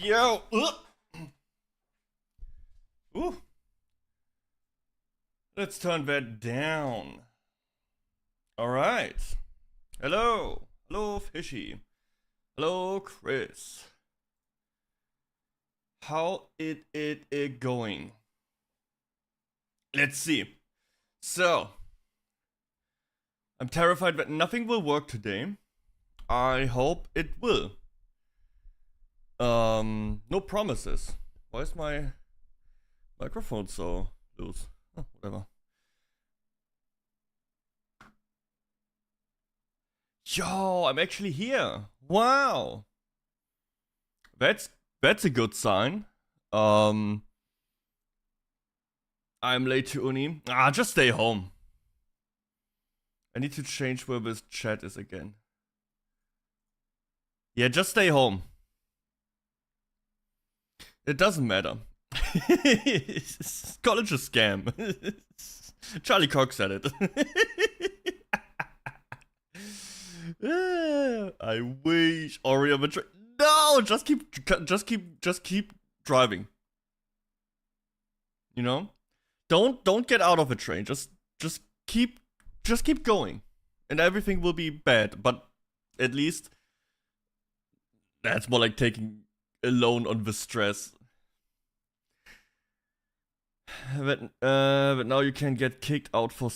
Yo! Ooh. Let's turn that down. Alright. Hello. Hello, Fishy. Hello, Chris. How it going? Let's see. So, I'm terrified that nothing will work today. I hope it will. No promises. Why is my microphone so loose? Oh, whatever. Yo, I'm actually here. Wow. That's a good sign. I'm late to uni. Just stay home. I need to change where this chat is again. Yeah, just stay home. It doesn't matter. College is a scam. Charlie Cox said it. I wish Ori of a No, just keep driving. You know? Don't get out of a train. Just keep going. And everything will be bad, but at least that's more like taking a loan on the stress. But now you can get kicked out for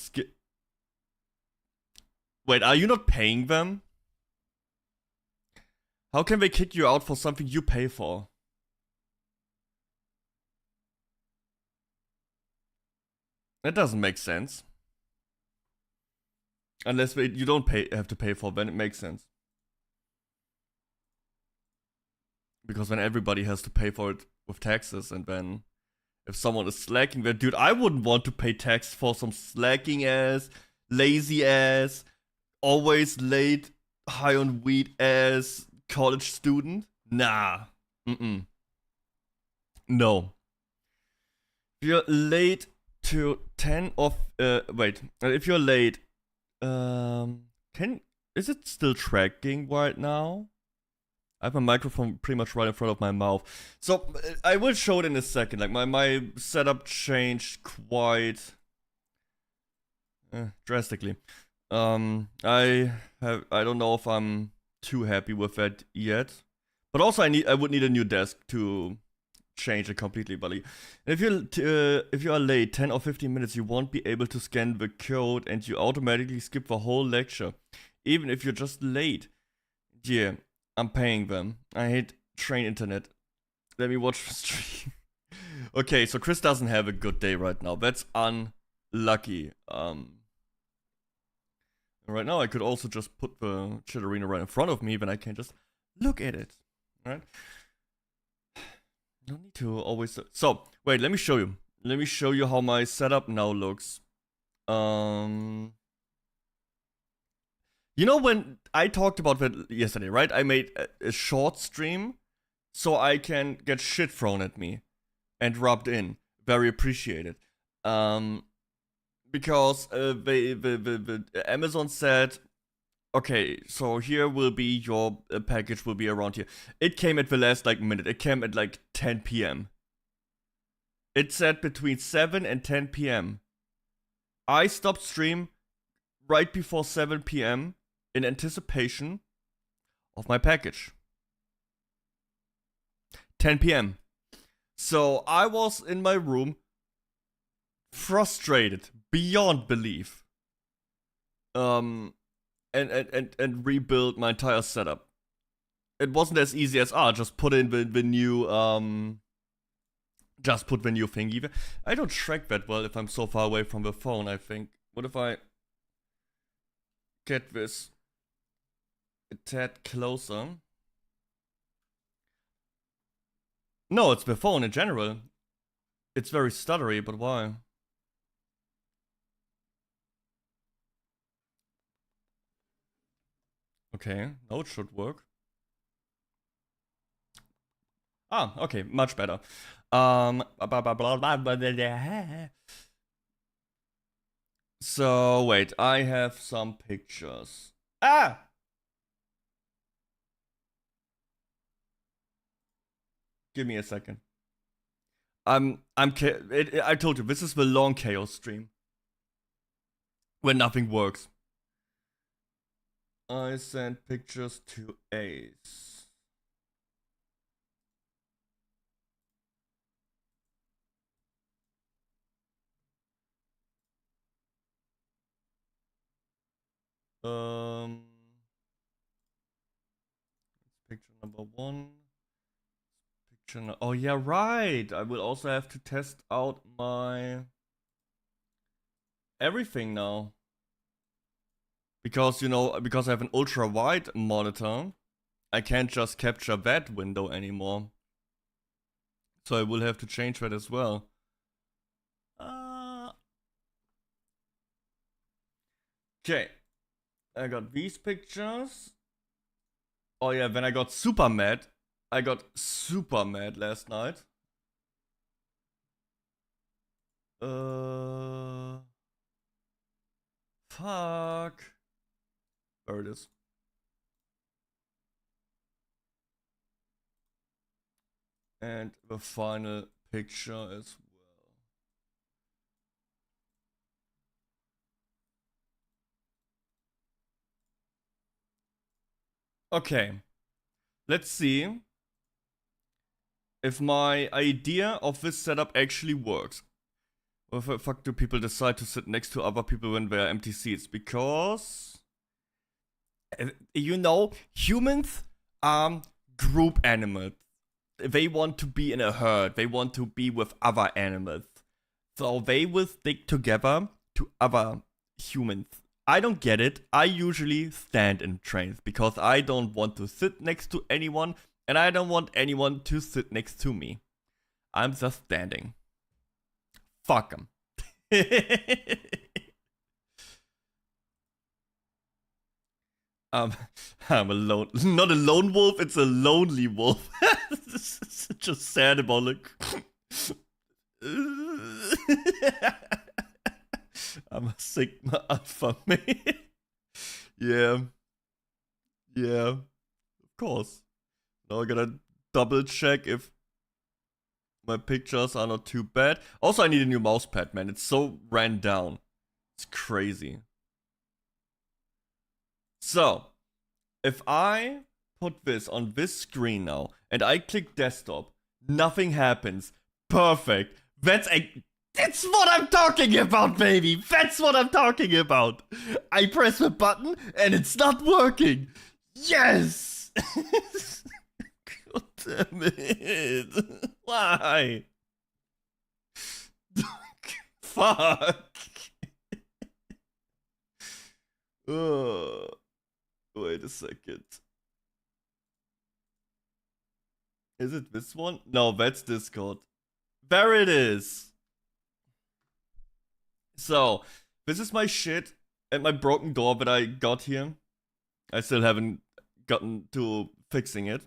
Wait, are you not paying them? How can they kick you out for something you pay for? That doesn't make sense. Unless you don't have to pay for, then it makes sense. Because then everybody has to pay for it with taxes, and then if someone is slacking, then dude, I wouldn't want to pay tax for some slacking ass, lazy ass, always late, high on weed ass college student. Nah. No. If you're late to 10 of if you're late, is it still tracking right now? I have my microphone pretty much right in front of my mouth. So, I will show it in a second. Like, my setup changed quite drastically. I don't know if I'm too happy with that yet. But also, I would need a new desk to change it completely. But if you are late 10 or 15 minutes, you won't be able to scan the code, and you automatically skip the whole lecture, even if you're just late. Yeah. I'm paying them. I hate train internet. Let me watch the stream. Okay, so Chris doesn't have a good day right now. That's unlucky. Right now I could also just put the chat arena right in front of me, then I can just look at it. Right? No need to always. So wait, let me show you. Let me show you how my setup now looks. You know when I talked about that yesterday, right? I made a short stream so I can get shit thrown at me and rubbed in. Very appreciated. Because the Amazon said, okay, so here will be your package will be around here. It came at the last minute. It came at 10 p.m. It said between 7 and 10 p.m. I stopped stream right before 7 p.m. in anticipation of my package. 10 p.m. So I was in my room, frustrated beyond belief, and rebuild my entire setup. It wasn't as easy as just put in the new just put the new thingy. I don't track that well if I'm so far away from the phone. I think. What if I get this a tad closer? No, it's the phone in general. It's very stuttery, but why? Okay, now it should work. Okay, much better. So wait, I have some pictures. Give me a second. I told you, this is the long chaos stream. When nothing works. I sent pictures to Ace. Picture number 1. Oh yeah, right. I will also have to test out my everything now. Because, you know, because I have an ultra wide monitor, I can't just capture that window anymore. So I will have to change that as well. Okay. I got these pictures. Oh yeah, then I got super mad. I got super mad last night. Fuck. There it is. And the final picture as well. Okay. Let's see if my idea of this setup actually works. Why the fuck do people decide to sit next to other people when there are empty seats? Because, you know, humans are group animals. They want to be in a herd. They want to be with other animals. So they will stick together to other humans. I don't get it. I usually stand in trains because I don't want to sit next to anyone and I don't want anyone to sit next to me. I'm just standing. Fuck them. I'm alone. Not a lone wolf, it's a lonely wolf. It's just sad about like. I'm a Sigma Alpha male. Yeah. Yeah. Of course. Now I gotta double check if my pictures are not too bad. Also, I need a new mouse pad, man. It's so ran down. It's crazy. So, if I put this on this screen now and I click desktop, nothing happens. Perfect. That's what I'm talking about, baby. That's what I'm talking about. I press the button and it's not working. Yes. God damn it. Why? Fuck. Wait a second. Is it this one? No, that's Discord. There it is. So, this is my shit and my broken door that I got here. I still haven't gotten to fixing it.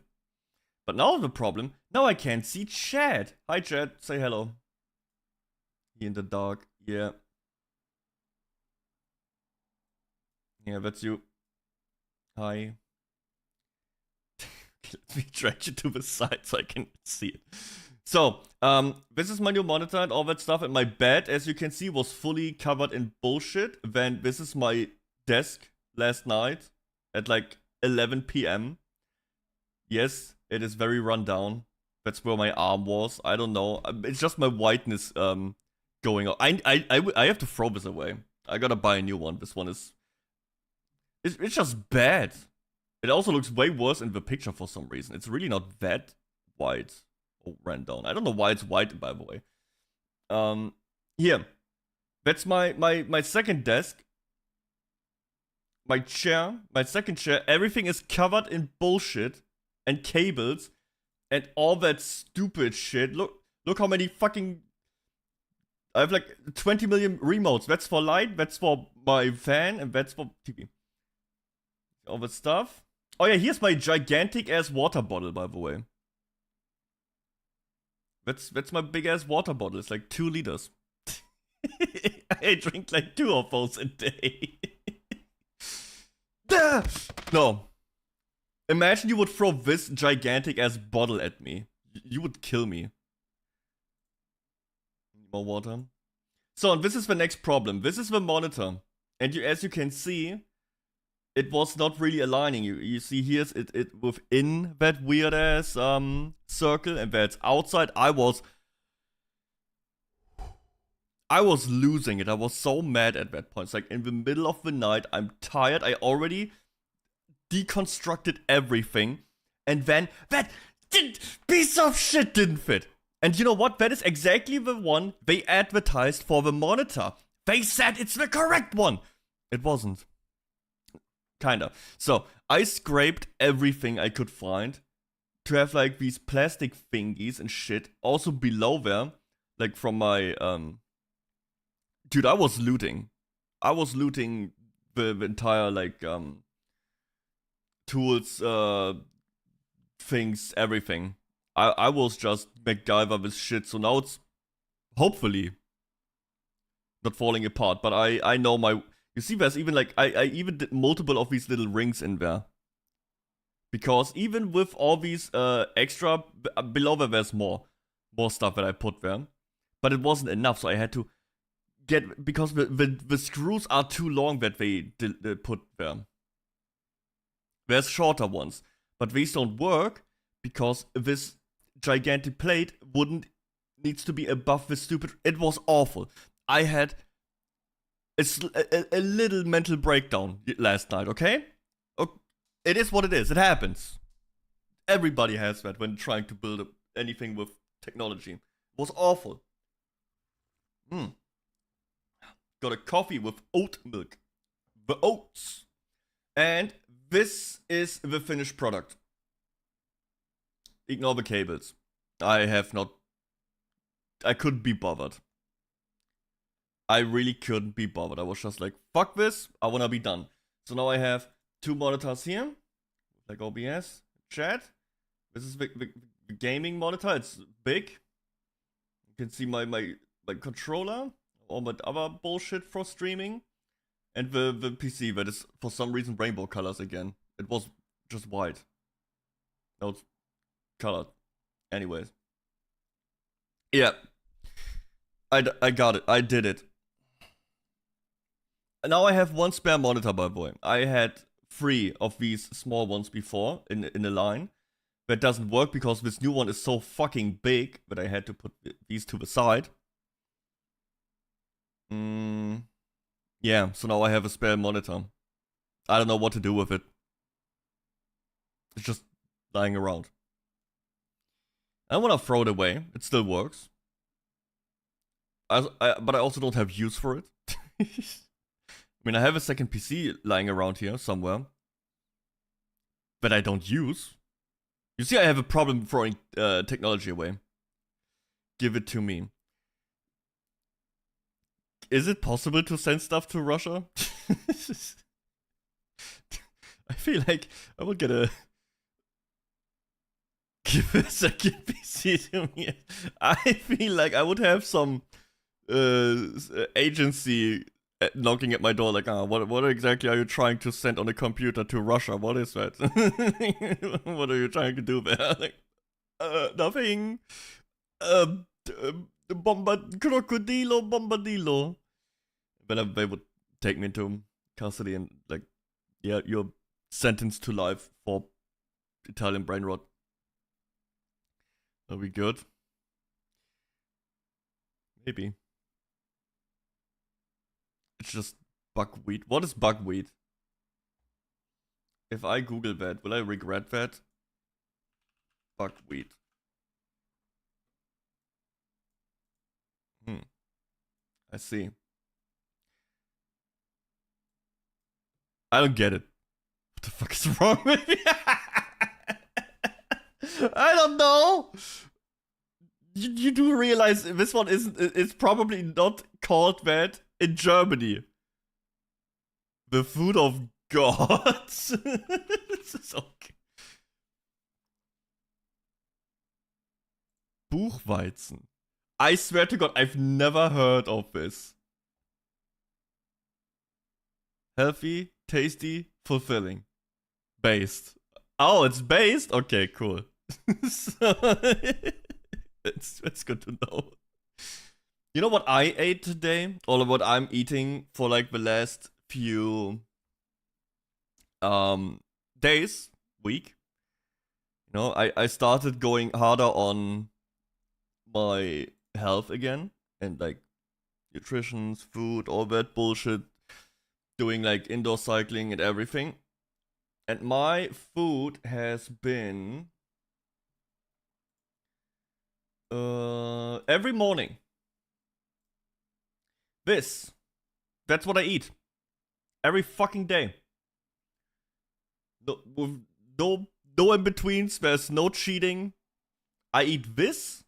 But now the problem, now I can't see chat. Hi chat, say hello. He in the dark, yeah. Yeah, that's you. Hi. Let me drag you to the side so I can see it. So, this is my new monitor and all that stuff, and my bed, as you can see, was fully covered in bullshit. Then this is my desk last night at like 11 p.m. Yes, it is very run down. That's where my arm was. I don't know. It's just my whiteness going on. I have to throw this away. I gotta buy a new one. This one is... It's just bad. It also looks way worse in the picture for some reason. It's really not that white. Oh, ran down. I don't know why it's white, by the way. Here. That's my second desk. My chair. My second chair. Everything is covered in bullshit. And cables. And all that stupid shit. Look how many fucking... I have like 20 million remotes. That's for light. That's for my fan. And that's for TV. All that stuff. Oh yeah, here's my gigantic ass water bottle, by the way. That's my big ass water bottle. It's like 2 liters. I drink like 2 of those a day. No. Imagine you would throw this gigantic ass bottle at me. You would kill me. More water. So, and this is the next problem. This is the monitor. And as you can see, it was not really aligning. You see here's it within that weird ass circle, and that's outside. I was losing it. I was so mad at that point. It's like in the middle of the night, I'm tired. I already deconstructed everything, and then that piece of shit didn't fit. And you know what? That is exactly the one they advertised for the monitor. They said it's the correct one. It wasn't. Kinda. So, I scraped everything I could find to have like these plastic thingies and shit also below there. Like from my, dude, I was looting. I was looting the entire like, tools, things, everything. I was just MacGyver with shit, so now it's hopefully not falling apart. But I know my... You see, there's even like... I even did multiple of these little rings in there. Because even with all these extra... Below there's more stuff that I put there. But it wasn't enough, so I had to get... Because the screws are too long that they put there. There's shorter ones. But these don't work because this gigantic plate needs to be above this stupid... It was awful. I had a little mental breakdown last night, okay? It is what it is. It happens. Everybody has that when trying to build anything with technology. It was awful. Got a coffee with oat milk. The oats. And this is the finished product. Ignore the cables. I couldn't be bothered. I really couldn't be bothered. I was just like, fuck this, I wanna be done. So now I have 2 monitors here, like OBS, chat. This is the gaming monitor, it's big. You can see my controller, all my other bullshit for streaming. And the PC that is for some reason rainbow colors again. It was just white. Now it's colored. Anyways. Yeah. I got it. I did it. Now I have 1 spare monitor, by the way. I had 3 of these small ones before in a line. That doesn't work because this new one is so fucking big that I had to put these to the side. Yeah, so now I have a spare monitor. I don't know what to do with it. It's just lying around. I don't want to throw it away. It still works. But I also don't have use for it. I mean, I have a second PC lying around here somewhere that I don't use. You see, I have a problem throwing technology away. Give it to me. Is it possible to send stuff to Russia? I feel like I will get a... Give a second PC to me. I feel like I would have some agency knocking at my door like, what exactly are you trying to send on a computer to Russia? What is that? What are you trying to do there? Like, nothing. Crocodilo bombadillo. But they would take me into custody and like, yeah, you're sentenced to life for Italian brain rot. Are we good? Maybe. It's just buckwheat. What is buckwheat? If I Google that, will I regret that? Buckwheat. I see. I don't get it. What the fuck is wrong with me? I don't know. You do realize this one it's probably not called that in Germany. The food of gods. This is okay. Buchweizen. I swear to God, I've never heard of this. Healthy, tasty, fulfilling. Based. Oh, it's based? Okay, cool. So that's good to know. You know what I ate today? Or what I'm eating for like the last few days, week. You know, I started going harder on my health again and like nutrition, food, all that bullshit. Doing like indoor cycling and everything. And my food has been every morning. That's what I eat. Every fucking day. No, with no in-betweens, there's no cheating. I eat this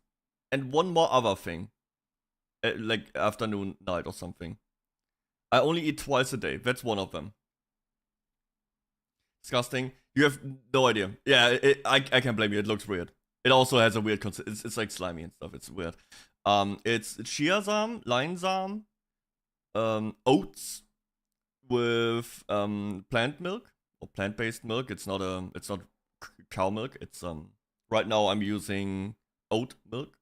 and one more other thing. Like afternoon, night or something. I only eat twice a day. That's one of them. Disgusting. You have no idea. Yeah, I can't blame you. It looks weird. It also has a weird consistency. It's like slimy and stuff. It's weird. It's chia sam, leinsamen, oats with plant milk or plant-based milk. It's not cow milk. It's right now I'm using oat milk.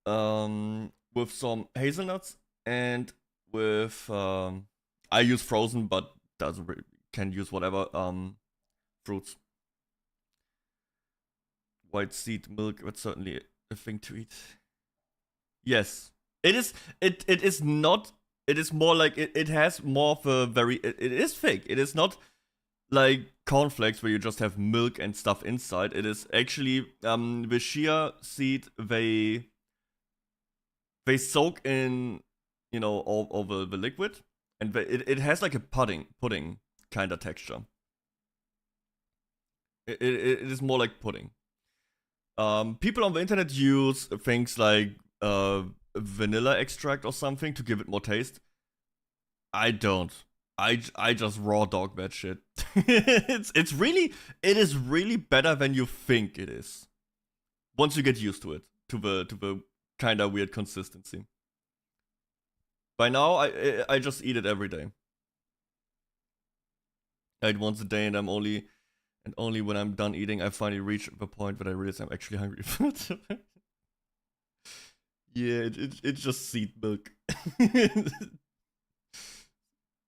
With some hazelnuts and with I use frozen but doesn't really, can use whatever fruits. White seed milk, that's certainly a thing to eat. Yes. It is not, it is more like it has more of a very it is thick. It is not like cornflakes where you just have milk and stuff inside. It is actually the chia seed they soak in, you know, all over the liquid, and it has like a pudding kind of texture. It is more like pudding. People on the internet use things like vanilla extract or something to give it more taste. I don't. I just raw dog that shit. it is really better than you think it is. Once you get used to it, to the kind of weird consistency. By now, I just eat it every day. I eat once a day, and only when I'm done eating, I finally reach the point that I realize I'm actually hungry. Yeah, it's just seed milk.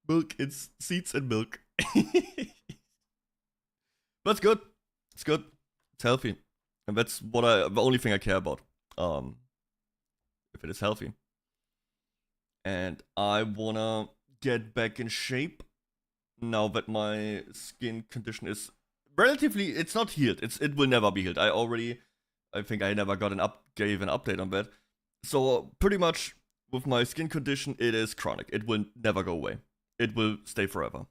Milk, it's seeds and milk. But it's good. It's good. It's healthy. And that's the only thing I care about. If it is healthy. And I wanna get back in shape now that my skin condition is relatively, it's not healed. It will never be healed. I think I never gave an update on that. So pretty much with my skin condition, it is chronic. It will never go away. It will stay forever.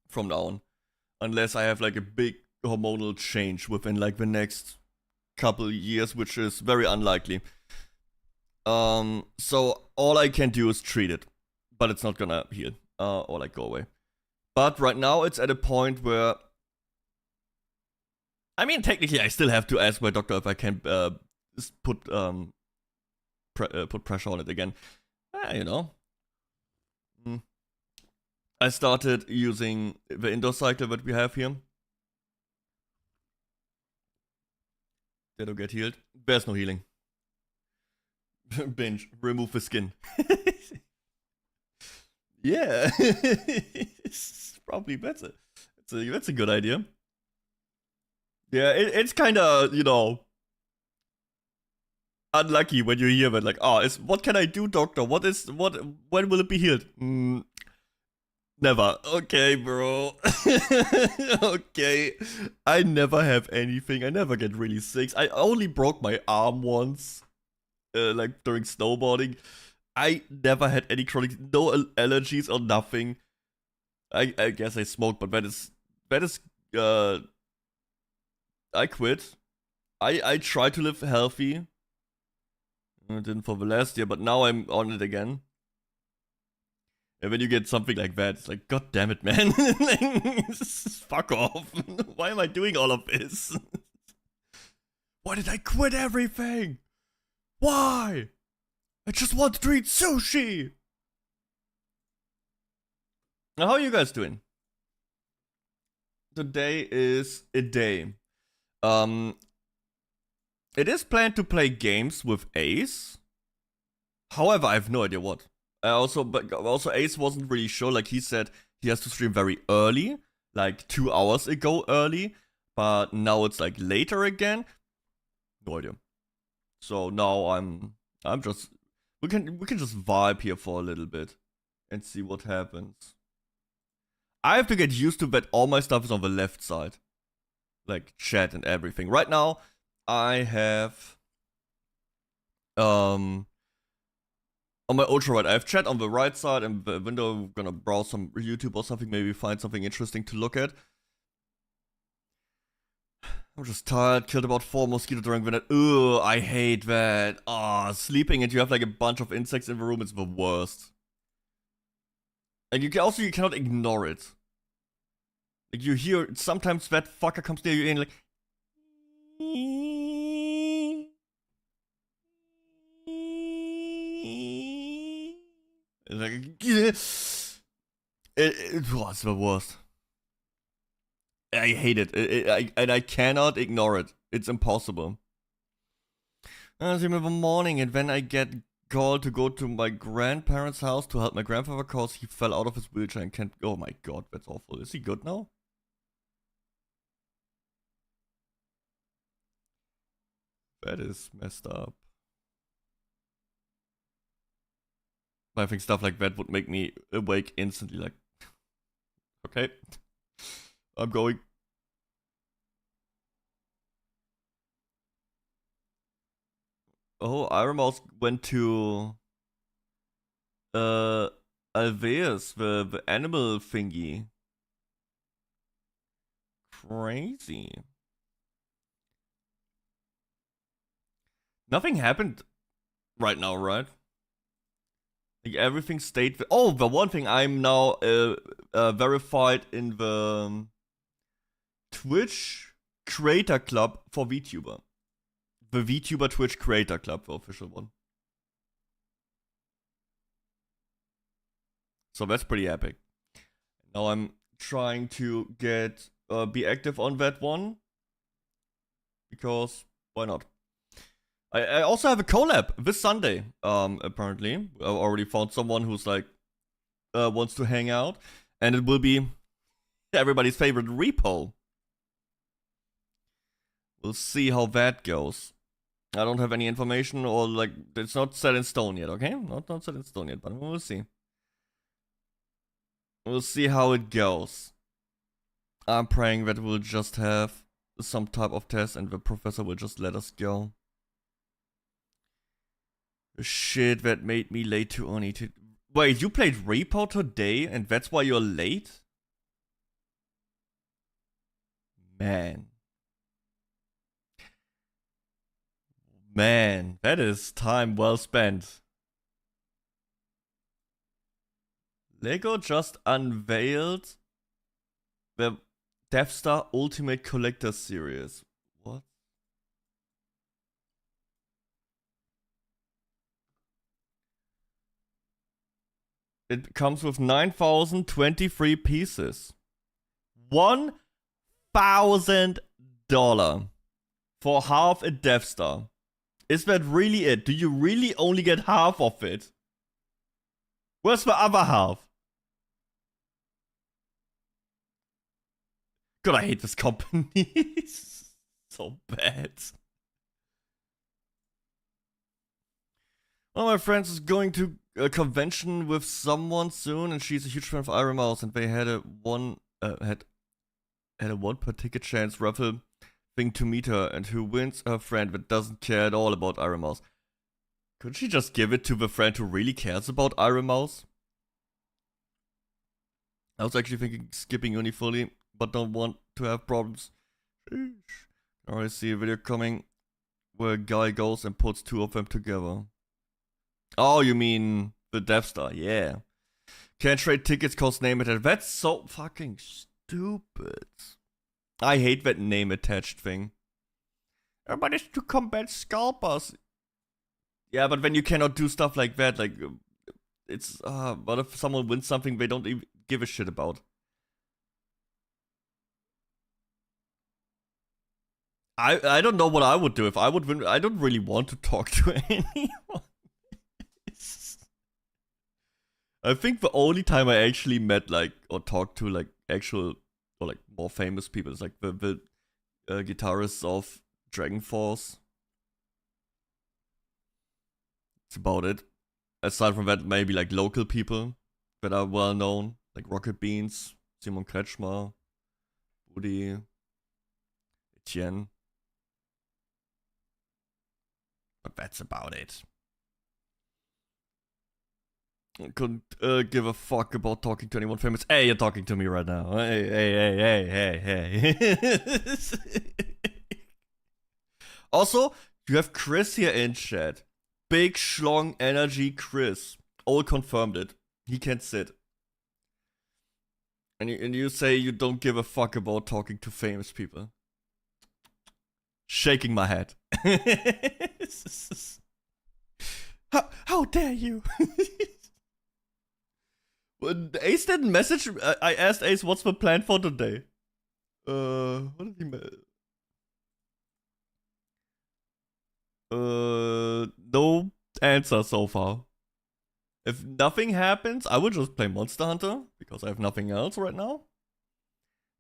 From now on. Unless I have like a big hormonal change within like the next couple years, which is very unlikely. So all I can do is treat it. But it's not gonna heal. Or like go away. But right now it's at a point where, I mean, technically I still have to ask my doctor if I can put pressure on it again. You know. I started using the indoor cycle that we have here. Deddo get healed. There's no healing. Binge. Remove the skin. Yeah. It's probably better. That's a good idea. Yeah, it's kind of, you know, unlucky when you hear that, like, oh, what can I do, doctor? When will it be healed? Never. Okay, bro. Okay. I never have anything. I never get really sick. I only broke my arm once, like during snowboarding. I never had any chronic, no allergies or nothing. I guess I smoked, but that is I quit. I tried to live healthy. I didn't for the last year, but now I'm on it again. And when you get something like that, it's like, god damn it, man. Fuck off. Why am I doing all of this? Why did I quit everything? Why? I just wanted to eat sushi. Now, how are you guys doing? Today is a day. It is planned to play games with Ace. However, I have no idea what. But also Ace wasn't really sure. Like, he said he has to stream very early, like 2 hours ago early, but now it's like later again. No idea. So now I'm just we can just vibe here for a little bit and see what happens. I have to get used to that all my stuff is on the left side, like chat and everything. Right now, I have on my ultra right, I have chat on the right side and the window. I'm gonna browse some YouTube or something, maybe find something interesting to look at. I'm just tired, killed about 4 mosquitoes during the night. Ugh, I hate that. Ah, sleeping and you have like a bunch of insects in the room, it's the worst. And you cannot ignore it. Like, you hear, sometimes that fucker comes near you and like... It's the worst. I hate it. And I cannot ignore it. It's impossible. I see him in the morning, and then I get called to go to my grandparents' house to help my grandfather because he fell out of his wheelchair and can't. Oh my god, that's awful. Is he good now? That is messed up. I think stuff like that would make me awake instantly, like, okay, I'm going. Oh, Iron Mouse went to Alveus, the animal thingy. Crazy. Nothing happened right now, right? Like, everything stayed. Oh, the one thing, I'm now verified in the Twitch Creator Club for Vtuber. The Vtuber Twitch Creator Club, the official one. So that's pretty epic. Now I'm trying to get be active on that one, because why not? I also have a collab this Sunday. Apparently, I already found someone who's like wants to hang out, and it will be everybody's favorite repo. We'll see how that goes. I don't have any information, or like, it's not set in stone yet. Okay, not set in stone yet, but we'll see. We'll see how it goes. I'm praying that we'll just have some type of test and the professor will just let us go. Shit, that made me late to Oni. Wait, you played Repo today and that's why you're late? Man. Man, that is time well spent. Lego just unveiled the Death Star Ultimate Collector Series. What? It comes with 9,023 pieces. $1,000 for half a Death Star. Is that really it? Do you really only get half of it? Where's the other half? God, I hate this company. So bad. One of my friends is going to a convention with someone soon, and she's a huge fan of Iron Mouse, and they had a one per ticket chance raffle thing to meet her, and who wins her friend that doesn't care at all about Iron Mouse. Could she just give it to the friend who really cares about Iron Mouse? I was actually thinking skipping uni fully, but don't want to have problems. Sheesh. I already see a video coming where a guy goes and puts 2 of them together. Oh, you mean the Death Star? Yeah. Can't trade tickets cause name attached. That's so fucking stupid. I hate that name attached thing. Everybody's to combat scalpers. Yeah, but when you cannot do stuff like that, like, it's, what if someone wins something they don't even give a shit about? I don't know what I would do if I would win. I don't really want to talk to anyone. I think the only time I actually met like or talked to like actual or like more famous people is like the guitarists of Dragon Force. That's about it. Aside from that, maybe like local people that are well known, like Rocket Beans, Simon Kretschmer, Woody, Etienne. But that's about it. I couldn't give a fuck about talking to anyone famous. Hey, you're talking to me right now. Hey. Also, you have Chris here in chat. Big Schlong Energy Chris. All confirmed it. He can sit. And you say you don't give a fuck about talking to famous people. Shaking my head. How dare you? When Ace didn't message, I asked Ace what's the plan for today. What did he no answer so far. If nothing happens, I would just play Monster Hunter because I have nothing else right now.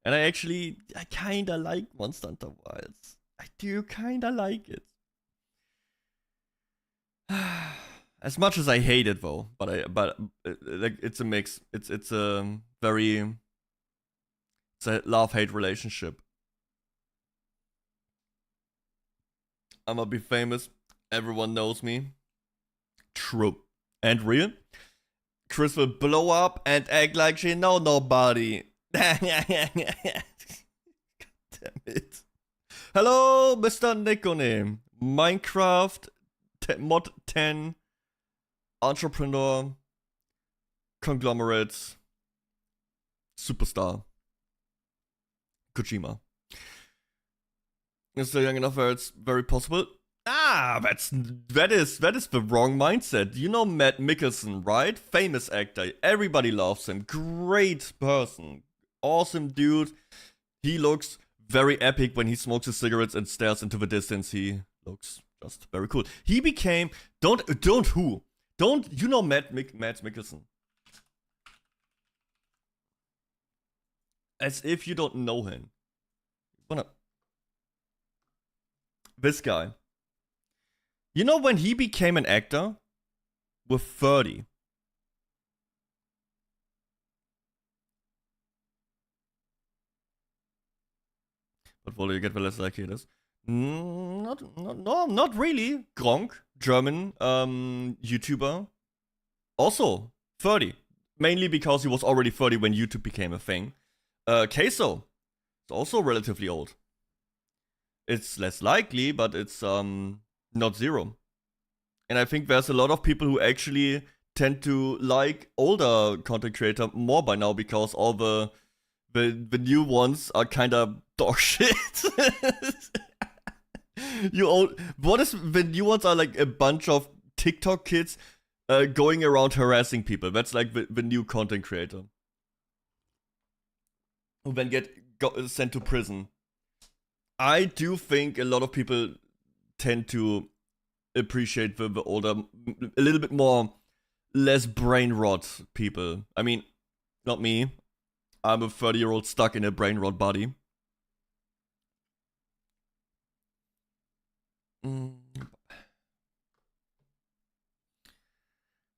And I kinda like Monster Hunter Wilds. I do kinda like it. As much as I hate it though, but like it's a mix. It's a love-hate relationship. I'm gonna be famous. Everyone knows me. True. And real. Chris will blow up and act like she know nobody. God damn it. Hello, Mr. Nekku Minecraft Mod 10 entrepreneur conglomerate superstar Kojima. You're still young enough where it's very possible. That is the wrong mindset. You know Matt Mikkelsen, right? Famous actor. Everybody loves him. Great person. Awesome dude. He looks very epic when he smokes his cigarettes and stares into the distance. He looks just very cool. He became you know Matt Mikkelsen. As if you don't know him. This guy. You know when he became an actor? With 30. But will you get the less likely it is? Not really. Gronk, German YouTuber. Also 30. Mainly because he was already 30 when YouTube became a thing. 𝐐𝐬 is also relatively old. It's less likely, but it's not zero. And I think there's a lot of people who actually tend to like older content creator more by now because all the new ones are kind of dog shit. What is the new ones are like a bunch of TikTok kids going around harassing people. That's like the new content creator who then get sent to prison. I do think a lot of people tend to appreciate the older, a little bit more, less brain rot people. I mean, not me. I'm a 30-year-old stuck in a brain rot body.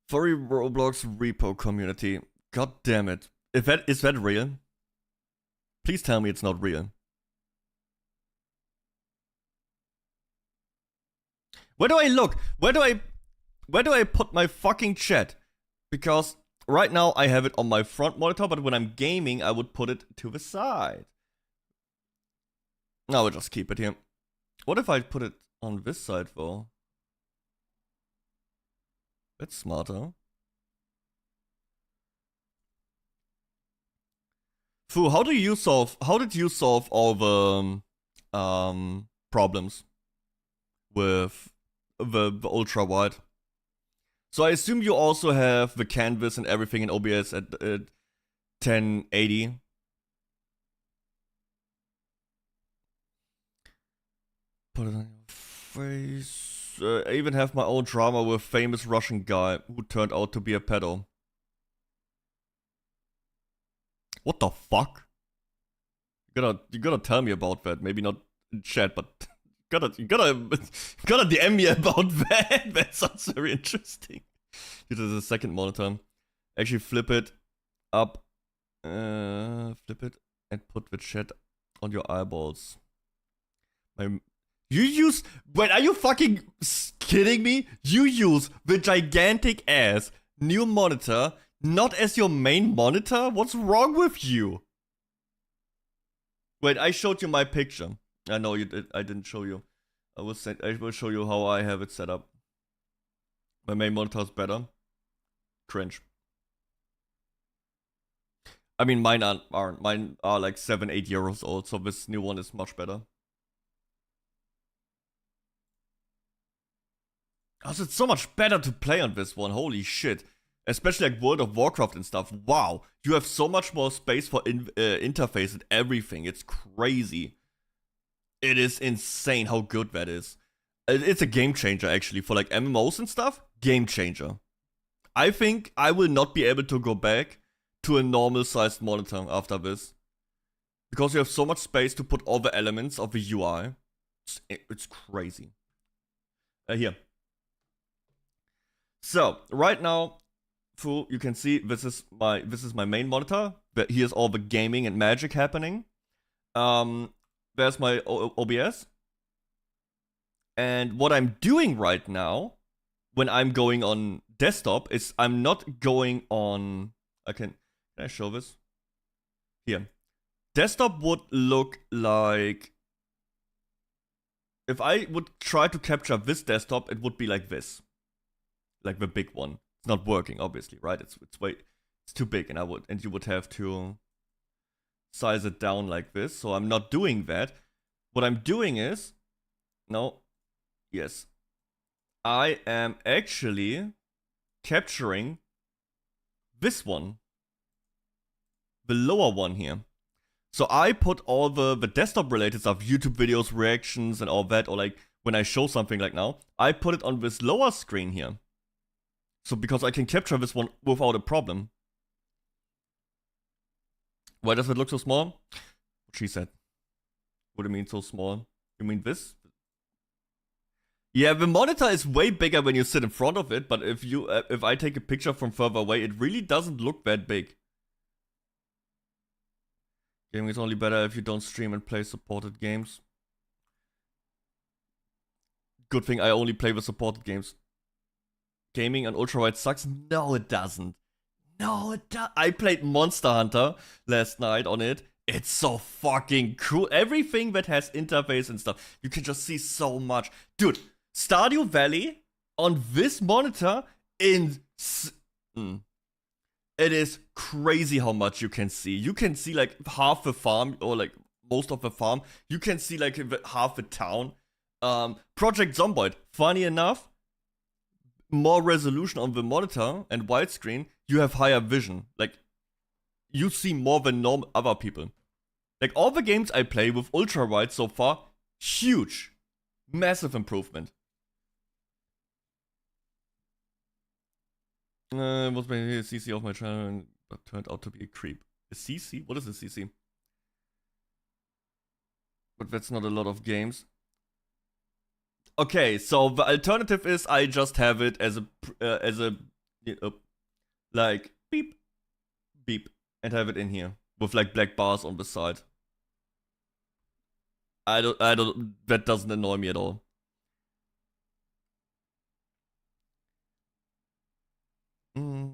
Furry Roblox repo community. God damn it. Is that real? Please tell me it's not real. Where do I look? Where do I put my fucking chat? Because right now I have it on my front monitor, but when I'm gaming, I would put it to the side. No, I'll just keep it here. What if I put it on this side though? That's smarter. Fu, how did you solve all the problems with the ultra wide? So I assume you also have the canvas and everything in OBS at 1080. Put it on your face. I even have my own drama with famous Russian guy who turned out to be a pedo. What the fuck? You gotta tell me about that. Maybe not in chat, but you gotta DM me about that. That sounds very interesting. This is the second monitor. Actually, flip it up. Flip it and put the chat on your eyeballs. You use. Wait, are you fucking kidding me? You use the gigantic ass new monitor not as your main monitor? What's wrong with you? Wait, I showed you my picture. I know you did. I didn't show you. I will show you how I have it set up. My main monitor is better. Cringe. I mean, mine aren't. Mine are like 7-8 years old, so this new one is much better. Also, it's so much better to play on this one. Holy shit. Especially like World of Warcraft and stuff. Wow. You have so much more space for interface and everything. It's crazy. It is insane how good that is. It's a game changer, actually. For like MMOs and stuff, game changer. I think I will not be able to go back to a normal sized monitor after this. Because you have so much space to put all the elements of the UI. It's crazy. Here. So, right now, you can see this is my main monitor. But here's all the gaming and magic happening. There's my OBS. And what I'm doing right now, when I'm going on desktop, is I'm not going on. Can I show this? Here. Desktop would look like. If I would try to capture this desktop, it would be like this. Like the big one. It's not working, obviously, right? It's too big, and you would have to size it down like this. So I'm not doing that. What I'm doing is, yes, I am actually capturing this one, the lower one here. So I put all the desktop related stuff, YouTube videos, reactions, and all that, or like when I show something like now, I put it on this lower screen here. So because I can capture this one without a problem. Why does it look so small? She said. What do you mean so small? You mean this? Yeah, the monitor is way bigger when you sit in front of it, but if I take a picture from further away, it really doesn't look that big. Gaming is only better if you don't stream and play supported games. Good thing I only play the supported games. Gaming on ultrawide sucks? No, it doesn't. No, it doesn't. I played Monster Hunter last night on it. It's so fucking cool. Everything that has interface and stuff, you can just see so much. Dude, Stardew Valley on this monitor it is crazy how much you can see. You can see like half the farm, or like most of the farm. You can see like half the town. Project Zomboid, funny enough, more resolution on the monitor and widescreen, you have higher vision. Like, you see more than normal other people. Like, all the games I play with ultra wide so far, huge, massive improvement. Was my CC of my channel and turned out to be a creep. A CC? What is a CC? But that's not a lot of games. Okay, so the alternative is I just have it as a like beep, beep, and have it in here with like black bars on the side. That doesn't annoy me at all. We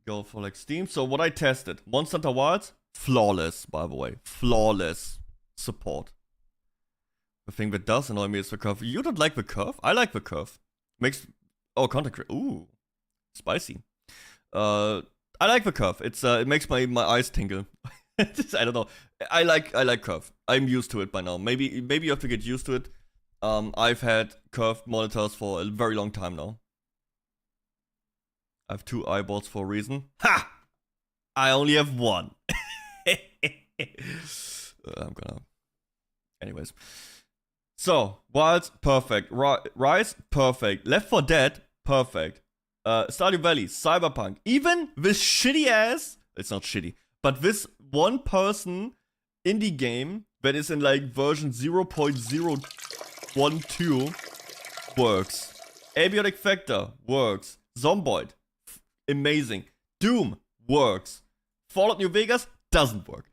go for like Steam. So what I tested, Monster Hunter Wilds, flawless, by the way, flawless support. The thing that does annoy me is the curve. You don't like the curve? I like the curve. Makes content create. Ooh, spicy. I like the curve. It makes my eyes tingle. I don't know. I like curve. I'm used to it by now. Maybe you have to get used to it. I've had curved monitors for a very long time now. I have 2 eyeballs for a reason. Ha! I only have 1. I'm gonna Anyways. So, Wilds, perfect. Rise, perfect. Left 4 Dead, perfect. Stardew Valley, Cyberpunk. Even this shitty ass, it's not shitty, but this one person indie game that is in like version 0.012 works. Abiotic Factor works. Zomboid, amazing. Doom works. Fallout New Vegas doesn't work.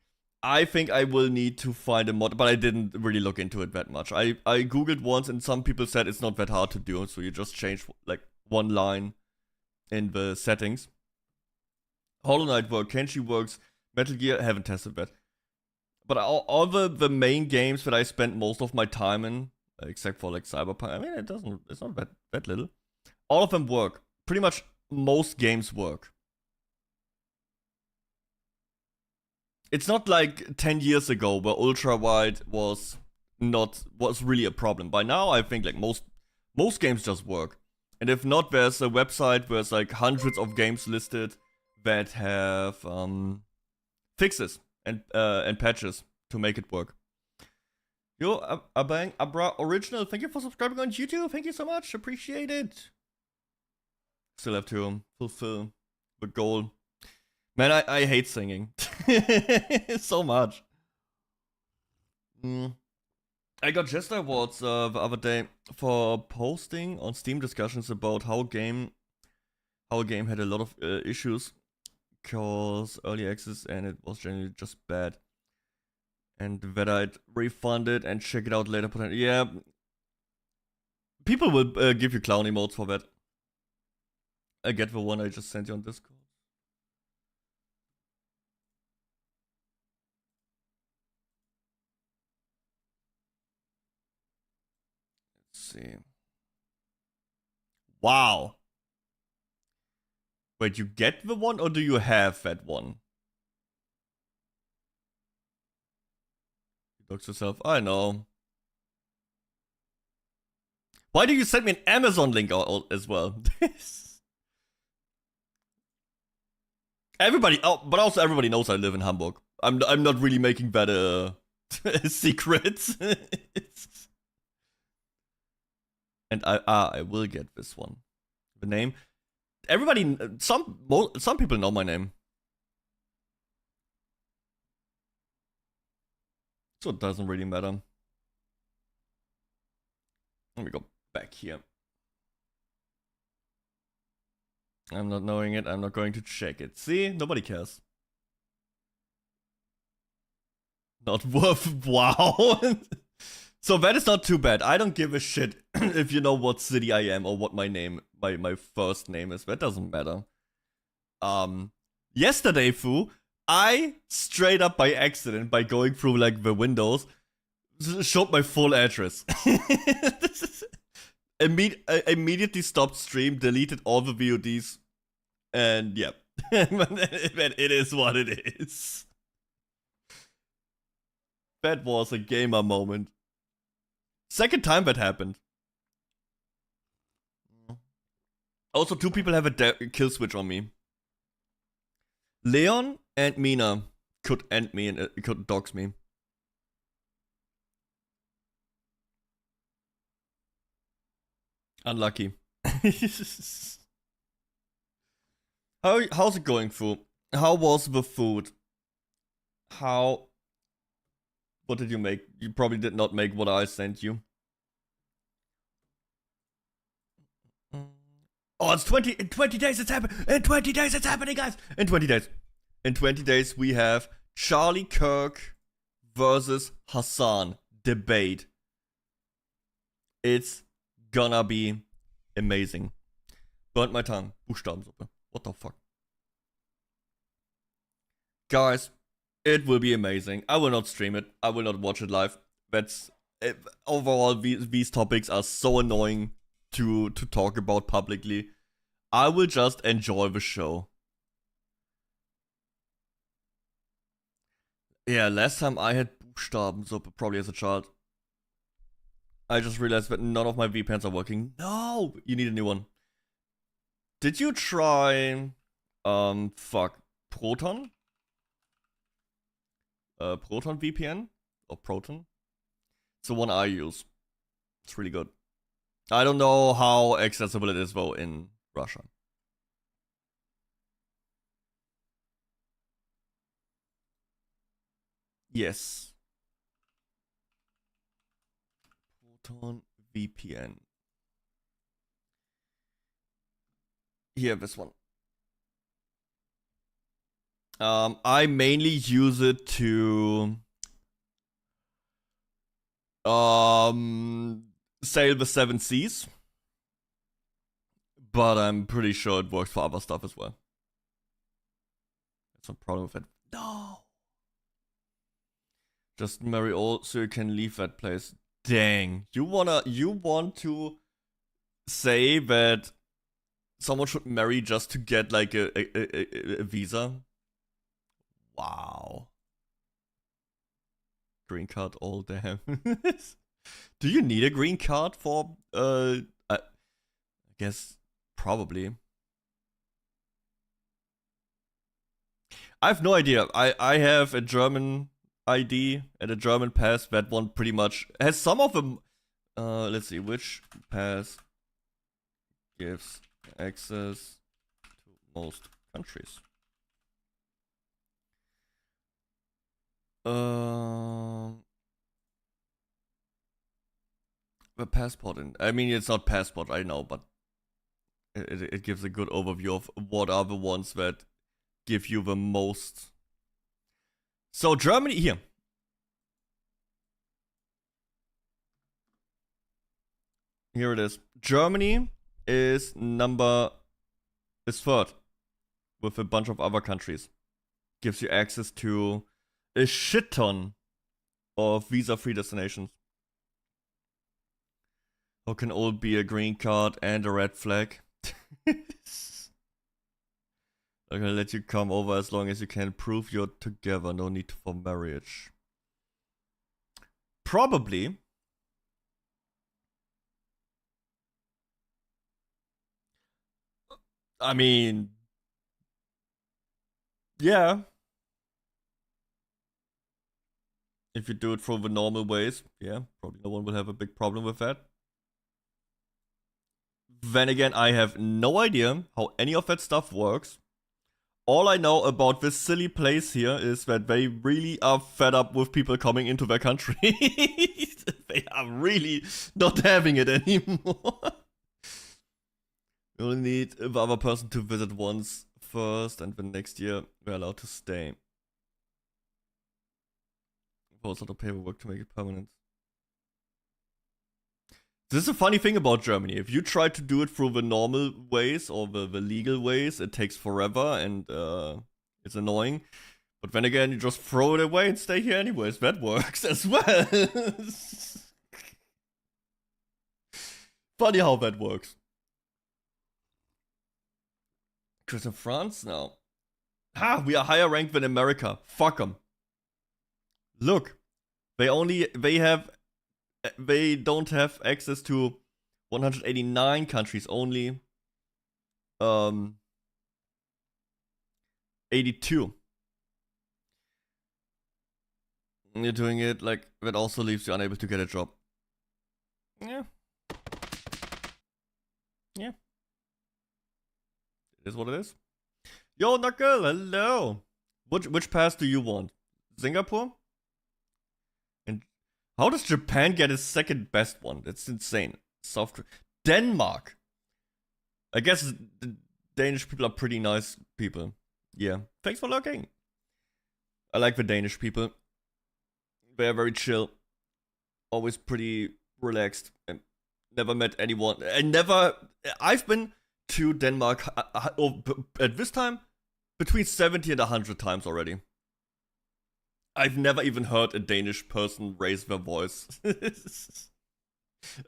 I think I will need to find a mod, but I didn't really look into it that much. I googled once and some people said it's not that hard to do, so you just change like one line in the settings. Hollow Knight works, Kenshi works, Metal Gear, haven't tested that. But all the main games that I spent most of my time in, except for like Cyberpunk, I mean it's not that little. All of them work. Pretty much most games work. It's not like 10 years ago where ultra wide was really a problem. By now, I think like most games just work. And if not, there's a website where it's like hundreds of games listed that have fixes and patches to make it work. Yo, Abang Abra Original, thank you for subscribing on YouTube. Thank you so much. Appreciate it. Still have to fulfill the goal. Man, I hate singing. So much. I got Jester Awards the other day for posting on Steam discussions about how a game had a lot of issues cause early access and it was generally just bad. And that I'd refund it and check it out later. Yeah, people will give you clown emotes for that. I get the one I just sent you on Discord. See. Wow. Wait, you get the one or do you have that one? You dox yourself. I know. Why do you send me an Amazon link as well? Everybody, but also everybody knows I live in Hamburg. I'm not really making that a secret. And I will get this one. The name. Everybody, some people know my name. So it doesn't really matter. Let me go back here. I'm not knowing it. I'm not going to check it. See? Nobody cares. Not worth. Wow. So that is not too bad. I don't give a shit if you know what city I am or what my name, my first name is. That doesn't matter. Yesterday, Fu, I straight up by accident, by going through like the windows, showed my full address. Immediately stopped stream, deleted all the VODs, and yeah. It is what it is. That was a gamer moment. Second time that happened. Also, 2 people have a kill switch on me. Leon and Mina could end me and could dox me. Unlucky. How's it going, Fu? How was the food? What did you make? You probably did not make what I sent you. Oh, it's 20 in 20 days it's happening. In 20 days it's happening, guys. In 20 days. In 20 days we have Charlie Kirk versus Hassan debate. It's gonna be amazing. Burnt my tongue. Buchstabensuppe. What the fuck? Guys, it will be amazing. I will not stream it. I will not watch it live. Overall, these topics are so annoying to talk about publicly. I will just enjoy the show. Yeah, last time I had Buchstabensuppe, probably as a child. I just realized that none of my VPNs are working. No! You need a new one. Did you try... Proton? Proton VPN? Or Proton? It's the one I use. It's really good. I don't know how accessible it is though in Russia. Yes. Proton VPN. Here, this one. I mainly use it to sail the 7 seas, but I'm pretty sure it works for other stuff as well. That's no problem with it. No. Just marry all so you can leave that place. Dang, you want to say that someone should marry just to get like a visa? Wow. Green card all damn. Do you need a green card for I guess probably. I have no idea. I have a German ID and a German pass. That one pretty much has some of them. Let's see, which pass gives access to most countries. The passport, I mean, it's not passport, I know, but it gives a good overview of what are the ones that give you the most. So Germany, here. Here it is. Germany is third with a bunch of other countries. Gives you access to a shit ton of visa-free destinations. How can all be a green card and a red flag? I'm gonna let you come over as long as you can prove you're together. No need for marriage. Probably. I mean, yeah. If you do it through the normal ways, yeah, probably no one will have a big problem with that. Then again, I have no idea how any of that stuff works. All I know about this silly place here is that they really are fed up with people coming into their country. They are really not having it anymore. You only need the other person to visit once first, and the next year they're allowed to stay. Post out the paperwork to make it permanent. This is a funny thing about Germany. If you try to do it through the normal ways or the legal ways, it takes forever and it's annoying. But then again, you just throw it away and stay here anyways. That works as well. Funny how that works. Because in France now. We are higher ranked than America. Fuck them. Look. They don't have access to 189 countries, only 82. And you're doing it like that also leaves you unable to get a job. Yeah. Yeah. It is what it is. Yo, Knuckle, hello. Which pass do you want? Singapore? And how does Japan get its second best one? That's insane. South Korea. Denmark. I guess the Danish people are pretty nice people. Yeah. Thanks for looking. I like the Danish people. They're very chill. Always pretty relaxed. And never met anyone. I've been to Denmark at this time between 70 and 100 times already. I've never even heard a Danish person raise their voice.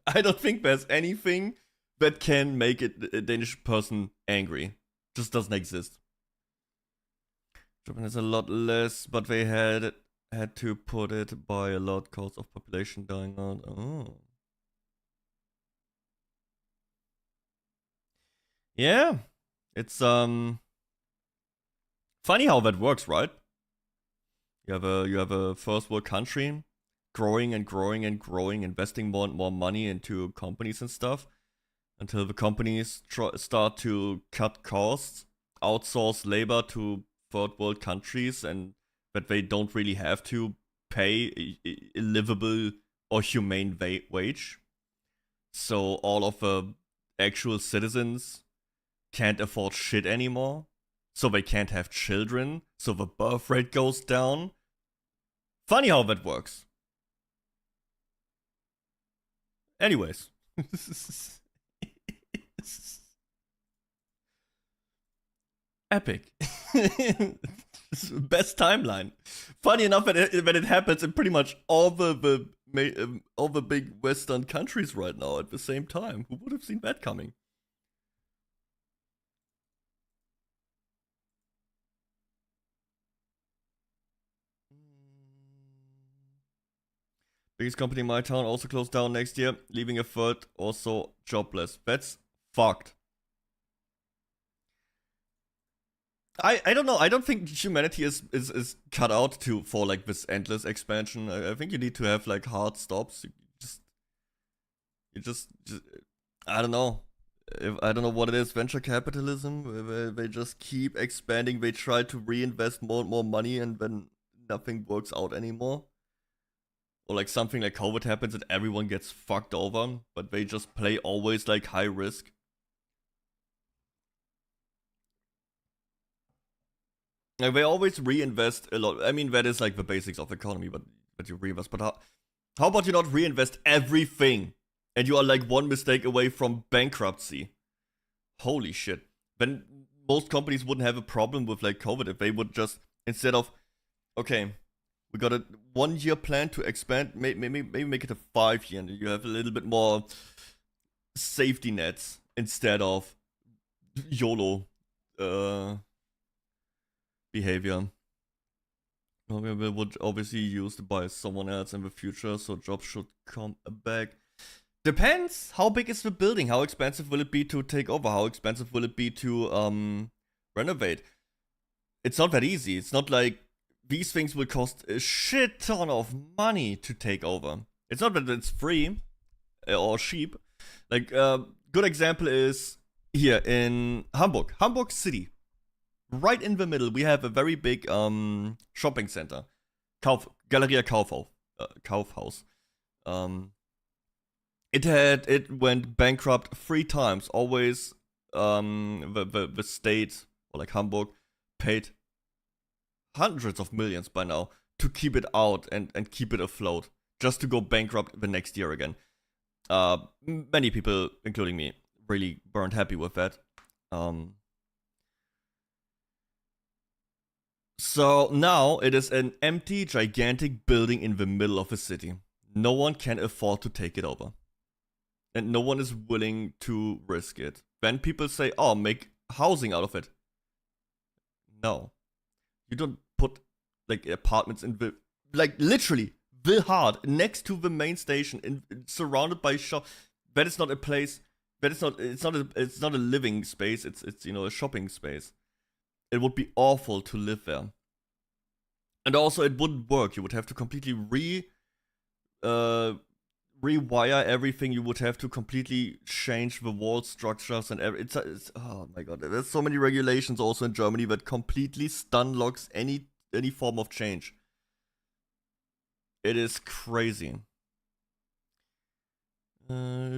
I don't think there's anything that can make a Danish person angry. Just doesn't exist. Japan is a lot less, but they had to put it by a lot cause of population dying out. Oh. Yeah. It's funny how that works, right? You have a first world country, growing and growing and growing, investing more and more money into companies and stuff, until the companies start to cut costs, outsource labor to third world countries, and that they don't really have to pay a livable or humane wage. So all of the actual citizens can't afford shit anymore. So they can't have children. So the birth rate goes down. Funny how that works. Anyways. Epic. Best timeline. Funny enough that it happens in pretty much all the big Western countries right now at the same time. Who would have seen that coming? Biggest company in my town also closed down next year, leaving a third also jobless. That's fucked. I don't know. I don't think humanity is cut out for like this endless expansion. I think you need to have like hard stops. You just I don't know. I don't know what it is. Venture capitalism, where they just keep expanding. They try to reinvest more and more money, and then nothing works out anymore. Or like something like COVID happens and everyone gets fucked over, but they just play always like high risk. Like they always reinvest a lot. I mean, that is like the basics of the economy, but you reinvest. But how about you not reinvest everything? And you are like one mistake away from bankruptcy. Holy shit. Then most companies wouldn't have a problem with like COVID if they would just, instead of, okay, we got a 1 year plan to expand, maybe make it a 5 year, and you have a little bit more safety nets instead of YOLO behavior. We would obviously used by someone else in the future, so jobs should come back. Depends. How big is the building? How expensive will it be to take over? How expensive will it be to renovate? It's not that easy. It's not like these things will cost a shit ton of money to take over. It's not that it's free or cheap. Like, good example is here in Hamburg. Hamburg City. Right in the middle, we have a very big shopping center. Galeria Kaufhaus. It went bankrupt 3 times. Always the state, or like Hamburg, paid hundreds of millions by now to keep it out and keep it afloat, just to go bankrupt the next year again. Many people, including me, really weren't happy with that. So now it is an empty, gigantic building in the middle of a city. No one can afford to take it over. And no one is willing to risk it. Then people say, oh, make housing out of it. No. You don't put like apartments in the, like literally the heart next to the main station, surrounded by shop. That is not a place. That is not. It's not a living space. It's a shopping space. It would be awful to live there. And also, it wouldn't work. You would have to completely rewire everything. You would have to completely change the wall structures and it's oh my god, there's so many regulations also in Germany that completely stun locks any form of change. It is crazy.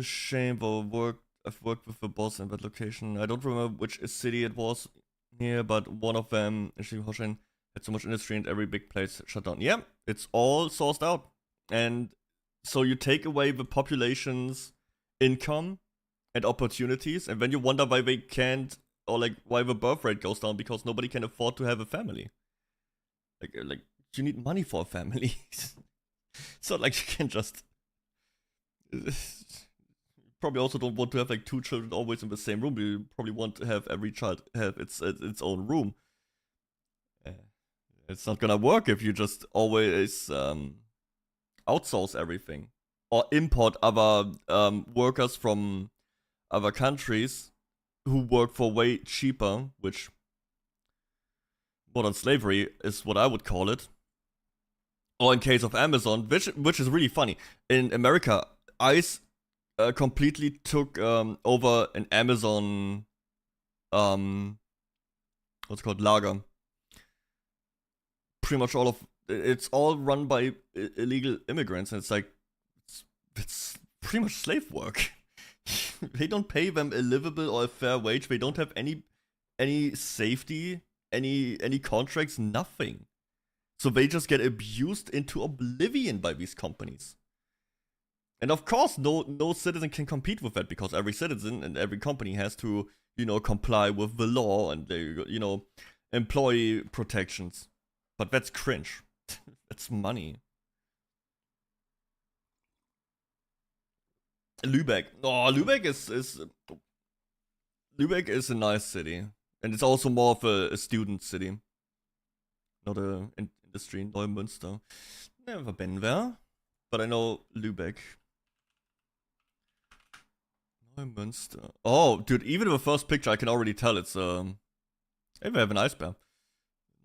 Shame for I've worked with the boss in that location. I don't remember which city it was here, but one of them in Schleswig-Holstein had so much industry and every big place shut down. Yeah, it's all sourced out. And so you take away the population's income and opportunities, and then you wonder why they can't, or like why the birth rate goes down, because nobody can afford to have a family. Like you need money for a family. It's not like you can just. Probably also don't want to have like 2 children always in the same room. You probably want to have every child have its own room. It's not gonna work if you just always outsource everything or import other workers from other countries who work for way cheaper, which modern slavery is what I would call it. Or in case of Amazon, which is really funny. In America, ICE completely took over an Amazon what's it called, lager. Pretty much all of it's all run by illegal immigrants, and it's like it's pretty much slave work. They don't pay them a livable or a fair wage. They don't have any safety, any contracts, nothing. So they just get abused into oblivion by these companies. And of course, no citizen can compete with that, because every citizen and every company has to, comply with the law and the, employee protections. But that's cringe. That's money. Lübeck. Oh, Lübeck is a nice city, and it's also more of a student city, not a industry. Neumünster. Never been there, but I know Lübeck. Neumünster. Oh, dude, even in the first picture, I can already tell it's hey, we have an ice bear.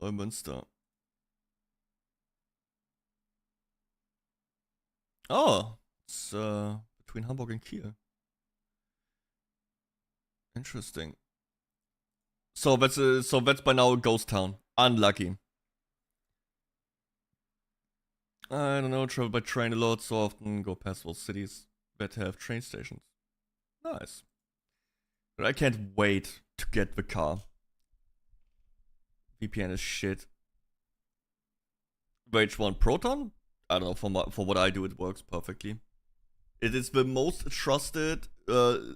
Neumünster. Oh, it's between Hamburg and Kiel. Interesting. So that's by now a ghost town. Unlucky. I don't know, travel by train a lot, so often go past those cities that have train stations. Nice. But I can't wait to get the car. VPN is shit. H1 Proton? I don't know, for what I do, it works perfectly. It is the most trusted 7Cs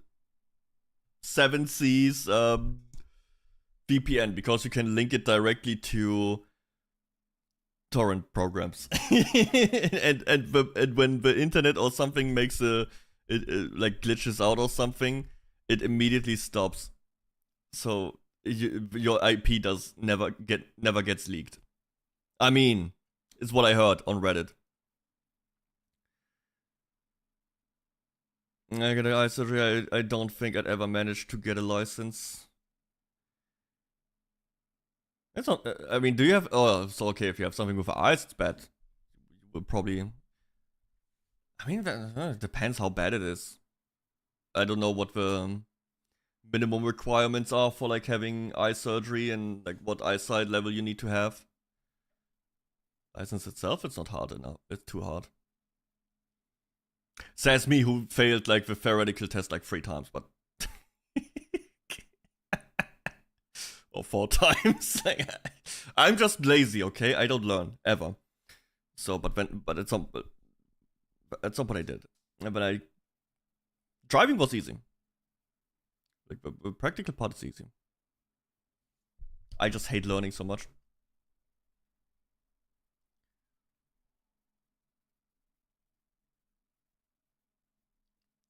VPN, because you can link it directly to torrent programs. and when the internet or something makes like glitches out or something, it immediately stops. So your IP never gets leaked. I mean, it's what I heard on Reddit. I got an eye surgery. I don't think I'd ever manage to get a license. It's not. I mean, do you have? Oh, so okay. If you have something with eyes, it's bad. You will probably. I mean, it depends how bad it is. I don't know what the minimum requirements are for like having eye surgery, and like what eyesight level you need to have. License itself, it's not hard enough. It's too hard. Says me, who failed like the theoretical test like 3 times, but or 4 times. I'm just lazy, okay? I don't learn ever. So, but at some point I did, and when driving was easy. Like the practical part is easy. I just hate learning so much.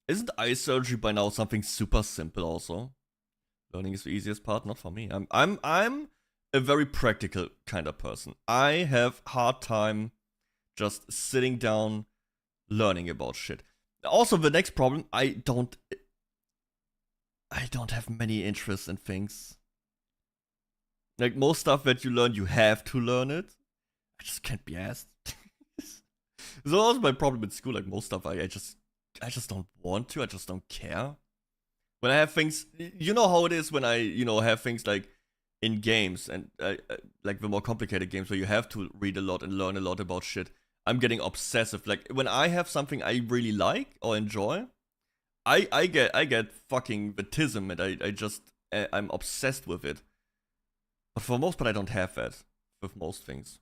Isn't eye surgery by now something super simple also? Learning is the easiest part, not for me. I'm a very practical kind of person. I have hard time just sitting down learning about shit. Also, the next problem, I don't have many interests in things. Like most stuff that you learn, you have to learn it. I just can't be asked. So that was my problem in school. Like most stuff, I just don't want to. I just don't care. When I have things, you know how it is when I, have things like in games and like the more complicated games where you have to read a lot and learn a lot about shit. I'm getting obsessive. Like when I have something I really like or enjoy, I get fucking Vtuber, and I'm obsessed with it. But for most part, I don't have that with most things.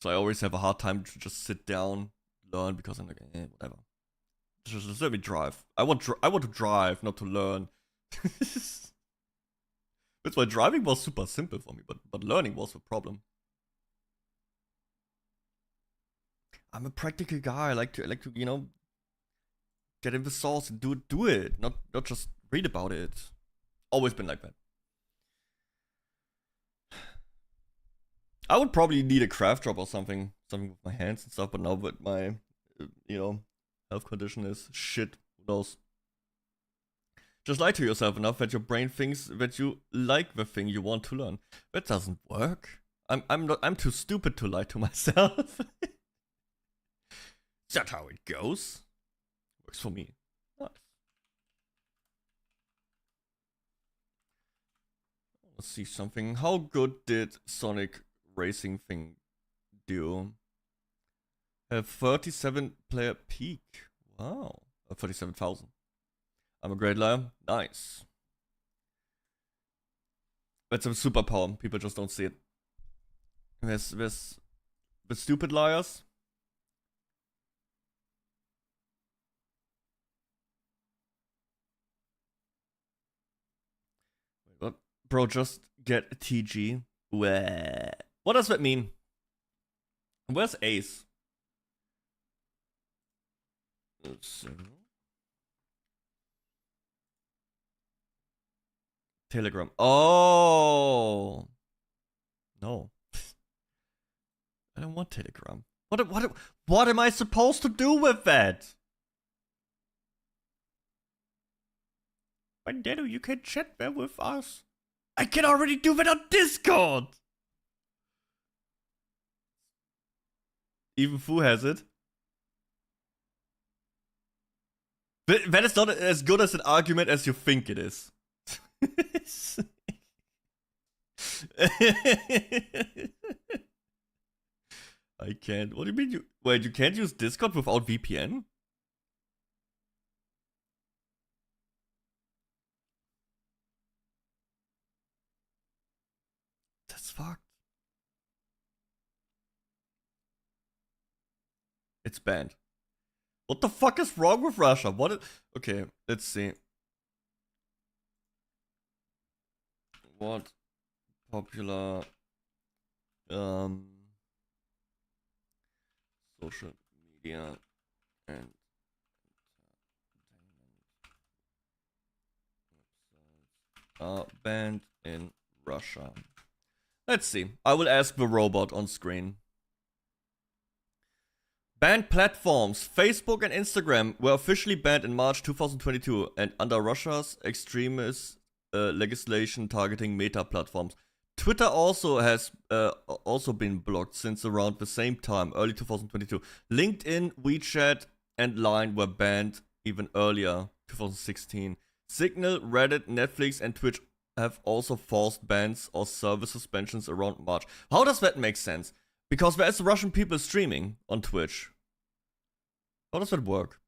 So I always have a hard time to just sit down, learn, because I'm like, whatever. Just let me drive. I want to drive, not to learn. That's why driving was super simple for me, but learning was the problem. I'm a practical guy. I like to get in the source and do it, not just read about it. Always been like that. I would probably need a craft job or something with my hands and stuff, but now that my health condition is shit, who knows? Just lie to yourself enough that your brain thinks that you like the thing you want to learn. That doesn't work. I'm too stupid to lie to myself. Is that how it goes? Works for me. Nice. Let's see something. How good did Sonic Racing thing do? A 37 player peak. Wow. 37,000. I'm a great liar. Nice. That's a superpower. People just don't see it. There's the stupid liars. Wait, what? Bro, just get a TG. What does that mean? Where's Ace? Telegram. Oh no. I don't want Telegram. What am I supposed to do with that? But Deddo, you can chat there with us. I can already do that on Discord. Even Fu has it. That is not as good as an argument as you think it is. I can't. What do you mean wait, you can't use Discord without VPN? That's fucked. It's banned. What the fuck is wrong with Russia? Okay, let's see. What popular social media and websites are banned in Russia? Let's see. I will ask the robot on screen. Banned platforms. Facebook and Instagram were officially banned in March 2022 and under Russia's extremist legislation targeting meta platforms. Twitter also has also been blocked since around the same time, early 2022. LinkedIn, WeChat, and Line were banned even earlier, 2016. Signal, Reddit, Netflix, and Twitch have also forced bans or service suspensions around March. How does that make sense? Because there's Russian people streaming on Twitch. How does that work?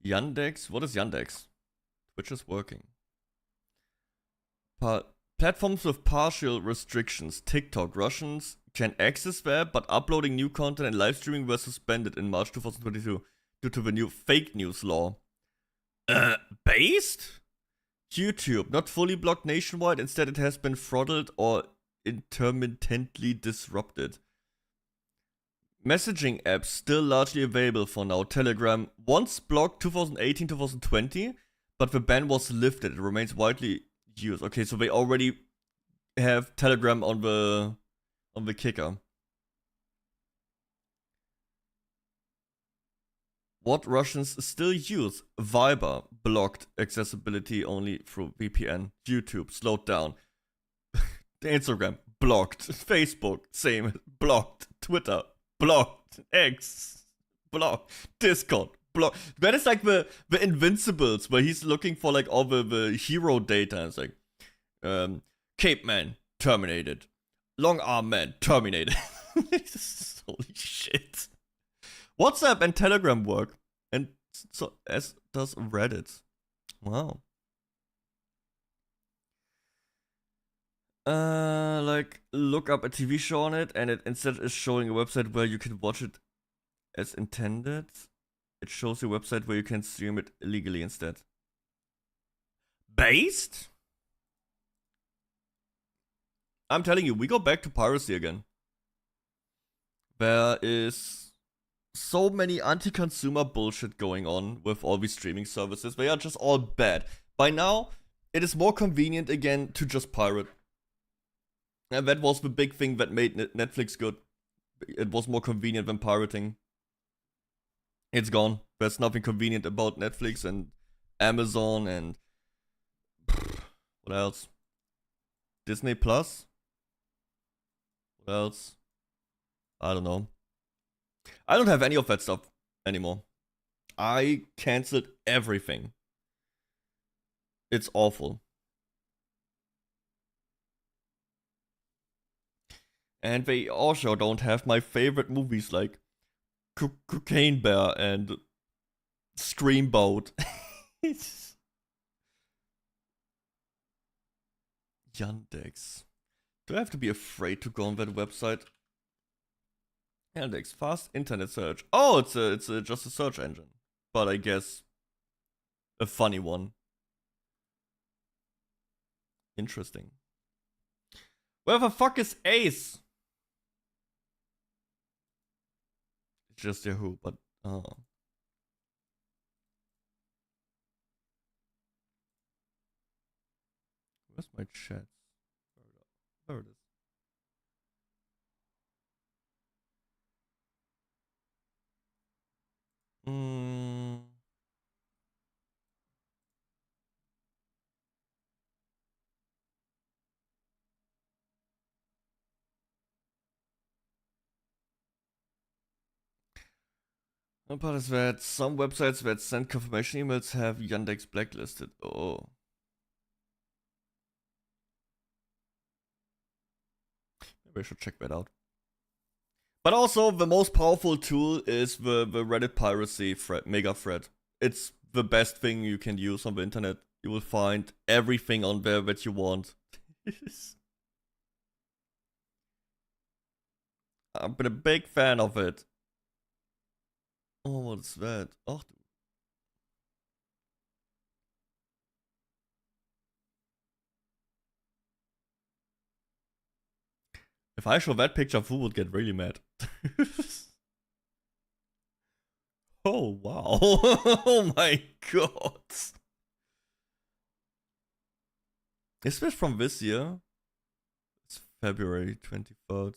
Yandex? What is Yandex? Twitch is working. Platforms with partial restrictions. TikTok. Russians can access there, but uploading new content and live streaming were suspended in March 2022 due to the new fake news law. Based? YouTube. Not fully blocked nationwide. Instead, it has been throttled or intermittently disrupted. Messaging apps still largely available for now. Telegram once blocked 2018-2020, but the ban was lifted. It remains widely used. Okay, so they already have Telegram on the kicker. What Russians still use? Viber blocked accessibility only through VPN. YouTube slowed down. Instagram blocked. Facebook same blocked. Twitter blocked. X blocked. Discord blocked. That is like the Invincibles where he's looking for like all the hero data. It's like Cape Man terminated. Long Arm Man terminated. Holy shit. WhatsApp and Telegram work, and so as does Reddit. Wow. Like look up a TV show on it, and it instead is showing a website where you can watch it as intended. It shows you a website where you can stream it illegally instead. Based? I'm telling you, we go back to piracy again. There is so many anti-consumer bullshit going on with all these streaming services. They are just all bad. By now, it is more convenient again to just pirate. And that was the big thing that made Netflix good. It was more convenient than pirating. It's gone. There's nothing convenient about Netflix and Amazon and What else? Disney Plus? What else? I don't know. I don't have any of that stuff anymore. I canceled everything. It's awful. And they also don't have my favorite movies like Cocaine Bear and Screamboat. Yandex. Do I have to be afraid to go on that website? Yandex, fast internet search. Oh, it's just a search engine, but I guess a funny one. Interesting. Where the fuck is Ace? It's just Yahoo, but oh. Where's my chat? There it is. One part is that some websites that send confirmation emails have Yandex blacklisted. Oh. Maybe I should check that out. But also, the most powerful tool is the Reddit piracy thread, mega thread. It's the best thing you can use on the internet. You will find everything on there that you want. I've been a big fan of it. Oh, what's that? Oh, if I show that picture, Fu would get really mad. Oh, wow. Oh my god. Is this from this year? It's February 23rd.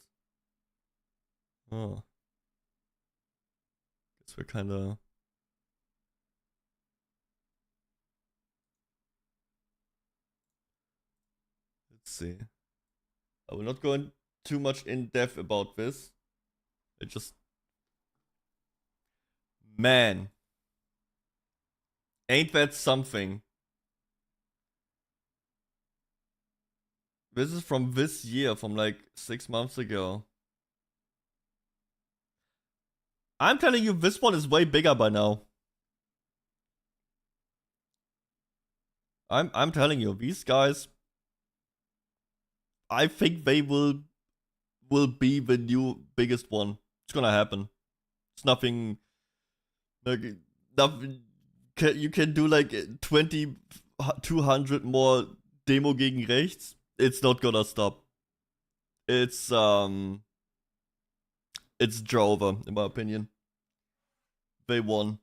Oh. Guess we're kinda... Let's see. I will not go in too much in depth about this. It just... Man. Ain't that something? This is from this year, from like 6 months ago. I'm telling you, this one is way bigger by now. I'm telling you, these guys, I think they will be the new biggest one. It's gonna happen. It's nothing like nothing. You can do like 200 more Demo gegen rechts. It's not gonna stop. It's Jover, in my opinion. They won.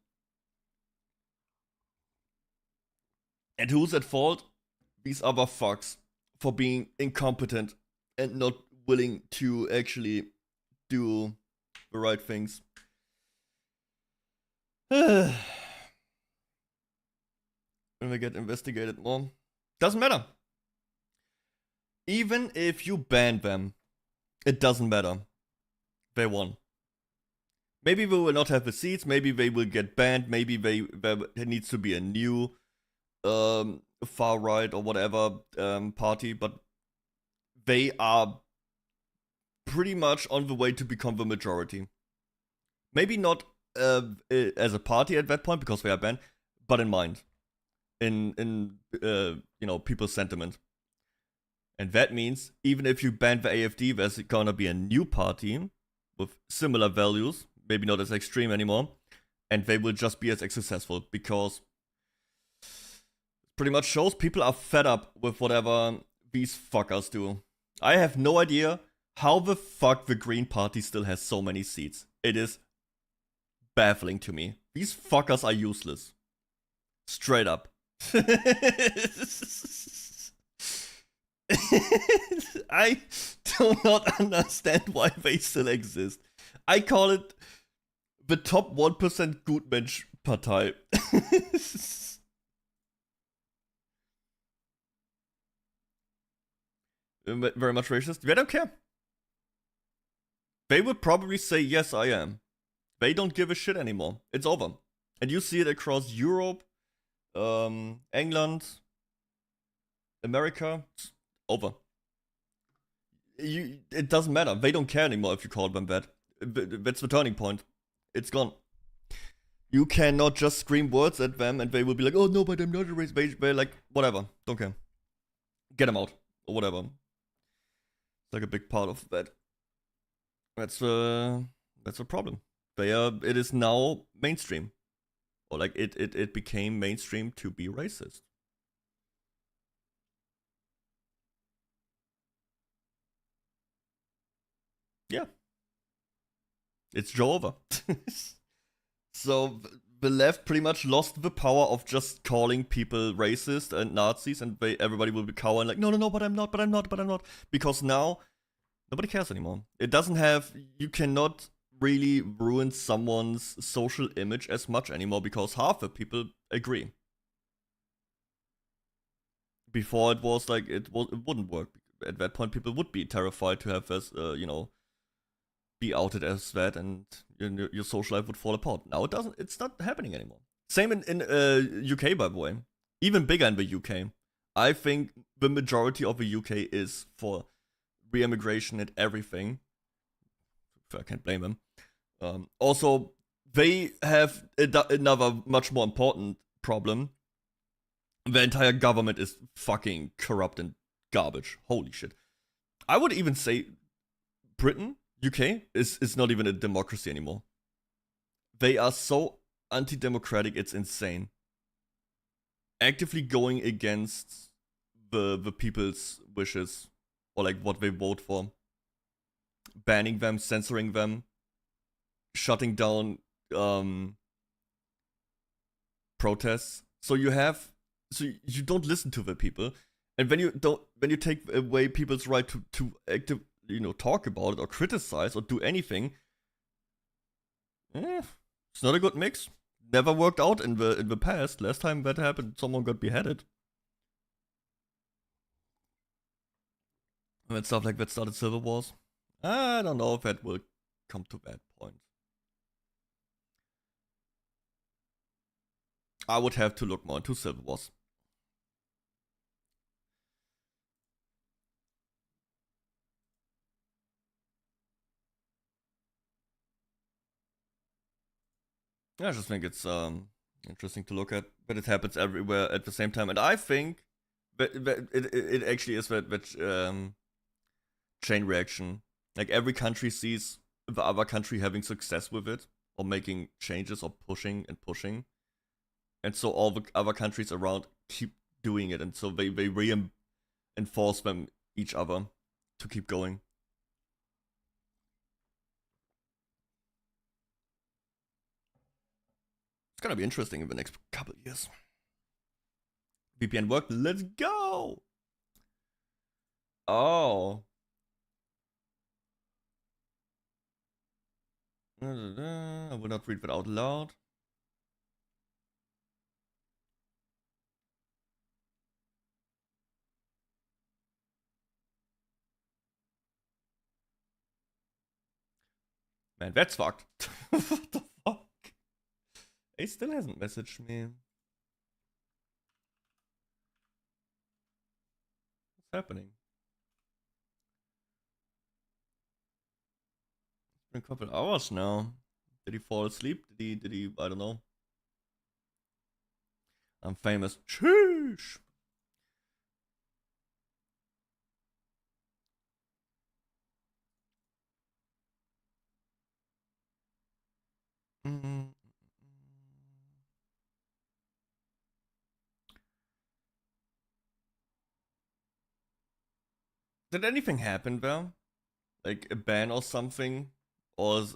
And who's at fault? These other fucks for being incompetent and not willing to actually do the right things. When we get investigated more. Doesn't matter. Even if you ban them, it doesn't matter. They won. Maybe they will not have the seats, maybe they will get banned, maybe there needs to be a new far right or whatever party, but they are pretty much on the way to become the majority. Maybe not as a party at that point because they are banned, but in mind, in you know, people's sentiment. And that means even if you ban the AfD, there's gonna be a new party with similar values, maybe not as extreme anymore, and they will just be as successful because pretty much shows people are fed up with whatever these fuckers do. I have no idea how the fuck the Green Party still has so many seats. It is baffling to me. These fuckers are useless. Straight up. I do not understand why they still exist. I call it the top 1% 𝐑𝐮𝐥𝐞𝐬 Partei. very much racist, they don't care. They would probably say, yes, I am. They don't give a shit anymore. It's over. And you see it across Europe, England, America. It's over. It doesn't matter. They don't care anymore if you call them that. That's the turning point. It's gone. You cannot just scream words at them and they will be like, oh no, but I'm not a race. They're like, whatever, don't care. Get them out, or whatever. It's like a big part of that. That's a problem. It is now mainstream. Or like it became mainstream to be racist. Yeah. It's Joe over. So the left pretty much lost the power of just calling people racist and Nazis, and everybody will be cowering like, no, but I'm not. Because now, nobody cares anymore. It doesn't have, you cannot really ruin someone's social image as much anymore because half the people agree. Before it was like, it wouldn't work. At that point, people would be terrified to have this, be outed as that, and your social life would fall apart. Now it doesn't. It's not happening anymore. Same in UK, by the way. Even bigger in the UK. I think the majority of the UK is for re-immigration and everything. I can't blame them. Also, they have another much more important problem. The entire government is fucking corrupt and garbage. Holy shit. I would even say Britain, UK, is not even a democracy anymore. They are so anti-democratic, it's insane. Actively going against the people's wishes, or like what they vote for. Banning them, censoring them, shutting down protests. So you don't listen to the people, and when you take away people's right to active, talk about it or criticize or do anything, it's not a good mix. Never worked out in the past. Last time that happened, someone got beheaded. And stuff like that started civil wars. I don't know if that will come to that point. I would have to look more into civil wars. I just think it's interesting to look at, but it happens everywhere at the same time, and I think that it actually is that chain reaction. Like every country sees the other country having success with it, or making changes, or pushing, and so all the other countries around keep doing it, and so they reinforce them each other to keep going. It's gonna be interesting in the next couple of years. VPN worked. Let's go. Oh. I will not read that out loud. Man, that's fucked. What the fuck? He still hasn't messaged me. What's happening? It's been a couple hours now. Did he fall asleep? Did he, I don't know. I'm famous. Sheesh. Did anything happen though? Like a ban or something? Or is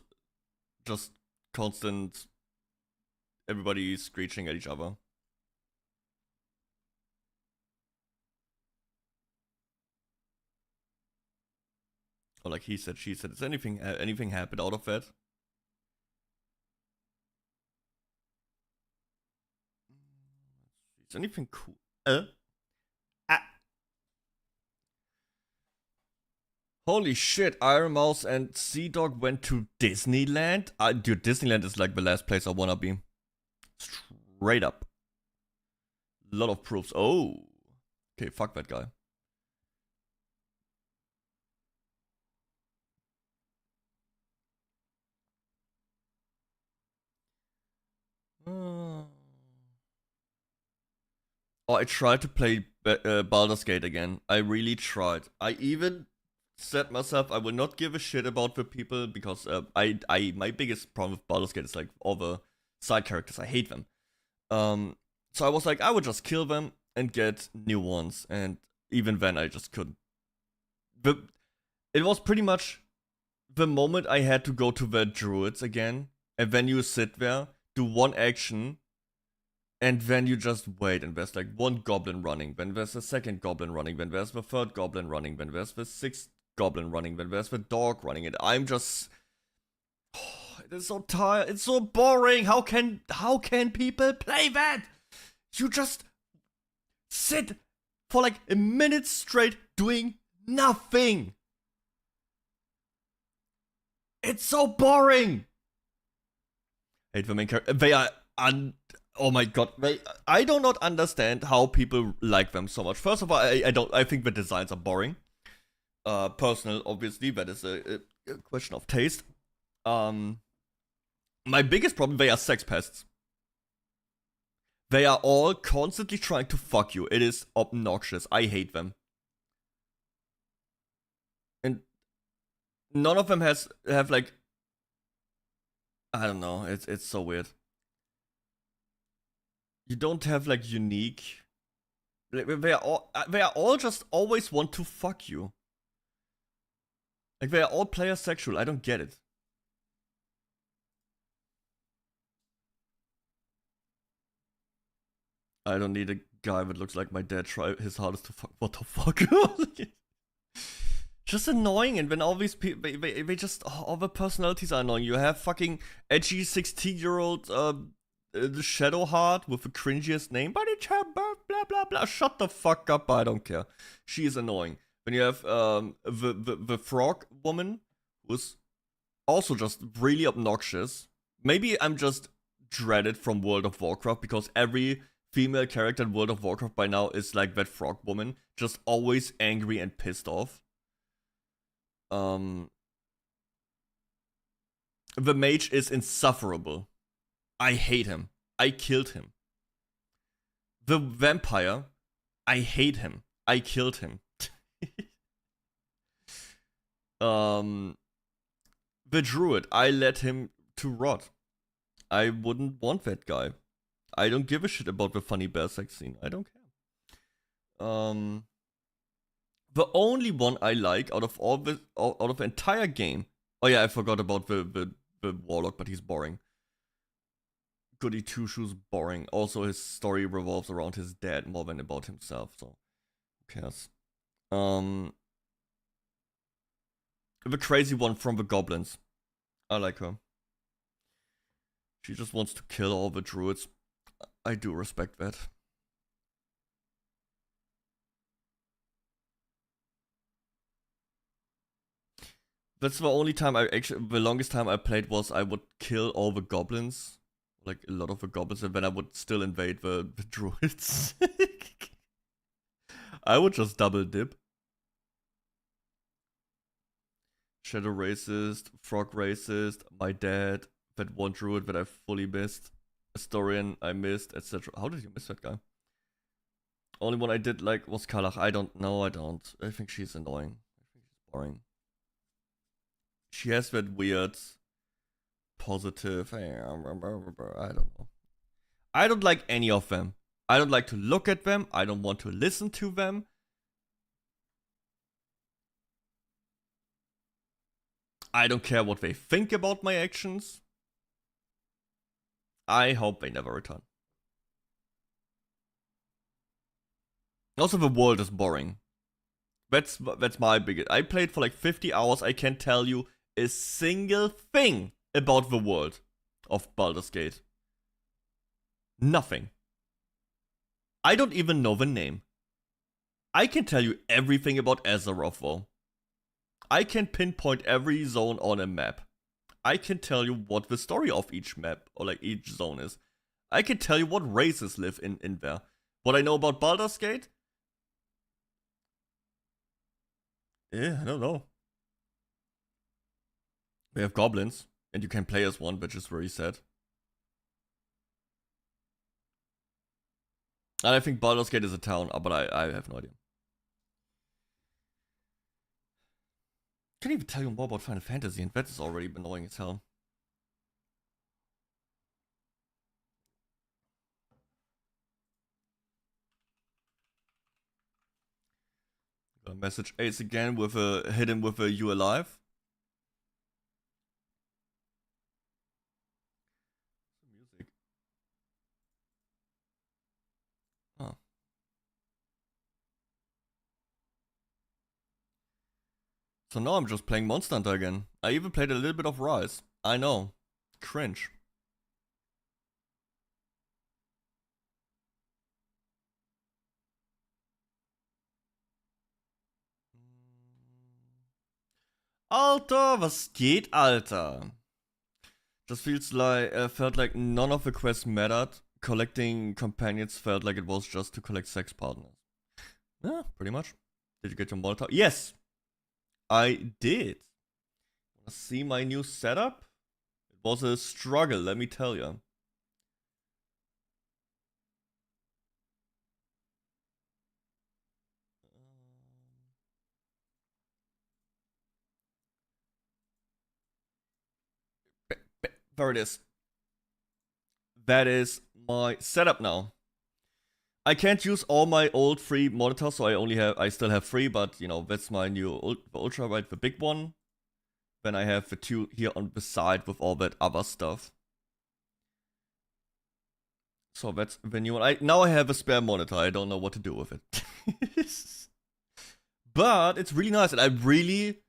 just constant everybody screeching at each other? Or like he said, she said. Does anything happen out of that? Is anything cool? Holy shit, Iron Mouse and Sea Dog went to Disneyland? Dude, Disneyland is like the last place I wanna be. Straight up. Lot of proofs. Oh. Okay, fuck that guy. Oh, I tried to play Baldur's Gate again. I really tried. I even said myself I will not give a shit about the people because my biggest problem with Baldur's Gate is like all the side characters. I hate them. So I was like, I would just kill them and get new ones, and even then I just couldn't. It was pretty much the moment I had to go to the druids again, and then you sit there, do one action, and then you just wait, and there's like one goblin running, then there's a second goblin running, then there's the third goblin running, then there's the sixth goblin running, then there's the dog running, and I'm just... Oh, it is so tired, it's so boring. How can people play that? You just sit for like a minute straight doing nothing. It's so boring. I hate the main character. They are oh my god. I do not understand how people like them so much. First of all, I think the designs are boring. Personal, obviously, that is a question of taste. My biggest problem, they are sex pests. They are all constantly trying to fuck you. It is obnoxious. I hate them. And none of them have like, I don't know, it's so weird. You don't have like unique, they are all just always want to fuck you. Like they are all player sexual. I don't get it. I don't need a guy that looks like my dad try his hardest to fuck. What the fuck? Just annoying, and when all these people, they just, all the personalities are annoying. You have fucking edgy 16-year-old Shadowheart with the cringiest name, but it's her birth, blah blah blah. Shut the fuck up, I don't care. She is annoying. Then you have the frog woman, who's also just really obnoxious. Maybe I'm just dreaded from World of Warcraft because every female character in World of Warcraft by now is like that frog woman, just always angry and pissed off. The mage is insufferable. I hate him. I killed him. The vampire, I hate him. I killed him. The druid, I let him to rot. I wouldn't want that guy. I don't give a shit about the funny bear sex scene. I don't care. The only one I like out of the entire game. Oh yeah, I forgot about the warlock, but he's boring. Goody Two Shoes boring. Also, his story revolves around his dad more than about himself. So who cares? The crazy one from the goblins. I like her. She just wants to kill all the druids. I do respect that. That's the only time the longest time I played was I would kill all the goblins. Like a lot of the goblins, and then I would still invade the druids. I would just double dip. Shadow racist, frog racist, my dad, that one druid that I fully missed, historian I missed, etc. How did you miss that guy? Only one I did like was Kalach. I don't know, I don't. I think she's annoying. I think she's boring. She has that weird positive, I don't know. I don't like any of them. I don't like to look at them. I don't want to listen to them. I don't care what they think about my actions. I hope they never return. Also, the world is boring. That's my biggest. I played for like 50 hours. I can't tell you a single thing about the world of Baldur's Gate. Nothing. I don't even know the name. I can tell you everything about Azeroth though. I can pinpoint every zone on a map. I can tell you what the story of each map, or like each zone is. I can tell you what races live in there. What I know about Baldur's Gate? Yeah, I don't know. We have goblins, and you can play as one, which is very sad. And I think Baldur's Gate is a town, but I have no idea. Can't even tell you more about Final Fantasy, and that is already annoying as hell. Gonna message Ace again with a hit him with a "you alive." Music. Oh. So now I'm just playing Monster Hunter again. I even played a little bit of Rise. I know. Cringe. Alter, was geht, Alter? Just felt like none of the quests mattered. Collecting companions felt like it was just to collect sex partners. Yeah, pretty much. Did you get your Molotov? Yes! I did. Wanna see my new setup? It was a struggle, let me tell you. There it is. That is my setup now. I can't use all my old free monitors, so I still have 3, but you know, that's my new ultra wide, the big one. Then I have the 2 here on the side with all that other stuff. So that's the new one. Now I have a spare monitor. I don't know what to do with it. But it's really nice, and I really...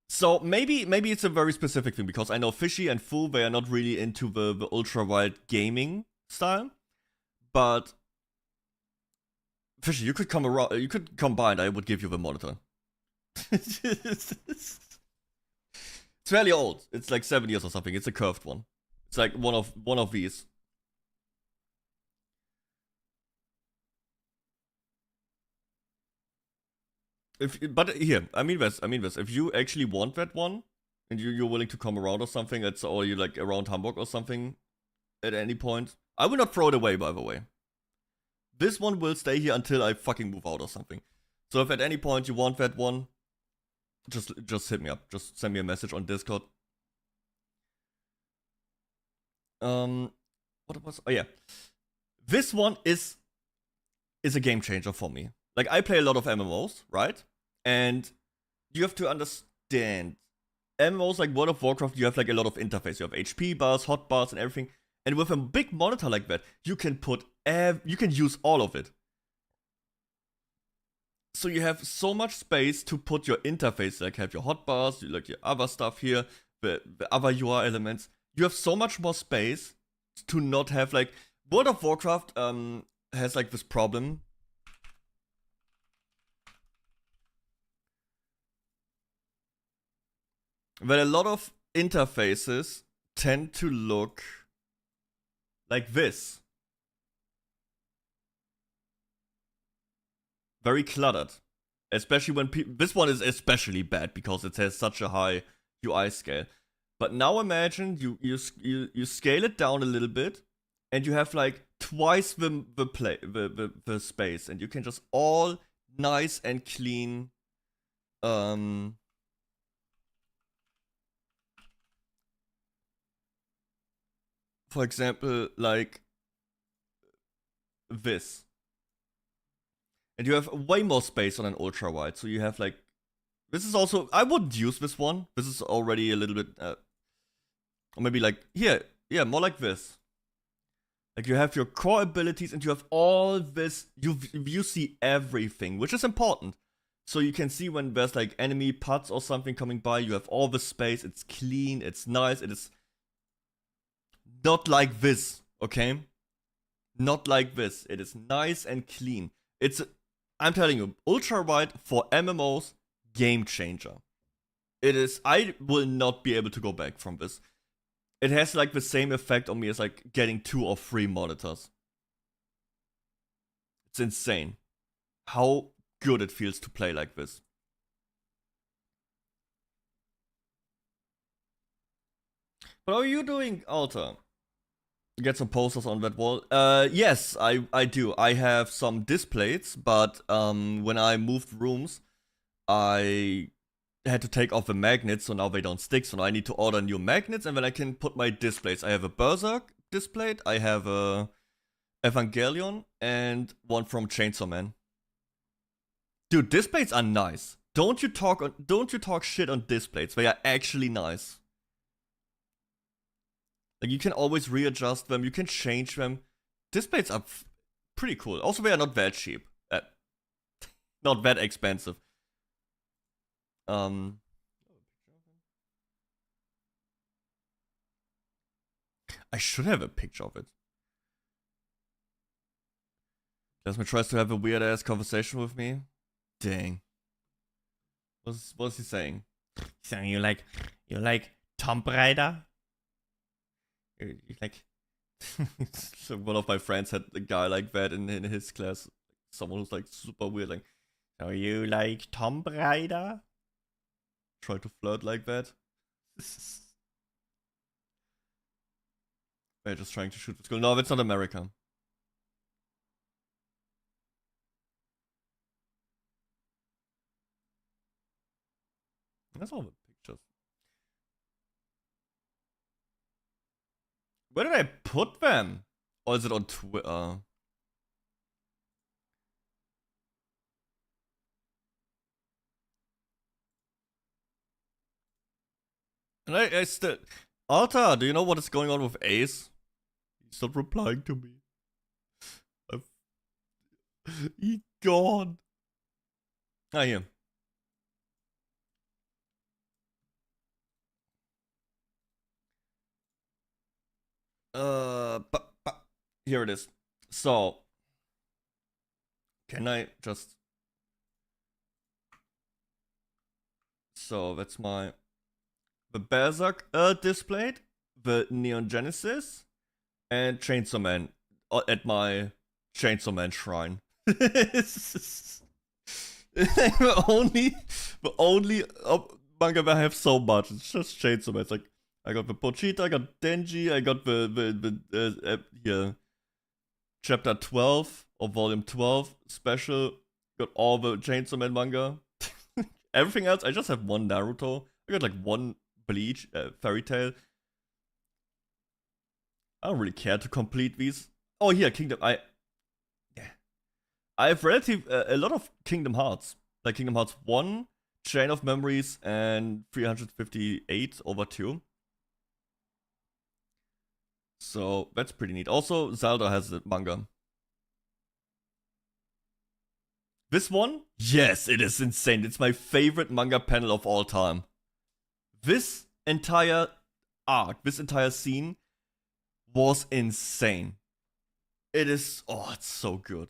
So maybe it's a very specific thing, because I know Fishy and Fu, they are not really into the ultra-wide gaming style. But Fishy, you could come around, you could come by and I would give you the monitor. It's fairly old. It's like 7 years or something. It's a curved one. It's like one of these. But here, I mean this. If you actually want that one, and you're willing to come around or something, or you like around Hamburg or something, at any point, I will not throw it away. By the way, this one will stay here until I fucking move out or something. So if at any point you want that one, just hit me up. Just send me a message on Discord. What was? Oh yeah, this one is a game changer for me. Like, I play a lot of MMOs, right? And you have to understand, MMOs like World of Warcraft, you have like a lot of interface. You have HP bars, hot bars, and everything. And with a big monitor like that, you can use all of it. So you have so much space to put your interface, like have your hotbars, like your other stuff here, the other UI elements. You have so much more space to not have like World of Warcraft has like this problem. That a lot of interfaces tend to look like this. Very cluttered. Especially when this one is especially bad because it has such a high UI scale. But now imagine you scale it down a little bit, and you have like twice the space, and you can just all nice and clean. For example, like this. And you have way more space on an ultra wide. So you have like, this is also, I wouldn't use this one. This is already a little bit, or maybe like here, yeah, more like this. Like you have your core abilities and you have all this, you see everything, which is important. So you can see when there's like enemy pods or something coming by, you have all the space, it's clean, it's nice, it is not like this, okay? Not like this. It is nice and clean. I'm telling you, ultra wide for MMOs, game changer. It is. I will not be able to go back from this. It has like the same effect on me as like getting 2 or 3 monitors. It's insane how good it feels to play like this. But how are you doing, Alta? Get some posters on that wall. Yes, I do. I have some displays, but when I moved rooms, I had to take off the magnets, so now they don't stick. So now I need to order new magnets, and then I can put my displays. I have a Berserk displayed, I have a Evangelion, and one from Chainsaw Man. Dude, displays are nice. Don't you talk shit on displays. They are actually nice. Like, you can always readjust them, you can change them. Displays are pretty cool. Also, they are not that cheap. Not that expensive. I should have a picture of it. Desmond tries to have a weird ass conversation with me. Dang. What's he saying? He's saying you like Tomb Raider? You like so one of my friends had a guy like that in his class. Someone who's like super weird, like, so you like Tomb Raider? Try to flirt like that. They're just trying to shoot the school. No, that's not America. That's all the pictures. Where did I put them? Or is it on Twitter? And I still... Alta, do you know what is going on with Ace? He's not replying to me. He's gone. Ah, here. But here it is. So, can I just... So, that's my... The Berserk displayed, the Neon Genesis, and Chainsaw Man at my Chainsaw Man shrine. The only manga that I have so much, it's just Chainsaw Man. It's like, I got the Pochita, I got Denji, I got the chapter 12 or volume 12 special, got all the Chainsaw Man manga. Everything else, I just have one Naruto. I got like one Bleach, Fairy Tail. I don't really care to complete these. Oh, here, Kingdom. I have a lot of Kingdom Hearts. Like Kingdom Hearts 1, Chain of Memories, and 358 over 2. So that's pretty neat. Also, Zelda has the manga. This one? Yes, it is insane. It's my favorite manga panel of all time. This entire arc, this entire scene was insane. It is, oh, it's so good.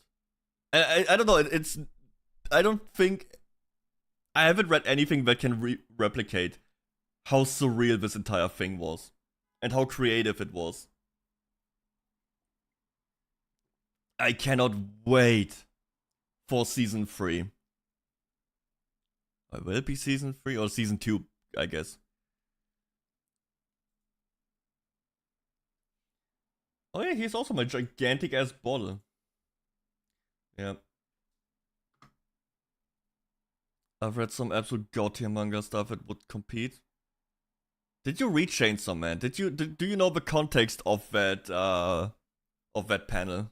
And I don't know, I don't think, I haven't read anything that can replicate how surreal this entire thing was. And how creative it was. I cannot wait for season 3. Will it be season 3 or season 2, I guess? Oh yeah, he's also my gigantic ass bottle. Yeah. I've read some absolute god tier manga stuff that would compete. Did you read Chainsaw Man? Do you know the context of that panel?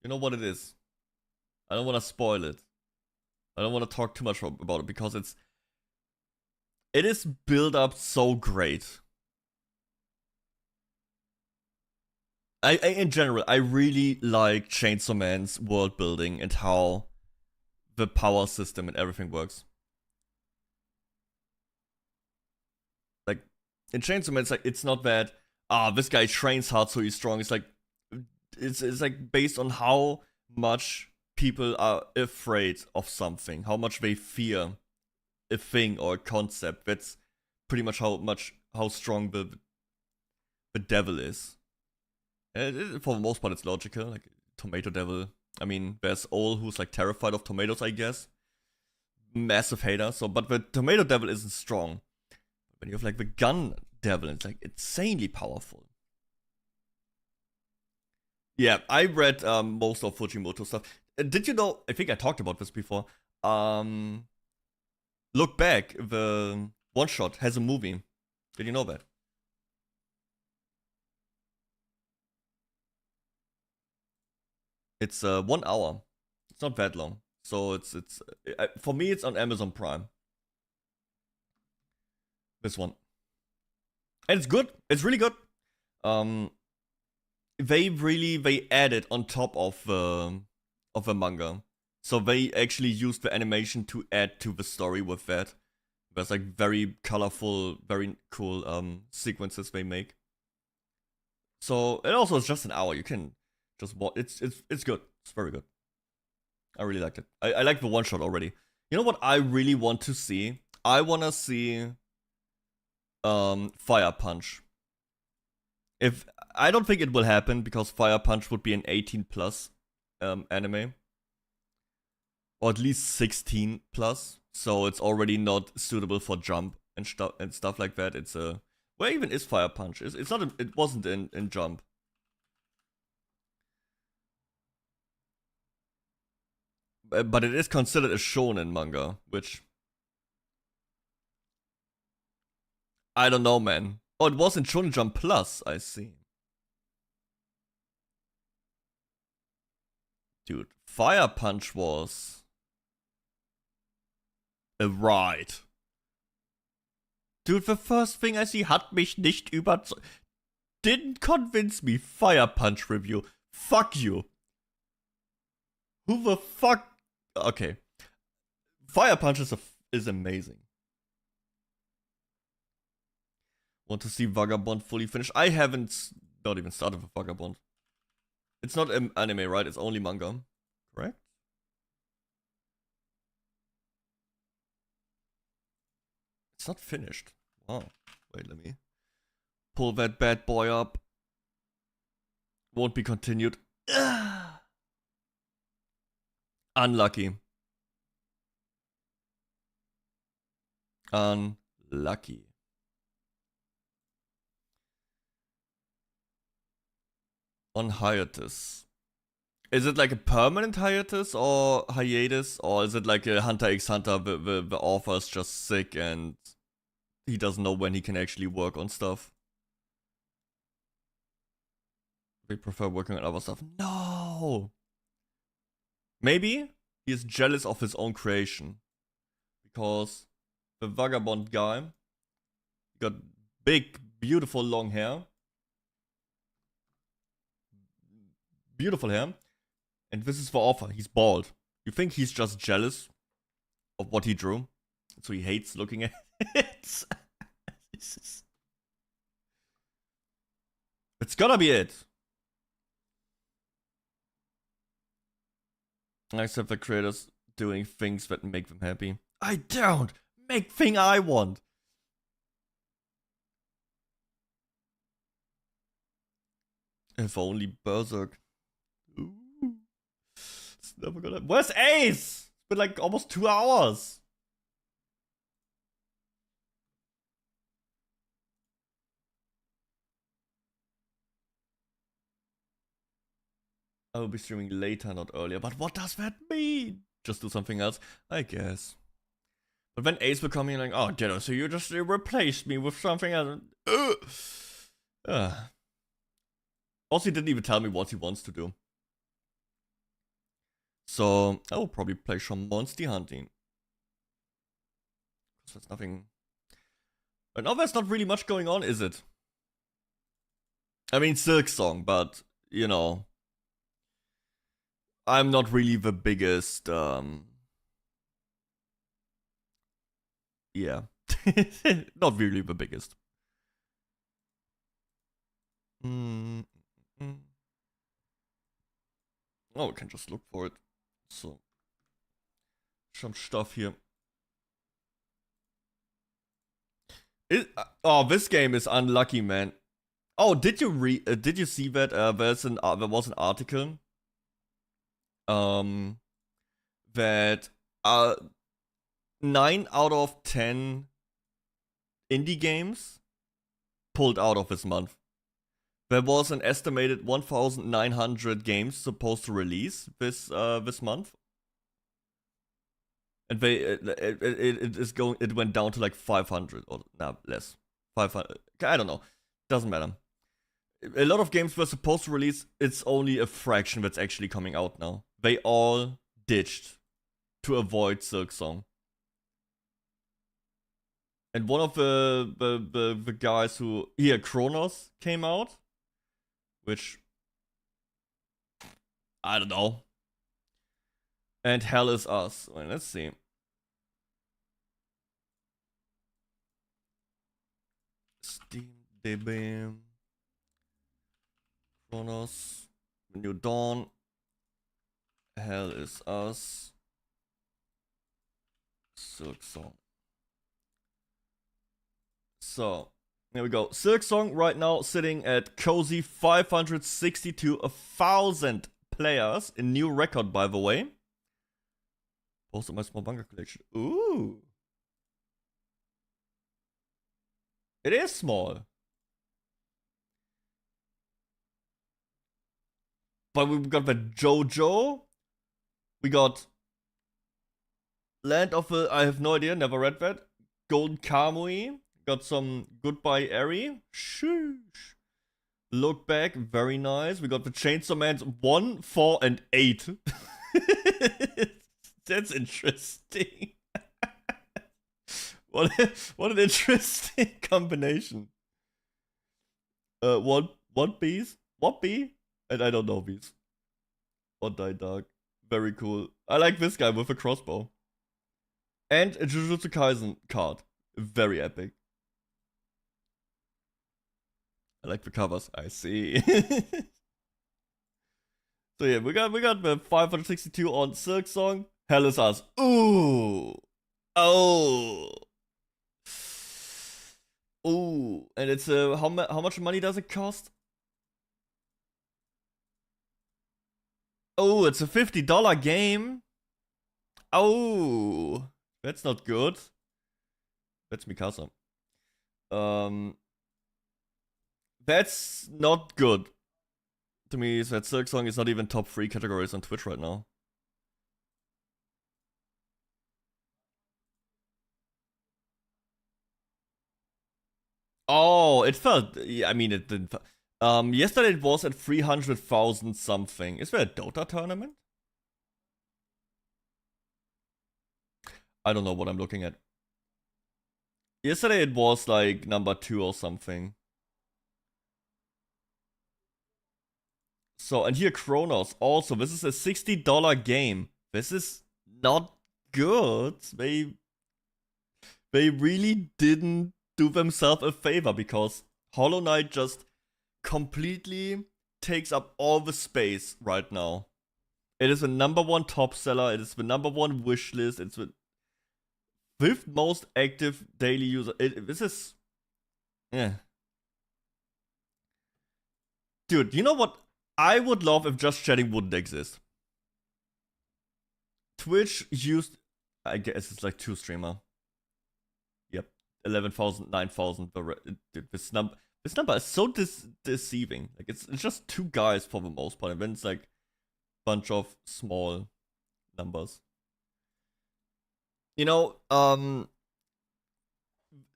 You know what it is? I don't want to spoil it. I don't want to talk too much about it because it is built up so great. In general, I really like Chainsaw Man's world building and how the power system and everything works. Like, in Chainsaw Man, it's not that, this guy trains hard so he's strong. It's like, it's like based on how much people are afraid of something, how much they fear a thing or a concept. That's pretty much how strong the devil is. For the most part, it's logical. Like tomato devil. I mean, there's Ol who's like terrified of tomatoes, I guess. Massive hater. So, but the tomato devil isn't strong. When you have like the gun devil, it's like insanely powerful. Yeah, I read most of Fujimoto stuff. Did you know? I think I talked about this before. Look Back, the one shot has a movie. Did you know that? It's 1 hour. It's not that long. So it's for me it's on Amazon Prime. This one. And it's good. It's really good. They added on top of the manga. So they actually used the animation to add to the story with that. There's like very colorful, very cool sequences they make. So it also is just an hour. You can just watch. It's good. It's very good. I really liked it. I like the one shot already. You know what I really want to see? I wanna see Fire Punch. If I don't think it will happen because Fire Punch would be an 18 plus anime. Or at least 16 plus. So it's already not suitable for Jump and stuff like that. It's a where even is Fire Punch? It's not it wasn't in Jump. But it is considered a shonen manga, which I don't know, man. Oh, it was in Shonen Jump Plus, I see. Dude, Fire Punch was a ride. Dude, the first thing I see hat mich nicht überzeugt. Didn't convince me. Fire Punch review. Fuck you. Who the fuck? Okay. Fire Punch is amazing. Want to see Vagabond fully finished? I haven't not even started with Vagabond. It's not anime, right? It's only manga. Correct? It's not finished. Wow. Wait, let me pull that bad boy up. Won't be continued. Unlucky. Unlucky. On hiatus. Is it like a permanent hiatus or hiatus? Or is it like a Hunter x Hunter, the author is just sick and he doesn't know when he can actually work on stuff? They prefer working on other stuff. No! Maybe he is jealous of his own creation. Because the Vagabond guy got big, beautiful long hair. Beautiful hair. And this is the author. He's bald. You think he's just jealous of what he drew? So he hates looking at it? It's gotta be it. Except the creators doing things that make them happy. I don't make thing I want. If only Berserk. Ooh. It's never gonna. Where's Ace? It's been like almost 2 hours. I will be streaming later, not earlier. But what does that mean? Just do something else? I guess. But when Ace will come in like, oh, Deddo, so you just replaced me with something else. Also, he didn't even tell me what he wants to do. So, I will probably play some Monster Hunting. Because there's nothing... Right now, there's not really much going on, is it? I mean, Silk Song, but, you know... I'm not really the biggest, yeah. Not really the biggest. Oh, we can just look for it. So. Some stuff here. Oh, this game is unlucky, man. Oh, did you see that there was an article that 9 out of 10 indie games pulled out of this month. There was an estimated 1,900 games supposed to release this month, and it went down to like 500 or less, 500. I don't know. Doesn't matter. A lot of games were supposed to release. It's only a fraction that's actually coming out now. They all ditched to avoid Silksong. And one of the guys who Kronos came out, which I don't know. And Hell Is Us. Wait, let's see. Steam DB. Kronos. New Dawn. Hell Is Us. Silksong. So, here we go. Silksong right now sitting at cozy 562,000 players. A new record, by the way. Posted my small bunker collection. Ooh. It is small. But we got the JoJo. We got Land of the... I have no idea, never read that. 𝐑𝐮𝐞𝐬. Got some Goodbye Eri. Sheesh. Look Back, very nice. We got the Chainsaw Man's 1, 4, and 8. That's interesting. What an interesting combination. What bees? What bee? And I don't know bees. Or Die Dark. Very cool. I like this guy with a crossbow. And a Jujutsu Kaisen card. Very epic. I like the covers. I see. So yeah, we got the 562 on Silksong. Hell Is Us. Ooh. Oh. Ooh. And it's how much money does it cost? Oh, it's a $50 game. Oh. That's not good. That's Mikasa. That's not good. To me, that Silksong is not even top 3 categories on Twitch right now. Oh, it felt... Yeah, I mean, it didn't... Yesterday it was at 300,000 something. Is there a Dota tournament? I don't know what I'm looking at. Yesterday it was like number 2 or something. So, and here Kronos also. This is a $60 game. This is not good. They really didn't do themselves a favor because Hollow Knight just completely takes up all the space right now. It is the #1 top seller. It is the #1 wish list. It's the 5th most active daily user. This is... Yeah. Dude, you know what? I would love if just chatting wouldn't exist. Twitch used... I guess it's like 2 streamer. Yep. 11,000, 9,000. This number is so deceiving. Like, it's just 2 guys for the most part. And then it's like a bunch of small numbers. You know,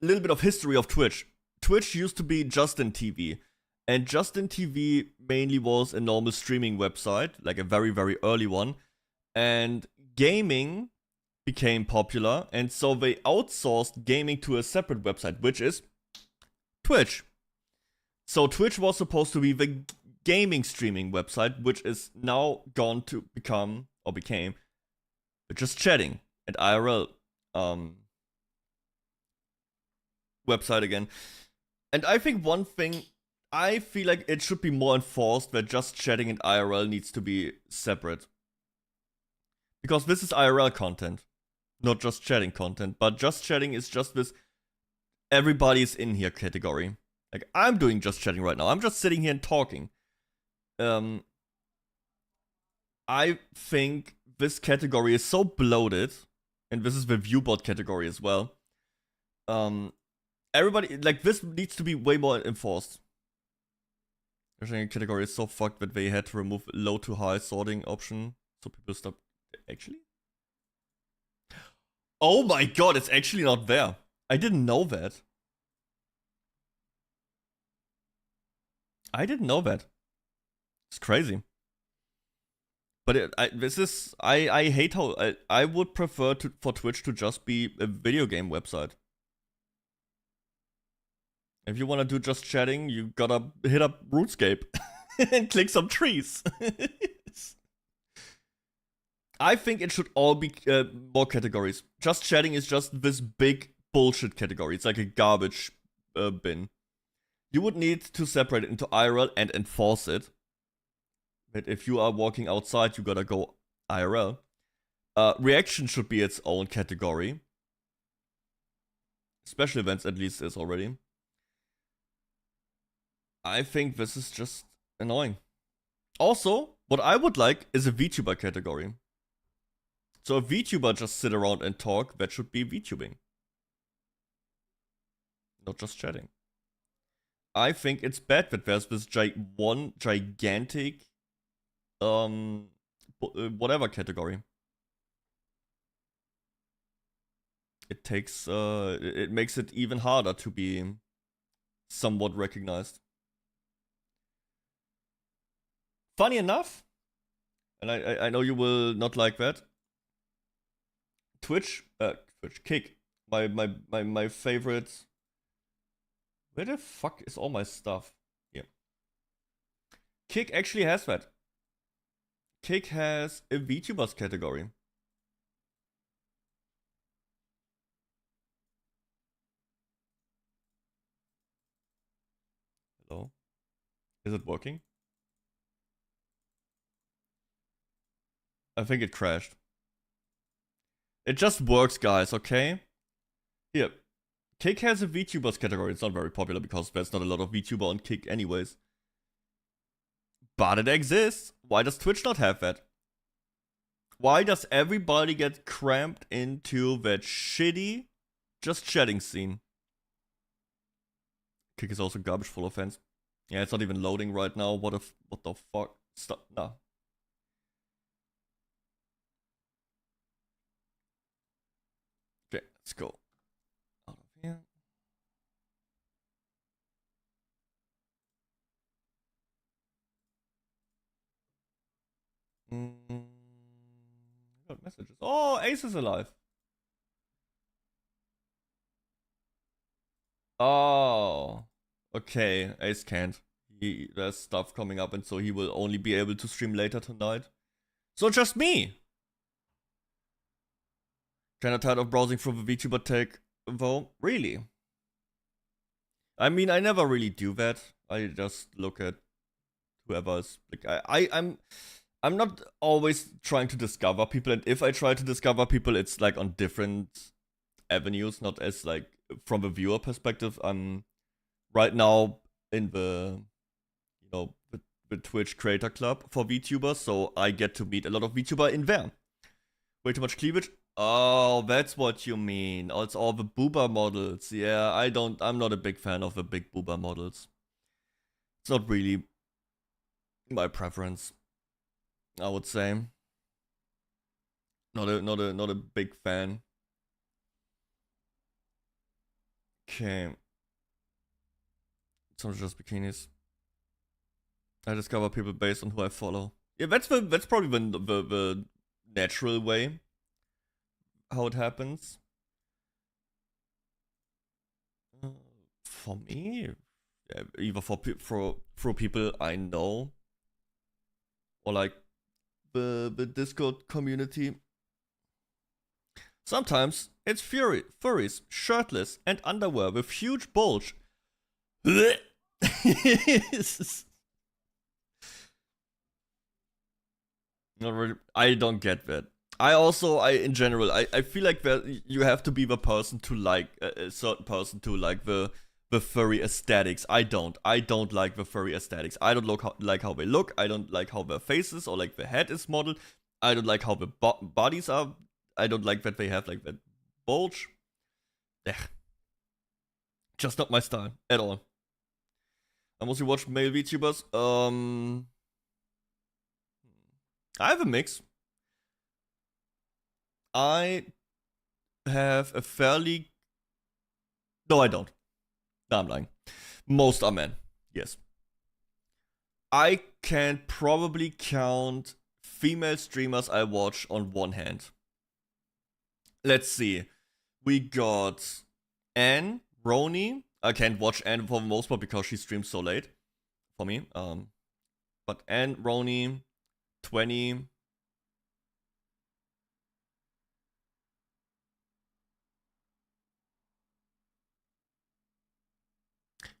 little bit of history of Twitch. Twitch used to be Justin TV. And Justin TV mainly was a normal streaming website, like a very, very early one. And gaming became popular, and so they outsourced gaming to a separate website, which is Twitch. So Twitch was supposed to be the gaming streaming website, which is now gone to become, or became, just chatting and IRL website again. And I think one thing... I feel like it should be more enforced that just chatting and IRL needs to be separate. Because this is IRL content, not just chatting content. But just chatting is just this everybody's in here category. Like, I'm doing just chatting right now. I'm just sitting here and talking. I think this category is so bloated, and this is the viewbot category as well. Everybody, like, this needs to be way more enforced. I think the category is so fucked that they had to remove low to high sorting option, so people stop. Actually? Oh my god, it's actually not there. I didn't know that. I didn't know that. It's crazy. But I hate how I would prefer for Twitch to just be a video game website. If you want to do just chatting, you gotta hit up RuneScape and click some trees. I think it should all be more categories. Just chatting is just this big bullshit category. It's like a garbage bin. You would need to separate it into IRL and enforce it. But if you are walking outside, you gotta go IRL. Reaction should be its own category. Special events at least is already. I think this is just annoying. Also, what I would like is a Vtuber category. So if Vtuber just sit around and talk, that should be Vtubing. Not just chatting. I think it's bad that there's this one gigantic whatever category. It takes it makes it even harder to be somewhat recognized. Funny enough, and I know you will not like that. Twitch Kick, my favorite. Where the fuck is all my stuff? Here. Kick actually has that. Kick has a VTubers category. Hello? Is it working? I think it crashed. It just works, guys, okay? Here. Kick has a VTubers category. It's not very popular because there's not a lot of VTuber on Kick anyways. But it exists. Why does Twitch not have that? Why does everybody get cramped into that shitty just chatting scene? Kick is also garbage full of fans. Yeah, it's not even loading right now. What the fuck? Stop. Nah. Okay, let's go out of here. Got messages. Oh, Ace is alive. Oh, okay. Ace can't. There's stuff coming up, and so he will only be able to stream later tonight. So just me. Kinda tired of browsing through the VTuber tag, though. Really? I mean, I never really do that. I just look at whoever's like I'm not always trying to discover people, and if I try to discover people, it's like on different avenues, not as like from a viewer perspective. I'm right now in the the Twitch creator club for VTubers, so I get to meet a lot of VTuber in there. Way too much cleavage. Oh, that's what you mean. Oh, it's all the boober models. Yeah, I'm not a big fan of the big boober models. It's not really my preference, I would say. Not a big fan. Okay. Some just bikinis. I discover people based on who I follow. Yeah, that's probably the natural way how it happens. For me, yeah, either for people I know, or like the Discord community. Sometimes it's furries, shirtless, and underwear with huge bulge. Not really. I don't get that. in general, I feel like that you have to be the person to like a certain person to like the furry aesthetics. I don't like the furry aesthetics. I don't like how they look. I don't like how their faces or like the head is modeled. I don't like how the bodies are. I don't like that they have like that bulge. Ugh. Just not my style at all. I mostly watch male VTubers. I have a mix. I have a fairly... No, I don't. No, I'm lying. Most are men. Yes. I can probably count female streamers I watch on one hand. Let's see. We got Anne, Roni. I can't watch Anne for the most part because she streams so late for me. But Anne, Roni, 20.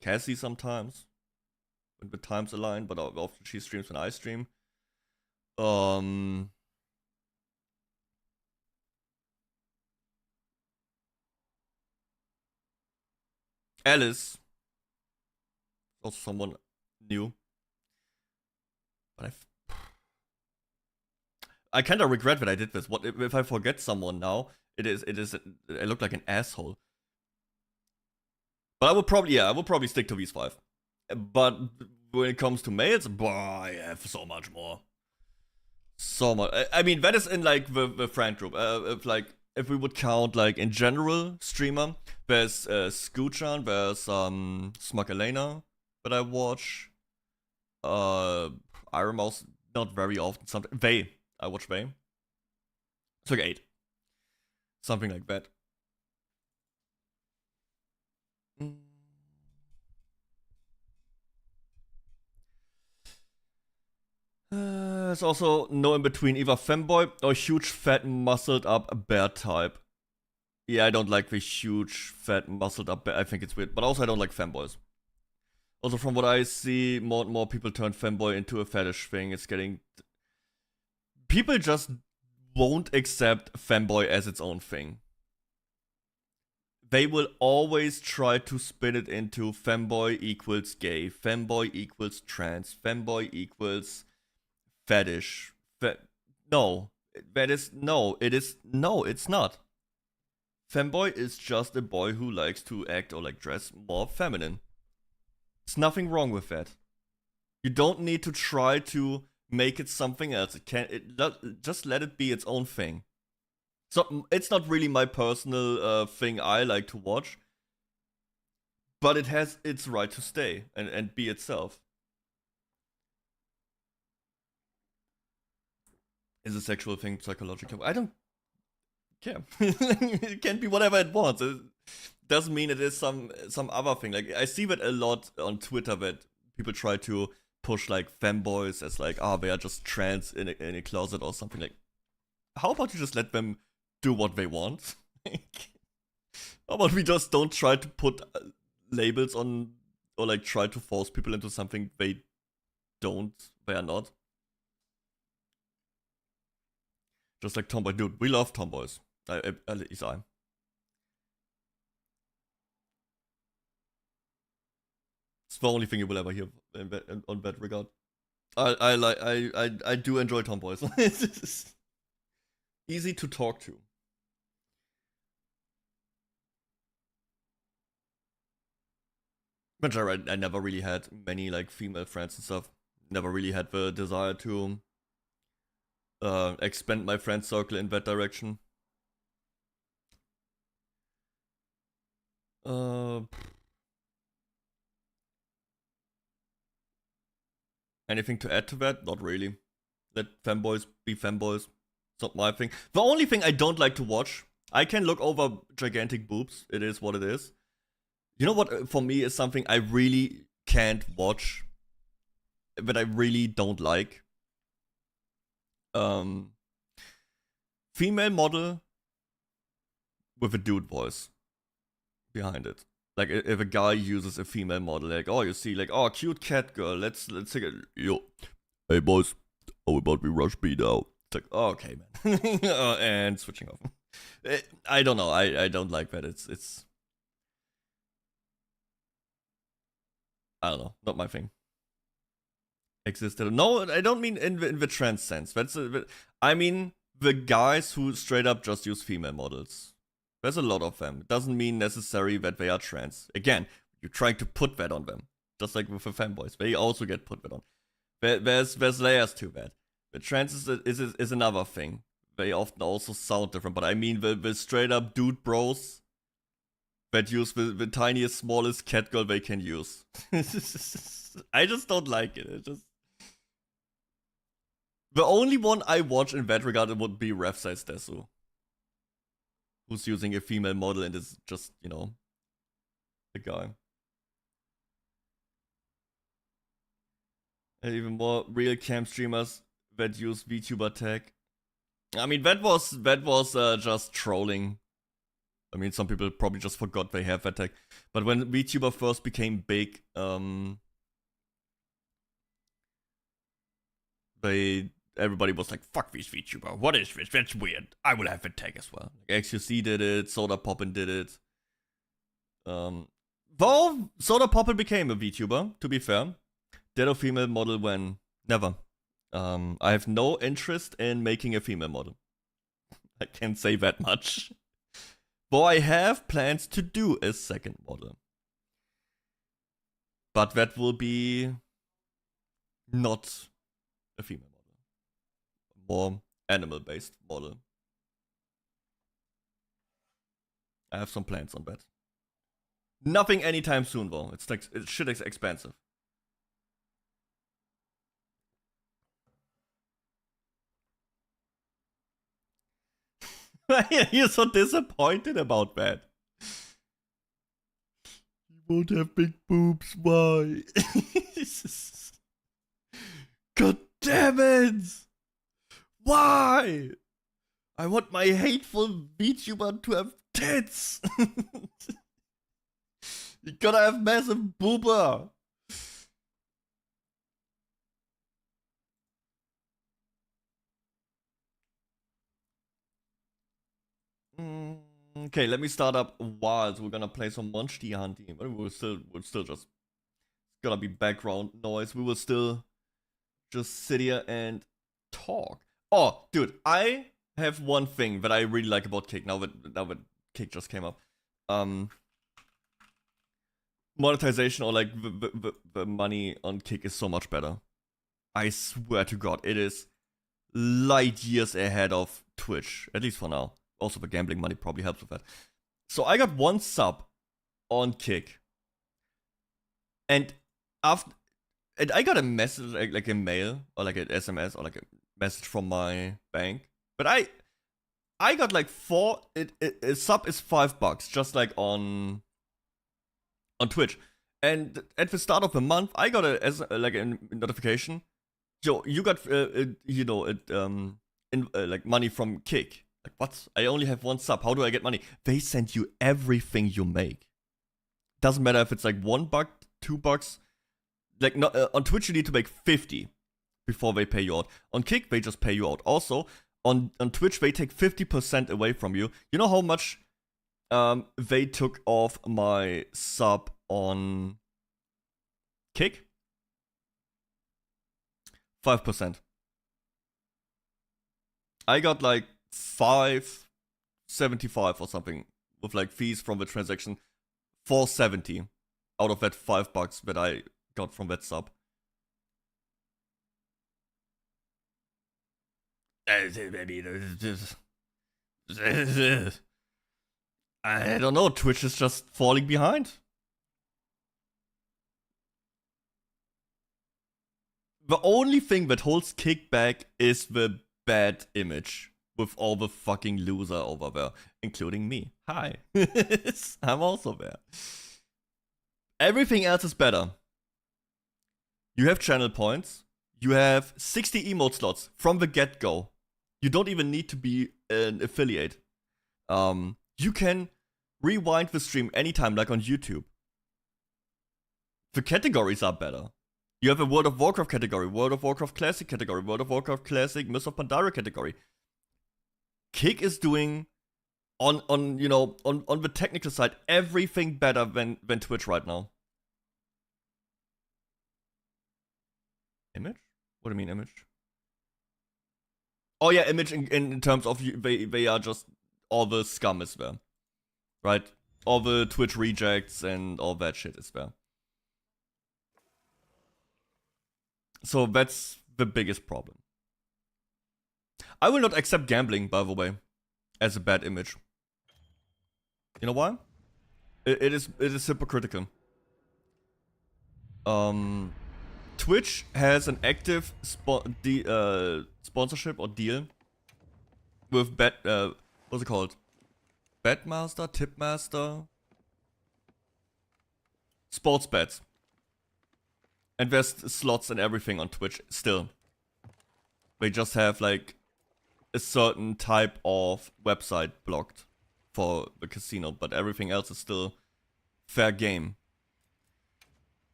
Cassie sometimes when the times align, but often she streams when I stream. Alice, also someone new, but I kind of regret that I did this. What if I forget someone now? It is. I look like an asshole. But I would probably stick to these 5. But when it comes to males, boy, I have so much more. So much. I mean, that is in like the friend group. If we would count like in general streamer, there's 𝐑𝐿, there's 𝐑𝐿𝐤 that I watch. Iron Mouse not very often. Something I watch Vay. It's like 8. Something like that. There's also no in between, either femboy or huge fat muscled up bear type. Yeah, I don't like the huge fat muscled up bear. I think it's weird, but also I don't like femboys. Also, from what I see, more and more people turn femboy into a fetish thing. It's getting... People just won't accept femboy as its own thing. They will always try to spin it into femboy equals gay, femboy equals trans, femboy equals fetish. No, it's not. Femboy is just a boy who likes to act or like dress more feminine. There's nothing wrong with that. You don't need to try to make it something else. Just let it be its own thing. So it's not really my personal thing I like to watch, but it has its right to stay and be itself. Is a sexual thing psychological? I don't care. It can be whatever it wants. It doesn't mean it is some other thing. Like I see that a lot on Twitter that people try to push like femboys as like, they are just trans in a closet or something. Like, how about you just let them do what they want? How about we just don't try to put labels on or like try to force people into something they are not. Just like tomboy, dude, we love tomboys. At least I. It's the only thing you will ever hear on that regard. I do enjoy tomboys. It's easy to talk to. But I never really had many like female friends and stuff. Never really had the desire to expand my friend circle in that direction. Anything to add to that? Not really. Let femboys be femboys. It's not my thing. The only thing I don't like to watch, I can look over gigantic boobs. It is what it is. You know what, for me, is something I really can't watch, that I really don't like? Female model with a dude voice behind it. Like if a guy uses a female model, like, you see, like, cute cat girl, let's take it. Yo, hey boys, how about we rush B now? It's like, oh, okay, man. And switching off. I don't know. I don't like that. It's I don't know. Not my thing. Existed. No, I don't mean in the trans sense. I mean the guys who straight up just use female models. There's a lot of them. It doesn't mean necessarily that they are trans. Again, you're trying to put that on them. Just like with the fanboys. They also get put that on. There's layers to that. The trans is another thing. They often also sound different. But I mean the straight up dude bros that use the tiniest, smallest catgirl they can use. I just don't like it. It just... The only one I watch in that regard would be Refsize Desu, who's using a female model and is just, you know, a guy. And even more real cam streamers that use Vtuber tag. I mean, that was just trolling. I mean, some people probably just forgot they have that tag. But when Vtuber first became big, everybody was like, fuck this VTuber, what is this? That's weird. I will have a tag as well. Like, XQC did it, Soda Poppin did it. Though Soda Poppin became a VTuber, to be fair. Deddo female model when never. I have no interest in making a female model. I can't say that much. Though I have plans to do a second model. But that will be not a female model. More animal-based model. I have some plans on that. Nothing anytime soon though. It's like shit expensive. You're so disappointed about that. You won't have big boobs, why? God damn it! Why? I want my hateful VTuber to have tits! You gotta have massive boober! Okay, let me start up Wild. We're gonna play some Monster Hunting, but we'll still just gonna be background noise. We will still just sit here and talk. Oh, dude, I have one thing that I really like about Kick. Now that Kick just came up, monetization or like the money on Kick is so much better. I swear to God, it is light years ahead of Twitch, at least for now. Also, the gambling money probably helps with that. So I got one sub on Kick, and I got a message, like a mail or like an SMS or like a message from my bank. But I got like a sub is $5, just like on Twitch. And at the start of the month, I got a notification. Yo, you got like money from Kick. Like, what? I only have one sub. How do I get money? They send you everything you make. Doesn't matter if it's like $1, $2. Like, no, on Twitch you need to make 50 before they pay you out. On Kick they just pay you out. Also, on Twitch they take 50% away from you. You know how much they took off my sub on Kick? 5%. I got like $5.75 or something with like fees from the transaction. $4.70 out of that $5 that I got from that sub. I don't know, Twitch is just falling behind. The only thing that holds Kick back is the bad image with all the fucking loser over there, including me. Hi. I'm also there. Everything else is better. You have channel points. You have 60 emote slots from the get-go. You don't even need to be an affiliate. You can rewind the stream anytime, like on YouTube. The categories are better. You have a World of Warcraft category, World of Warcraft Classic category, World of Warcraft Classic, Mists of Pandaria category. Kick is doing on the technical side everything better than Twitch right now. Image? What do you mean image? Oh yeah, image in terms of they are just all the scum is there, right? All the Twitch rejects and all that shit is there. So that's the biggest problem. I will not accept gambling, by the way, as a bad image. You know why? It is hypocritical. Twitch has an active sponsorship or deal with what's it called? Betmaster, Tipmaster, sports bets. And there's slots and everything on Twitch still. They just have like a certain type of website blocked for the casino, but everything else is still fair game.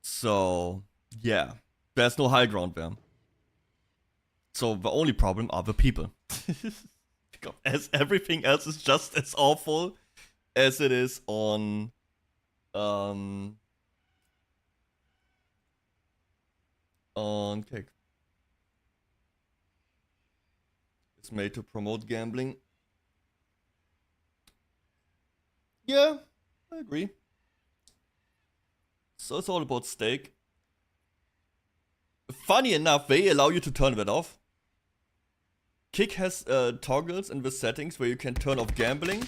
So, yeah, there's no high ground there. So the only problem are the people. Because as everything else is just as awful as it is on Kick. It's made to promote gambling. Yeah, I agree. So it's all about stake. Funny enough, they allow you to turn that off. Kick has toggles in the settings where you can turn off gambling.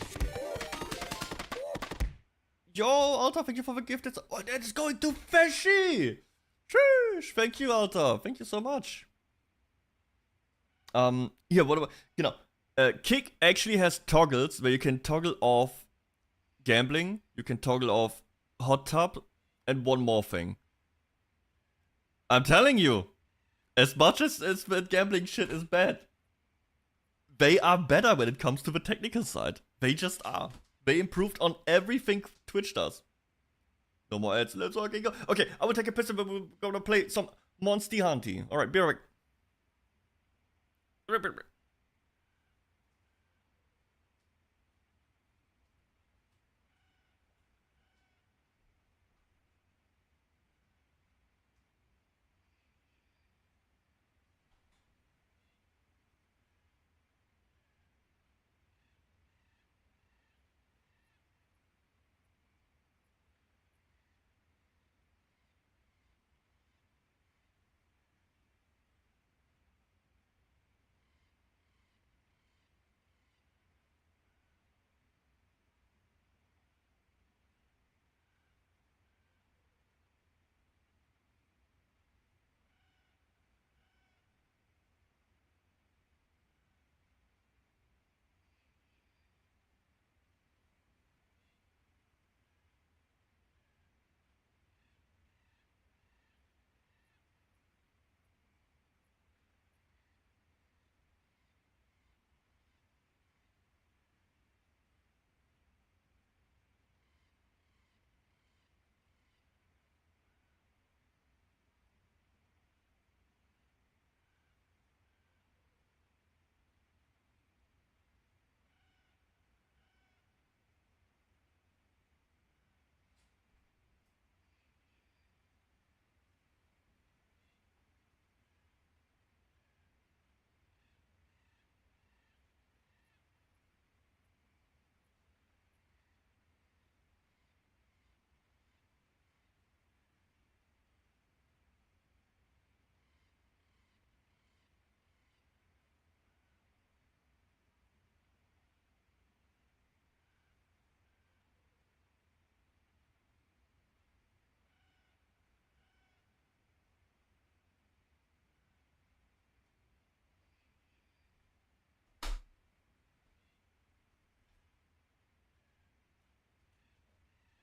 Yo, Alta, thank you for the gift. Oh, that is going to Feshy! Sheesh, thank you, Alta. Thank you so much. Yeah, what about, Kick actually has toggles where you can toggle off gambling, you can toggle off hot tub, and one more thing. I'm telling you, as much as the gambling shit is bad, they are better when it comes to the technical side. They just are. They improved on everything Twitch does. No more ads. Let's fucking go. Okay, I will take a piss and we're gonna play some Monster Hunty. Alright, be right back.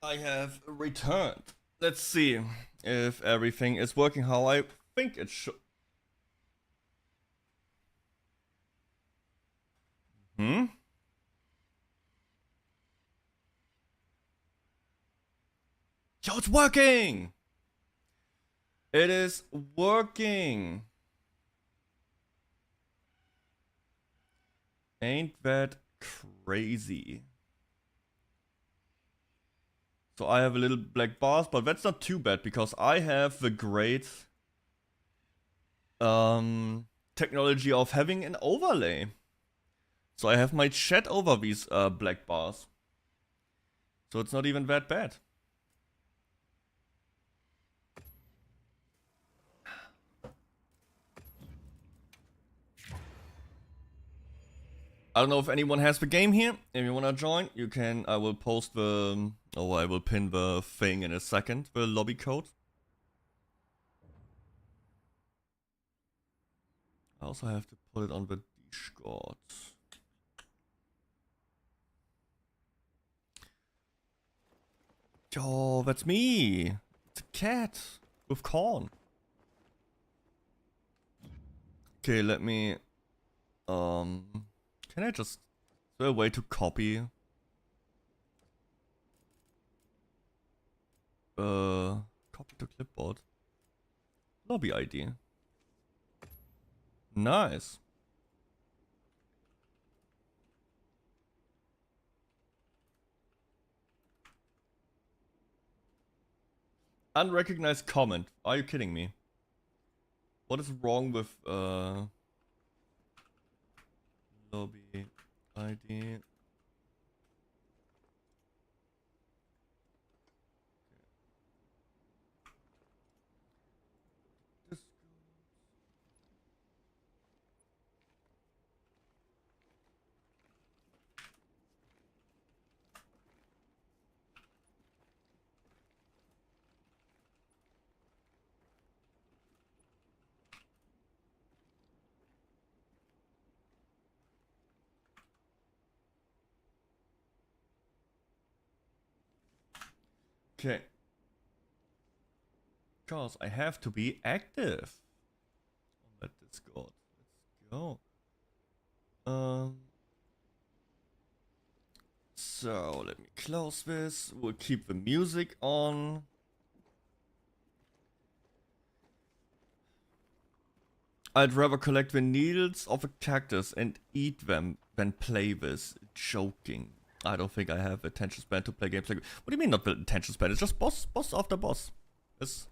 I have returned. Let's see if everything is working how I think it should. Yo, it's working! It is working. Ain't that crazy? So I have a little black bars, but that's not too bad because I have the great technology of having an overlay. So I have my chat over these black bars. So it's not even that bad. I don't know if anyone has the game here. If you wanna join, you can. I will post the. Oh, I will pin the thing in a second. The lobby code. I also have to put it on the Discord. Oh, that's me. It's a cat with corn. Okay, let me. Can I just? Is there a way to copy? Copy to clipboard. Lobby ID. Nice. Unrecognized comment. Are you kidding me? What is wrong with lobby ID? Okay. Because I have to be active on that Discord. Let's go. So let me close this. We'll keep the music on. I'd rather collect the needles of a cactus and eat them than play this. Joking. I don't think I have attention span to play games like. What do you mean not the attention span? It's just boss after boss. It's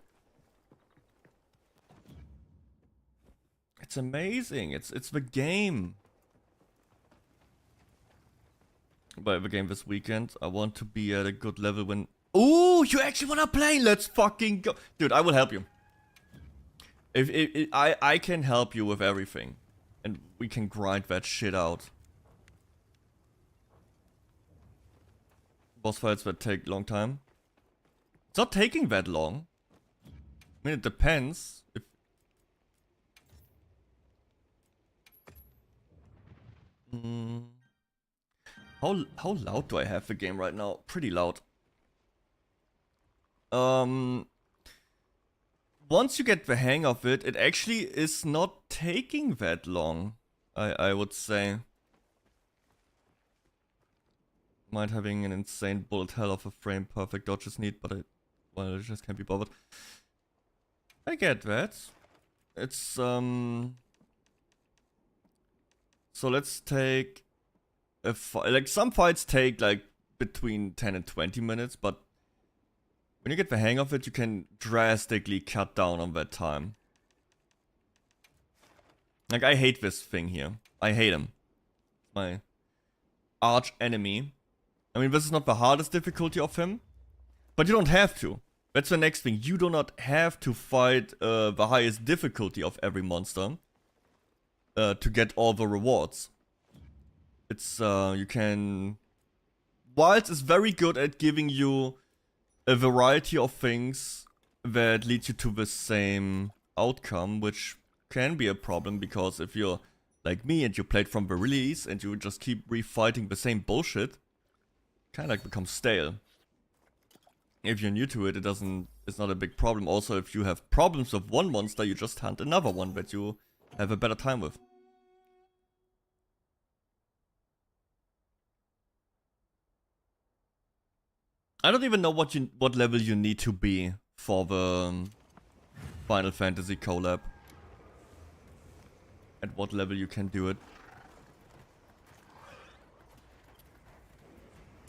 amazing. It's the game. By the game this weekend, I want to be at a good level when. Ooh, you actually wanna play? Let's fucking go, dude. I will help you. If I can help you with everything, and we can grind that shit out. Boss fights that take a long time. It's not taking that long. I mean, it depends. If how loud do I have the game right now? Pretty loud. Once you get the hang of it, it actually is not taking that long. I would say. Mind having an insane bullet hell of a frame perfect dodge is neat, but I just can't be bothered. I get that. It's so let's take a like some fights take like between 10 and 20 minutes, but when you get the hang of it, you can drastically cut down on that time. Like I hate this thing here. I hate him. My arch enemy. I mean, this is not the hardest difficulty of him, but you don't have to. That's the next thing. You do not have to fight the highest difficulty of every monster to get all the rewards. It's, you can... Wilds is very good at giving you a variety of things that lead you to the same outcome, which can be a problem because if you're like me and you played from the release and you just keep refighting the same bullshit, kind of like becomes stale. If you're new to it, it's not a big problem. Also, if you have problems with one monster, you just hunt another one that you have a better time with. I don't even know what level you need to be for the Final Fantasy collab. At what level you can do it.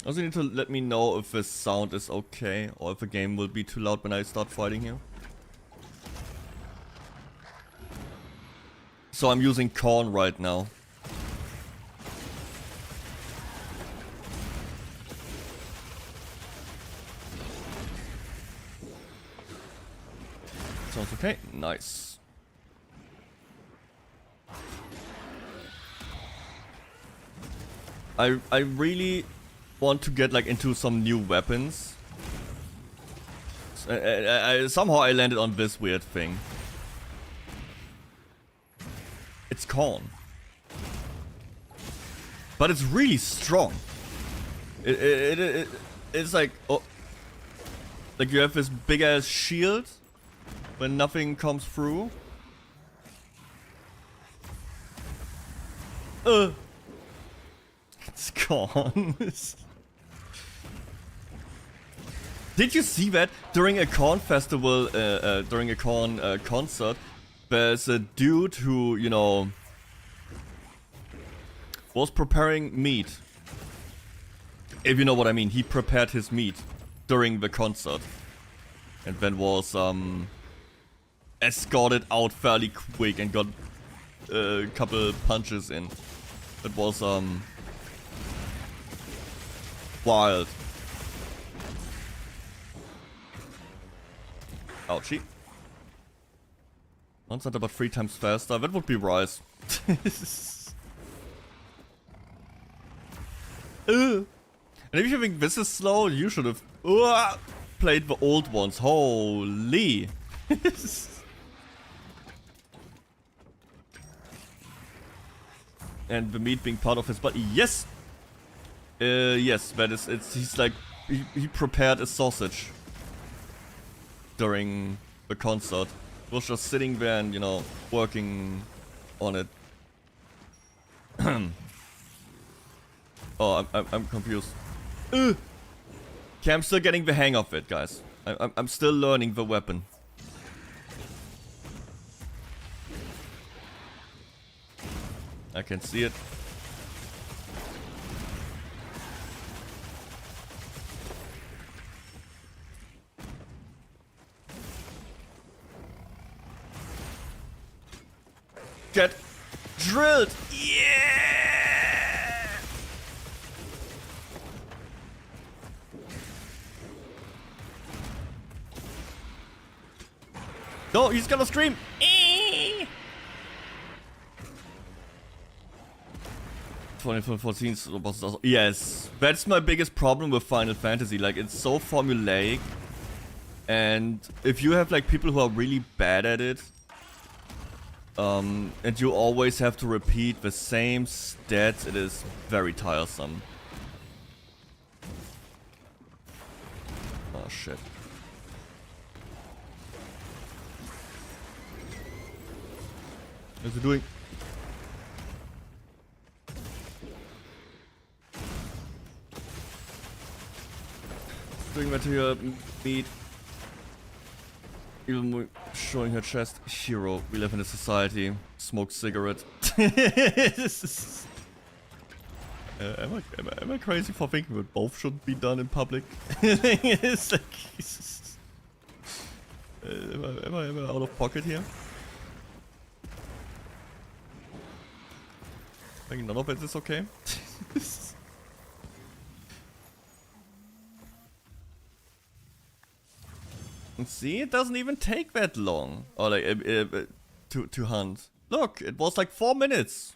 Also, you need to let me know if the sound is okay or if the game will be too loud when I start fighting here. So I'm using corn right now. Sounds okay. Nice. I really want to get like into some new weapons. Somehow I landed on this weird thing. It's corn. But it's really strong. It's like, oh, like you have this big ass shield when nothing comes through. It's corn. Did you see that during a corn festival, during a corn concert? There's a dude who, you know, was preparing meat. If you know what I mean, he prepared his meat during the concert. And then was escorted out fairly quick and got a couple punches in. It was wild. Ouchie. Once not about 3 times faster. That would be Rise. And if you think this is slow, you should have played the old ones. Holy. And the meat being part of his body. Yes. Yes, that is. He's like he prepared a sausage during the concert. Was just sitting there and, you know, working on it. Oh, I'm confused. Okay, I'm still getting the hang of it, guys. I'm still learning the weapon. I can see it. Get drilled! Yeah! No, he's gonna scream! 2014 was also, yes, that's my biggest problem with Final Fantasy. Like, it's so formulaic, and if you have like people who are really bad at it, and you always have to repeat the same stats, it is very tiresome. Oh shit. What's he doing? Doing that to your meat. Even showing her chest. Hero, we live in a society. Smoke cigarette. Am I crazy for thinking that both shouldn't be done in public? It's like, am I out of pocket here? I think none of it is okay. And see, it doesn't even take that long. Or like to hunt. Look, it was like 4 minutes.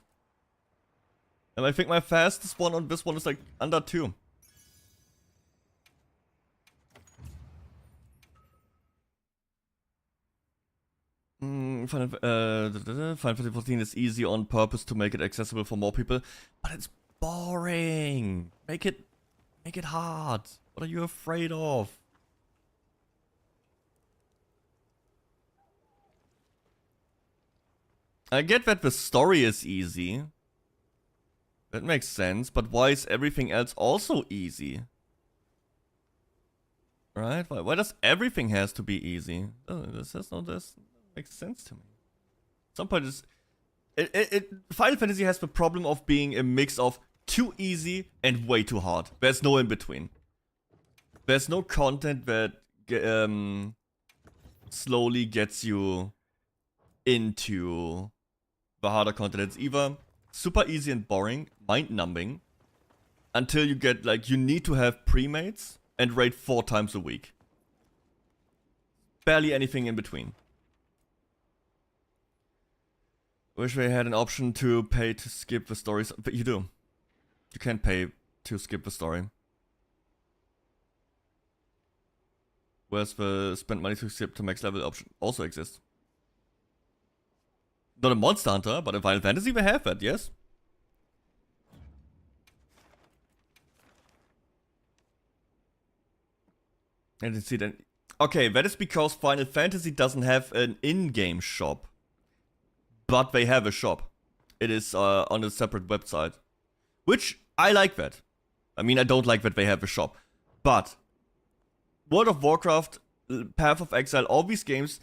And I think my fastest one on this one is like under 2. Final Fantasy 14 is easy on purpose to make it accessible for more people, but it's boring. Make it hard. What are you afraid of? I get that the story is easy. That makes sense, but why is everything else also easy? Right? Why does everything has to be easy? Oh, this has no this. Makes sense to me. At some point, Final Fantasy has the problem of being a mix of too easy and way too hard. There's no in between. There's no content that slowly gets you into the harder content. It's either super easy and boring, mind-numbing, until you get, like, you need to have pre-mates and raid 4 times a week. Barely anything in between. Wish they had an option to pay to skip the stories, but you do. You can't pay to skip the story. Whereas the spend money to skip to max level option also exists. Not a Monster Hunter, but in Final Fantasy they have that, yes? And you see then. Okay, that is because Final Fantasy doesn't have an in-game shop. But they have a shop. It is on a separate website. Which, I like that. I mean, I don't like that they have a shop. But World of Warcraft, Path of Exile, all these games,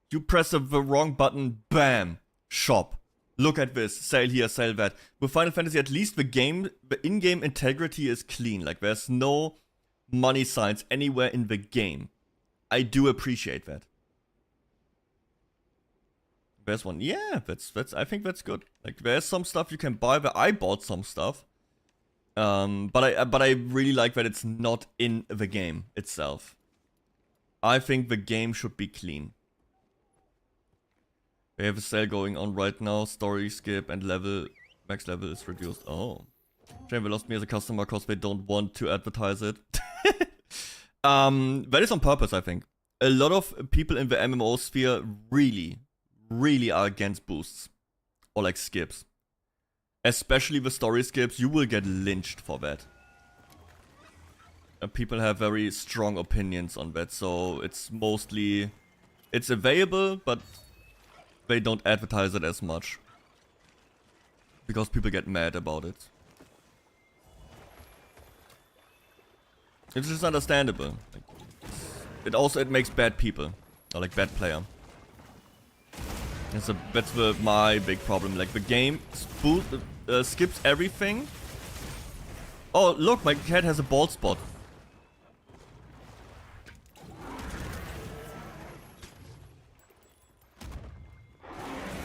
you press the wrong button, bam, shop. Look at this, sell here, sell that. With Final Fantasy, at least the in-game integrity is clean. Like, there's no money signs anywhere in the game. I do appreciate that. There's one. Yeah, that's I think that's good. Like, there's some stuff you can buy. Where I bought some stuff. But I really like that it's not in the game itself. I think the game should be clean. We have a sale going on right now. Story skip and max level is reduced. Oh. Shame they lost me as a customer because they don't want to advertise it. That is on purpose, I think. A lot of people in the MMO sphere really are against boosts. Or like skips. Especially the story skips, you will get lynched for that. And people have very strong opinions on that, so it's mostly... It's available, but they don't advertise it as much. Because people get mad about it. It's just understandable. Like, it makes bad people. Or like bad player. That's my big problem. Like, the game skips everything. Oh, look, my cat has a bald spot.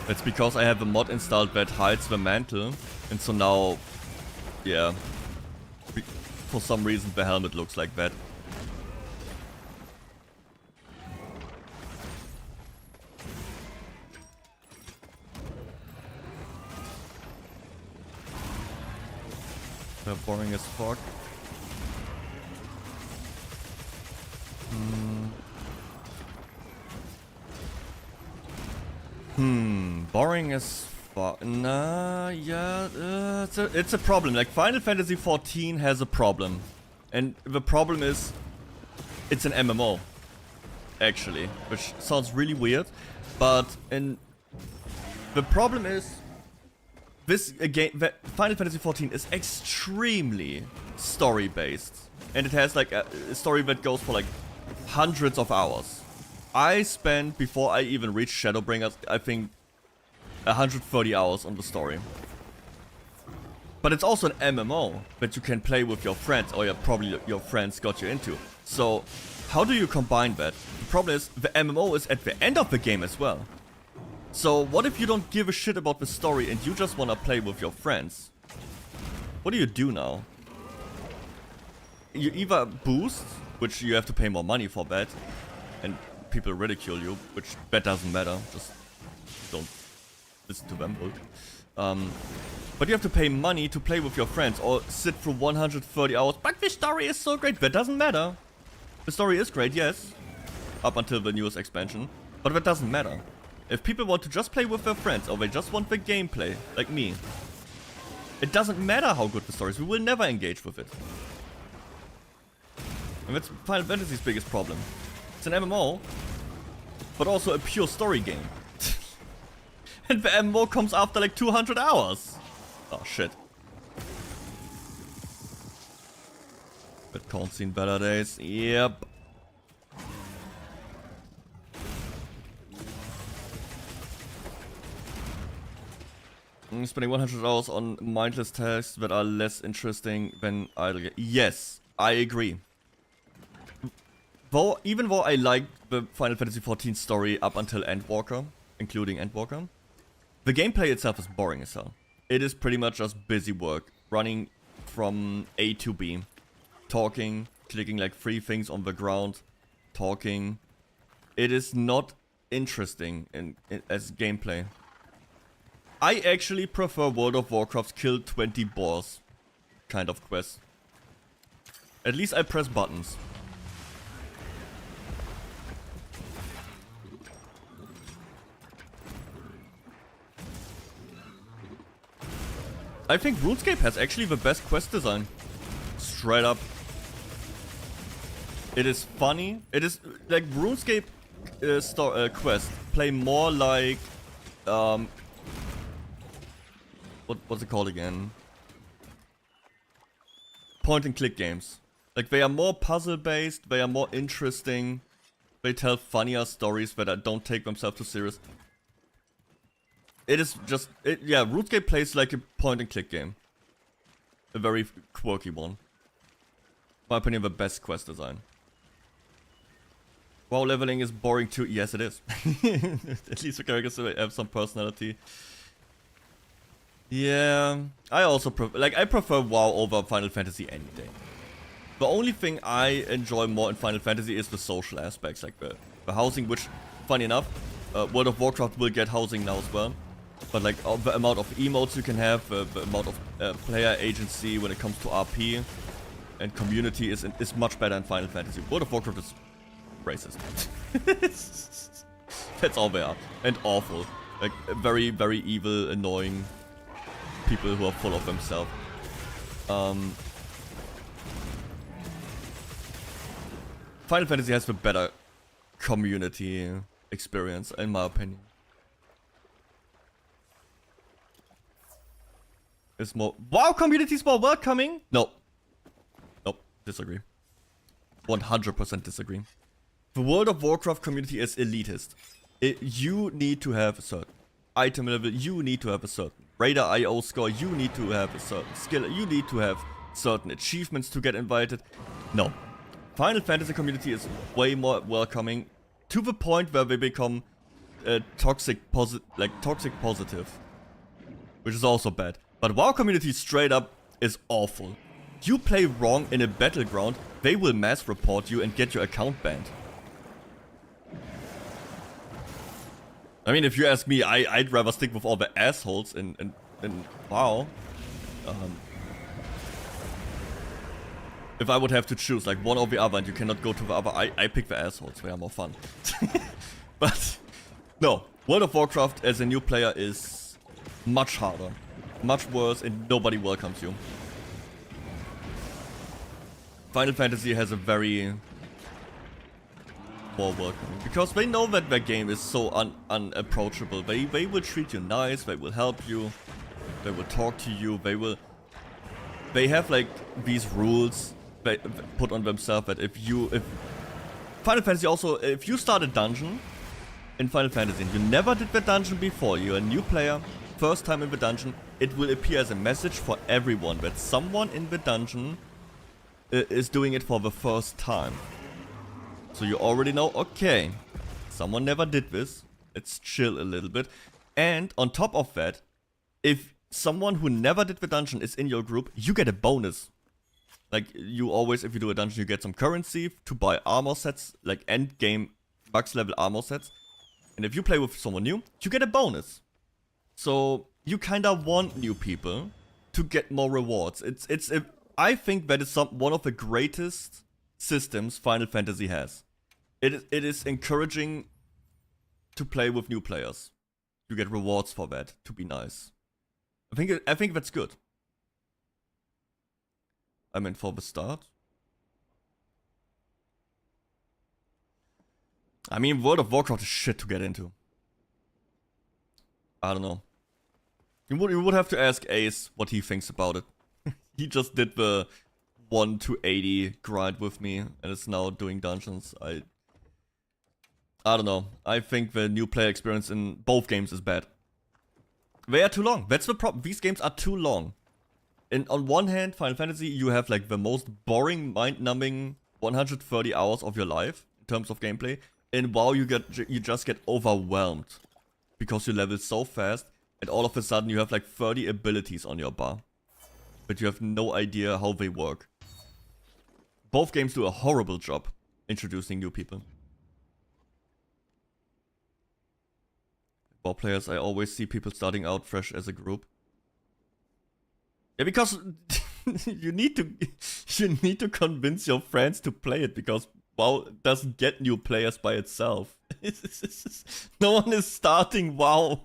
That's because I have a mod installed that hides the mantle. And so now, yeah, for some reason the helmet looks like that. They're boring as fuck. Boring as fuck. Nah, yeah, it's a problem. Like, Final Fantasy XIV has a problem. And the problem is, it's an MMO. Actually. Which sounds really weird. But, the problem is, this game, Final Fantasy XIV is extremely story-based. And it has like a story that goes for like hundreds of hours. I spent, before I even reached Shadowbringers, I think 130 hours on the story. But it's also an MMO that you can play with your friends, or probably your friends got you into. So, how do you combine that? The problem is, the MMO is at the end of the game as well. So, what if you don't give a shit about the story and you just wanna play with your friends? What do you do now? You either boost, which you have to pay more money for that, and people ridicule you, which that doesn't matter, just don't listen to them. But you have to pay money to play with your friends, or sit for 130 hours, but the story is so great, that doesn't matter. The story is great, yes, up until the newest expansion, but that doesn't matter. If people want to just play with their friends, or they just want the gameplay, like me, it doesn't matter how good the story is, we will never engage with it. And that's Final Fantasy's biggest problem. It's an MMO, but also a pure story game. And the MMO comes after like 200 hours. Oh shit. But can't seen better days. Yep. Spending 100 hours on mindless tasks that are less interesting than idle games. Yes, I agree. Even though I like the Final Fantasy XIV story up until Endwalker, including Endwalker, the gameplay itself is boring as hell. It is pretty much just busy work, running from A to B, talking, clicking like 3 things on the ground, talking. It is not interesting as gameplay. I actually prefer World of Warcraft's kill 20 boss kind of quest. At least I press buttons. I think RuneScape has actually the best quest design. Straight up. It is funny. It is like RuneScape quest play more like what's it called again? Point and click games. Like they are more puzzle based, they are more interesting, they tell funnier stories that don't take themselves too serious. It is just, yeah, RuneScape plays like a point and click game. A very quirky one. In my opinion, the best quest design. WoW leveling is boring too. Yes, it is. At least the characters have some personality. Yeah, I also I prefer WoW over Final Fantasy any day. The only thing I enjoy more in Final Fantasy is the social aspects, like the housing, which, funny enough, World of Warcraft will get housing now as well. But like the amount of emotes you can have, the amount of player agency when it comes to RP and community is much better in Final Fantasy. World of Warcraft is racist. That's all they are. And awful. Like very, very evil, annoying people who are full of themselves. Final Fantasy has the better community experience, in my opinion. It's more... WoW community is more welcoming? No. Nope. Disagree. 100% disagree. The World of Warcraft community is elitist. You need to have a certain item level, you need to have a certain Raider IO score, you need to have a certain skill, you need to have certain achievements to get invited. No. Final Fantasy community is way more welcoming, to the point where they become toxic positive. Which is also bad. But WoW community straight up is awful. You play wrong in a battleground, they will mass report you and get your account banned. I mean, if you ask me, I'd rather stick with all the assholes in WoW. If I would have to choose like one or the other and you cannot go to the other, I pick the assholes, they are more fun. But no, World of Warcraft as a new player is much harder, much worse, and nobody welcomes you. Final Fantasy has a very more welcoming, because they know that their game is so unapproachable. They will treat you nice, they will help you, they will talk to you, they have like these rules they put on themselves that if Final Fantasy also, if you start a dungeon in Final Fantasy and you never did the dungeon before, you're a new player, first time in the dungeon, it will appear as a message for everyone that someone in the dungeon is doing it for the first time. So you already know, okay, someone never did this, let's chill a little bit. And on top of that, if someone who never did the dungeon is in your group, you get a bonus. Like, you always, if you do a dungeon, you get some currency to buy armor sets, like end game max level armor sets. And if you play with someone new, you get a bonus. So you kinda want new people to get more rewards. I think that is one of the greatest systems Final Fantasy has. It is encouraging to play with new players. You get rewards for that, to be nice. I think that's good. I mean, for the start. I mean, World of Warcraft is shit to get into. I don't know. You would have to ask Ace what he thinks about it. He just did the 1 to 80 grind with me and is now doing dungeons. I don't know. I think the new player experience in both games is bad. They are too long. That's the problem. These games are too long. And on one hand, Final Fantasy, you have like the most boring, mind-numbing 130 hours of your life in terms of gameplay. And WoW, you just get overwhelmed because you level so fast, and all of a sudden you have like 30 abilities on your bar, but you have no idea how they work. Both games do a horrible job introducing new people. WoW players, I always see people starting out fresh as a group. Yeah, because you need to convince your friends to play it, because WoW doesn't get new players by itself. No one is starting WoW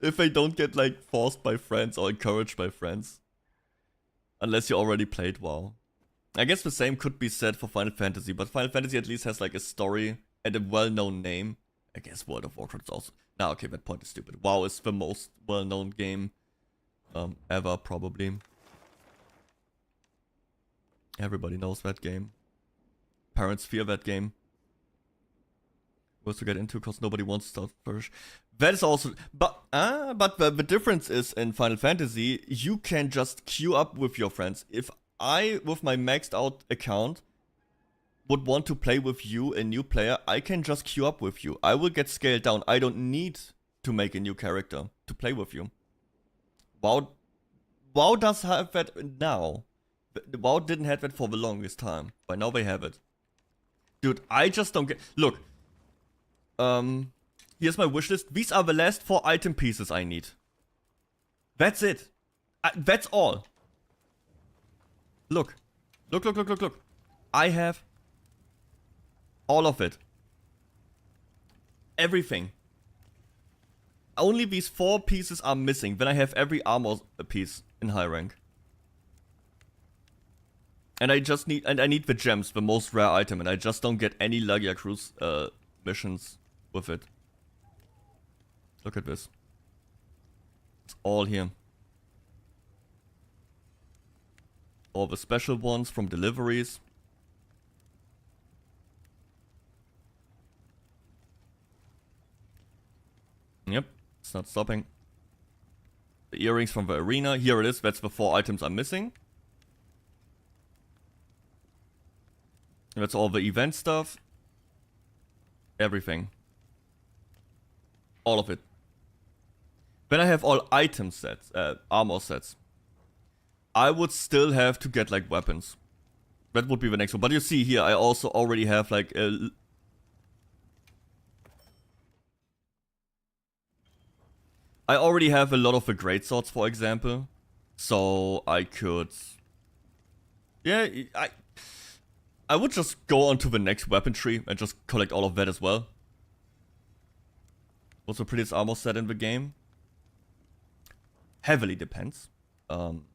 if they don't get like forced by friends or encouraged by friends. Unless you already played WoW. I guess the same could be said for Final Fantasy, but Final Fantasy at least has like a story and a well-known name. I guess World of Warcraft is also... Nah, okay, that point is stupid. WoW is the most well-known game ever, probably. Everybody knows that game. Parents fear that game. Was to get into because nobody wants to start first. That is also... But the difference is in Final Fantasy, you can just queue up with your friends. If I, with my maxed out account, would want to play with you, a new player, I can just queue up with you. I will get scaled down. I don't need to make a new character to play with you. WoW does have that now. WoW didn't have that for the longest time, but now they have it. Dude, I just don't get... Look. Here's my wishlist. These are the last 4 item pieces I need. That's it. That's all. Look. Look. I have all of it. Everything. Only these 4 pieces are missing. Then I have every armor piece in high rank. And I just need... And I need the gems, the most rare item. And I just don't get any Lagia Cruise missions with it. Look at this. It's all here. All the special ones from deliveries. Yep, it's not stopping. The earrings from the arena. Here it is. That's the 4 items I'm missing. And that's all the event stuff. Everything. All of it. Then I have all item sets, armor sets. I would still have to get like weapons. That would be the next one. But you see here, I also already have like a... I already have a lot of the great swords, for example. So I could... Yeah, I would just go on to the next weapon tree and just collect all of that as well. What's the prettiest armor set in the game? Heavily depends.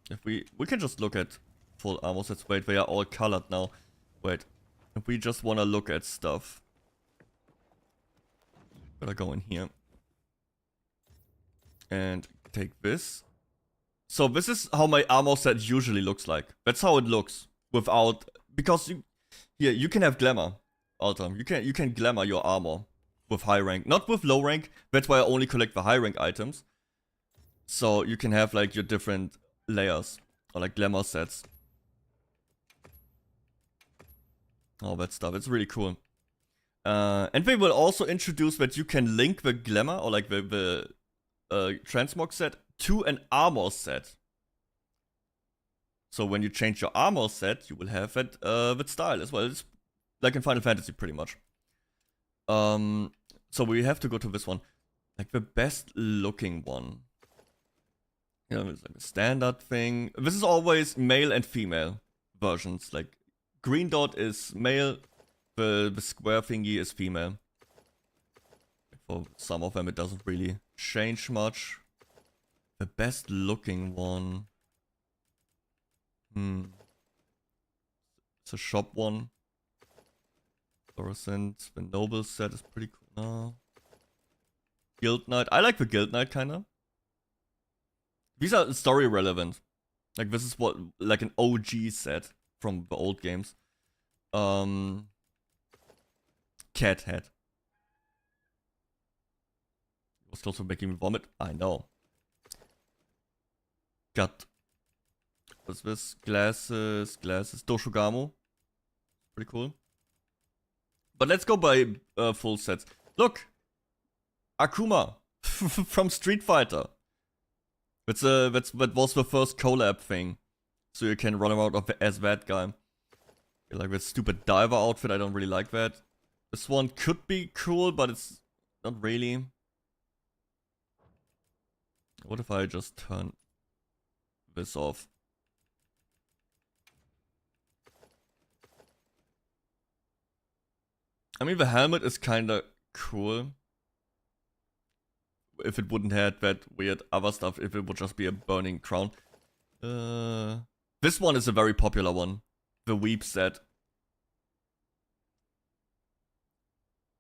If we can just look at full armor sets. Wait, they are all colored now. Wait, if we just want to look at stuff, better go in here and take this. So this is how my armor set usually looks like. That's how it looks without, because you can have glamour, Alter. You can glamour your armor with high rank, not with low rank. That's why I only collect the high rank items. So you can have like your different layers or like glamour sets. All that stuff. It's really cool. And they will also introduce that you can link the glamour or like the transmog set to an armor set. So when you change your armor set, you will have that with style as well. It's like in Final Fantasy, pretty much. So we have to go to this one, like the best looking one. You know, it's like a standard thing. This is always male and female versions. Like green dot is male, the square thingy is female. For some of them, it doesn't really change much. The best looking one. It's a shop one. Fluorescent. The noble set is pretty cool. No. Guild Knight. I like the Guild Knight kinda. These are story relevant. Like this is what like an OG set from the old games. Cat head. It was also making me vomit. I know. got, what's this? Glasses. Doshugamo. Pretty cool. But let's go by full sets. Look! Akuma from Street Fighter. That was the first collab thing. So you can run around as that guy. Like this stupid diver outfit, I don't really like that. This one could be cool, but it's not really. What if I just turn this off? I mean, the helmet is kinda cool. If it wouldn't have that weird other stuff, if it would just be a burning crown. This one is a very popular one. The weep set.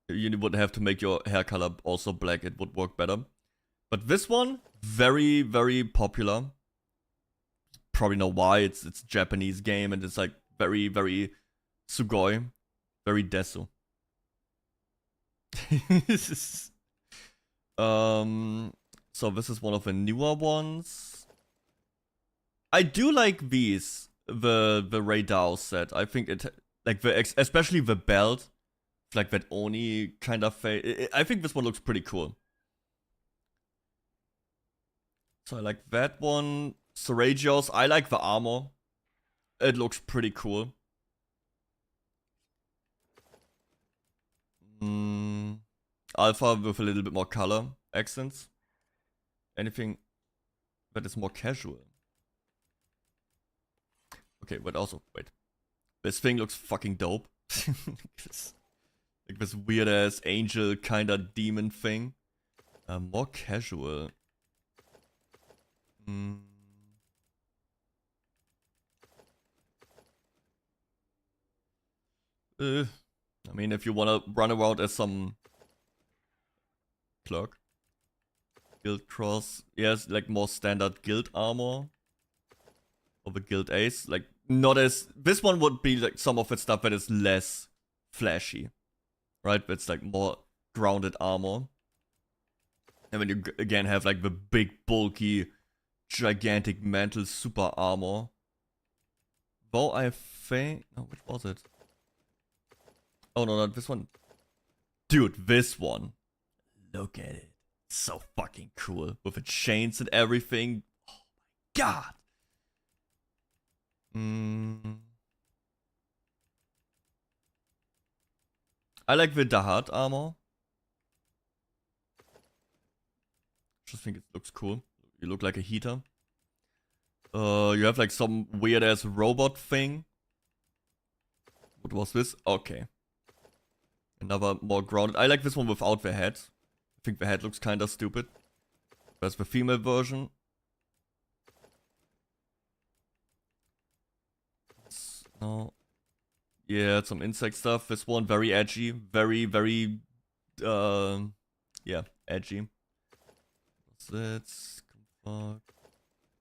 You would have to make your hair color also black, it would work better. But this one, very, very popular. Probably know why, it's a Japanese game and it's like very, very sugoi. Very desu. So this is one of the newer ones. I do like these, the Raidao set. I think it, like especially the belt, like that Oni kind of face. I think this one looks pretty cool. So I like that one. Seragios, I like the armor. It looks pretty cool. Alpha with a little bit more color accents. Anything that is more casual. Okay, but also, wait. This thing looks fucking dope. Like this weird ass angel kinda demon thing. More casual. I mean, if you wanna run around as some clerk. Guild cross. Yes, like more standard guild armor. Or the guild ace. Like, not as... This one would be like some of the stuff that is less flashy. Right? It's like more grounded armor. And then you again have like the big, bulky, gigantic mantle super armor. Though I think... Oh, which was it? Oh no, not this one. Dude, this one. Look at it. So fucking cool. With the chains and everything. Oh my god. I like the Dahat armor. Just think it looks cool. You look like a heater. You have like some weird ass robot thing. What was this? Okay. Another more grounded. I like this one without the head. I think the head looks kinda stupid. That's the female version. No. Yeah, some insect stuff. This one very edgy. Very, very yeah, edgy. What's that?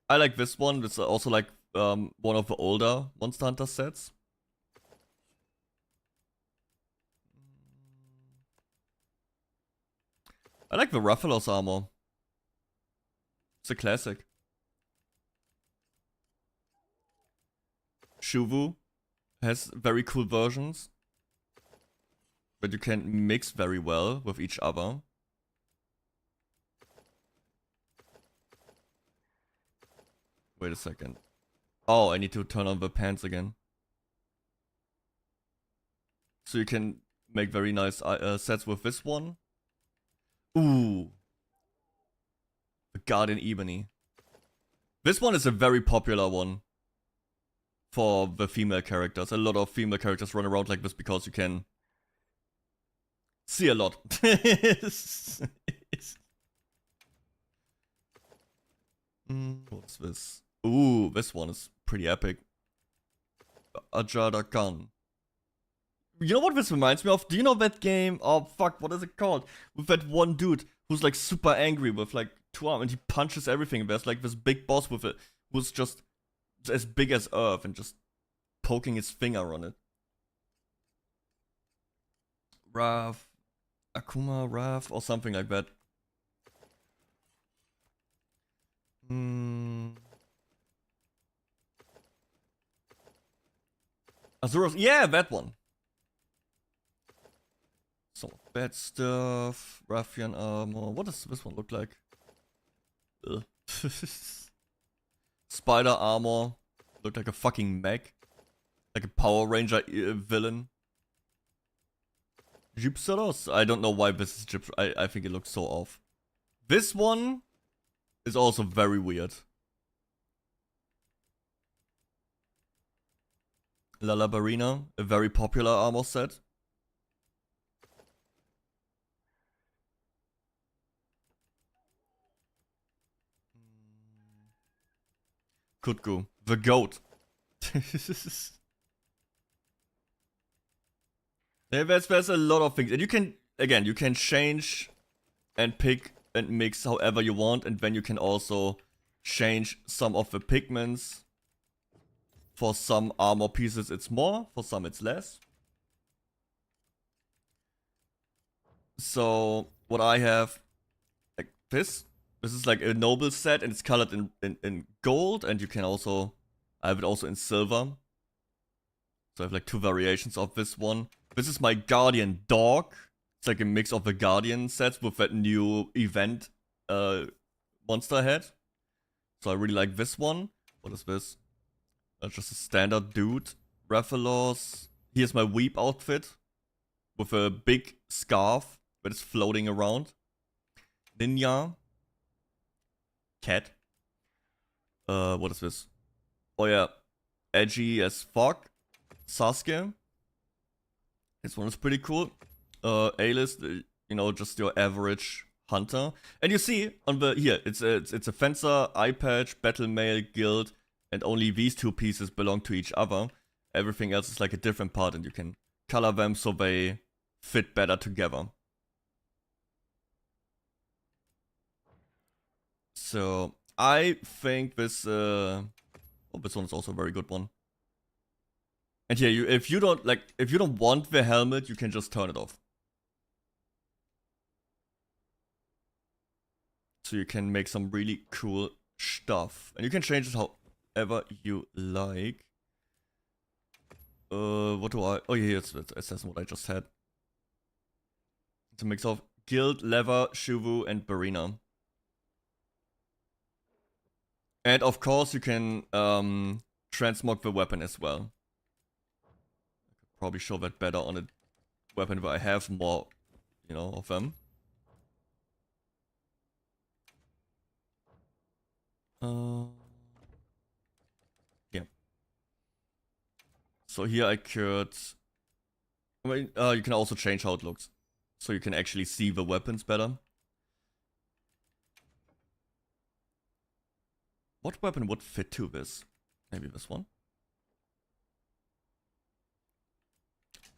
I like this one. It's also like one of the older Monster Hunter sets. I like the Ruffalos armor. It's a classic. Shuvu has very cool versions. But you can mix very well with each other. Wait a second. Oh, I need to turn on the pants again. So you can make very nice sets with this one. Ooh. The Guardian Ebony. This one is a very popular one. For the female characters. A lot of female characters run around like this because you can see a lot. What's this? Ooh, this one is pretty epic. Ajada Gun. You know what this reminds me of? Do you know that game? Oh fuck, what is it called? With that one dude who's like super angry with like 2 arms and he punches everything. There's like this big boss with it who's just as big as Earth and just poking his finger on it. Rav. Akuma Rav or something like that. Azuros, yeah, that one. Some bad stuff. Ruffian armor. What does this one look like? Ugh. Spider armor. Look like a fucking mech. Like a Power Ranger villain. Gypsaros? I don't know why this is Gyps. I think it looks so off. This one is also very weird. Lalabarina, a very popular armor set. Kutku, the goat. There's a lot of things. And you can, again, you can change and pick and mix however you want. And then you can also change some of the pigments. For some armor pieces it's more, for some it's less. So what I have, like this is like a noble set and it's colored in gold, and you can also, I have it also in silver. So I have like 2 variations of this one. This is my Guardian dog. It's like a mix of the Guardian sets with that new event monster head. So I really like this one. What is this? Just a standard dude. Rathalos. Here's my weep outfit. With a big scarf that is floating around. Ninja. Cat. What is this? Oh yeah. Edgy as fuck. Sasuke. This one is pretty cool. A-list, you know, just your average hunter. And you see on the, here, it's a fencer, eye patch, battle mail, guild, and only these 2 pieces belong to each other. Everything else is like a different part, and you can color them so they fit better together. So I think this oh, this one is also a very good one. And here, if you don't want the helmet, you can just turn it off. So you can make some really cool stuff, and you can change it however you like. What do I? Oh yeah, it says what I just had. It's a mix of guild, leather, shuvu, and barina. And of course, you can transmog the weapon as well. I could probably show that better on a weapon where I have more, you know, of them. Yeah. So here I could. I mean, you can also change how it looks, so you can actually see the weapons better. What weapon would fit to this? Maybe this one.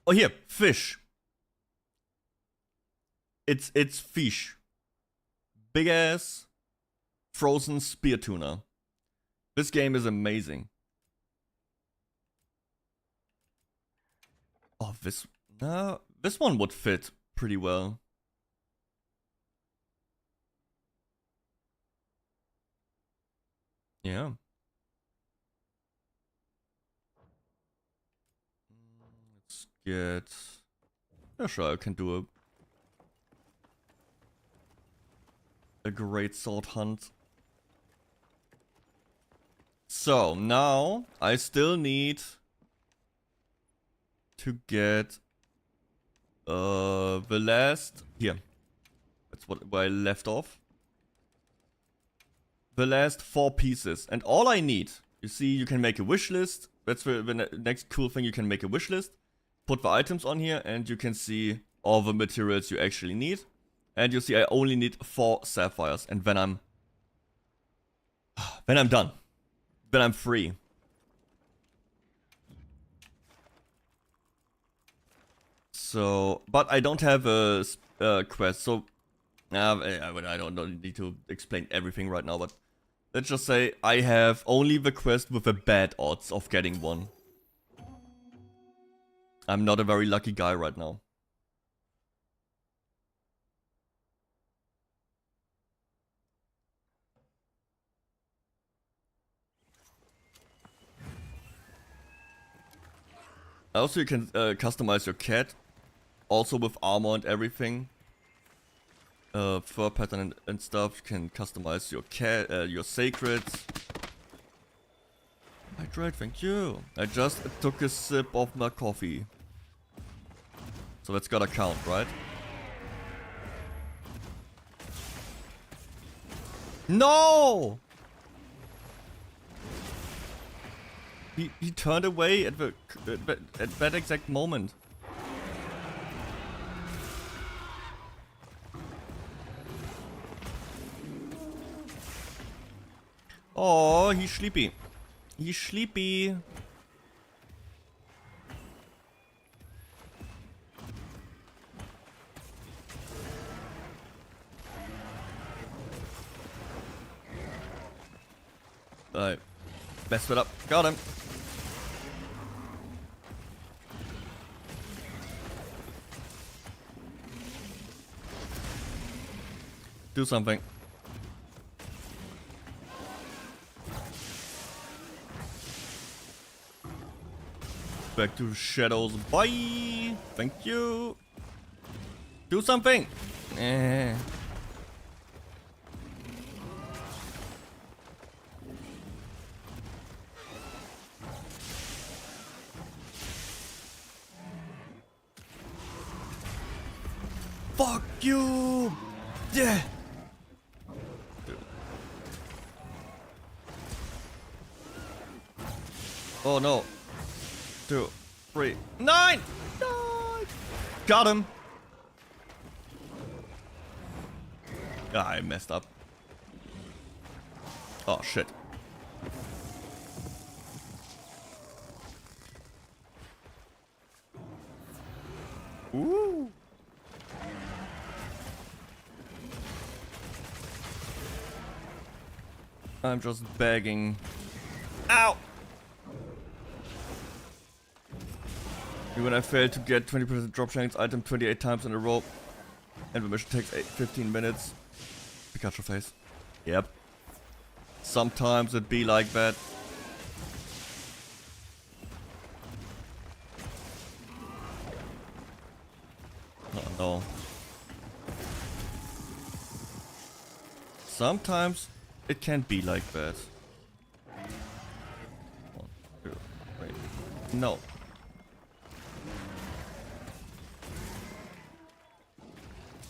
Oh, here, fish. It's fish. Big ass frozen spear tuna. This game is amazing. Oh, this one would fit pretty well. Yeah. Let's get. Yeah, sure, I can do a great sword hunt. So now I still need to get the last here. That's where I left off. The last 4 pieces, and all I need. You see, you can make a wish list. That's the next cool thing. You can make a wish list, put the items on here, and you can see all the materials you actually need. And you see, I only need 4 sapphires, and then I'm done. Then I'm free. So, but I don't have a quest, so I don't need to explain everything right now, but let's just say I have only the quest with the bad odds of getting one. I'm not a very lucky guy right now. Also, you can customize your cat, also with armor and everything. Fur pattern and stuff. You can customize your cat, your sacreds. Hydrate, thank you. I just took a sip of my coffee. So that's gotta count, right? No! He turned away at that exact moment. Oh, he's sleepy. He's sleepy. Alright. Messed it up. Got him. Do something. Back to shadows. Bye. Thank you. Do something. Eh. Fuck you. Yeah. Oh no. 2, 3, 9! 9! Got him! Ah, I messed up. Oh shit. Ooh. I'm just begging. Ow! When I failed to get 20% drop chance item 28 times in a row, and the mission takes 15 minutes. Pikachu face. Yep. Sometimes it be like that. Oh no. Sometimes it can be like that. 1, 2, 3. No.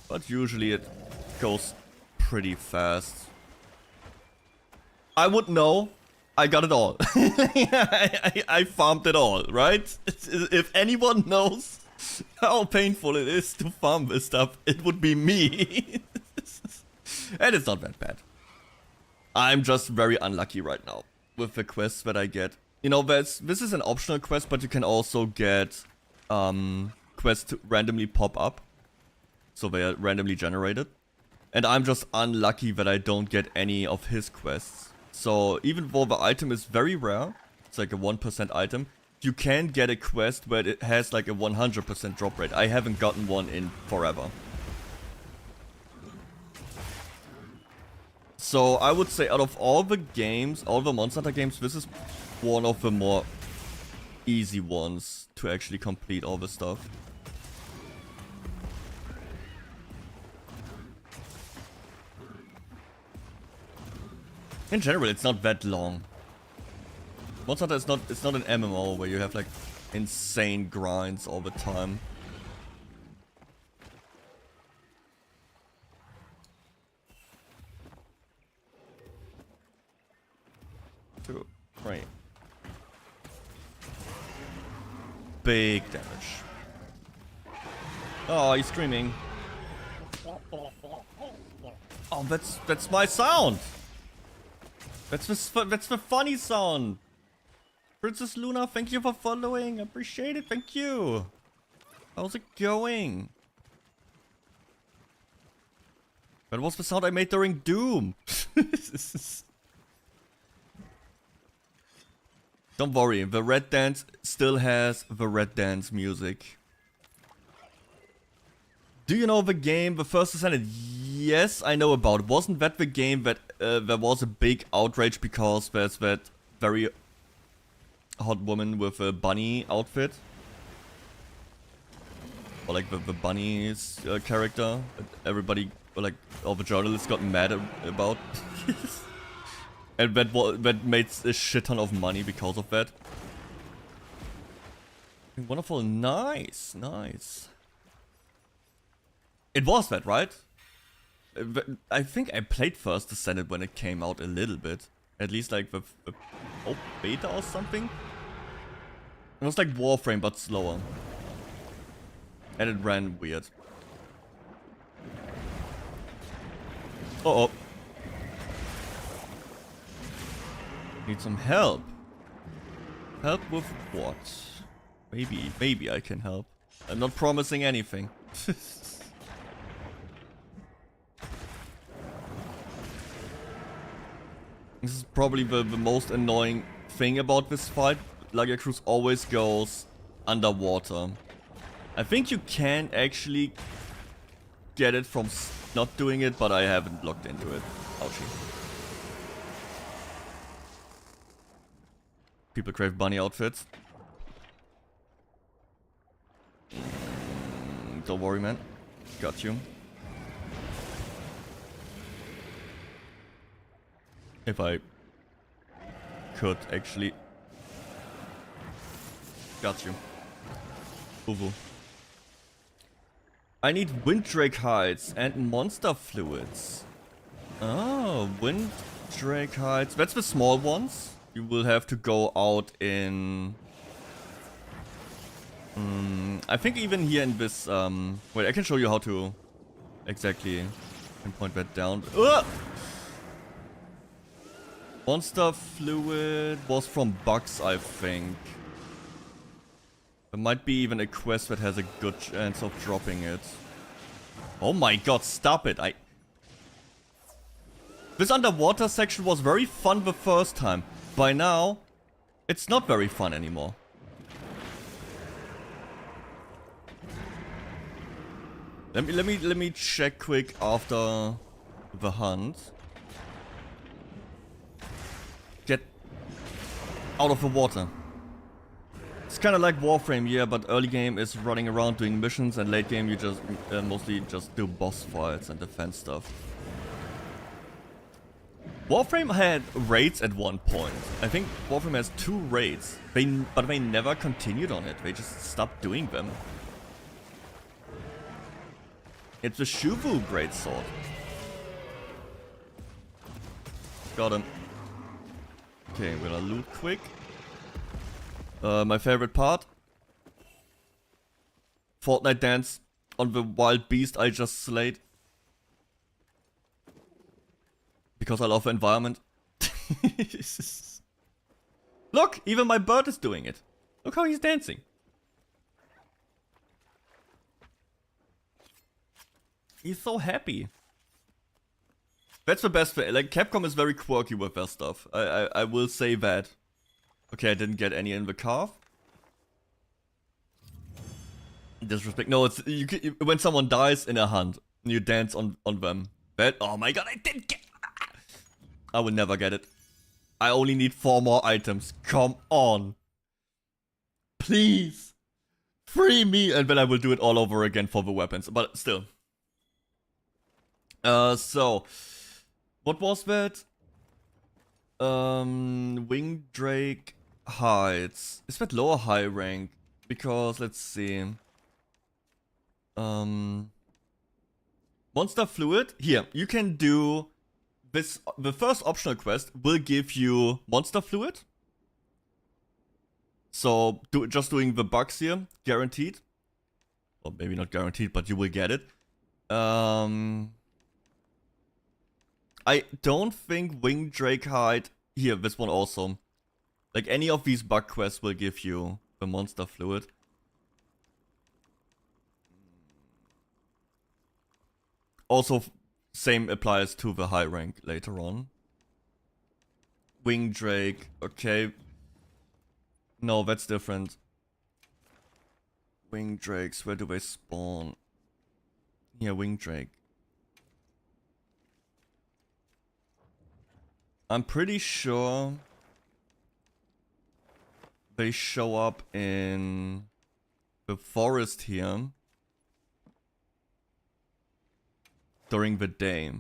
But usually it goes pretty fast. I would know. I got it all. I farmed it all, right? If anyone knows how painful it is to farm this stuff, it would be me. And it's not that bad. I'm just very unlucky right now with the quests that I get. You know, this is an optional quest, but you can also get quests to randomly pop up. So they are randomly generated. And I'm just unlucky that I don't get any of his quests. So even though the item is very rare, it's like a 1% item, you can get a quest where it has like a 100% drop rate. I haven't gotten one in forever. So I would say out of all the games, all the Monster Hunter games, this is one of the more easy ones to actually complete all the stuff. In general, it's not that long. Monster Hunter it's not an MMO where you have like insane grinds all the time. Two, three. Big damage. Oh, he's screaming. Oh, that's my sound. That's the funny sound. Princess Luna, thank you for following. Appreciate it. Thank you. How's it going? That was the sound I made during Doom. Don't worry, the Red Dance still has the Red Dance music. Do you know the game, The First Descendant? Yes, I know about it. Wasn't that the game that there was a big outrage because there's that very hot woman with a bunny outfit? or like the bunny's character that everybody, or like all the journalists got mad about. And that made a shit ton of money because of that. Wonderful, nice, nice. It was that, right? I think I played First Descendant when it came out a little bit. At least like the beta or something. It was like Warframe but slower. And it ran weird. Uh-oh. Need some help. Help with what? Maybe I can help. I'm not promising anything. This is probably the most annoying thing about this fight. Lagger Cruise always goes underwater. I think you can actually get it from not doing it, but I haven't looked into it. Ouchie. People crave bunny outfits. Don't worry, man. Got you. If I could actually. Got you. Uwu. I need Winddrake hides and monster fluids. Oh, Winddrake hides. That's the small ones. You will have to go out in... I think even here in this... wait, I can show you how to exactly pinpoint that down. Monster fluid was from bugs, I think. There might be even a quest that has a good chance of dropping it. Oh my god, stop it. This underwater section was very fun the first time. By now, it's not very fun anymore. Let me check quick after the hunt. Get out of the water. It's kind of like Warframe, yeah, but early game is running around doing missions, and late game you just mostly just do boss fights and defense stuff. Warframe had raids at one point. I think Warframe has 2 raids, but they never continued on it. They just stopped doing them. It's a Shuvu greatsword. Got him. Okay, we're gonna loot quick. My favorite part. Fortnite dance on the wild beast I just slayed. Because I love the environment. Look, even my bird is doing it. Look how he's dancing. He's so happy. That's the best thing. Like, Capcom is very quirky with their stuff. I will say that. Okay, I didn't get any in the calf. Disrespect. No, it's when someone dies in a hunt, you dance on them. That. Oh my god, I didn't get. I will never get it. I only need 4 more items. Come on. Please. Free me. And then I will do it all over again for the weapons. But still. So. What was that? Wingdrake hides. Is that lower high rank? Because, let's see. Monster fluid. Here, you can do... This, the first optional quest will give you monster fluid. So just doing the bugs here, guaranteed. Or maybe not guaranteed, but you will get it. I don't think Wingdrake hide here. This one also. Like any of these bug quests will give you the monster fluid. Also. Same applies to the high rank later on. Wingdrake, okay. No, that's different. Wingdrakes, where do they spawn? Yeah, Wingdrake. I'm pretty sure they show up in the forest here. during the day.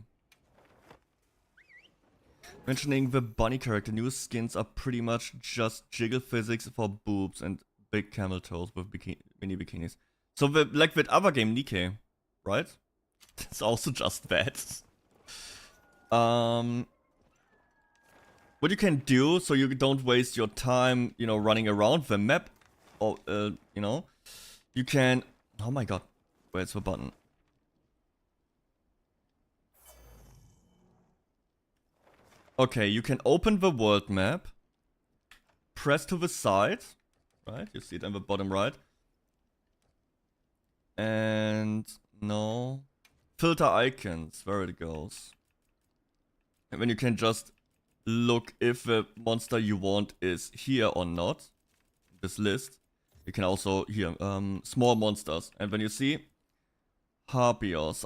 Mentioning the bunny character, new skins are pretty much just jiggle physics for boobs and big camel toes with mini bikinis. So like that other game, Nikke, right? It's also just that. What you can do, so you don't waste your time, you know, running around the map, or, you know, you can... Oh my god, where's the button? Okay, you can open the world map, press to the side, right? You see it in the bottom right. And no, filter icons, where it goes. And then you can just look if the monster you want is here or not. This list. You can also here, small monsters. And when you see Harpios,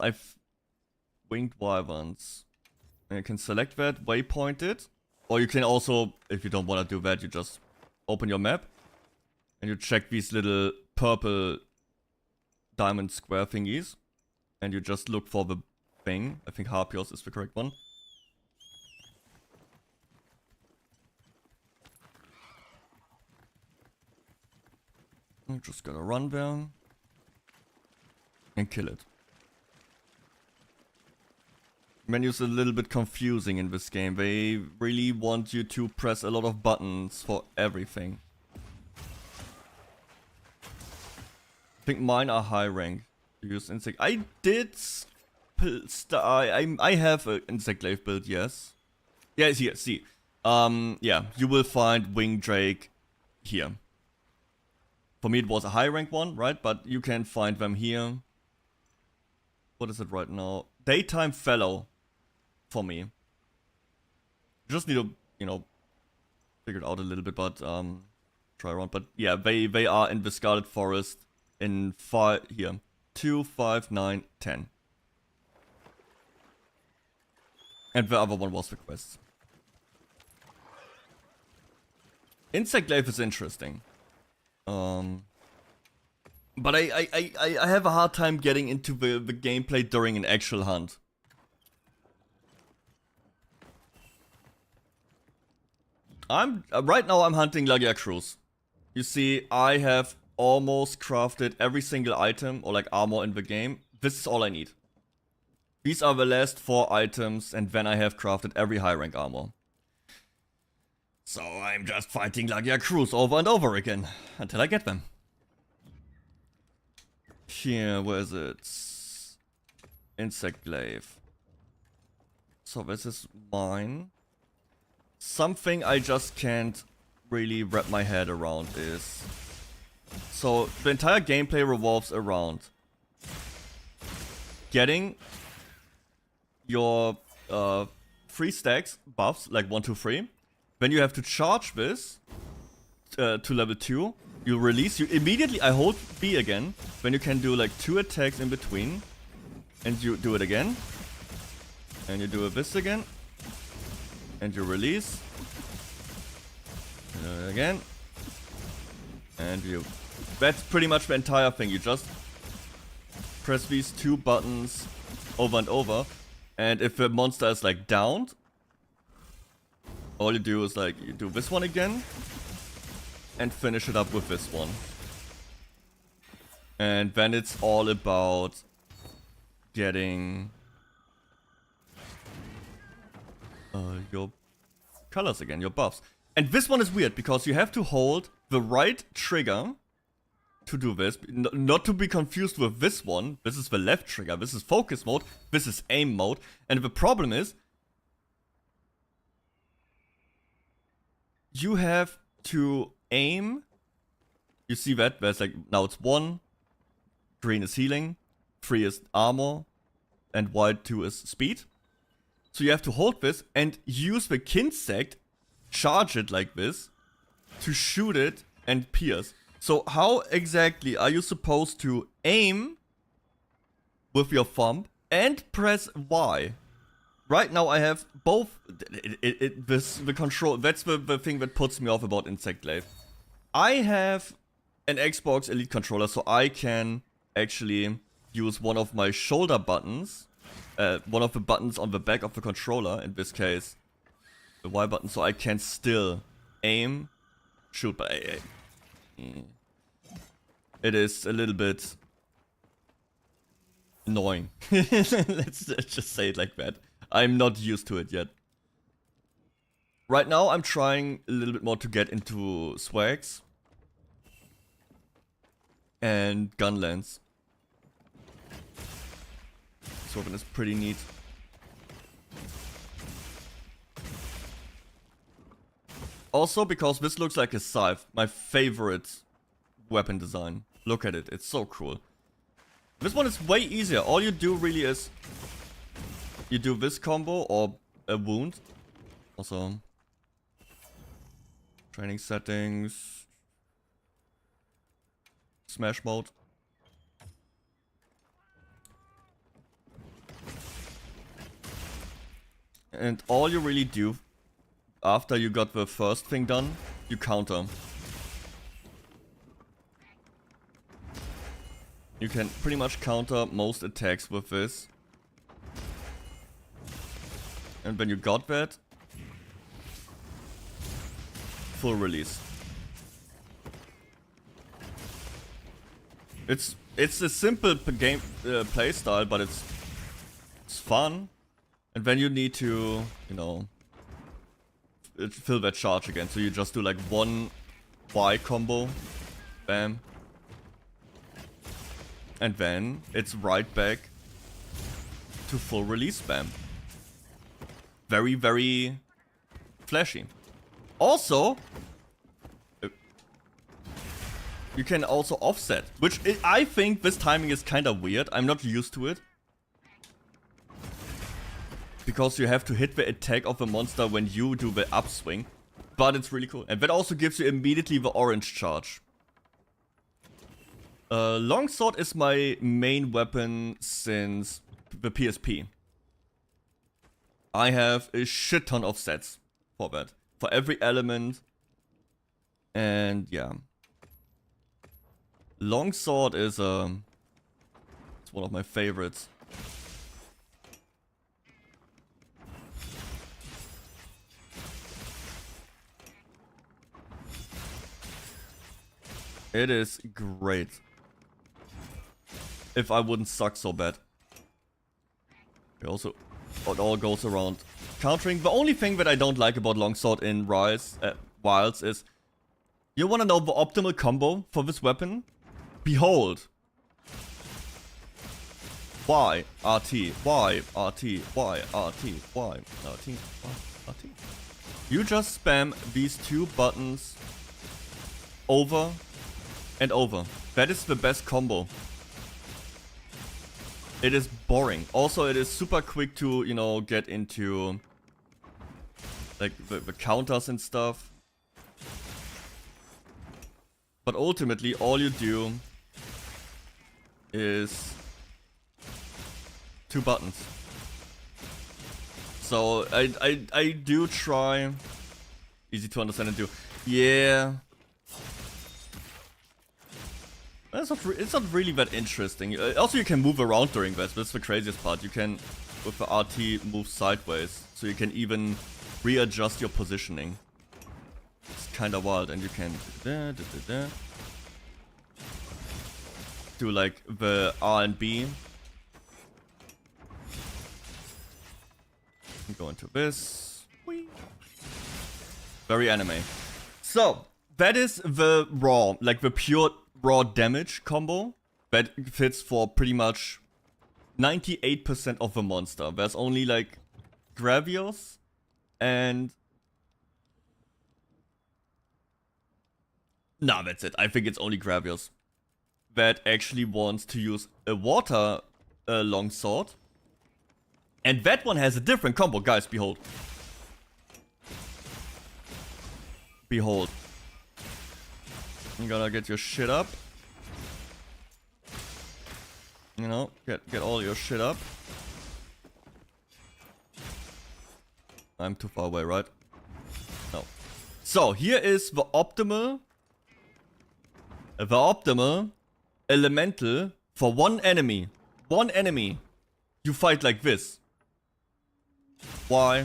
winged wyverns. And you can select that, waypoint it. Or you can also, if you don't want to do that, you just open your map. And you check these little purple diamond square thingies. And you just look for the thing. I think Harpios is the correct one. I'm just gonna run there. And kill it. Menu's a little bit confusing in this game. They really want you to press a lot of buttons for everything. I think mine are high rank. Use insect. I did. I have an insect glaive build. Yes. Yeah. Here. See. Yeah. You will find wing drake here. For me, it was a high rank one, right? But you can find them here. What is it right now? Daytime fellow. For me. You just need to, you know, figure it out a little bit, but try around. But yeah, they are in the Scarlet Forest in 5 here. 2, 5, 9, 10. And the other one was the quest. Insect glaive is interesting. But I have a hard time getting into the gameplay during an actual hunt. Right now I'm hunting GER. You see, I have almost crafted every single item or like armor in the game. This is all I need. These are the last 4 items, and then I have crafted every high rank armor. So I'm just fighting GER over and over again until I get them. Here, where is it? Insect glaive. So this is mine. Something I just can't really wrap my head around is... So, the entire gameplay revolves around getting your 3 stacks buffs, like 1, 2, 3. Then you have to charge this to level 2. You release, you immediately, I hold B again. Then you can do like 2 attacks in between. And you do it again. And you do this again. And you release. And do it again. And you... That's pretty much the entire thing. You just press these 2 buttons over and over. And if the monster is like downed, all you do is like, you do this one again. And finish it up with this one. And then it's all about getting your colors again, your buffs. And this one is weird because you have to hold the right trigger to do this. Not to be confused with this one. This is the left trigger. This is focus mode. This is aim mode. And the problem is you have to aim. You see that? There's like, now it's 1. Green is healing. 3 is armor. And white 2 is speed. So you have to hold this and use the insect, charge it like this, to shoot it and pierce. So how exactly are you supposed to aim with your thumb and press Y? Right now I have both. The control, that's the thing that puts me off about Insect Glaive. I have an Xbox Elite controller, so I can actually use one of my shoulder buttons one of the buttons on the back of the controller, in this case, the Y button, so I can still aim, shoot, but it is a little bit annoying. Let's just say it like that. I'm not used to it yet. Right now, I'm trying a little bit more to get into swags and gun lens. This weapon is pretty neat. Also, because this looks like a scythe, my favorite weapon design. Look at it, it's so cool. This one is way easier. All you do really is you do this combo or a wound. Also, training settings, smash mode. And all you really do after you got the first thing done, you counter. You can pretty much counter most attacks with this. And when you got that, full release. It's a simple game play style, but it's fun. And then you need to, you know, fill that charge again. So you just do like one Y combo, bam. And then it's right back to full release spam. Very, very flashy. Also, you can also offset, which I think this timing is kind of weird. I'm not used to it. Because you have to hit the attack of the monster when you do the upswing. But it's really cool. And that also gives you immediately the orange charge. Longsword is my main weapon since the PSP. I have a shit ton of sets for that. For every element. And yeah. Longsword is it's one of my favorites. It is great. If I wouldn't suck so bad. It also, it all goes around countering. The only thing that I don't like about Longsword in Wilds is, you wanna know the optimal combo for this weapon? Behold. Y, RT, Y, RT, Y, RT, Y, RT, Y, RT. You just spam these two buttons over and over. That is the best combo. It is boring. Also, it is super quick to, you know, get into like the counters and stuff. But ultimately, all you do is two buttons. So I do try. Easy to understand and do. Yeah. It's not really that interesting. Also, you can move around during that. That's the craziest part. You can, with the RT, move sideways. So you can even readjust your positioning. It's kind of wild. And you can do like the R and B. Go into this. Very anime. So, that is the raw, like the pure raw damage combo that fits for pretty much 98% of the monster. There's only like Gravios and... Nah, that's it. I think it's only Gravios that actually wants to use a water longsword. And that one has a different combo. Guys, behold. Behold. You gotta get your shit up. You know, get all your shit up. I'm too far away, right? No. So, here is the optimal elemental for one enemy. One enemy. you fight like this. Y,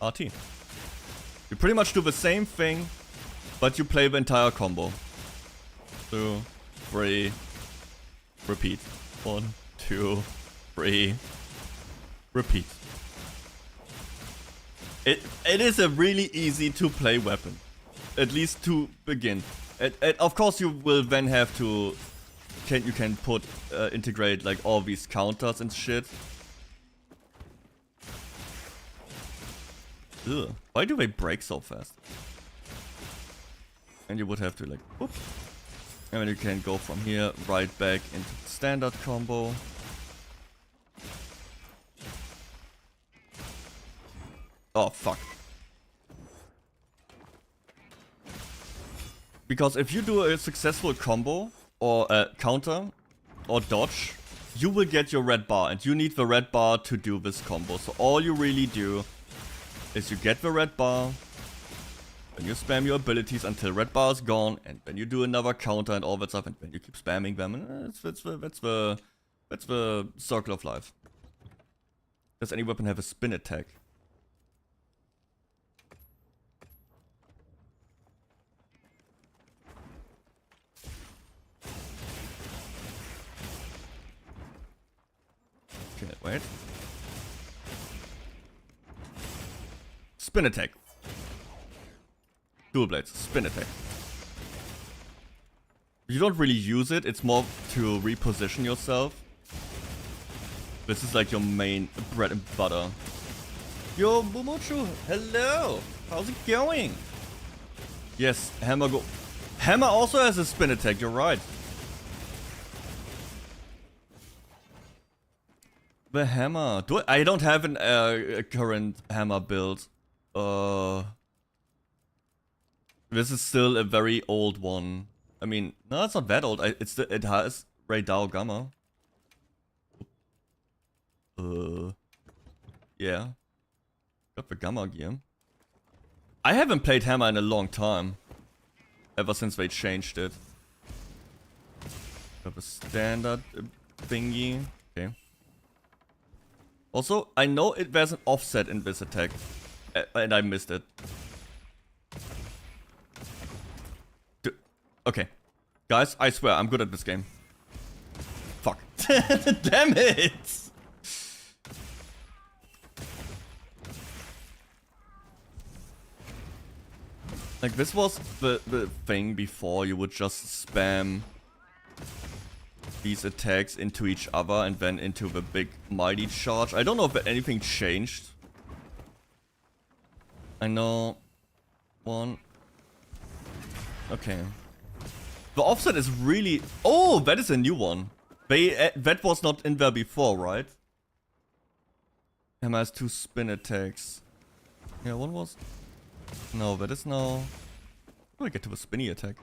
RT. You pretty much do the same thing, but you play the entire combo. 2, 3, repeat. 1, 2, 3, repeat. It is a really easy to play weapon, at least to begin. Of course, you will then have to you can put integrate like all these counters and shit. Ugh. Why do they break so fast? And you would have to like, whoop. And then you can go from here right back into the standard combo. Oh fuck. Because if you do a successful combo or a counter or dodge, you will get your red bar, and you need the red bar to do this combo. So all you really do is you get the red bar, then you spam your abilities until red bar is gone, and then you do another counter and all that stuff, and then you keep spamming them, and that's the circle of life. Does any weapon have a spin attack? Okay, wait. Spin attack. Dual blades, spin attack. You don't really use it, it's more to reposition yourself. This is like your main bread and butter. Yo, Momochu, hello! How's it going? Yes, Hammer go. Hammer also has a spin attack, you're right. The hammer. I don't have a current hammer build. This is still a very old one. I mean, no, it's not that old. It has Radar Gamma. Yeah. Got the Gamma gear. I haven't played hammer in a long time. Ever since they changed it. Got the standard thingy. Okay. Also, I know there's an offset in this attack, and I missed it. Okay. Guys, I swear, I'm good at this game. Fuck. Damn it! Like, this was the thing before. You would just spam these attacks into each other and then into the big mighty charge. I don't know if anything changed. I know one. Okay. The offset is really... Oh, that is a new one. That was not in there before, right? Hammer has 2 spin attacks. Yeah, one was... No, that is now... How do I get to a spinny attack?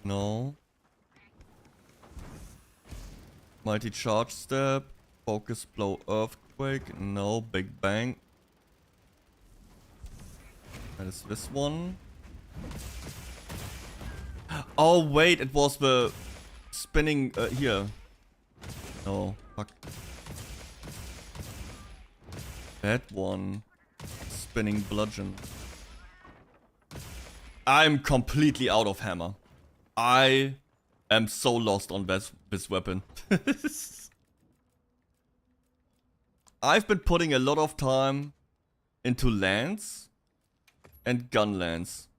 No. Mighty charge step, focus blow earthquake, no, big bang. That is this one. Oh wait, it was the spinning here. No, fuck. That one. Spinning bludgeon. I'm completely out of hammer. I am so lost on this weapon. I've been putting a lot of time into lance and gun lance.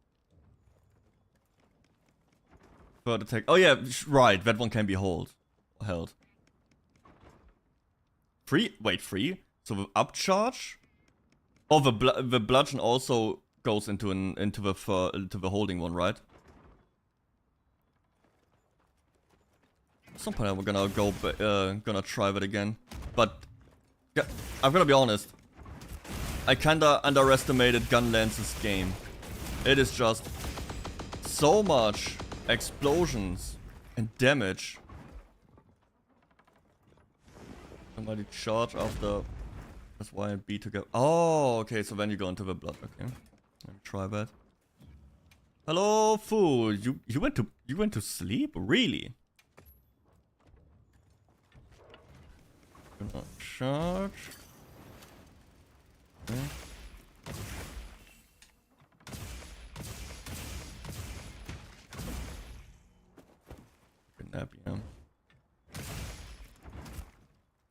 Third attack. Oh yeah, right. That one can be held. Free? Wait, free? So the upcharge? Oh, the bludgeon also goes into the holding one, right? At some point I'm gonna try that again. But yeah, I'm gonna be honest. I kinda underestimated Gunlance's game. It is just so much explosions and damage. Somebody charge after press Y and B to go. Oh, okay, so then you go into the blood. Okay, let me try that. Hello, fool. You went to sleep? Really? Gonna charge. Okay. Nap, yeah.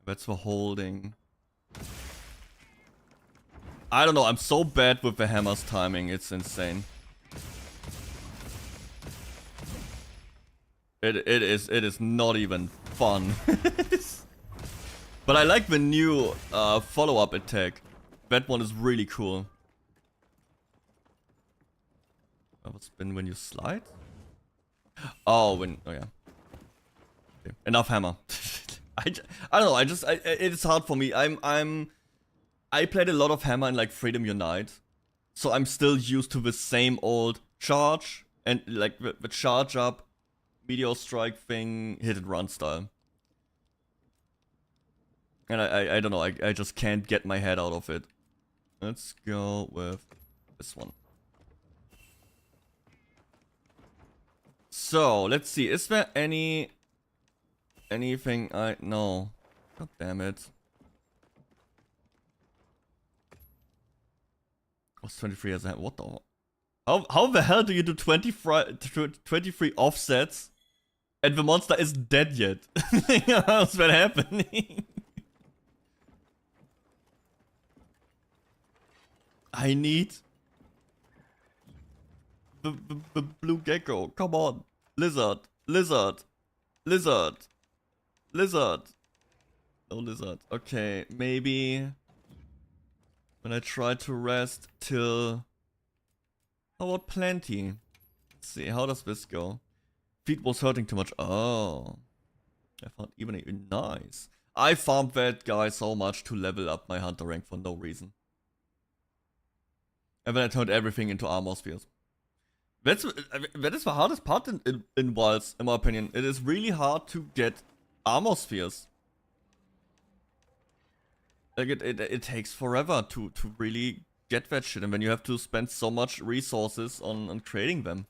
That's for holding. I don't know, I'm so bad with the hammer's timing, it's insane. It is not even fun. But I like the new follow-up attack. That one is really cool. That would spin when you slide? Oh, when, oh yeah. Okay. Enough hammer. I don't know, it's hard for me. I played a lot of hammer in like Freedom Unite. So I'm still used to the same old charge and like the charge up, meteor strike thing, hit and run style. And I don't know, I just can't get my head out of it. Let's go with this one. So, let's see, is there anything no. God damn it. What's 23 as a what the? How the hell do you do 23 offsets and the monster isn't dead yet? How's that happening? I need the blue gecko. Come on. Lizard. Lizard. Lizard. Lizard. No lizard. Okay, maybe when I try to rest till... How about plenty? Let's see, how does this go? Feet was hurting too much. Oh. I found even a nice. I farmed that guy so much to level up my hunter rank for no reason. And then I turned everything into armor spheres. That is the hardest part in Wilds, in my opinion. It is really hard to get armor spheres. Like it takes forever to really get that shit, and then you have to spend so much resources on creating them.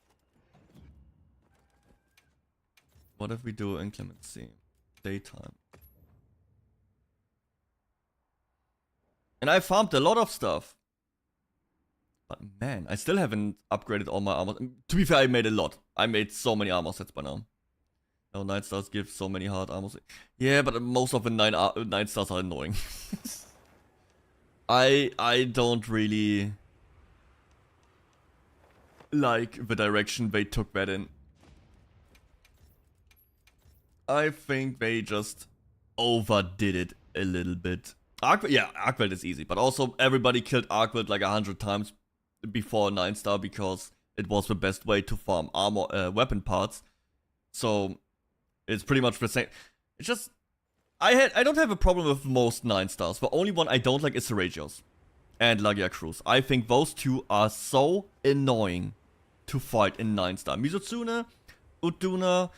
What if we do inclemency? Daytime. And I farmed a lot of stuff. But man, I still haven't upgraded all my armor. To be fair, I made a lot. I made so many armor sets by now. No, 9 stars give so many hard armor sets. Yeah, but most of the 9 stars are annoying. I don't really like the direction they took that in. I think they just overdid it a little bit. Yeah, Arcveld is easy, but also everybody killed Arcveld like 100 times before 9 star because it was the best way to farm armor, weapon parts. So it's pretty much the same. It's just I don't have a problem with most 9 stars. The only one I don't like is Seragios and Lagia Cruz. I think those two are so annoying to fight in 9 star. Mizutsune, Uduna,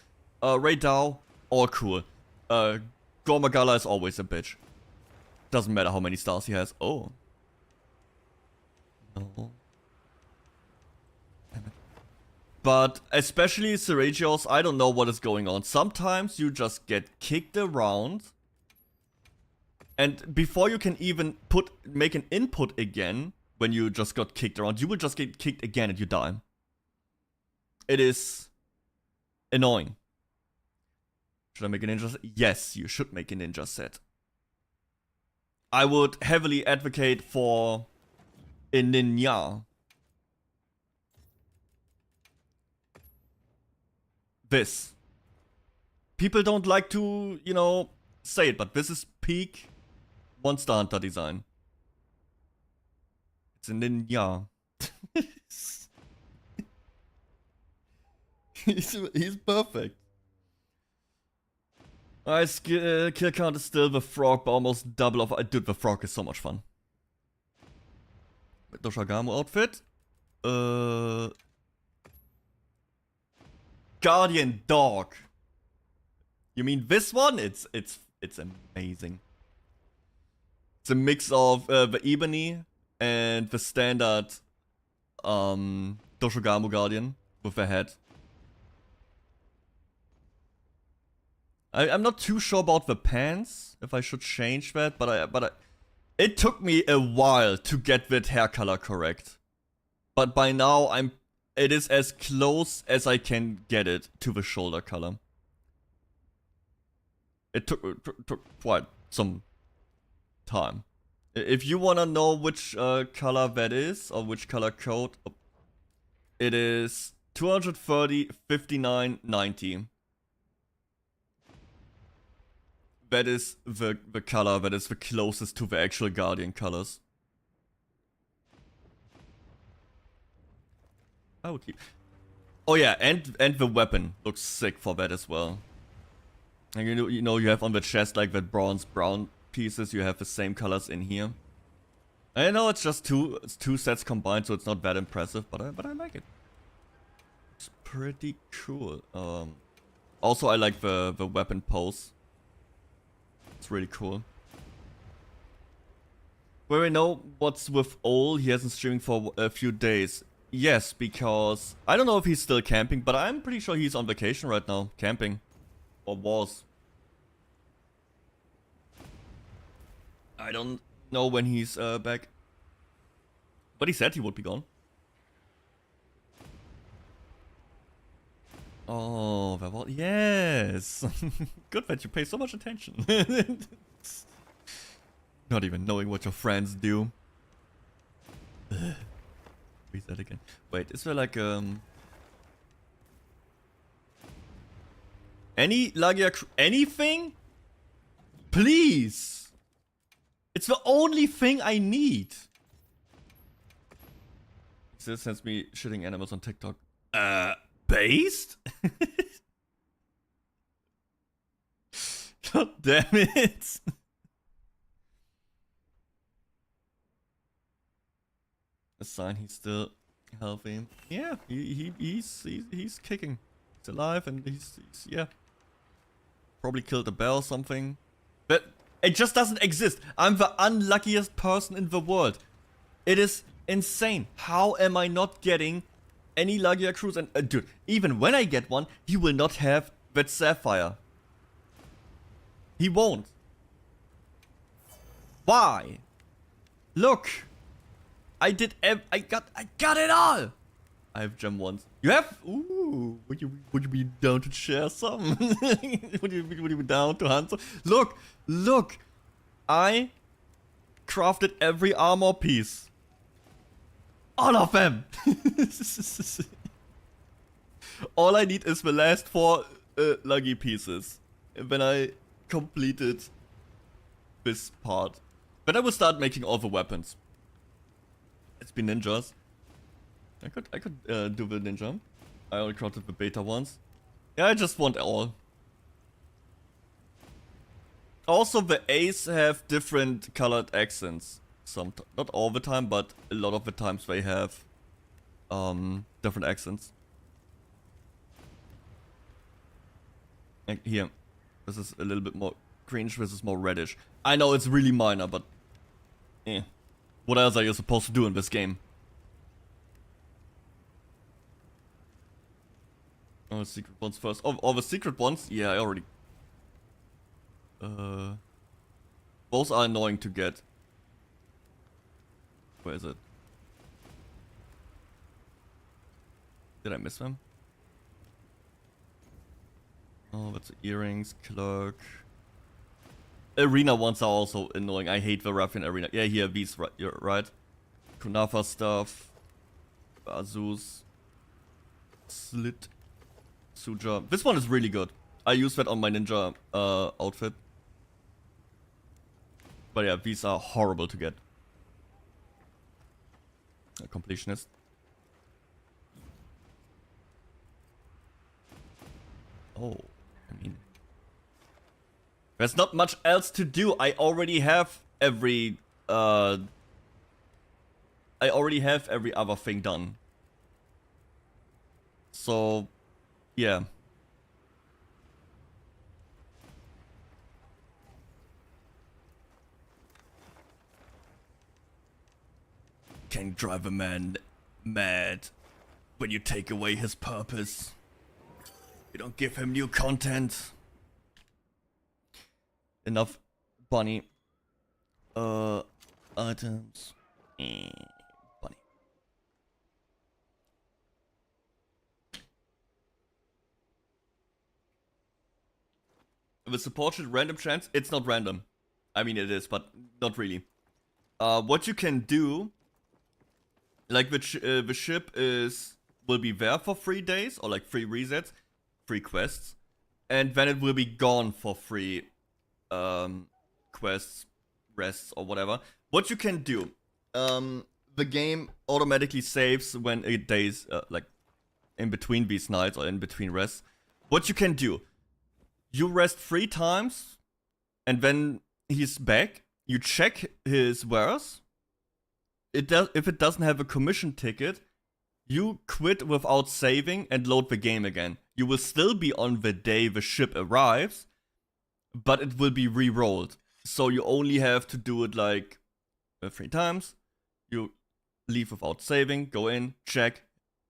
Raidao, all cool. Gormagala is always a bitch. Doesn't matter how many stars he has. Oh. No. But especially Seragios, I don't know what is going on. Sometimes you just get kicked around. And before you can even make an input again, when you just got kicked around, you will just get kicked again and you die. It is annoying. Should I make a ninja set? Yes, you should make a ninja set. I would heavily advocate for a ninja. This. People don't like to, you know, say it, but this is peak Monster Hunter design. It's a ninja. he's perfect. Alright, kill count is still the frog, but almost double of... Dude, the frog is so much fun. With the Shagamu outfit. Guardian dog. You mean this one? It's amazing. It's a mix of the ebony and the standard Doshogamu Guardian with the head. I'm not too sure about the pants, if I should change that, but it took me a while to get that hair color correct. But by now, it is as close as I can get it to the shoulder color. It took quite some time. If you wanna know which color that is, or which color code, it is 230, 59, 90. That is the color that is the closest to the actual Guardian colors. I would keep. Oh yeah, and the weapon looks sick for that as well. And you know you have on the chest like that bronze brown pieces. You have the same colors in here. I know it's just two sets combined, so it's not that impressive, but I like it. It's pretty cool. Also I like the weapon pose. It's really cool. Where we know what's with Ol, he hasn't streamed for a few days. Yes, because I don't know if he's still camping, but I'm pretty sure he's on vacation right now, camping. Or was. I don't know when he's back. But he said he would be gone. Oh, that was, yes! Good that you pay so much attention. Not even knowing what your friends do. Read that again. Wait, is there like any Lagia anything? Please! It's the only thing I need. This sends me shitting animals on TikTok. Based? God damn it. A sign he's still healthy. Yeah, he's kicking. He's alive and he's yeah. Probably killed a bear or something. But it just doesn't exist. I'm the unluckiest person in the world. It is insane. How am I not getting any Lagia crews? And dude, even when I get one, he will not have that sapphire. He won't. Why? Look, I got it all. I have gem ones. You have? Ooh, would you be down to share some? would you be down to hunt some? Look, I crafted every armor piece. All of them! All I need is the last 4 luggy pieces. And then I completed this part. Then I will start making all the weapons. Let's be ninjas. I could do the ninja. I already crafted the beta ones. Yeah, I just want all. Also, the A's have different colored accents. Not all the time, but a lot of the times they have different accents. Like here, this is a little bit more cringe, this is more reddish. I know it's really minor, but what else are you supposed to do in this game? Oh, the secret ones first. Oh, the secret ones? Yeah, I already... Those are annoying to get. Where is it? Did I miss them? Oh, that's earrings, cloak. Arena ones are also annoying. I hate the Ruffian arena. Yeah, here, these, right, you're right. Kunafa stuff. Azus. Slit. Suja. This one is really good. I use that on my ninja outfit. But yeah, these are horrible to get. A completionist. Oh, I mean, there's not much else to do. I already have every other thing done. So, yeah. Can drive a man mad when you take away his purpose. You don't give him new content. enough bunny items. Bunny. With supported random chance, it's not random. I mean it is, but not really. What you can do, like the ship will be there for 3 days, or like 3 resets, 3 quests, and then it will be gone for 3 quests, rests, or whatever. What you can do, the game automatically saves when a day's like in between these nights or in between rests. What you can do, you rest 3 times, and then he's back. You check his wares. If it doesn't have a commission ticket, you quit without saving and load the game again. You will still be on the day the ship arrives, but it will be re-rolled. So you only have to do it like 3 times. You leave without saving, go in, check.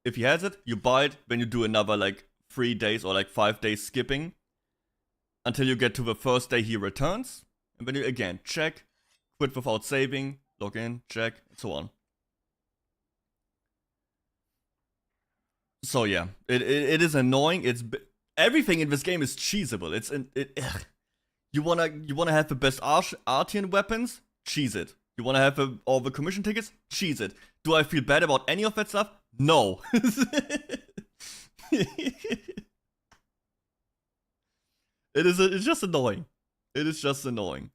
If he has it, you buy it. Then you do another like 3 days or like 5 days skipping until you get to the first day he returns. And then you again check, quit without saving, log in, check, and so on. So yeah, it is annoying. Everything in this game is cheesable. You wanna have the best Artian weapons? Cheese it. You wanna have all the commission tickets? Cheese it. Do I feel bad about any of that stuff? No. It's just annoying. It is just annoying.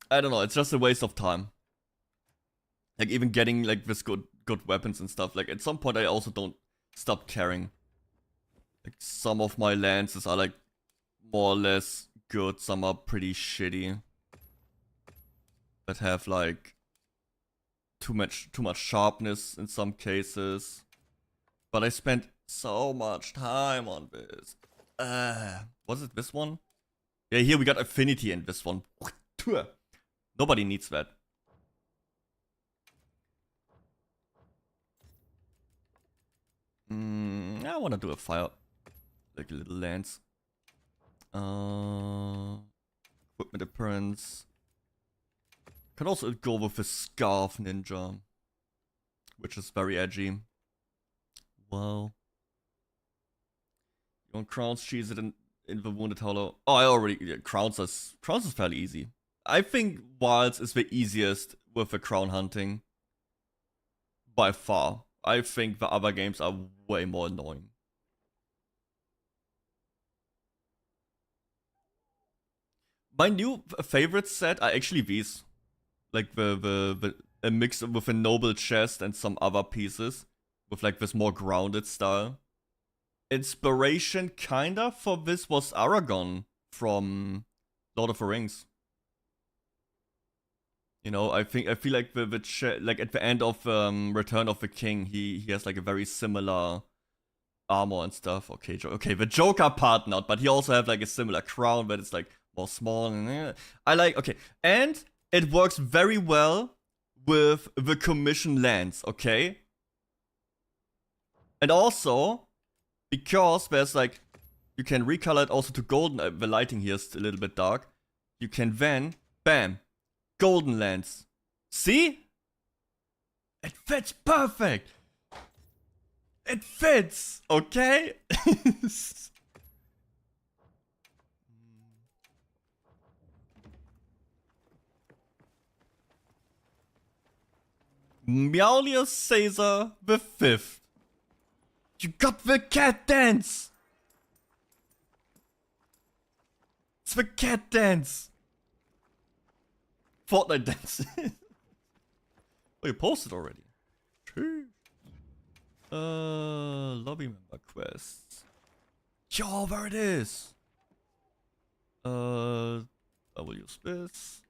I don't know, it's just a waste of time. Like even getting like this good weapons and stuff. Like at some point I also don't stop caring. Like some of my lances are like more or less good, some are pretty shitty. That have like too much sharpness in some cases. But I spent so much time on this. Was it this one? Yeah, here we got affinity in this one. Nobody needs that. I wanna do a fire, like a little lance. Equipment appearance. Can also go with a scarf ninja, which is very edgy. Wow. You want crowns? Cheese it in the wounded hollow. Oh, I already crowns is fairly easy. I think wilds is the easiest with the crown hunting. By far. I think the other games are way more annoying. My new favorite set are actually these. Like a mix with a noble chest and some other pieces. With like this more grounded style. Inspiration kinda for this was Aragorn from Lord of the Rings. You know, I feel like like at the end of Return of the King, he has like a very similar armor and stuff. Okay, the Joker part not, but he also have like a similar crown, but it's like more small. And I like, okay, and it works very well with the commission lands. Okay, and also because there's like you can recolor it also to golden. The lighting here is a little bit dark. You can then bam. Golden lands. See? It fits perfect. It fits, okay? Mjolnir Caesar the 5th. You got the cat dance. It's the cat dance. Fortnite dance. Oh, you posted already. Lobby member quests. Yo, there it is. I will use this.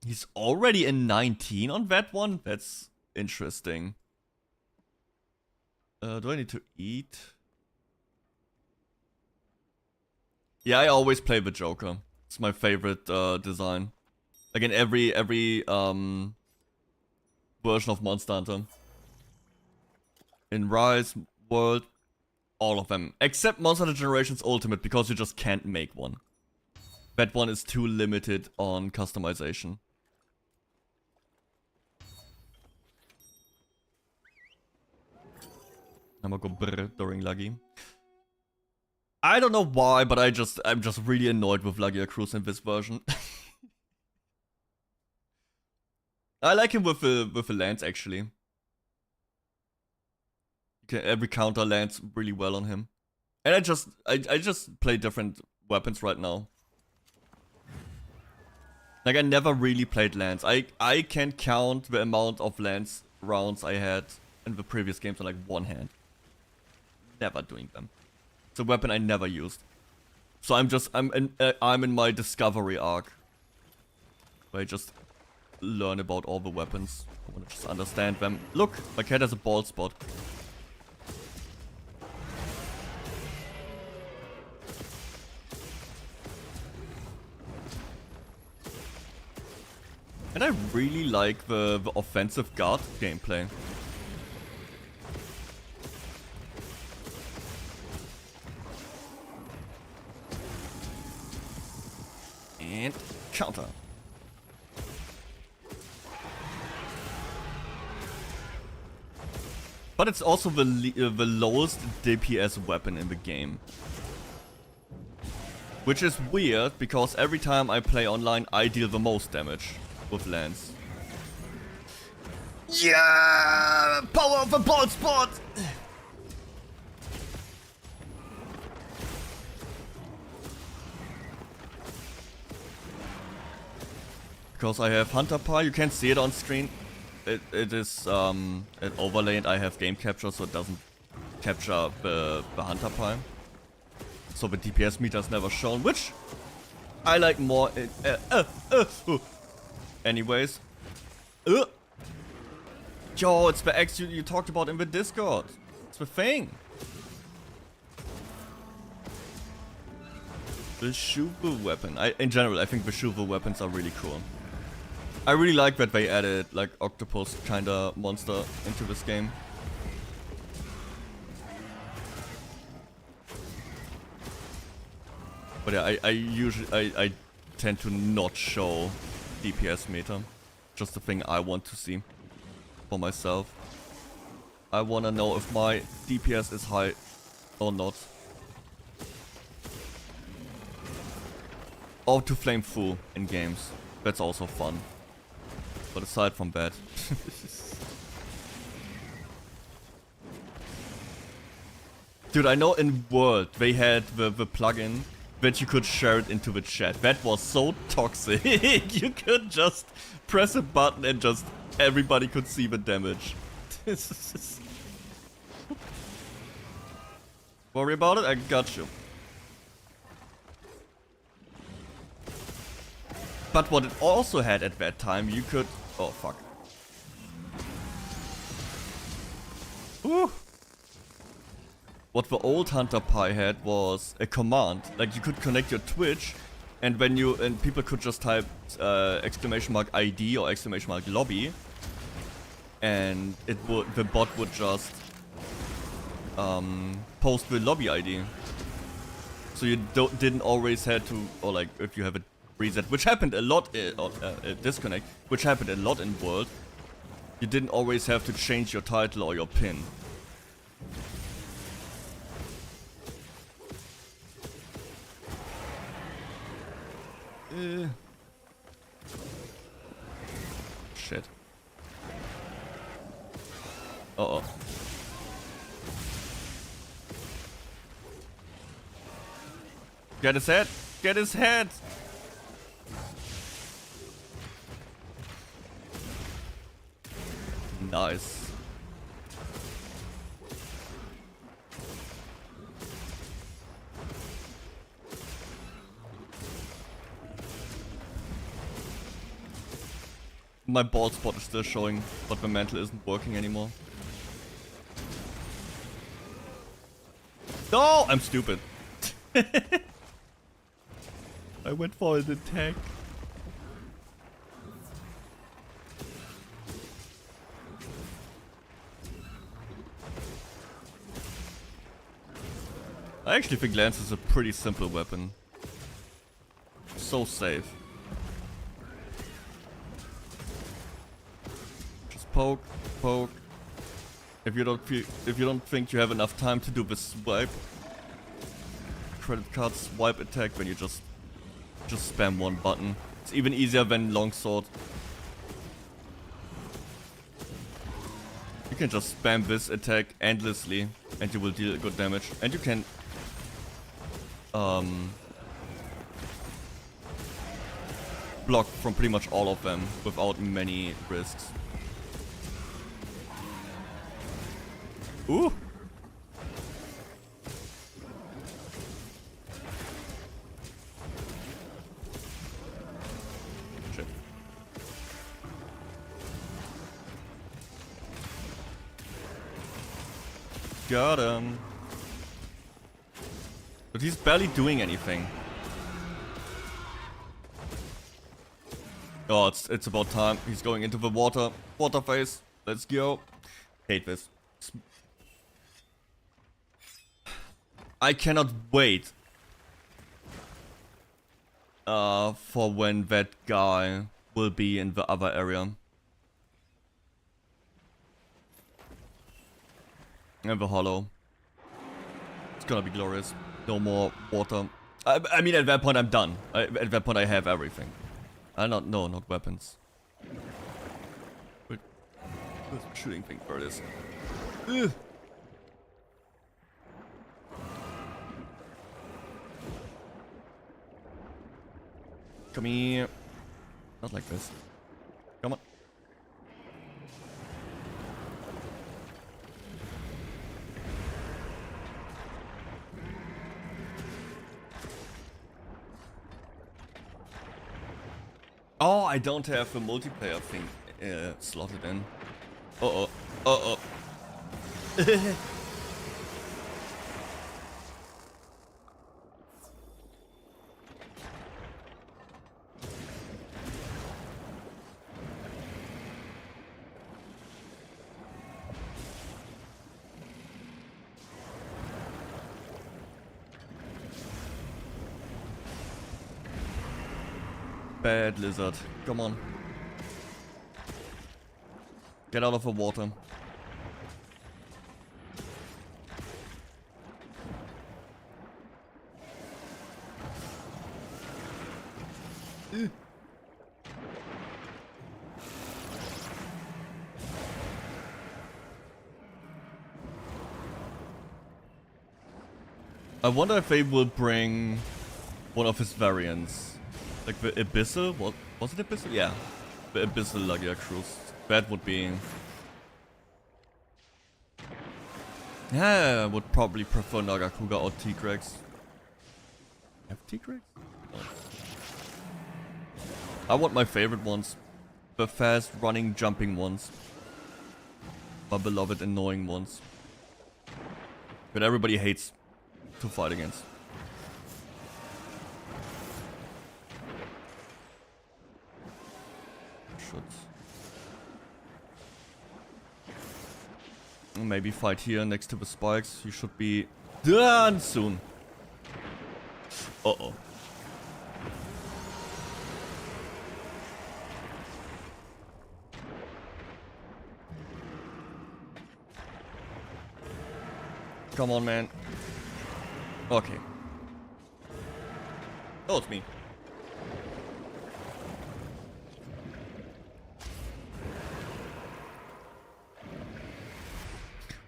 He's already in 19 on that one? That's interesting. Do I need to eat? Yeah, I always play the Joker. It's my favorite design. Like in every version of Monster Hunter. In Rise, World, all of them. Except Monster Hunter Generations Ultimate, because you just can't make one. That one is too limited on customization. I'm gonna go brr during Luggy. I don't know why, but I'm just really annoyed with Luggy Cruz in this version. I like him with the lands actually. Every counter lands really well on him. And I just play different weapons right now. Like I never really played lands. I can count the amount of lands rounds I had in the previous games on like one hand. Never doing them. It's a weapon I never used. So I'm in my discovery arc. Where I just learn about all the weapons. I wanna just understand them. Look, my cat has a bald spot. And I really like the offensive guard gameplay. And counter. But it's also the lowest DPS weapon in the game. Which is weird, because every time I play online, I deal the most damage with lands. Yeah! Power of a bald spot! Because I have Hunter Pie, you can't see it on screen. It is an overlay and I have game capture, so it doesn't capture the Hunter Pie. So the DPS meter is never shown, which I like more. Anyways. Yo, it's the X you talked about in the Discord. It's the thing. The Vtuber weapon. In general, I think the Vtuber weapons are really cool. I really like that they added like octopus kinda monster into this game. But yeah, I tend to not show DPS meter. Just the thing I want to see for myself. I wanna know if my DPS is high or not. Or to flame full in games. That's also fun. But aside from that. Dude, I know in World they had the plugin that you could share it into the chat. That was so toxic. You could just press a button and just everybody could see the damage. Worry about it? I got you. But what it also had at that time, you could... Oh, fuck. Woo. What the old Hunter Pie had was a command. Like, you could connect your Twitch, and when you... And people could just type !ID or !lobby. And it would... The bot would just... post the lobby ID. So you didn't always have to... Or like, if you have a reset, which happened a lot, disconnect, which happened a lot in World. You didn't always have to change your title or your pin. Shit. Uh-oh. Get his head! Get his head! Nice. My bald spot is still showing, but the mantle isn't working anymore. No! I'm stupid. I went for an attack. I actually think Lance is a pretty simple weapon. So safe. Just poke, poke. If you don't think you have enough time to do this swipe, credit card swipe attack, then you just spam one button. It's even easier than longsword. You can just spam this attack endlessly and you will deal good damage. And you can block from pretty much all of them without many risks. Ooh! Shit. Got him. But he's barely doing anything. Oh, it's about time. He's going into the water. Water phase. Let's go. Hate this. I cannot wait for when that guy will be in the other area. And the hollow. It's gonna be glorious. No more water. I mean, at that point I'm done. At that point I have everything. No, not weapons. Wait. Where's the shooting thing? Where it is. Ugh. Come here. Not like this. Come on. Oh, I don't have the multiplayer thing slotted in. Uh-oh. Uh-oh. Bad lizard. Come on. Get out of the water. I wonder if they will bring one of his variants. Like the Abyssal? What was it, Abyssal? Yeah. The Abyssal Lugia Cruise. That would be... Yeah, I would probably prefer Nagakuga or 𝐑𝐮𝐥𝐞𝐬. Have 𝐑𝐮𝐥𝐿? No. I want my favorite ones. The fast running, jumping ones. My beloved annoying ones. That everybody hates to fight against. Maybe fight here next to the spikes. You should be done soon. Uh-oh. Come on, man. Okay. Oh, it's me.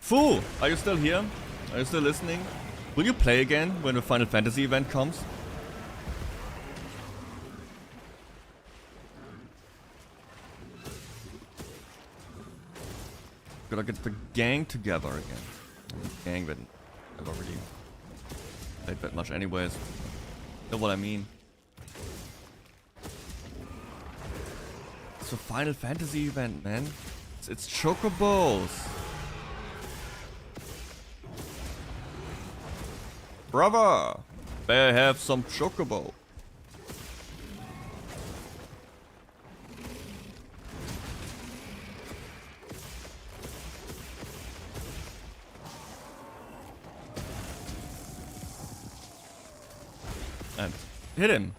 Fu, are you still here? Are you still listening? Will you play again when the Final Fantasy event comes? Gotta get the gang together again. The gang that never really played that much anyways. Know what I mean? It's a Final Fantasy event, man. It's chocobos. Brother! They have some chocobo. And hit him.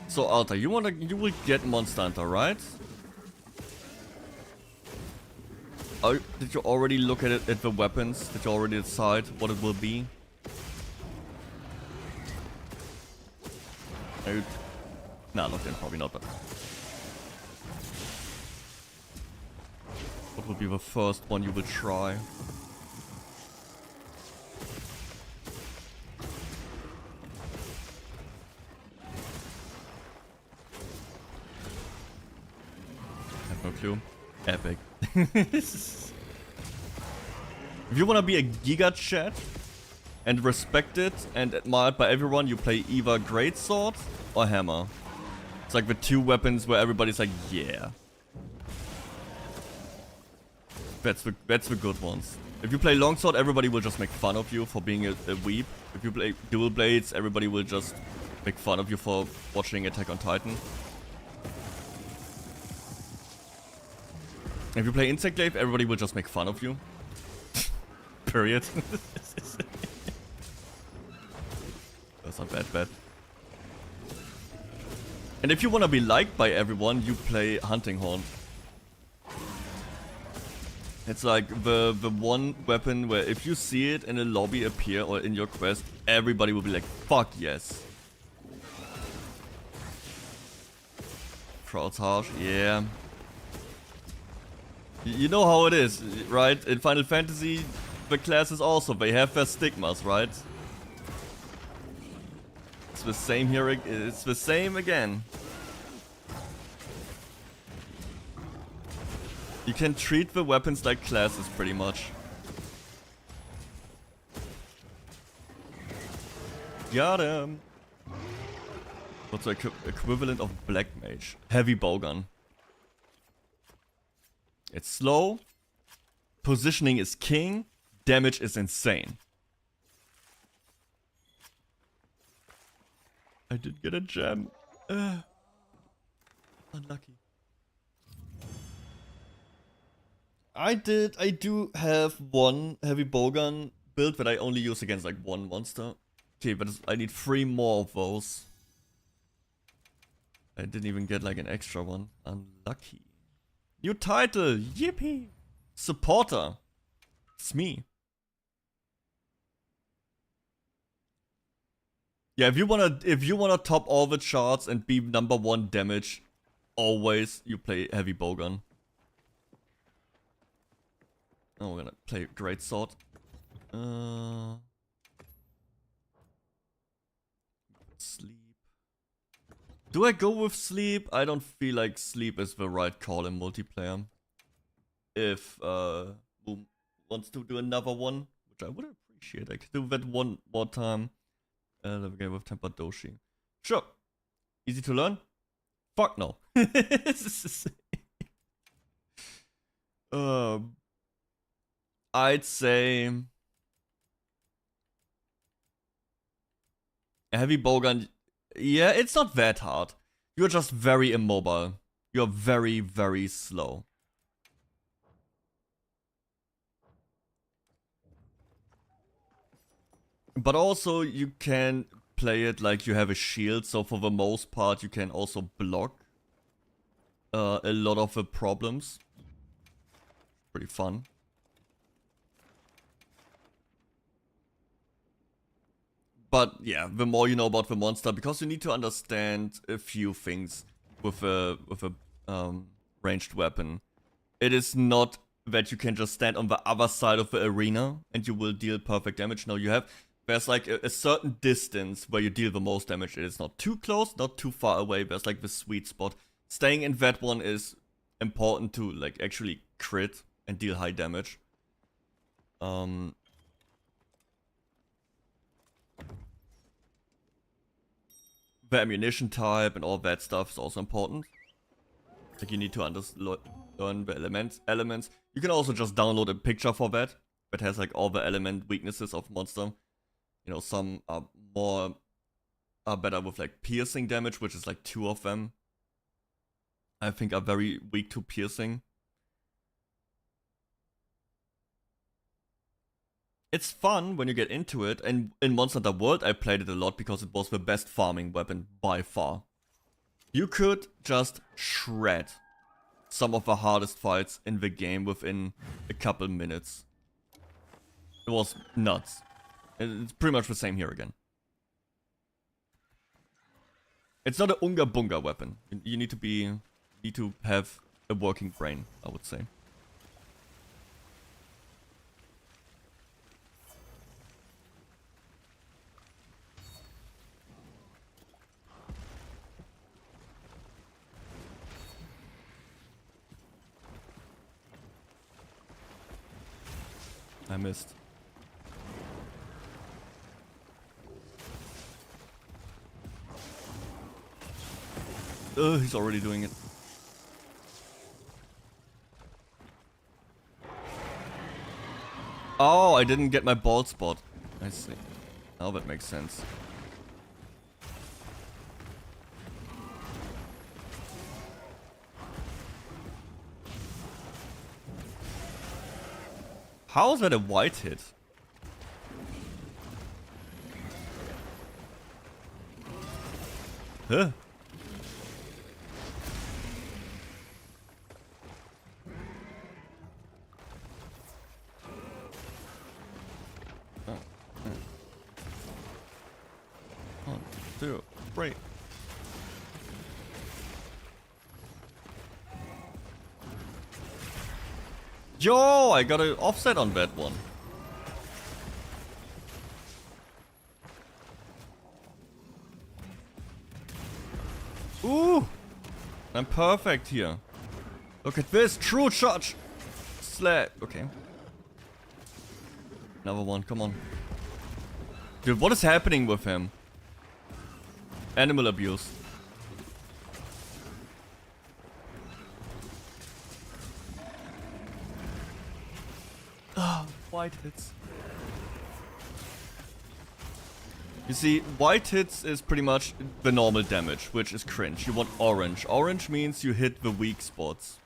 So Alta, you will get Monster Hunter, right? Oh, did you already look at it, at the weapons? Did you already decide what it will be? Nah, look in, probably not, but... What will be the first one you will try? No clue. Epic. If you wanna be a Giga chat and respected and admired by everyone, you play either Greatsword or Hammer. It's like the two weapons where everybody's like, yeah. That's the good ones. If you play Longsword, everybody will just make fun of you for being a weeb. If you play Dual Blades, everybody will just make fun of you for watching Attack on Titan. If you play Insect Glaive, everybody will just make fun of you. Period. That's not bad. And if you wanna be liked by everyone, you play Hunting Horn. It's like the one weapon where if you see it in a lobby appear or in your quest, everybody will be like, fuck yes. Crowd's harsh, yeah. You know how it is, right? In Final Fantasy, the classes also, they have their stigmas, right? It's the same here, it's the same again. You can treat the weapons like classes, pretty much. Got him! What's the equivalent of Black Mage? Heavy Bowgun. It's slow, positioning is king, damage is insane. I did get a gem. Unlucky. I do have one heavy bowgun build that I only use against like one monster. Okay, but I need 3 more of those. I didn't even get like an extra one. Unlucky. New title, yippee! Supporter. It's me. Yeah, if you wanna top all the charts and be #1 damage, always you play heavy bowgun. Oh, we're gonna play Greatsword. Sleep. Do I go with sleep? I don't feel like sleep is the right call in multiplayer. If Boom wants to do another one, which I would appreciate. I could do that one more time. The game with Tempered Doshi. Sure. Easy to learn? Fuck no. I'd say a heavy bowgun. Yeah, it's not that hard. You're just very immobile. You're very, very slow. But also, you can play it like you have a shield, so for the most part, you can also block a lot of the problems. Pretty fun. But yeah, the more you know about the monster, because you need to understand a few things with a ranged weapon. It is not that you can just stand on the other side of the arena and you will deal perfect damage. No, there's like a certain distance where you deal the most damage. It is not too close, not too far away. There's like the sweet spot. Staying in that one is important to like actually crit and deal high damage. The ammunition type and all that stuff is also important. Like you need to understand. learn the elements. You can also just download a picture for that has like all the element weaknesses of monster. You know, some are better with like piercing damage, which is like 2 of them. I think are very weak to piercing. It's fun when you get into it, and in Monster Hunter World I played it a lot because it was the best farming weapon by far. You could just shred some of the hardest fights in the game within a couple minutes. It was nuts. It's pretty much the same here again. It's not an unga bunga weapon. You need to have a working brain, I would say. I missed. Ugh, he's already doing it. Oh, I didn't get my bald spot. I see. Now that makes sense. How is that a white hit? Huh? One, two, three. Yo, I got an offset on that one. Ooh, I'm perfect here. Look at this, true charge. Slap. Okay. Another one, come on. Dude, what is happening with him? Animal abuse. White hits. You see, white hits is pretty much the normal damage, which is cringe. You want orange. Orange means you hit the weak spots.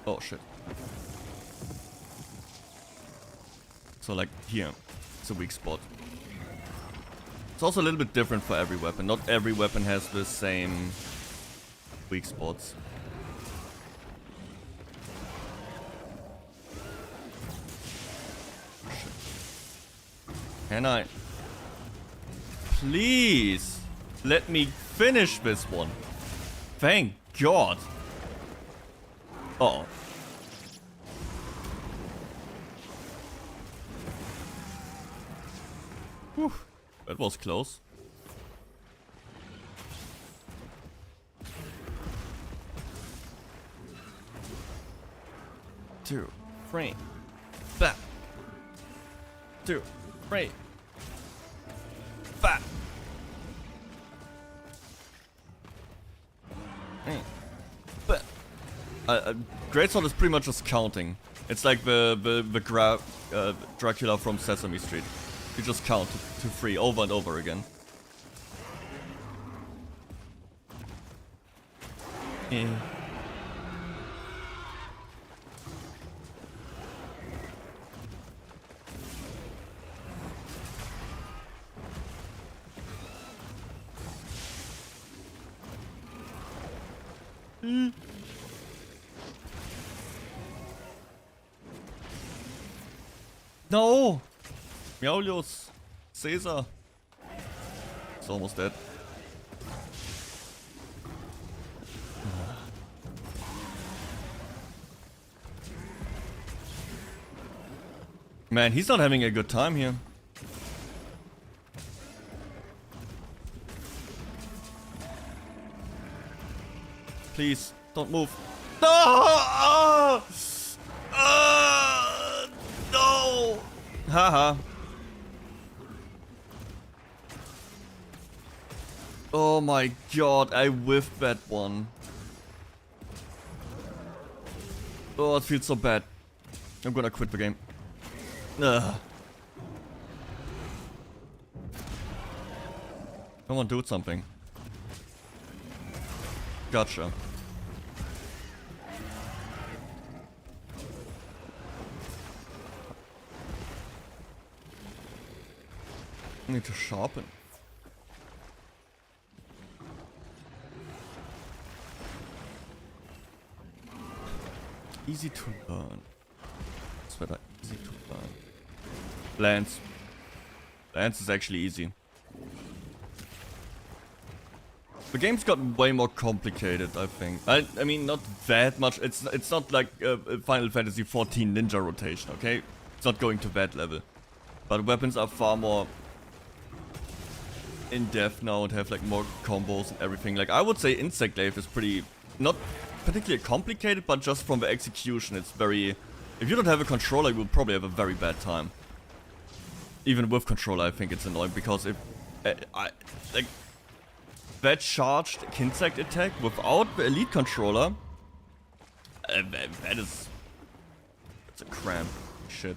Oh shit. So like here, it's a weak spot. It's also a little bit different for every weapon. Not every weapon has the same weak spots. Can I please let me finish this one? Thank God. Uh oh. Whew. That was close. Two, three, back. Two. Right. Fat. But Greatsword is pretty much just counting. It's like the Dracula from Sesame Street. You just count to 3 over and over again. Yeah. No! Meowlius! Caesar! It's almost dead. Man, he's not having a good time here. Please, don't move. No! No! Haha. Oh my God, I whiffed that one. Oh, it feels so bad. I'm gonna quit the game. Ugh. Come on, do something. Gotcha. I need to sharpen. Easy to learn. It's better. Easy to learn. Lance. Lance is actually easy. The game's got way more complicated, I think. I mean, not that much. It's not like Final Fantasy XIV ninja rotation, okay? It's not going to that level. But weapons are far more in-depth now and have like more combos and everything. Like, I would say 𝐑𝐿 is pretty... not particularly complicated, but just from the execution, it's very... If you don't have a controller, you will probably have a very bad time. Even with controller, I think it's annoying, because if... like... that charged 𝐑𝐿 attack without the elite controller... that is... it's a cramp. Shit.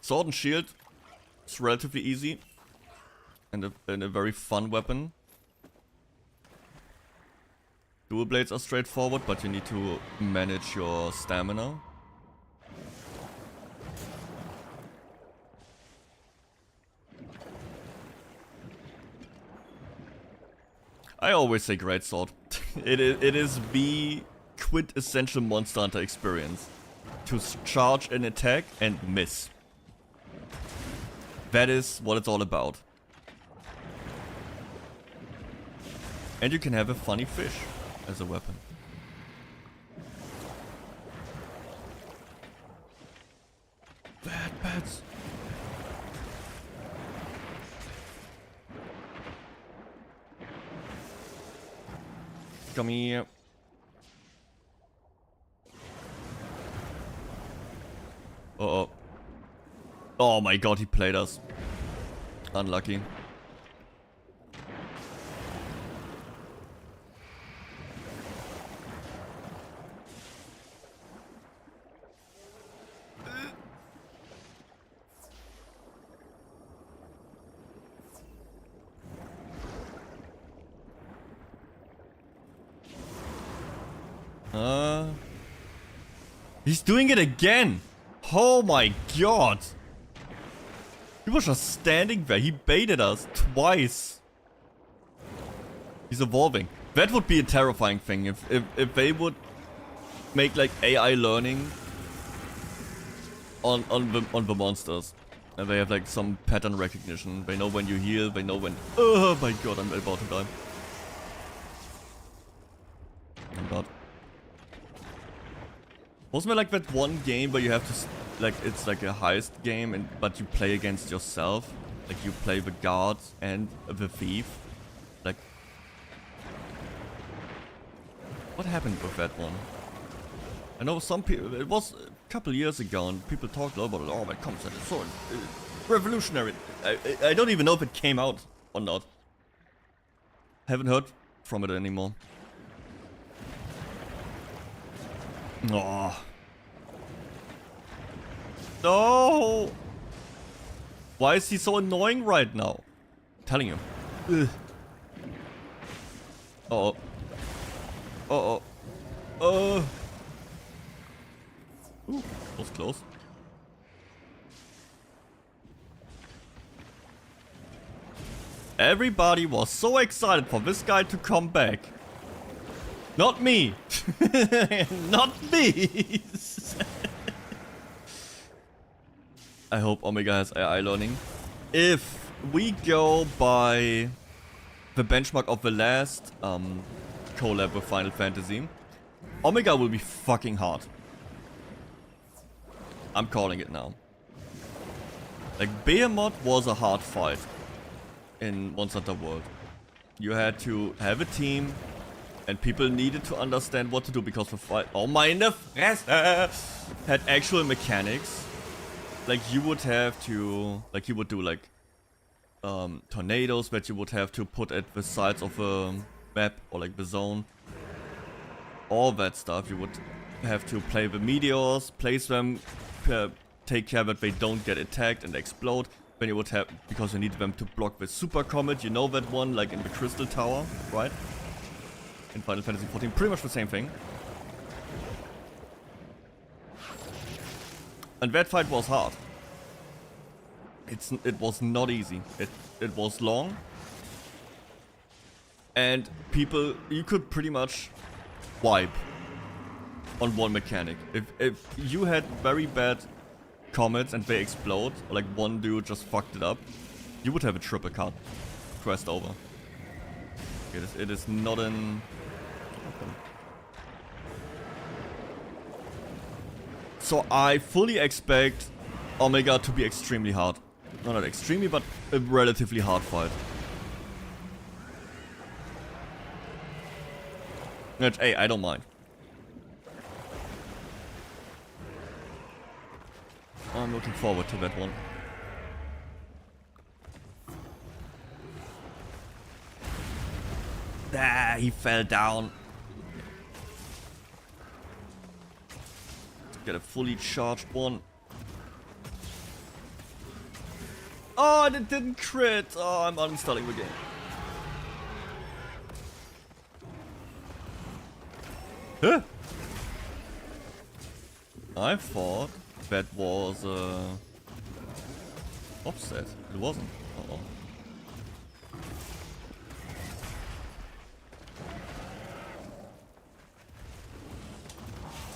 Sword and shield... it's relatively easy. And a very fun weapon. Dual blades are straightforward, but you need to manage your stamina. I always say greatsword. It is the quintessential Monster Hunter experience. To charge an attack and miss. That is what it's all about. And you can have a funny fish as a weapon. Bad bats. Come here. Uh-oh. Oh my god, he played us. Unlucky. He's doing it again! Oh my god! He was just standing there. He baited us twice. He's evolving. That would be a terrifying thing if they would make like AI learning on the monsters. And they have like some pattern recognition. They know when you heal, they know when... Oh my god, I'm about to die. I'm not. Wasn't there like that one game where you have to... like, it's like a heist game, but you play against yourself? Like, you play the guard and the thief? Like... What happened with that one? I know some people... It was a couple years ago and people talked a lot about it. Oh, that concept is so revolutionary. I don't even know if it came out or not. Haven't heard from it anymore. Oh. No! Why is he so annoying right now? I'm telling you. Ugh. Uh-oh. Uh-oh. Ooh, that was close. Everybody was so excited for this guy to come back. Not me. Not me. I hope Omega has AI learning. If we go by the benchmark of the last collab with Final Fantasy, Omega will be fucking hard. I'm calling it now. Like, Behemoth was a hard fight in Monster Hunter World. You had to have a team, and people needed to understand what to do because the fight, oh meine Fresse, had actual mechanics. Like, you would have to, like, you would do like tornadoes that you would have to put at the sides of a map or like the zone. all that stuff. You would have to play the meteors, place them, take care that they don't get attacked and explode. Then you would have, because you need them to block the super comet, you know that one, like in the Crystal Tower, right? In Final Fantasy XIV, pretty much the same thing. And that fight was hard. It was not easy. It was long. And people, you could pretty much wipe on one mechanic. If you had very bad comets and they explode, or like one dude just fucked it up, you would have a triple cut pressed over. It is not an... So I fully expect Omega to be extremely hard. No, not extremely, but a relatively hard fight. Which, hey, I don't mind. I'm looking forward to that one. Ah, he fell down. Get a fully charged one. Oh, and it didn't crit. Oh, I'm uninstalling the game. Huh? I thought that was offset. It wasn't. Uh-oh.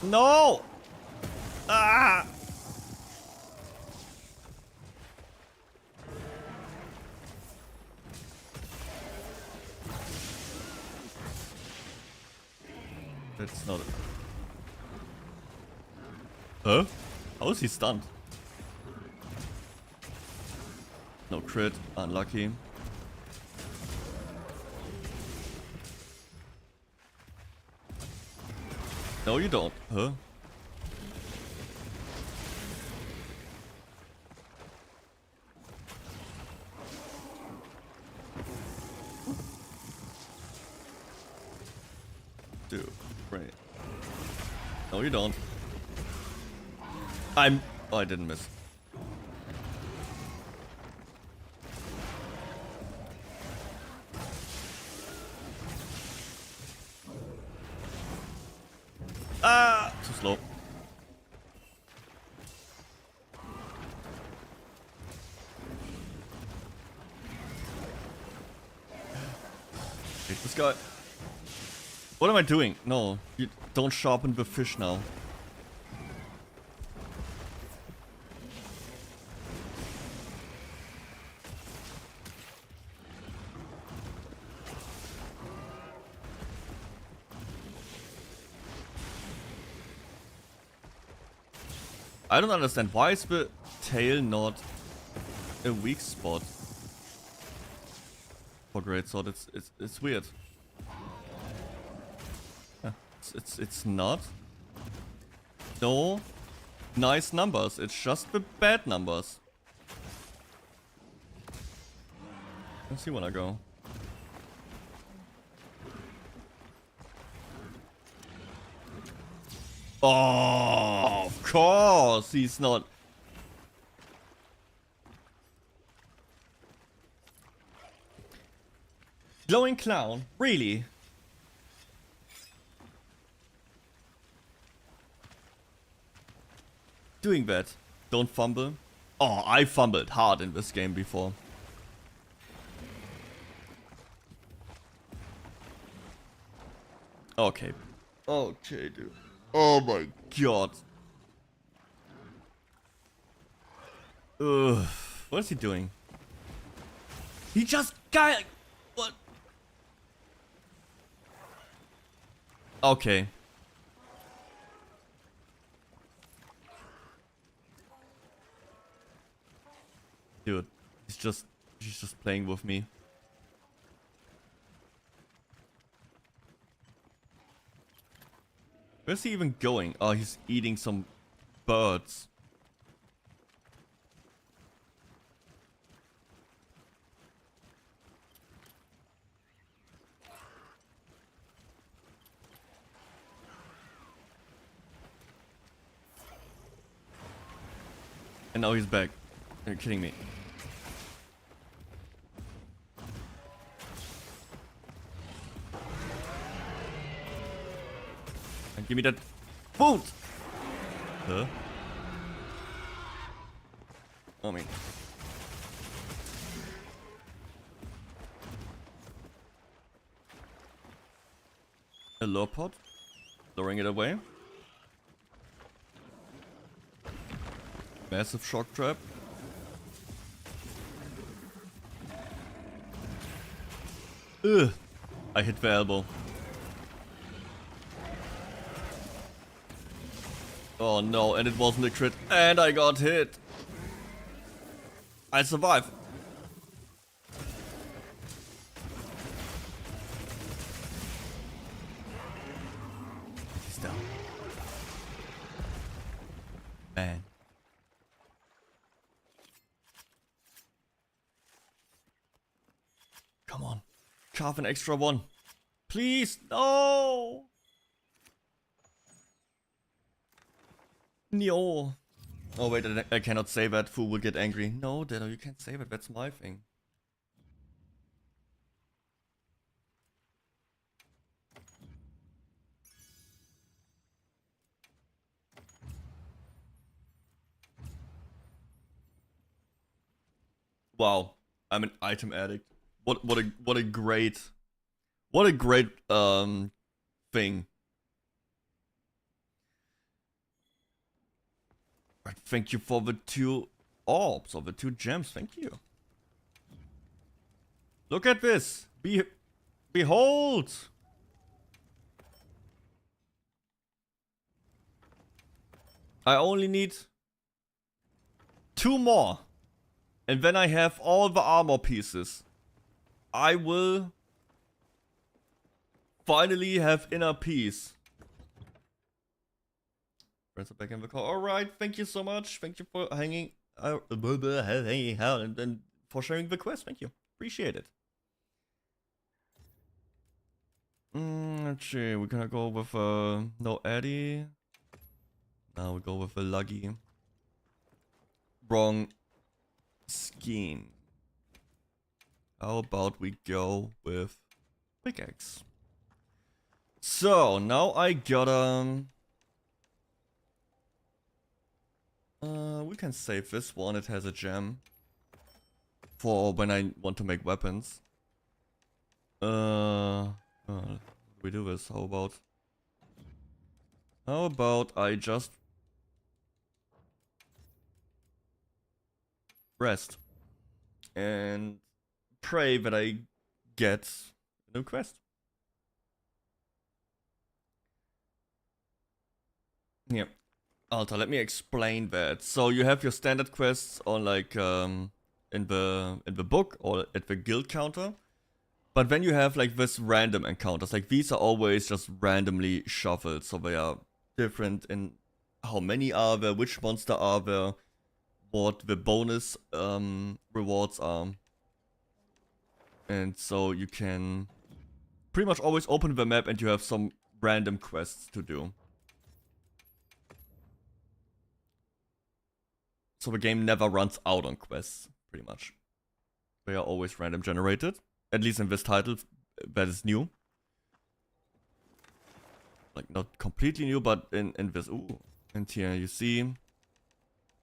No! Ah! That's not it. Huh? How is he stunned? No crit. Unlucky. No, you don't. Huh? Dude, great. No, you don't. Oh, I didn't miss. Ah! Too slow. Hate this guy. What am I doing? No, you don't sharpen the fish now. I don't understand. Why is the tail not a weak spot for Greatsword? It's weird. Yeah, it's not. No nice numbers. It's just the bad numbers. Let's see when I go. Oh, of course he's not. Glowing clown, really? Doing that. Don't fumble. Oh, I fumbled hard in this game before. Okay. Okay, dude. Oh my god. Ugh. What is he doing? He just got... What? Okay. Dude, he's just playing with me. Where's he even going? Oh, he's eating some birds. And now he's back. You're kidding me. And give me that boot! Huh? I mean... A low pot. Lowering it away. Massive shock trap. Ugh. I hit the elbow. Oh no, and it wasn't a crit. And I got hit. I survived. He's down. Man. Come on. Carve an extra one. Please, no! No. Oh wait, I cannot say that. Fu will get angry. No, Deddo, you can't say that. That's my thing. Wow, I'm an item addict. What a great thing. Right, thank you for the 2 orbs or the 2 gems. Thank you. Look at this. Behold. I only need 2 more. And then I have all the armor pieces. I will finally have inner peace. Friends are back in the call. Alright, thank you so much. Thank you for hanging out and for sharing the quest. Thank you. Appreciate it. Let's see. We're gonna go with no Eddie. Now we go with a Luggy. Wrong scheme. How about we go with pickaxe? So now I got we can save this one. It has a gem for when I want to make weapons. We do this. How about I just rest and pray that I get a new quest. Yeah. Alter, let me explain that. So you have your standard quests on like in the book or at the guild counter. But then you have like this random encounters. Like these are always just randomly shuffled. So they are different in how many are there, which monster are there, what the bonus rewards are. And so you can pretty much always open the map and you have some random quests to do. So the game never runs out on quests, pretty much. They are always random generated. At least in this title, that is new. Like, not completely new, but in this... Ooh. And here you see...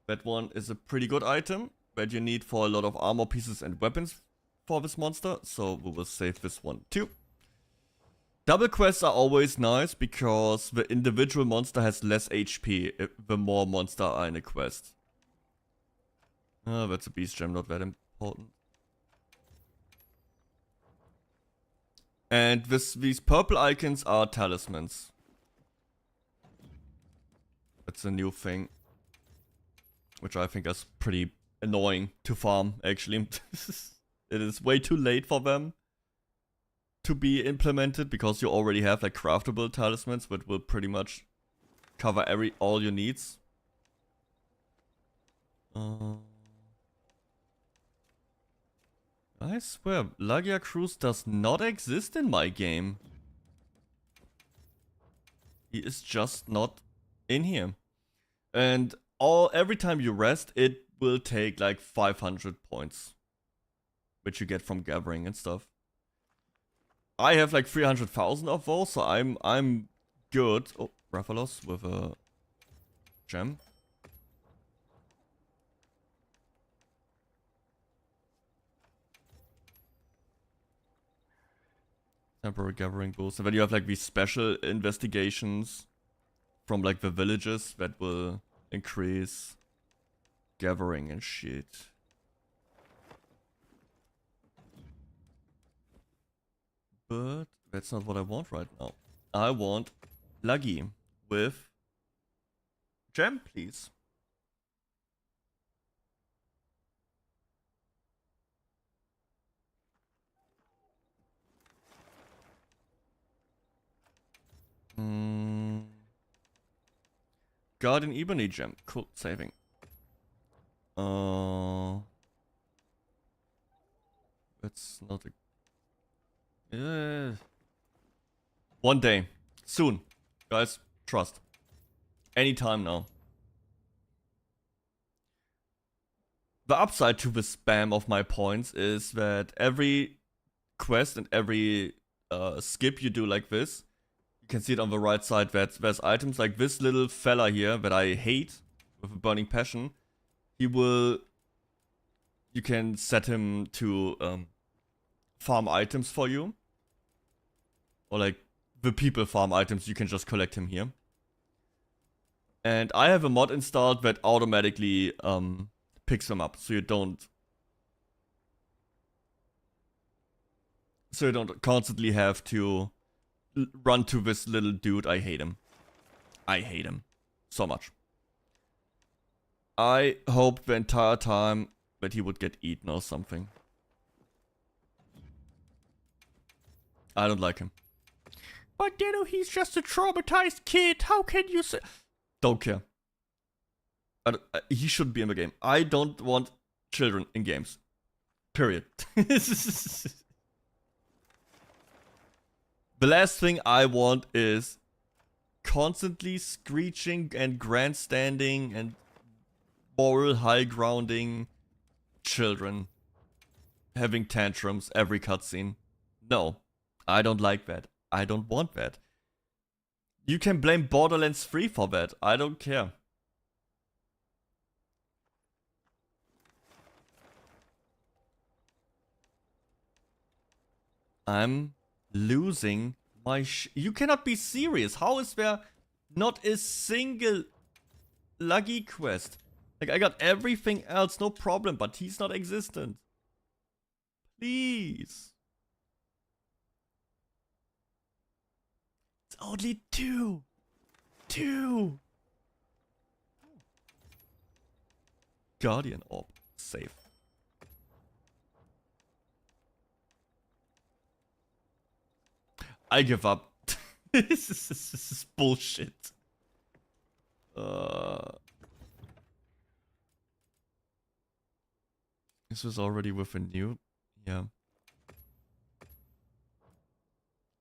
that one is a pretty good item that you need for a lot of armor pieces and weapons for this monster. So we will save this one too. Double quests are always nice because the individual monster has less HP the more monster are in a quest. Oh, that's a beast gem, not that important. And these purple icons are talismans. That's a new thing. Which I think is pretty annoying to farm, actually. It is way too late for them to be implemented because you already have like craftable talismans that will pretty much cover all your needs. I swear, Lagia Cruz does not exist in my game. He is just not in here. And every time you rest, it will take like 500 points, which you get from gathering and stuff. I have like 300,000 of those, so I'm good. Oh, Rathalos with a gem. Temporary gathering boost. And then you have like these special investigations from like the villages that will increase gathering and shit. But that's not what I want right now. I want Luggy with gem, please. Guardian Ebony gem. Cool, saving. That's not a... One day. Soon. Guys, trust. Anytime now. The upside to the spam of my points is that every quest and every skip you do like this, you can see it on the right side that there's items like this little fella here that I hate with a burning passion. You can set him to farm items for you. Or like the people farm items, you can just collect him here. And I have a mod installed that automatically picks them up, so you don't constantly have to run to this little dude. I hate him. I hate him so much. I hoped the entire time that he would get eaten or something. I don't like him. But Deddo, he's just a traumatized kid. How can you say? Don't care. He shouldn't be in the game. I don't want children in games. Period. The last thing I want is constantly screeching and grandstanding and moral high grounding children having tantrums every cutscene. No, I don't like that. I don't want that. You can blame Borderlands 3 for that. I don't care. I'm losing my You cannot be serious. How is there not a single Luggy quest? Like, I got everything else, no problem, but he's not existent. Please. It's only 2. 2. Guardian Orb. Safe. I give up. This is bullshit. This was already with a new... Yeah.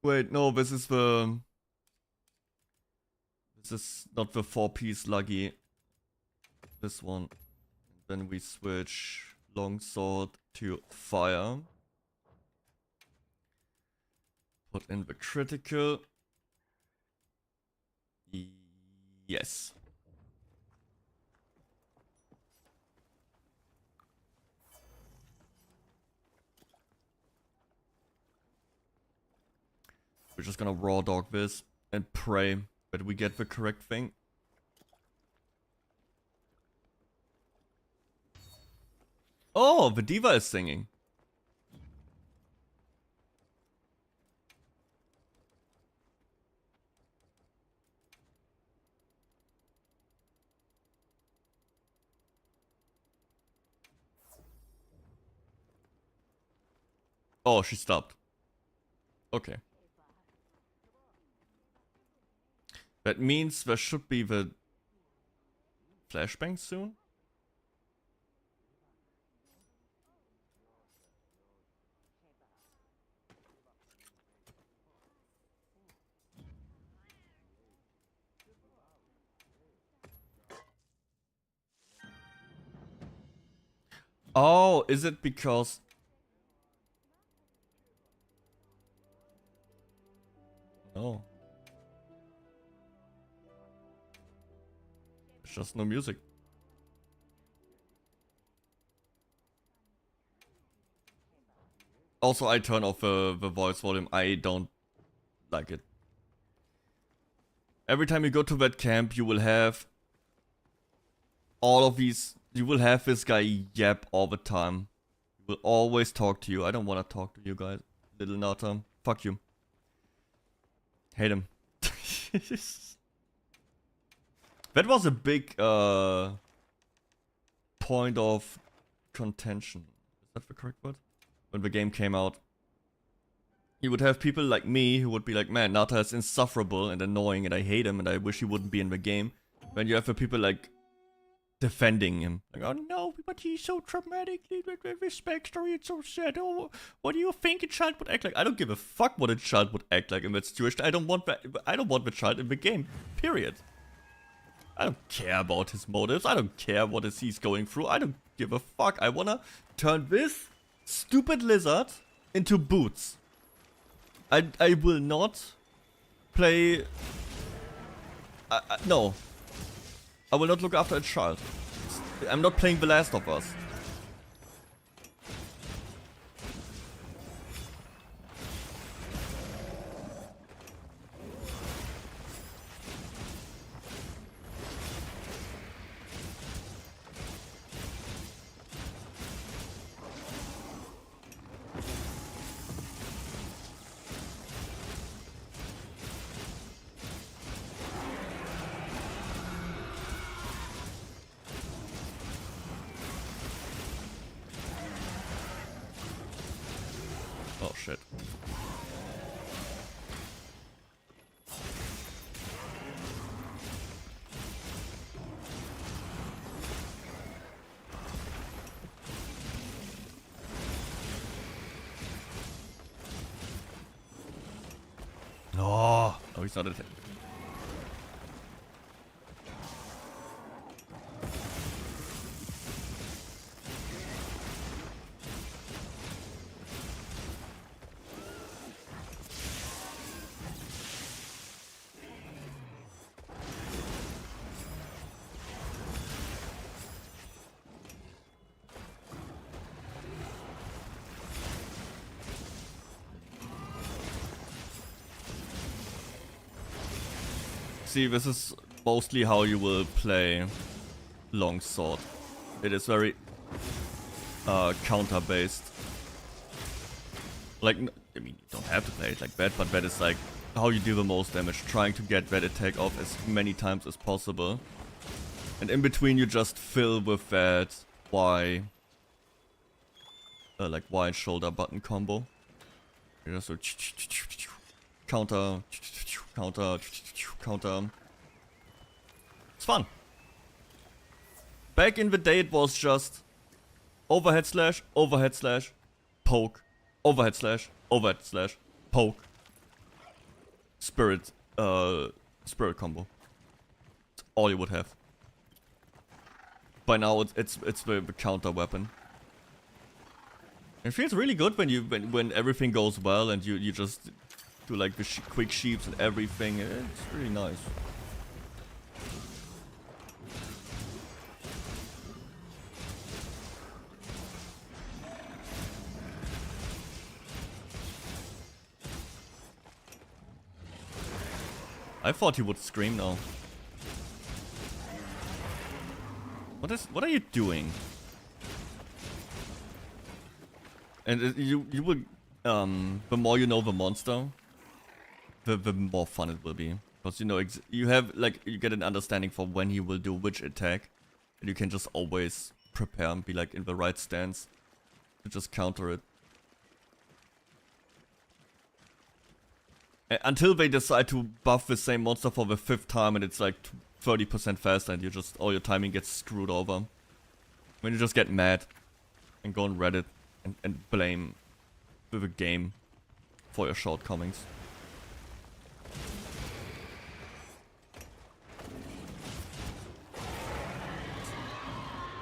Wait, no, this is the... This is not the 4-piece Luggy. This one. Then we switch longsword to fire. Put in the critical. Yes. We're just gonna raw dog this and pray that we get the correct thing. Oh, the diva is singing. Oh, she stopped. Okay. That means there should be the flashbang soon? Oh, is it because... Oh. It's just no music. Also, I turn off the voice volume. I don't like it. Every time you go to that camp, you will have all of these... You will have this guy yap all the time. He will always talk to you. I don't want to talk to you guys. Little Nata. Fuck you. Hate him. That was a big point of contention. Is that the correct word? When the game came out. You would have people like me who would be like, man, Nata is insufferable and annoying and I hate him and I wish he wouldn't be in the game. Then you have the people like defending him. Like, oh no, but he's so traumatic. This backstory, it's so sad. Oh, what do you think a child would act like? I don't give a fuck what a child would act like in that situation. I don't want the child in the game. Period. I don't care about his motives. I don't care what he's going through. I don't give a fuck. I wanna turn this stupid lizard into boots. I will not play... no. I will not look after a child. I'm not playing The Last of Us. Oh shit. Oh, no, he's not a... See, this is mostly how you will play longsword. It is very counter based. Like, I mean, you don't have to play it like that, but that is like how you do the most damage, trying to get that attack off as many times as possible. And in between you just fill with that Y, like Y and shoulder button combo. You just so counter, counter, counter. It's fun. Back in the day it was just overhead slash, poke, overhead slash, poke. Spirit combo. It's all you would have. By now it's the counter weapon. It feels really good when everything goes well and you just do like the quick sheeps and everything. It's really nice. I thought he would scream now. What are you doing? And you will the more you know the monster, the more fun it will be, because you know you have like you get an understanding for when he will do which attack, and you can just always prepare and be like in the right stance to just counter it. Until they decide to buff the same monster for the 5th time and it's like 30% faster and you just all your timing gets screwed over. When you just get mad and go on Reddit and blame the game for your shortcomings.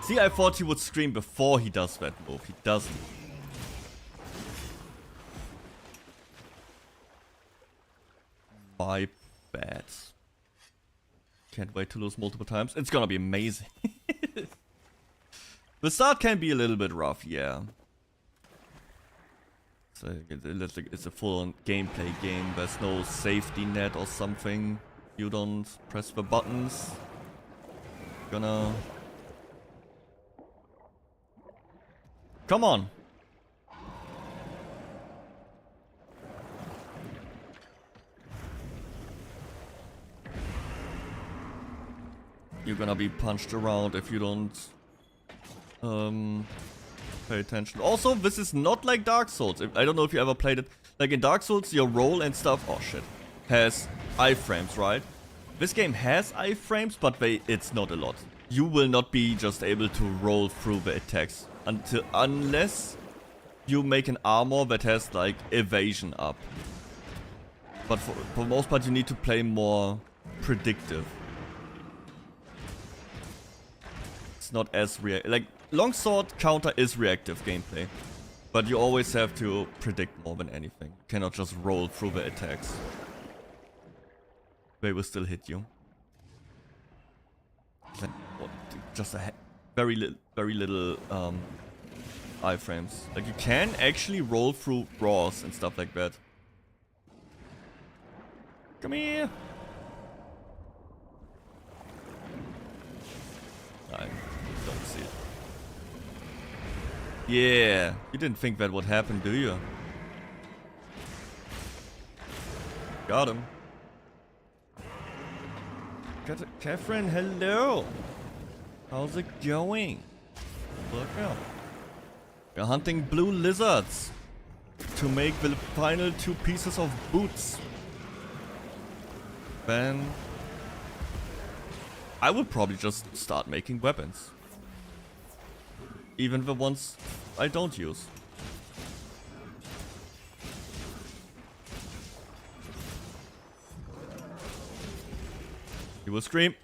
See, I thought he would scream before he does that move. He doesn't. My bad. Can't wait to lose multiple times. It's gonna be amazing. The start can be a little bit rough, yeah. It's a full-on gameplay game. There's no safety net or something. You don't press the buttons. Gonna... Come on! You're gonna be punched around if you don't pay attention. Also, this is not like Dark Souls. I don't know if you ever played it. Like in Dark Souls, your roll and stuff, oh shit, has iframes, right? This game has iframes, but it's not a lot. You will not be just able to roll through the attacks unless you make an armor that has like evasion up. But for the most part, you need to play more predictive. It's not as like longsword counter is reactive gameplay, but you always have to predict more than anything. You cannot just roll through the attacks. They will still hit you. Just a very little iframes. Like you can actually roll through raws and stuff like that. Come here. I don't see it. Yeah, you didn't think that would happen, do you? Got him. Catherine, hello. How's it going? Look out. We're hunting blue lizards to make the final 2 pieces of boots. Then I would probably just start making weapons. Even the ones I don't use. He will scream.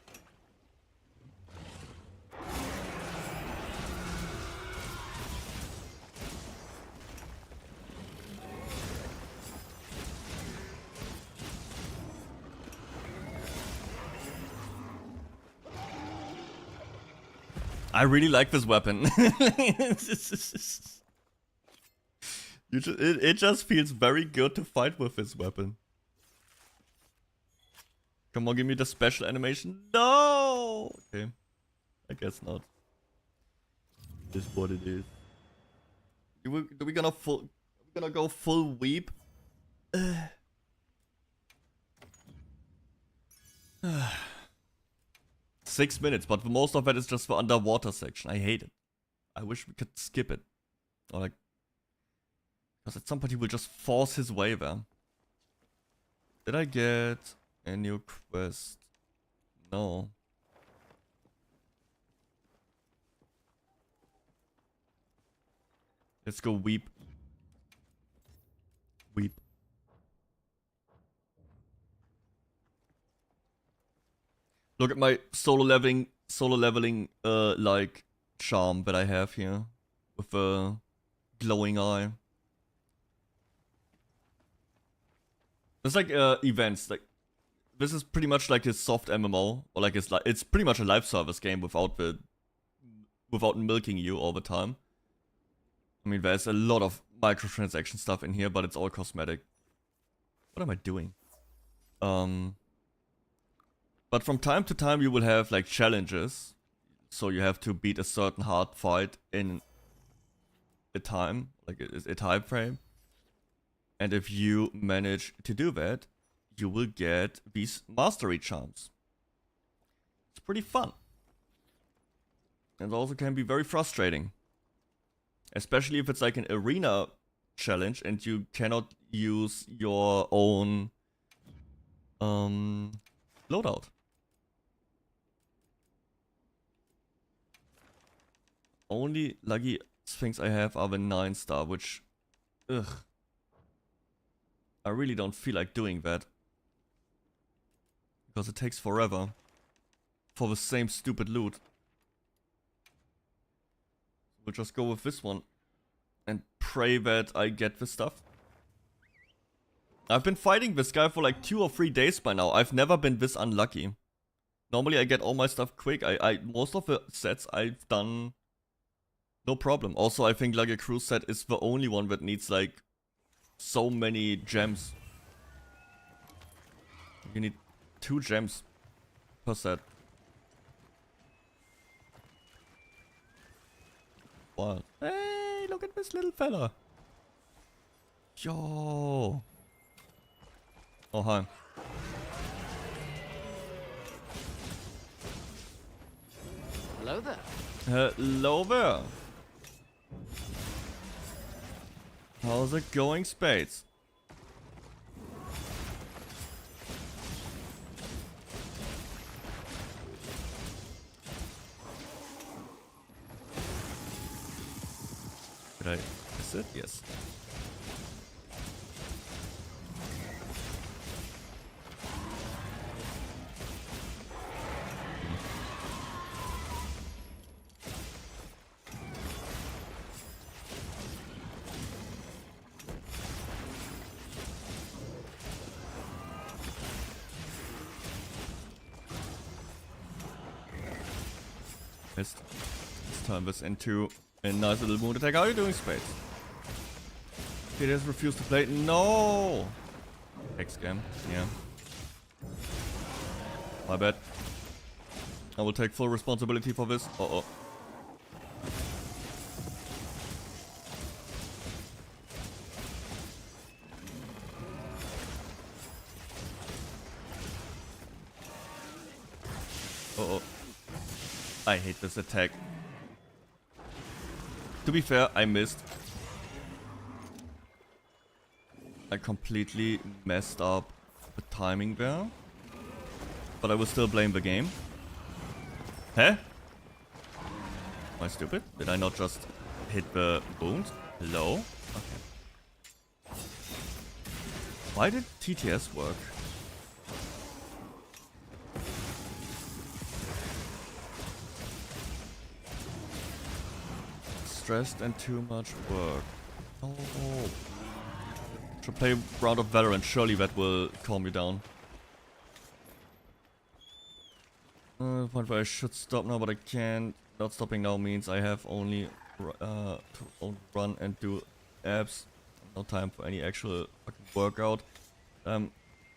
I really like this weapon. It just feels very good to fight with this weapon. Come on, give me the special animation. No! Okay. I guess not. It is what it is. Are we gonna go full weep? 6 minutes, but most of it is just the underwater section. I hate it. I wish we could skip it. Or like... Because at some point he will just force his way there. Did I get a new quest? No. Let's go weep. Weep. Look at my solo leveling, like, charm that I have here. With a glowing eye. It's like, events, like, this is pretty much like a soft MMO, or like it's pretty much a live service game without milking you all the time. I mean, there's a lot of microtransaction stuff in here, but it's all cosmetic. What am I doing? But from time to time you will have like challenges. So you have to beat a certain hard fight in a time, like a time frame. And if you manage to do that, you will get these mastery charms. It's pretty fun. And also can be very frustrating. Especially if it's like an arena challenge and you cannot use your own loadout. Only lucky things I have are the 9-star, which... Ugh. I really don't feel like doing that. Because it takes forever. For the same stupid loot. We'll just go with this one. And pray that I get this stuff. I've been fighting this guy for like 2 or 3 days by now. I've never been this unlucky. Normally I get all my stuff quick. Most of the sets I've done no problem. Also, I think like a cruise set is the only one that needs like so many gems. You need 2 gems per set. Wow. Hey, look at this little fella. Yo. Oh, hi. Hello there. Hello there. How's it going, Spades? Did I miss it? Yes. Let's turn this into a nice little moon attack. How are you doing, Spades? He has refused to play. No! X game. Yeah. My bad. I will take full responsibility for this. Uh-oh. Uh-oh. I hate this attack. To be fair, I missed. I completely messed up the timing there. But I will still blame the game. Huh? Am I stupid? Did I not just hit the wound? Hello? Okay. Why did TTS work? Stressed and too much work. Oh. Should play a round of Valorant. Surely that will calm you down. The point where I should stop now, but I can't. Not stopping now means I have only to run and do abs. No time for any actual fucking workout. On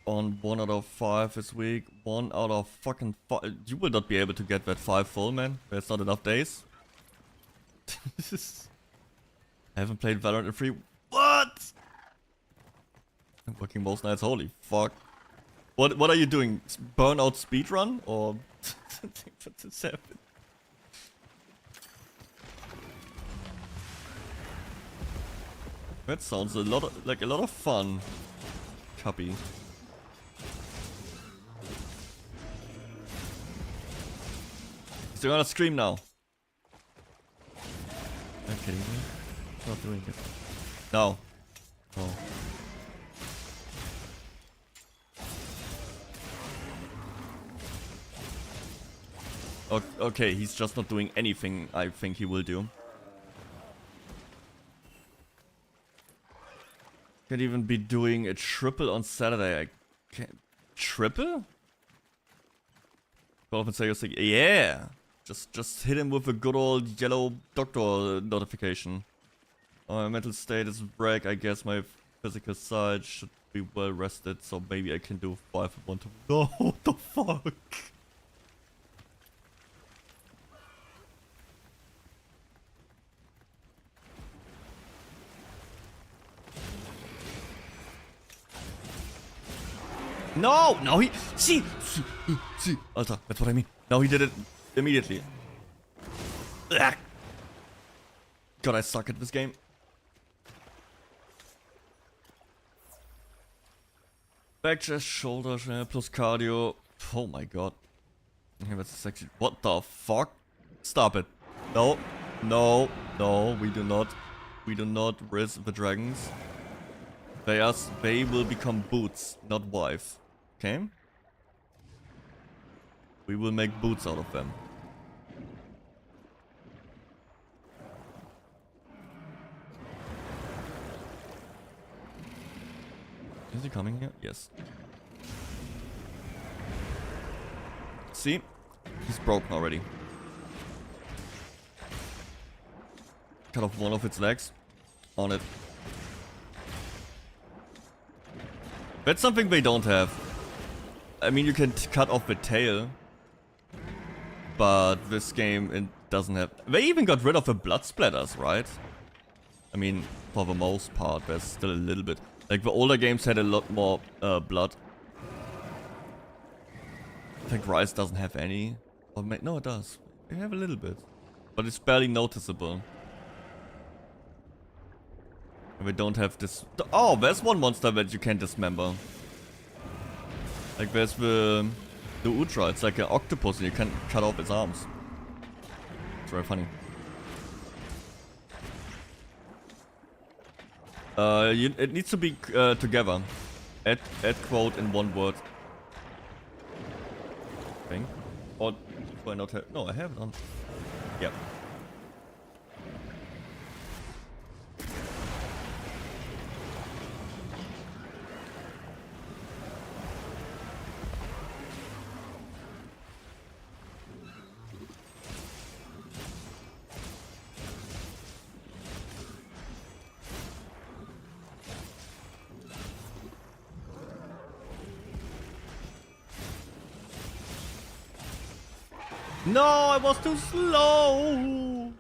1 out of 5 this week. 1 out of fucking 5. You will not be able to get that 5 full, man. There's not enough days. I haven't played Valorant in 3. What? I'm working most nights. Holy fuck. What are you doing? Burnout speedrun? Or what's this happen? That sounds like a lot of fun. Copy. Still gonna stream now. Are you kidding me? Not doing it. No. No. Okay, he's just not doing anything I think he will do. Can't even be doing a triple on Saturday. I can't. Triple? Go off and say you're sick. Yeah! Just hit him with a good old yellow doctor notification. My mental state is wreck. I guess my physical side should be well rested, so maybe I can do 5 at 1 to. No, what the fuck? No! No, he... See! Alter, that's what I mean. No, he did it immediately. Ugh. God, I suck at this game. Back, chest, shoulder, plus cardio. Oh my god. Okay, that's sexy. What the fuck? Stop it. No. No. No, we do not. We do not risk the dragons. They will become boots, not wife. Okay? We will make boots out of them. Is he coming here? Yes. See? He's broken already. Cut off one of its legs. On it. That's something they don't have. I mean, you can cut off the tail. But this game, it doesn't have... They even got rid of the blood splatters, right? I mean, for the most part, there's still a little bit. Like, the older games had a lot more blood. I think Rise doesn't have any. Or no, it does. They have a little bit. But it's barely noticeable. And we don't have this... Oh, there's one monster that you can dismember. Like, there's the Ultra. It's like an octopus and you can cut off its arms. It's very funny. It needs to be together. Add quote in one word. Thing. Or do I not have... No, I have it on. Yep. No, I was too slow.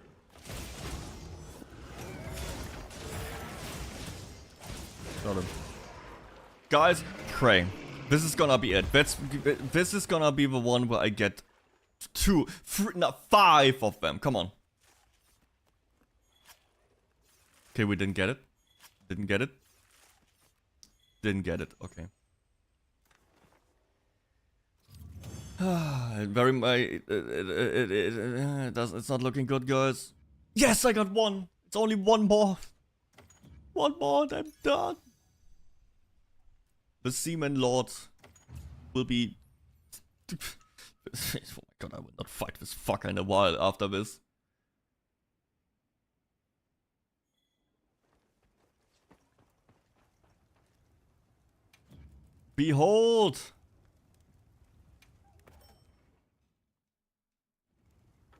Got him. Guys, Cray. This is gonna be it. This is gonna be the one where I get 2, 3, no, 5 of them. Come on. Okay, we didn't get it. Didn't get it. Didn't get it. Okay. It's not looking good, guys. Yes, I got one. It's only one more. One more and I'm done. The Seaman Lord will be... Oh my god, I will not fight this fucker in a while after this. Behold!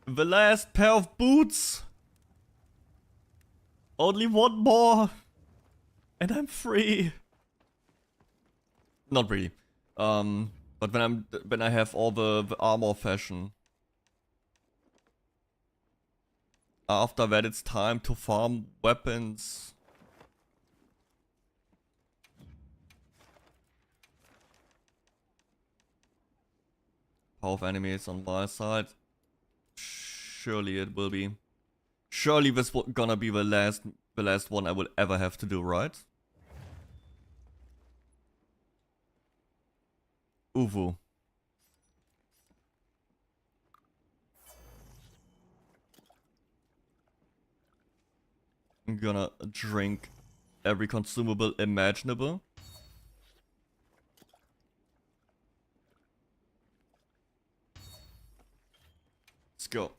The last pair of boots! Only one more! And I'm free! Not really. But when I have all the armor fashion. After that it's time to farm weapons. Power of enemies on my side. Surely it will be. Surely this is gonna be the last one I will ever have to do, right? Uwu. I'm gonna drink every consumable imaginable. Let's go.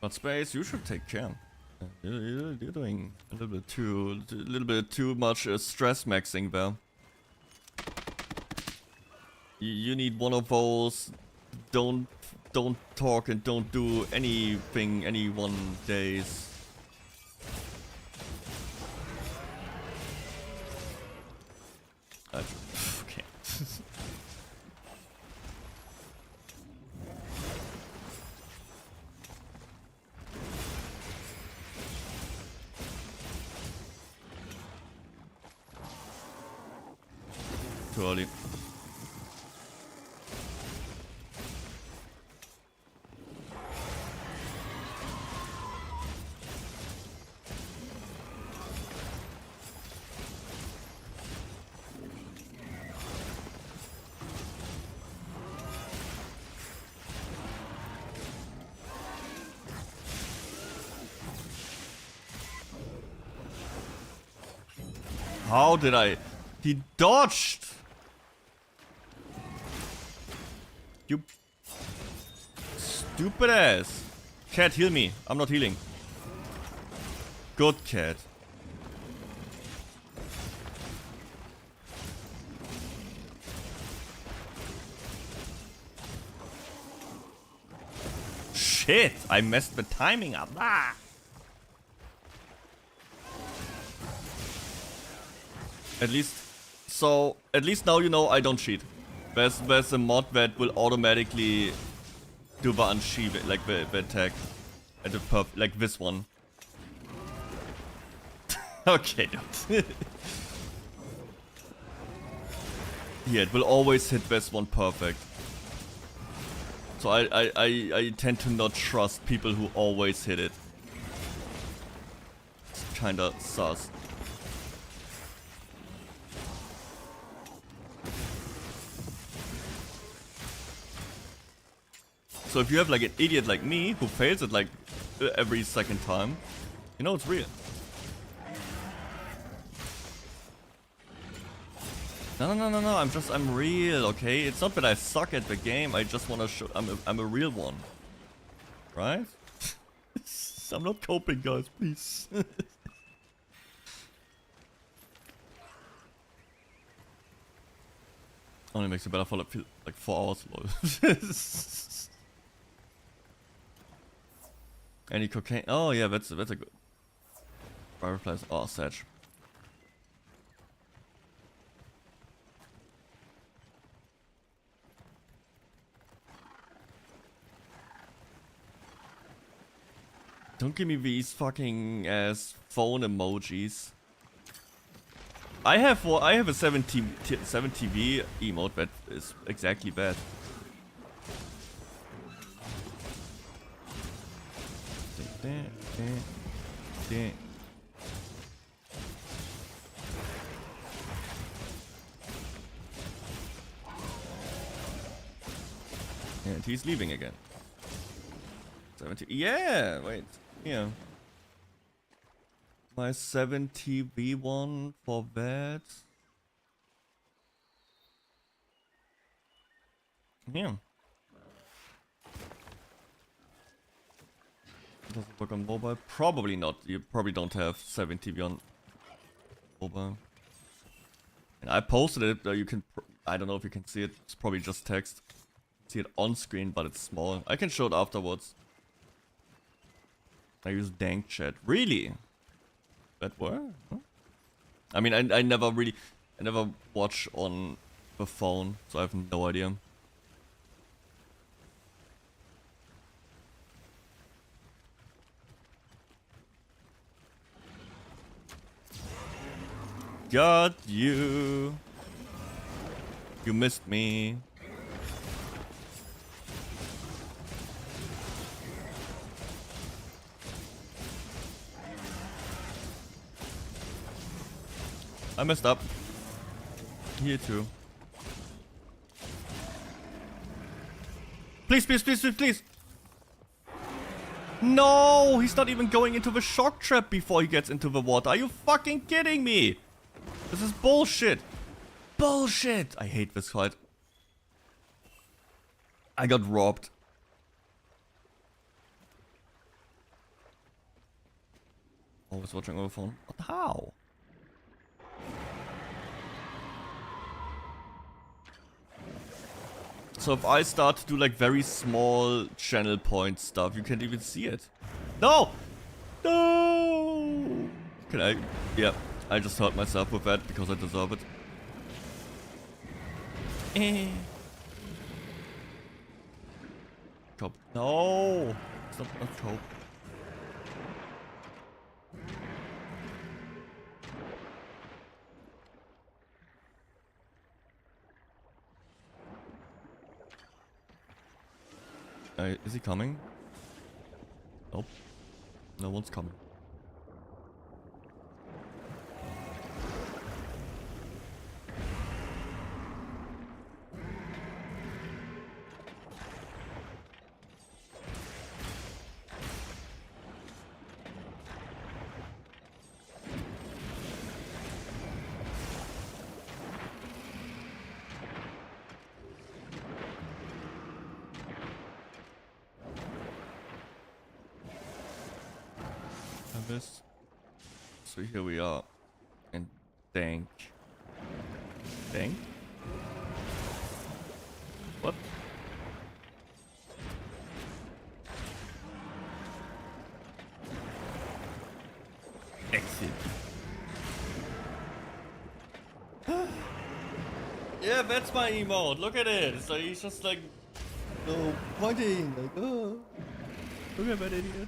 But Space, you should take care. You're doing a little bit too much stress maxing there. You need one of those. Don't talk and don't do anything any one days. Okay. Too early. How did I He dodged! You stupid ass. Cat, heal me. I'm not healing. Good cat. Shit! I messed the timing up. Ah! At least now you know I don't cheat. There's a mod that will automatically do the unsheath, like the attack at the like this one. Okay, dude. Yeah, it will always hit this one perfect. So I tend to not trust people who always hit it. It's kinda sus. So if you have like an idiot like me who fails it like every second time, you know it's real. No, I'm real, okay? It's not that I suck at the game, I just wanna show I'm a real one. Right? I'm not coping, guys, please. Only makes it better for like 4 hours. Any cocaine? Oh yeah, that's a good fireplace. Oh, Sage. Don't give me these fucking ass phone emojis. I have a 7TV emote that is exactly that. And he's leaving again. 70. Yeah, wait. Yeah. My 7TV one for that. Yeah. Does it work on mobile? Probably not. You probably don't have 7TV on mobile. And I posted it. You can. I don't know if you can see it. It's probably just text. See it on screen, but it's small. I can show it afterwards. I use dank chat. Really? That work? Huh? I mean, I never watch on the phone, so I have no idea. Got you. You missed me. I messed up. Here too. Please, please, please, please, please. No, he's not even going into the shock trap before he gets into the water. Are you fucking kidding me? This is bullshit. Bullshit. I hate this fight. I got robbed. Always watching over phone. What? How? So if I start to do like very small channel point stuff, you can't even see it. No! No! Can I? Yeah, I just hurt myself with that because I deserve it. Cope. No! It's not cope. Is he coming? Nope. No one's coming. missed. So here we are. And dank. Dank? What? Exit. Yeah, that's my emote. Look at it. So he's just like, no, pointing. Like, oh, look at that idiot.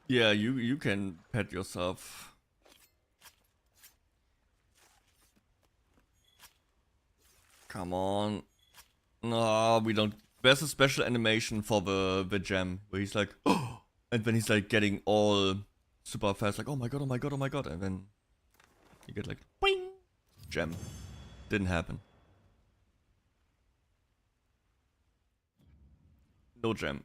Yeah, you can pet yourself. Come on. No, we don't. There's a special animation for the gem where he's like, oh, and then he's like getting all super fast, like, oh my god, oh my god, oh my god, and then you get like, boing, gem. Didn't happen. No gem.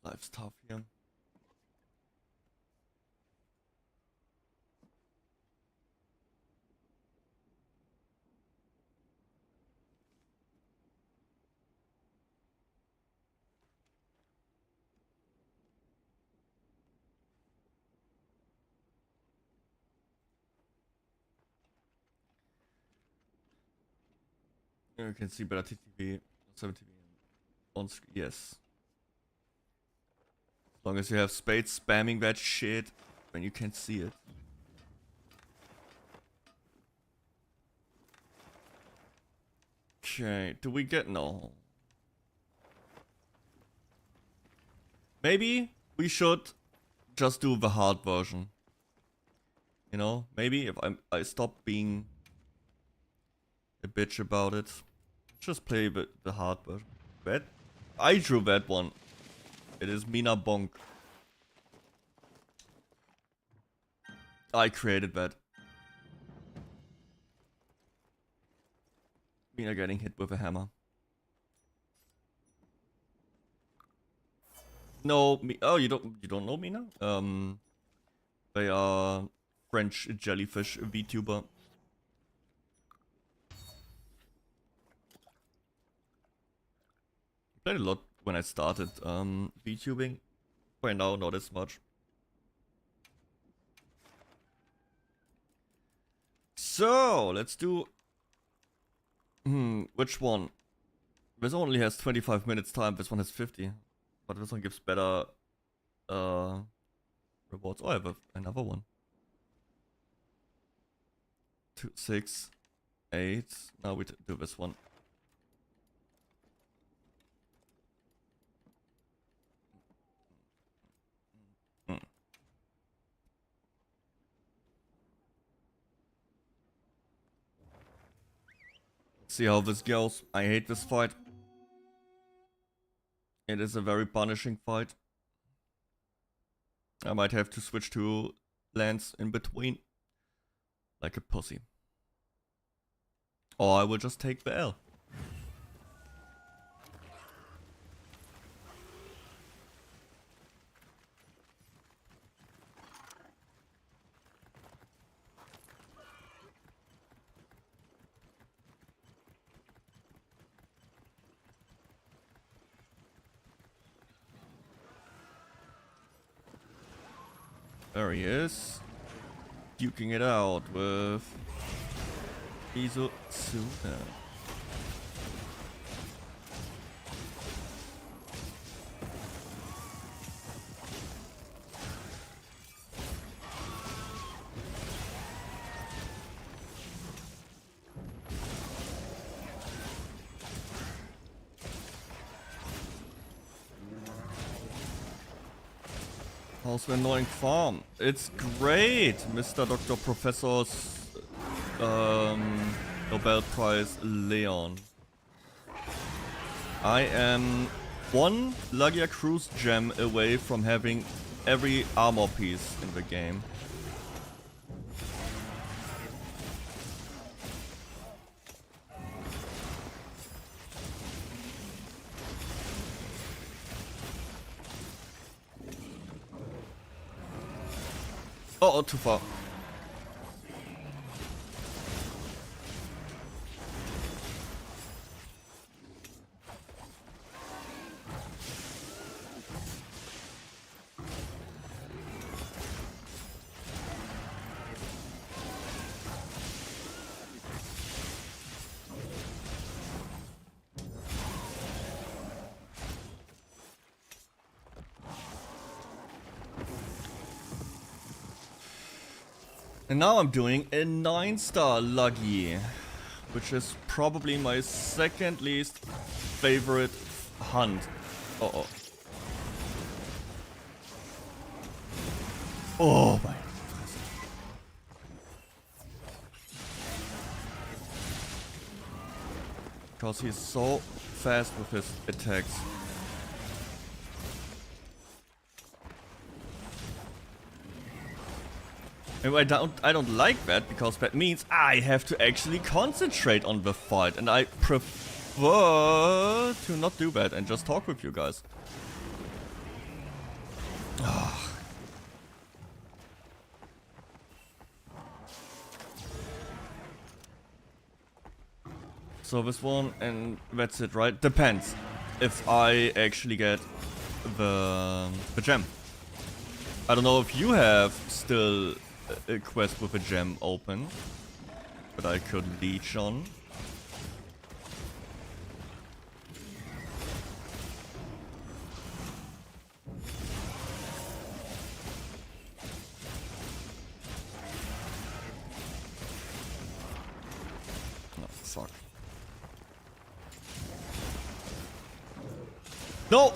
Life's tough here. You can see better TTV, 70 on screen. Yes. As long as you have spades spamming that shit, then you can see it. Okay, do we get no? Maybe we should just do the hard version. You know, maybe if I stop being a bitch about it, just play the hard version. That I drew that one. It is Mina Bonk. I created that. Mina getting hit with a hammer. No, oh, you don't know Mina? They are French jellyfish Vtuber. Played a lot when I started VTubing. Right now, not as much. So let's do. Which one? This only has 25 minutes time. This one has 50, but this one gives better rewards. Oh, I have another one. 2, 6, 8. Now we do this one. See how this goes. I hate this fight. It is a very punishing fight. I might have to switch to lands in between. Like a pussy. Or I will just take the L. There he is. Duking it out with 𝐑𝐮𝐞𝐬. How's the annoying farm? It's great, Mr. Dr. Professor's Nobel Prize Leon. I am one Lugia Cruise gem away from having every armor piece in the game. Oh, too far. And now I'm doing a 9-star Luggy, which is probably my second least favorite hunt. Uh-oh. Oh my. Because he's so fast with his attacks. And I don't like that, because that means I have to actually concentrate on the fight, and I prefer to not do that and just talk with you guys. So this one, and that's it, right? Depends if I actually get the gem. I don't know if you have still a quest with a gem open that I could leech on. Oh, fuck. No!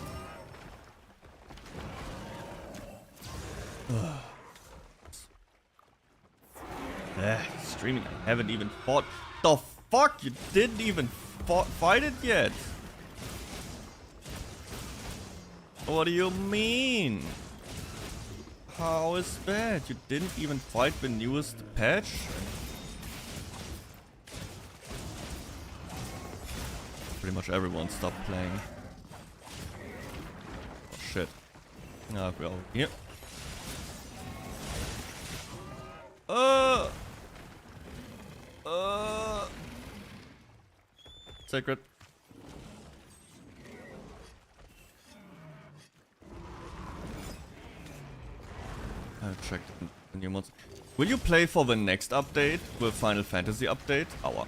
Streaming, I haven't even fought. The fuck? You didn't even fight it yet? What do you mean? How is that? You didn't even fight the newest patch? Pretty much everyone stopped playing. Oh shit. Now we're over here. Sacred. I checked the new mods. Will you play for the next update, the Final Fantasy update? Aua.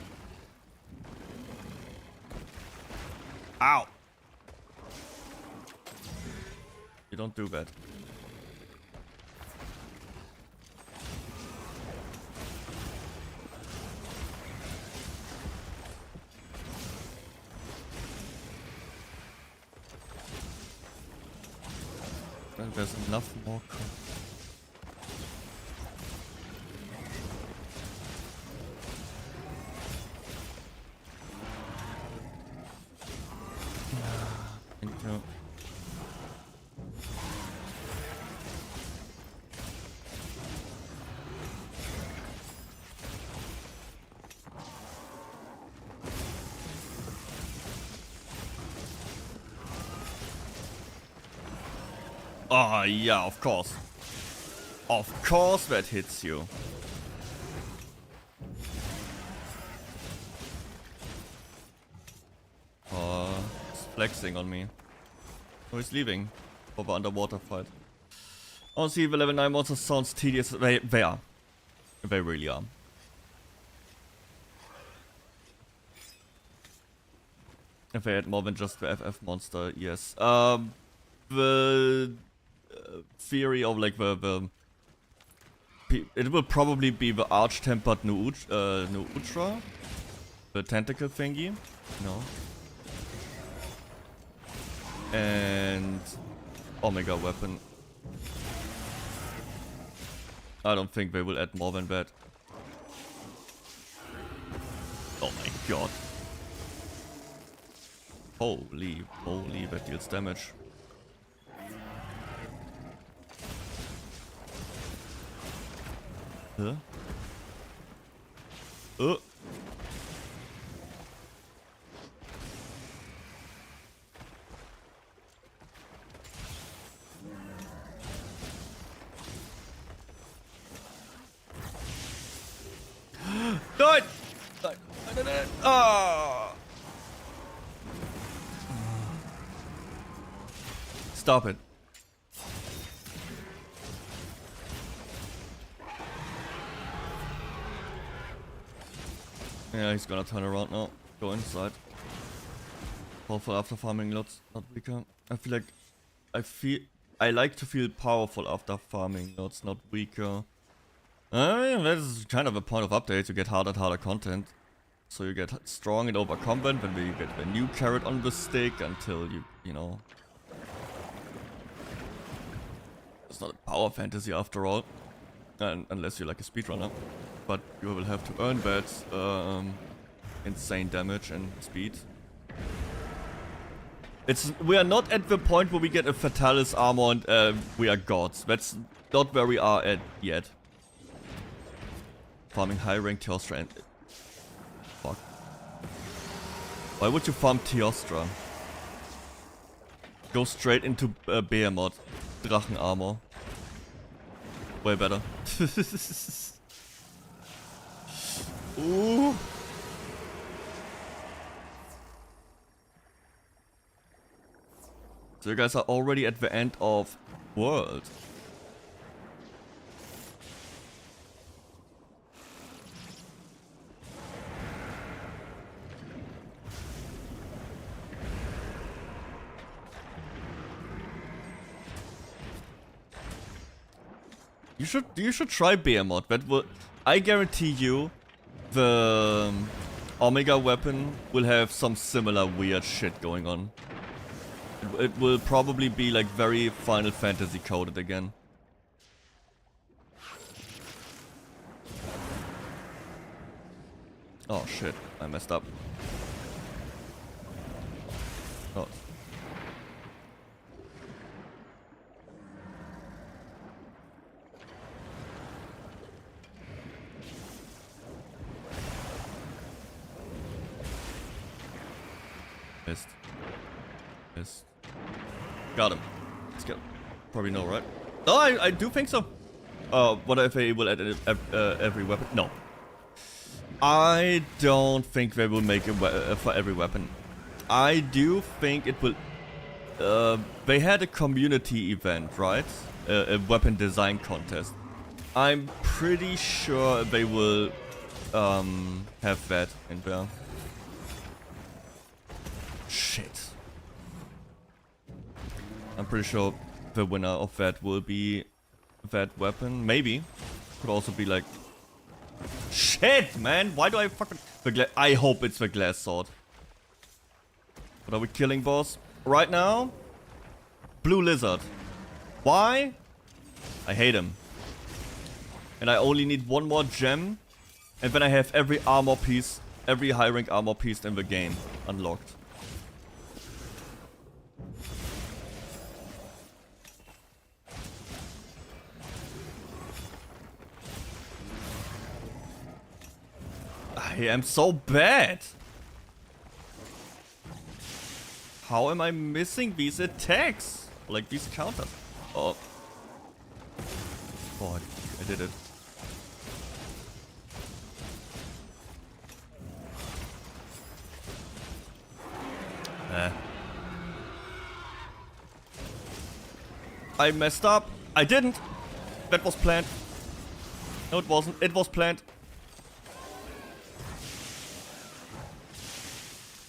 Ow! You don't do that. There's enough more. Oh, yeah, of course. Of course that hits you. Oh, he's flexing on me. Oh, he's leaving for the underwater fight. Honestly, the level 9 monsters sounds tedious. They are. They really are. If they had more than just the FF monster, yes. The theory of like it will probably be the arch-tempered Neutra, the tentacle thingy, no, and Omega weapon. I don't think they will add more than that. Oh my god! Holy, that deals damage. Huh? shit. Ah! Stop it. Yeah, he's gonna turn around now. Go inside. Powerful after farming lots, not weaker. I like to feel powerful after farming lots, not weaker. That's kind of a point of update to get harder and harder content. So you get strong and over combat when you get a new carrot on the stick until you know. It's not a power fantasy after all. Unless you're like a speedrunner. But you will have to earn that insane damage and speed. We are not at the point where we get a Fatalis armor and we are gods. That's not where we are at yet. Farming high rank Teostra and... Fuck. Why would you farm Teostra? Go straight into Behemoth. Drachen armor. Way better. Ooh. So you guys are already at the end of world. You should try Behemoth. That will, I guarantee you, the Omega weapon will have some similar weird shit going on. It will probably be like very Final Fantasy coded again. Oh shit, I messed up. Oh. Missed. Got him. Let's go. Probably no, right? No, I do think so. What if they will add every weapon? No. I don't think they will make it for every weapon. I do think it will... they had a community event, right? A weapon design contest. I'm pretty sure they will have that in there. Shit. I'm pretty sure the winner of that will be that weapon. Maybe. Could also be like... Shit, man! Why do I fucking... I hope it's the glass sword. What are we killing, boss? Right now? Blue Lizard. Why? I hate him. And I only need one more gem. And then I have every armor piece, every high rank armor piece in the game unlocked. I am so bad. How am I missing these attacks? Like these counters. Oh. Oh, I did it. I messed up. I didn't. That was planned. No, it wasn't. It was planned.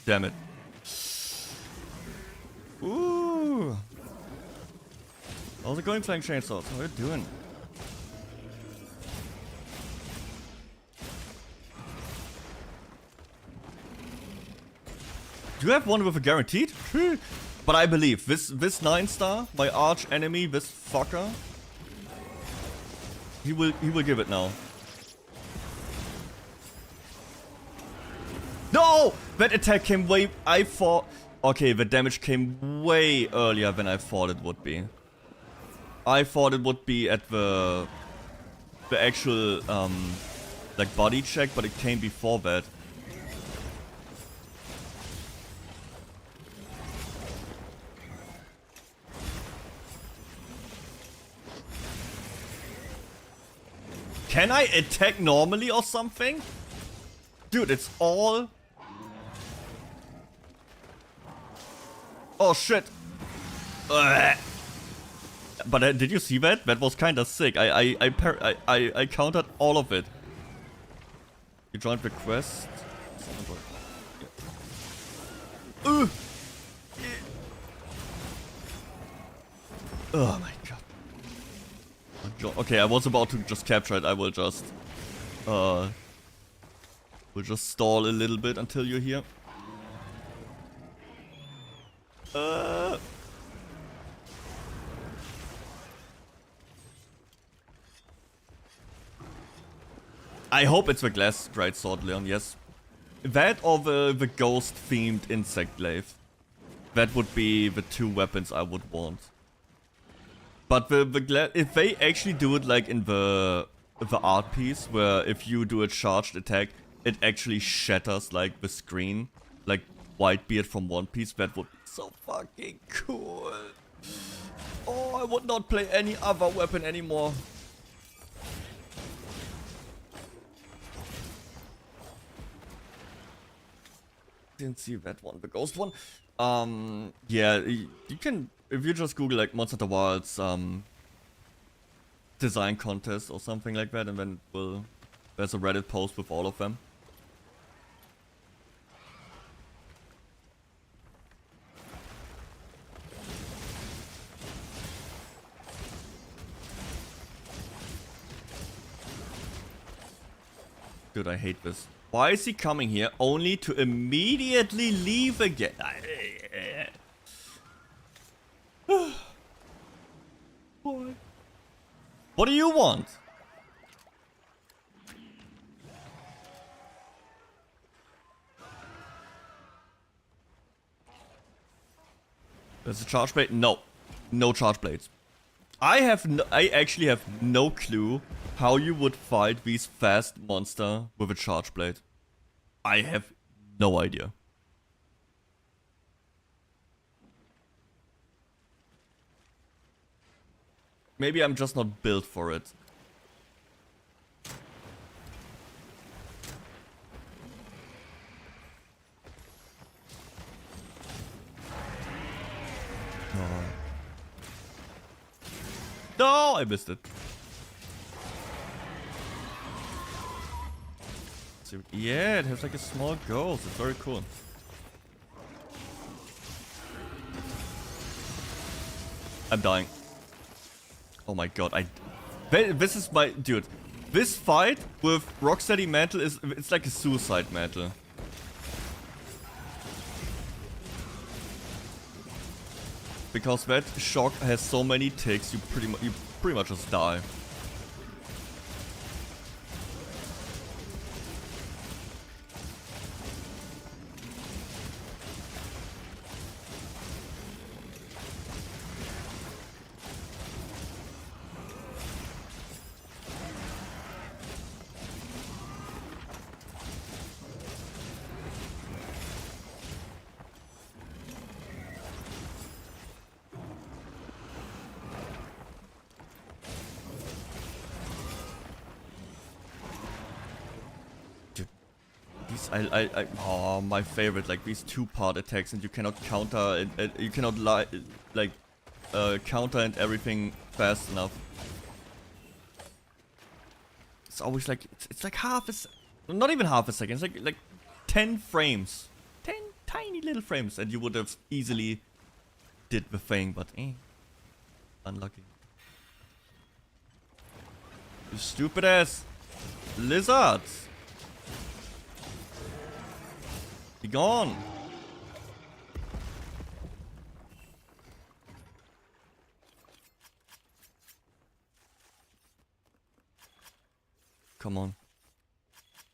Damn it. Ooh. How's it going, Flying Chainsaws? How are you doing? Do you have one with a guaranteed? But I believe this 9-star, my arch enemy, this fucker, he will give it now. No! That attack came way... I thought... Okay, the damage came way earlier than I thought it would be. I thought it would be at the actual, like, body check, but it came before that. Can I attack normally or something? Dude, it's all Oh shit! Ugh. But did you see that? That was kinda sick. I countered all of it. You joined the quest. Oh my god. Okay, I was about to just capture it. I will just we'll just stall a little bit until you're here. I hope it's the glass great sword, Leon, yes. That or the ghost themed insect glaive. That would be the two weapons I would want. But if they actually do it like in the art piece, where if you do a charged attack, it actually shatters like the screen, like Whitebeard from One Piece, that would be so fucking cool. Oh, I would not play any other weapon anymore. Didn't see that one, the ghost one. Yeah, you can, if you just Google like Monster Hunter Wilds design contest or something like that, and then there's a Reddit post with all of them. Dude, I hate this. Why is he coming here only to immediately leave again? What do you want? There's a charge blade? No. No charge blades. I actually have no clue how you would fight these fast monster with a charge blade. I have no idea. Maybe I'm just not built for it. No, I missed it. Yeah, it has like a small ghost. It's very cool. I'm dying. Oh my god, this is my... Dude, this fight with Rocksteady Mantle it's like a suicide mantle. Because that shock has so many ticks, you pretty much just die. Oh, my favorite, like these two-part attacks, and you cannot counter it, you cannot counter and everything fast enough. It's always like it's like not even half a second. It's like 10 frames, 10 tiny little frames, and you would have easily did the thing, but unlucky. You stupid ass lizards. Be gone! Come on.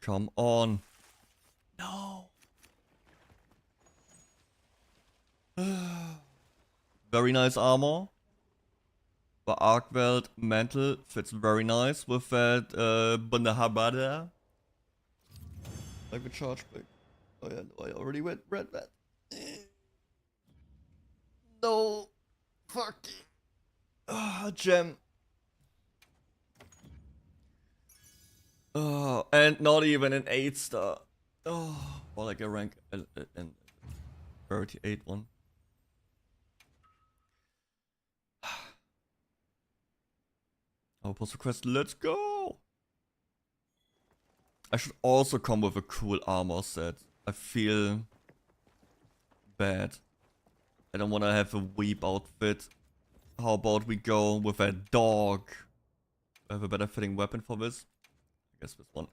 Come on. No! Very nice armor. The Arcwelt mantle fits very nice with that Bundahabada. Like the charge break. Oh yeah, no, I already read that. No. Fucking. Gem. Oh, and not even an 8-star. Oh, or like a rank 38 one. Outpost request, let's go! I should also come with a cool armor set. I feel bad. I don't want to have a weep outfit. How about we go with a dog? I have a better fitting weapon for this. I guess this one.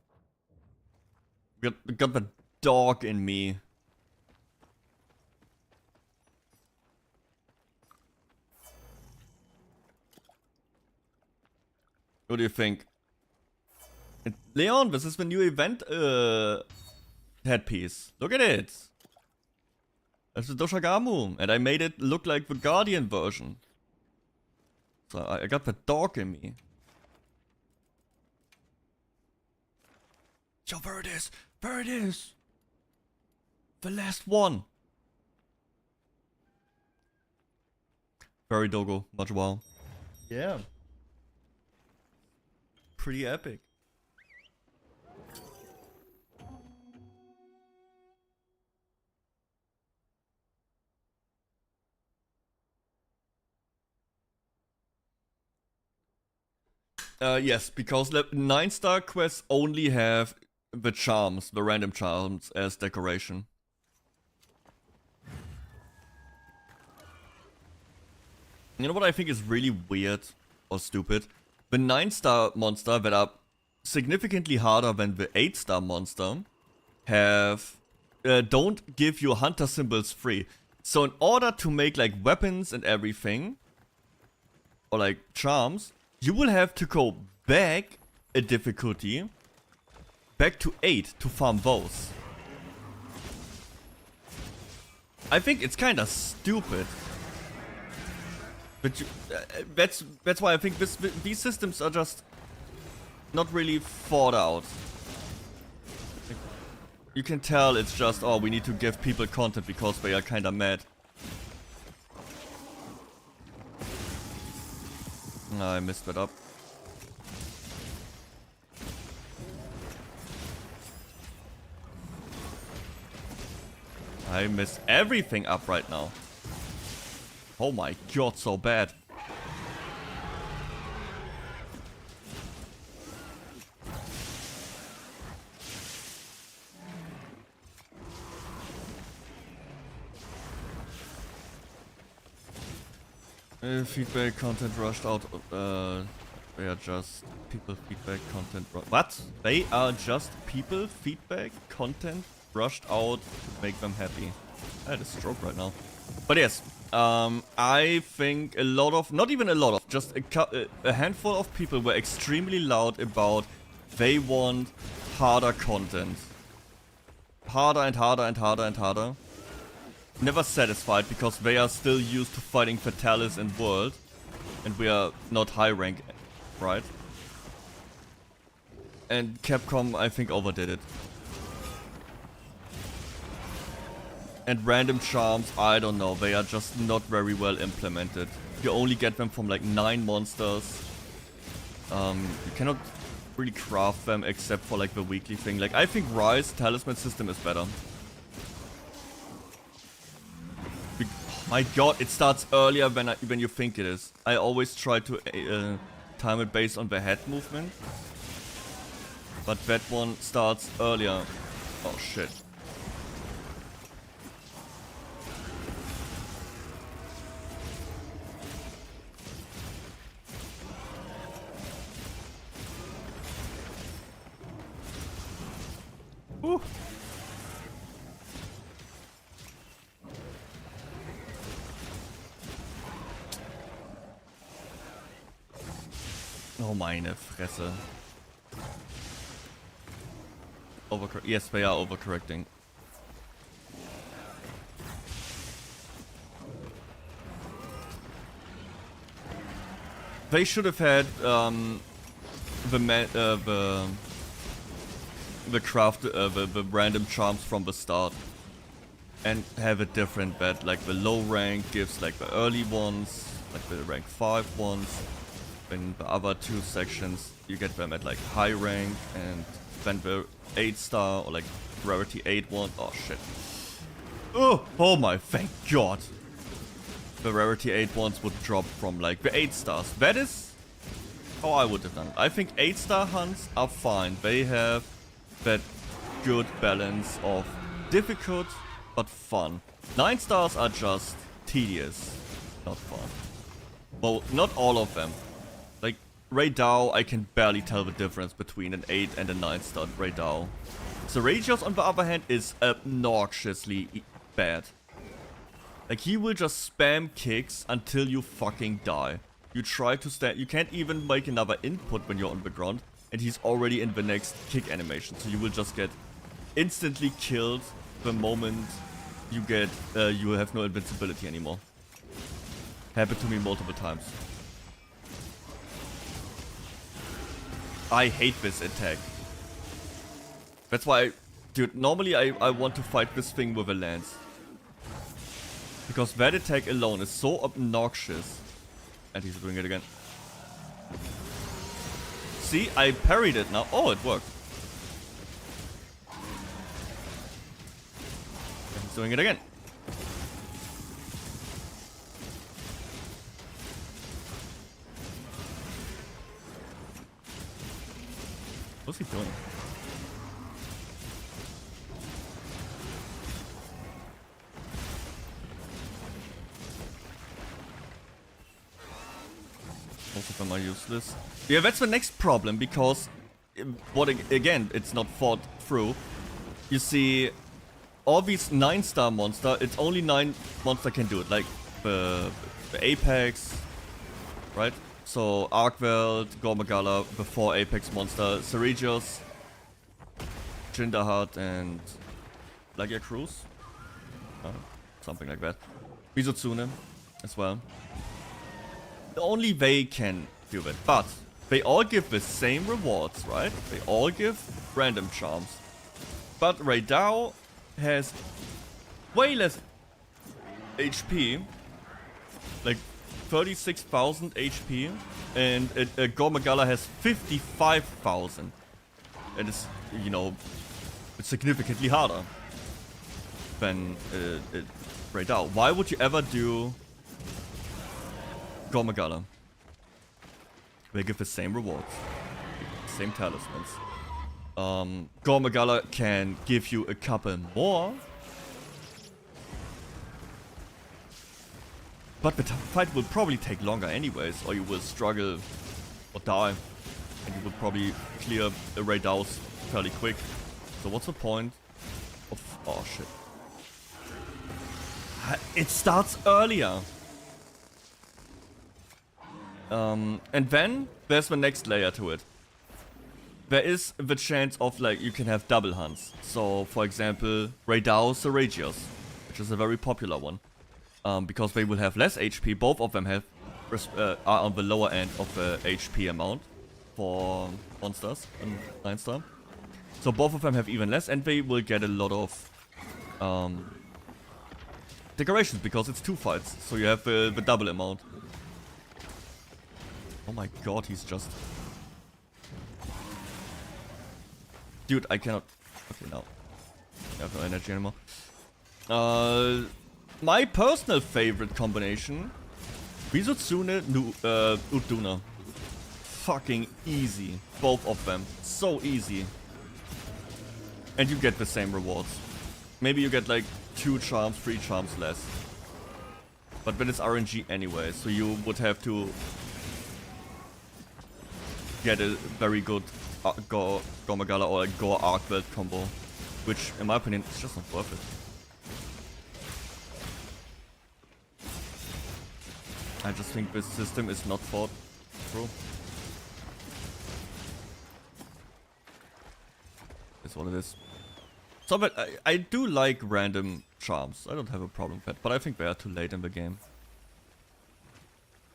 We got the dog in me. What do you think? Leon, this is the new event headpiece. Look at it. That's the Doshagamu. And I made it look like the Guardian version. So I got the dog in me. Yo, there it is. There it is. The last one. Very dogo. Much wow. Yeah. Pretty epic. Yes, because the 9-star quests only have the charms, the random charms, as decoration. You know what I think is really weird or stupid? The 9-star monster that are significantly harder than the 8-star monster have don't give you hunter symbols free. So in order to make like weapons and everything, or like charms, you will have to go back a difficulty, back to 8 to farm those. I think it's kind of stupid. But you, that's why I think these systems are just not really thought out. You can tell it's just, oh, we need to give people content because they are kind of mad. I messed that up. I mess everything up right now. Oh my god, so bad. Feedback content rushed out. They are just people feedback content. What? They are just people feedback content rushed out to make them happy. I had a stroke right now. But yes, I think a lot of, not even a lot of, just a handful of people were extremely loud about they want harder content. Harder and harder and harder and harder. Never satisfied because they are still used to fighting Fatalis and World. And we are not high rank, right? And Capcom, I think, overdid it. And random charms, I don't know, they are just not very well implemented. You only get them from like 9 monsters. You cannot really craft them except for like the weekly thing. Like I think Rise talisman system is better. My god, it starts earlier than you think it is. I always try to time it based on the head movement. But that one starts earlier. Oh shit. Ooh. Oh meine Fresse. Yes, they are overcorrecting. They should have had the random charms from the start and have a different bet. Like the low rank gives like the early ones, like the rank 5 ones. In the other 2 sections, you get them at like high rank, and then the 8-star or like rarity 8 one. Oh shit! Oh my, thank God! The rarity 8 ones would drop from like the 8 stars. That is how I would have done it. I think 8-star hunts are fine. They have that good balance of difficult but fun. 9 stars are just tedious, not fun. Well, not all of them. Like, Raidao, I can barely tell the difference between an 8 and a 9-star Raidao. Serragios, on the other hand, is obnoxiously bad. Like, he will just spam kicks until you fucking die. You try to stand, you can't even make another input when you're on the ground, and he's already in the next kick animation. So you will just get instantly killed the moment you get, you have no invincibility anymore. Happened to me multiple times. I hate this attack. That's why, dude, normally I want to fight this thing with a lance. Because that attack alone is so obnoxious. And he's doing it again. See, I parried it now. Oh, it worked. And he's doing it again. What's he doing? Most of them are useless. Yeah, that's the next problem, because again, it's not thought through. You see, all these 9-star monster, it's only 9 monster can do it. Like the Apex, right? So Arkwelt, Gormagala, the 4 Apex monster, Serragios, Jindahat, and Lagia Cruz. Something like that. Mizutsune as well. Only they can do that, but they all give the same rewards, right? They all give random charms. But Raidao has way less HP, like 36,000 HP, and Gormagala has 55,000. And it's, you know, it's significantly harder than Raidao. Why would you ever do Gormagala? They give the same rewards, same talismans. Gormagala can give you a couple more, but the fight will probably take longer anyways, or you will struggle or die, and you will probably clear the Raidaos fairly quick. So what's the point of... oh shit. It starts earlier. And then there's the next layer to it. There is the chance of, like, you can have double hunts. So, for example, Raidao Serragios, which is a very popular one. Because they will have less HP. Both of them have are on the lower end of the HP amount for monsters and 9-star. So both of them have even less, and they will get a lot of decorations because it's 2 fights. So you have the double amount. Oh my god, he's just... dude, I cannot... okay, now. I have no energy anymore. My personal favorite combination... Mizutsune, Uduna. Fucking easy. Both of them. So easy. And you get the same rewards. Maybe you get like 2 charms, 3 charms less. But then it's RNG anyway, so you would have to get a very good Gormagala or a Gore Arkwelt combo, which in my opinion is just not worth it. I just think this system is not thought through. It's what it is. So, but I do like random charms. I don't have a problem with that, but I think they are too late in the game.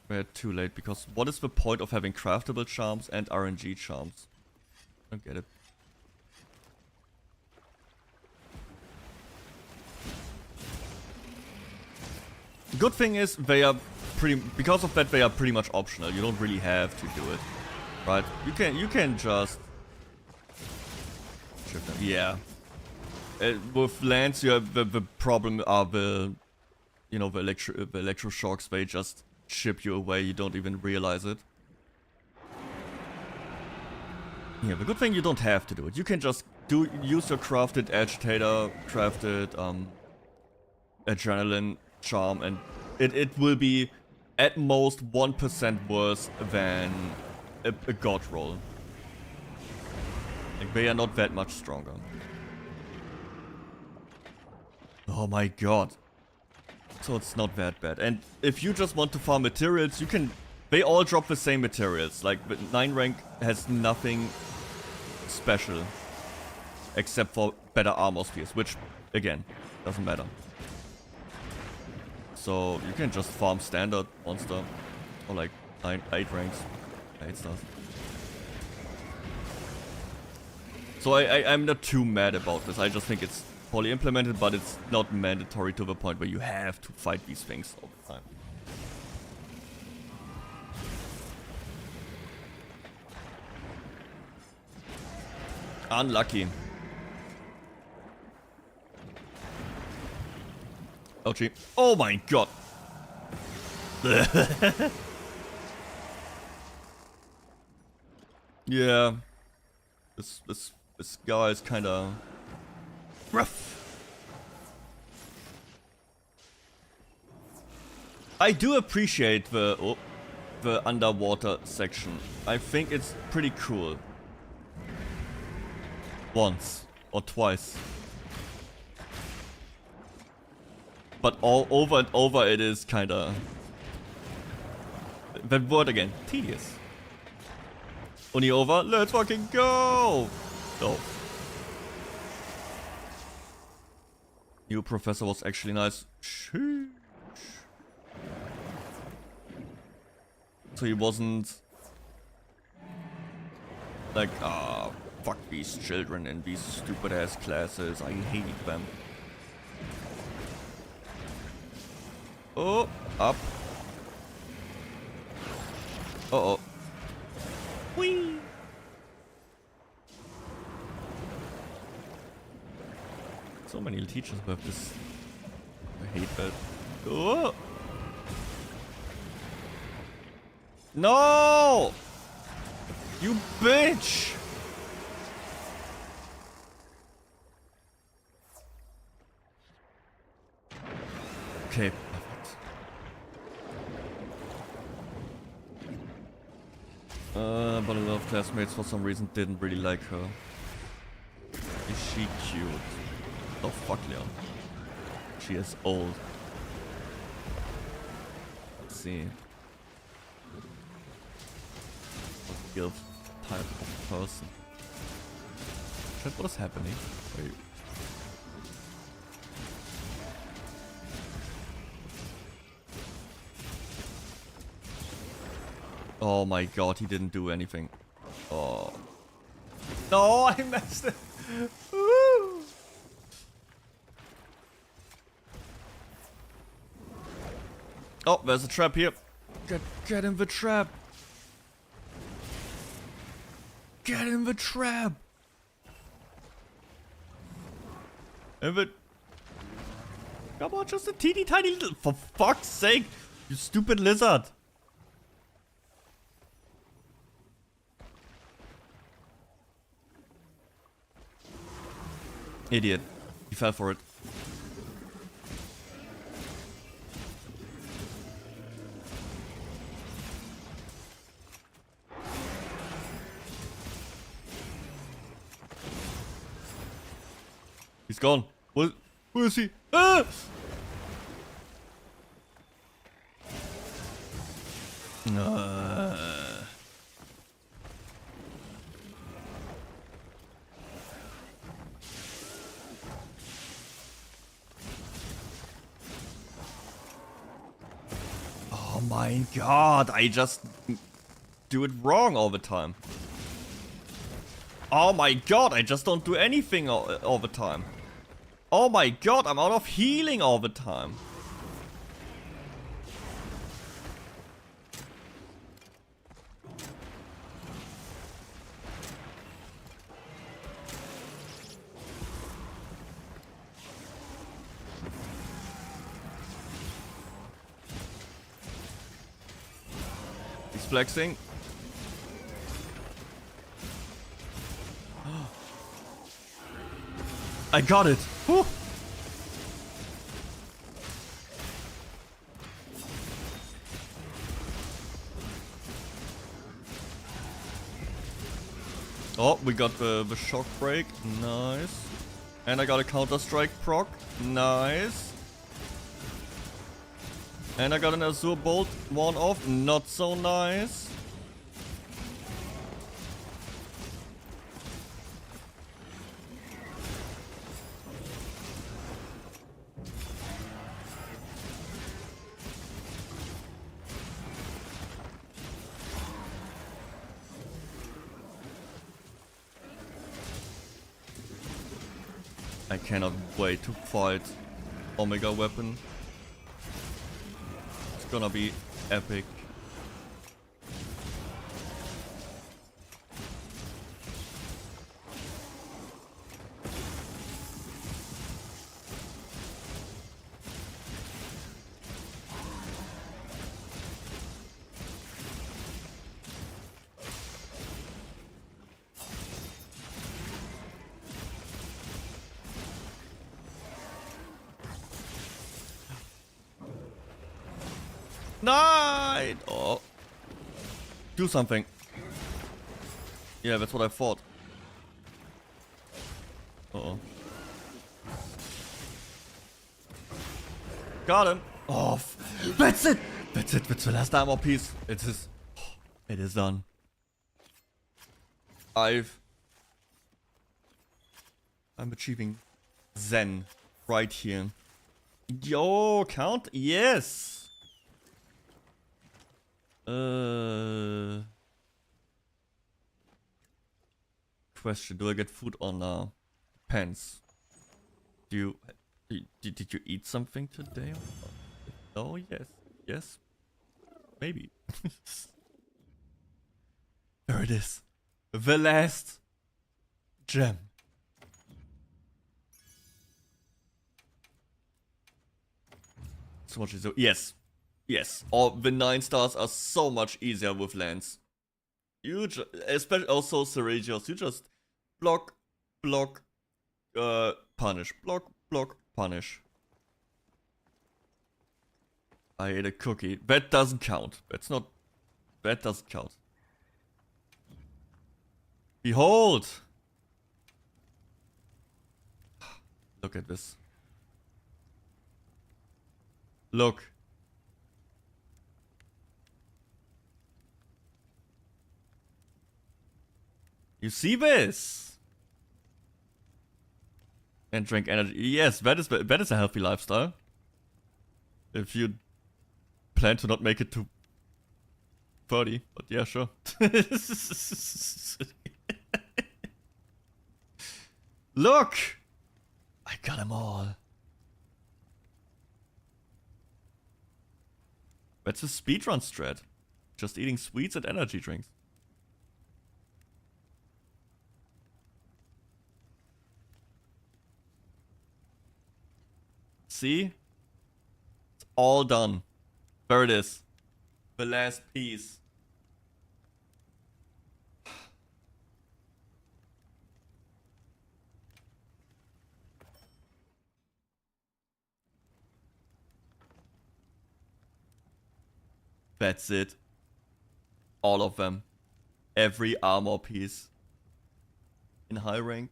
They're too late, because what is the point of having craftable charms and RNG charms? I don't get it. The good thing is they are because of that they are pretty much optional. You don't really have to do it, right? You can just shift them. Yeah. With lands, you have the problem are the, you know, the electroshocks. They just chip you away. You don't even realize it. Yeah, the good thing you don't have to do it. You can just use your crafted agitator, crafted adrenaline charm, and it will be at most 1% worse than a god roll. Like, they are not that much stronger. Oh my god. So it's not that bad. And if you just want to farm materials, you can... They all drop the same materials. Like, the 9 rank has nothing special. Except for better armor spheres, which, again, doesn't matter. So, you can just farm standard monster. Or like 8 ranks. 8 stars. So I'm not too mad about this. I just think it's poorly implemented, but it's not mandatory to the point where you have to fight these things all the time. Unlucky. Oh gee. Oh my god. Yeah. This guy is kinda rough. I do appreciate the underwater section. I think it's pretty cool. Once or twice. But all over and over it is kinda... That word again. Tedious. Only over? Let's fucking go! Oh. New professor was actually nice. Sheesh. So he wasn't... Like, fuck these children in these stupid ass classes. I hate them. Oh, up. Uh-oh. Whee! So many teachers who have this. I hate that. Oh! No! You bitch! Okay, perfect. But a lot of classmates for some reason didn't really like her. Is she cute? Oh fuck Leon. She is old. Let's see. What guild type of person? Chat, what is happening? Wait. Oh my god, he didn't do anything. Oh. No, I messed it. Woo. Oh, there's a trap here. Get in the trap. Get in the trap. Come on, just a teeny tiny little... For fuck's sake, you stupid lizard. Idiot. He fell for it. He's gone. Where is he? Ah! Oh my god, I just do it wrong all the time. Oh my god, I just don't do anything all the time. Oh my god, I'm out of healing all the time. He's flexing. I got it. Whew. Oh, we got the shock break. Nice. And I got a counter-strike proc. Nice. And I got an Azure Bolt one off. Not so nice. I cannot wait to fight Omega Weapon. It's gonna be epic. Nine! Oh. Do something. Yeah, that's what I thought. Uh-oh. Got him! Oh, that's it! That's it, that's the last armor piece. It is... It is done. I'm achieving Zen right here. Yo, count? Yes! Question, do I get food or pants? Did you eat something today? Oh, yes. Yes. Maybe. There it is. The last gem. So much easier. Yes. Yes. All the 9 stars are so much easier with lands. You especially also Serragios, you just block, block, punish. Block, block, punish. I ate a cookie. That doesn't count. That's not... That doesn't count. Behold! Look at this. Look. You see this? And drink energy. Yes, that is a healthy lifestyle. If you plan to not make it to 30, but yeah, sure. Look! I got them all. That's a speedrun strat. Just eating sweets and energy drinks. See? It's all done. There it is. The last piece. That's it. All of them. Every armor piece. In high rank.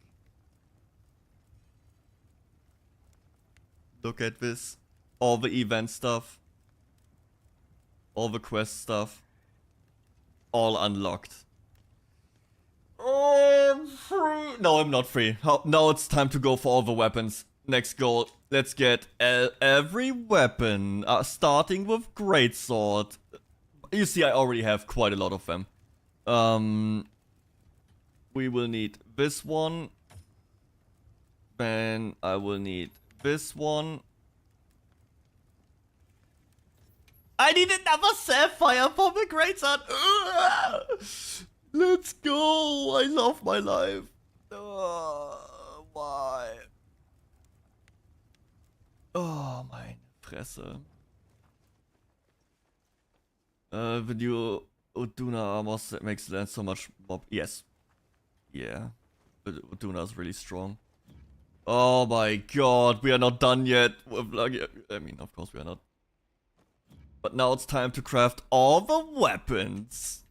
Look at this. All the event stuff. All the quest stuff. All unlocked. Oh, I'm free. No, I'm not free. Now it's time to go for all the weapons. Next goal. Let's get every weapon. Starting with Greatsword. You see, I already have quite a lot of them. We will need this one. Then I will need this one. I need another sapphire for the Greatsword. Let's go. I love my life. Why? Oh, meine Fresse. The new Uduna armor set makes land so much more. Yes. Yeah. But Uduna is really strong. Oh my god, we are not done yet. I mean, of course we are not. But now it's time to craft all the weapons.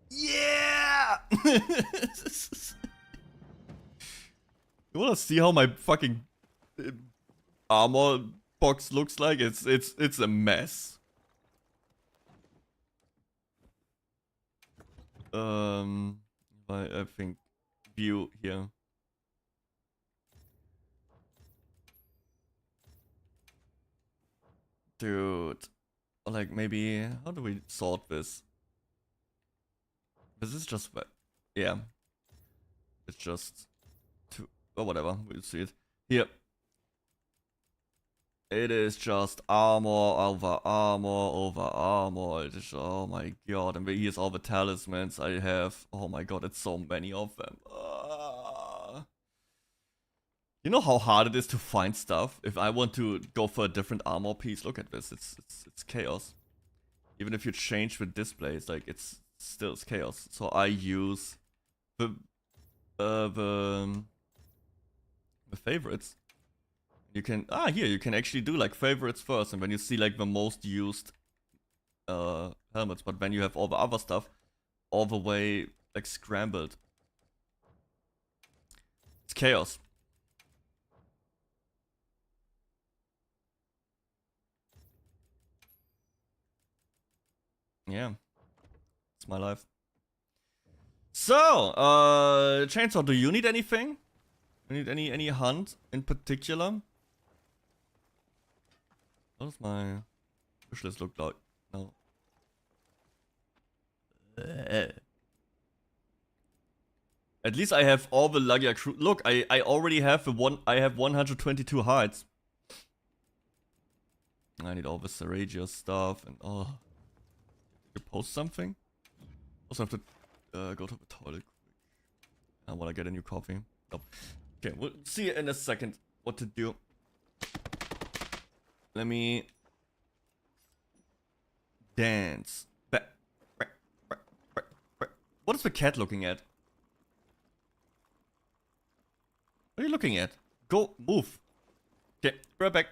Yeah! You wanna see how my fucking armor box looks like? It's a mess. I think view here. Dude, like maybe how do we sort this? This is just yeah. It's just or whatever. We'll see it here. It is just armor over armor over armor. It is, oh my god. And here's all the talismans I have. Oh my god, it's so many of them. You know how hard it is to find stuff? If I want to go for a different armor piece, look at this. It's chaos. Even if you change the display, it's like it's still chaos. So I use the favorites. You can here you can actually do like favorites first, and when you see like the most used helmets, but when you have all the other stuff all the way like scrambled. It's chaos. Yeah. It's my life. So, Chainsaw, do you need anything? You need any hunt in particular? What does my wish list look like? No. At least I have all the Lugger crew. Look, I already have I have 122 hides. I need all the Saragia stuff and oh. Did you post something? Also have to go to the toilet quick. I wanna get a new coffee. Nope. Okay, we'll see in a second what to do. Let me dance. What is the cat looking at? What are you looking at? Go, move. Okay, right back.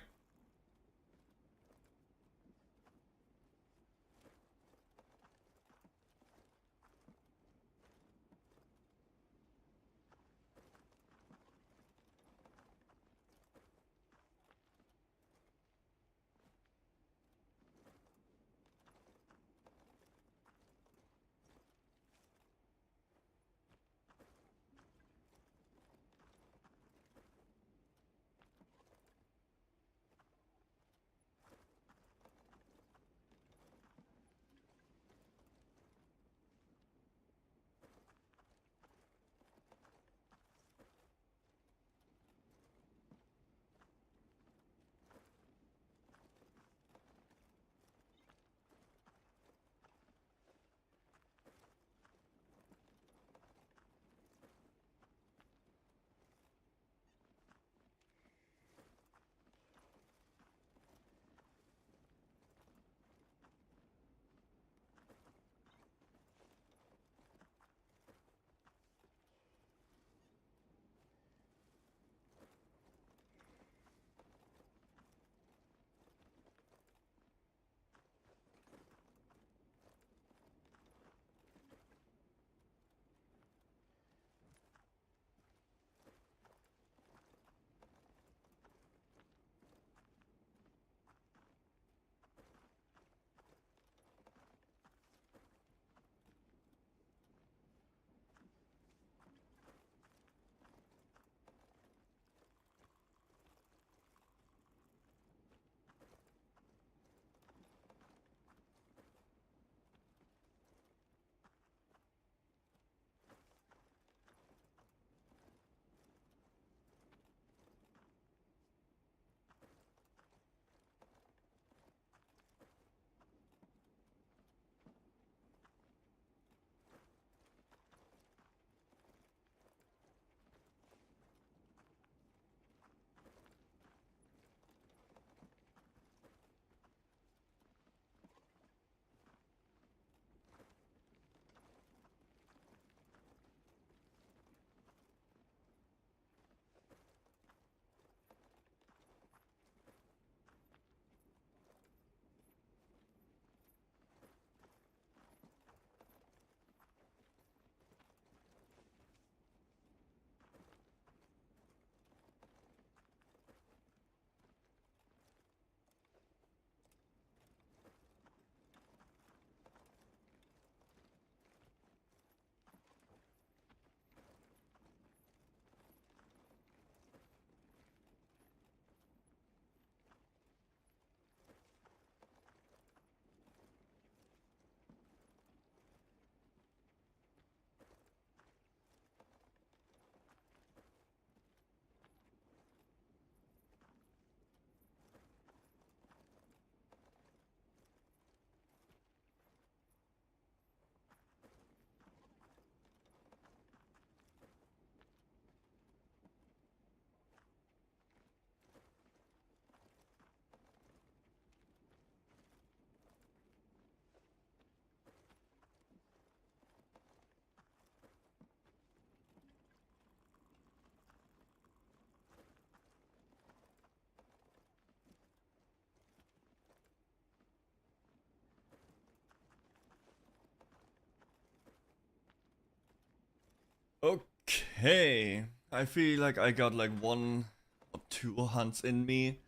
Okay. I feel like I got like 1 or 2 hunts in me.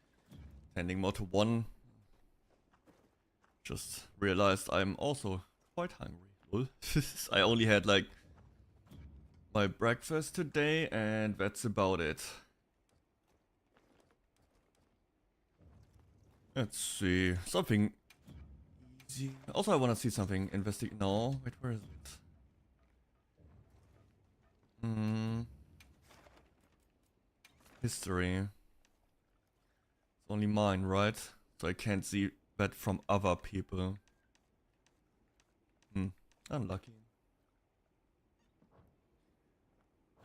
Tending more to 1. Just realized I'm also quite hungry. Lol. I only had like my breakfast today and that's about it. Let's see. Something easy. Also I wanna see something No, wait, where is it? History. It's only mine, right? So I can't see that from other people. Unlucky.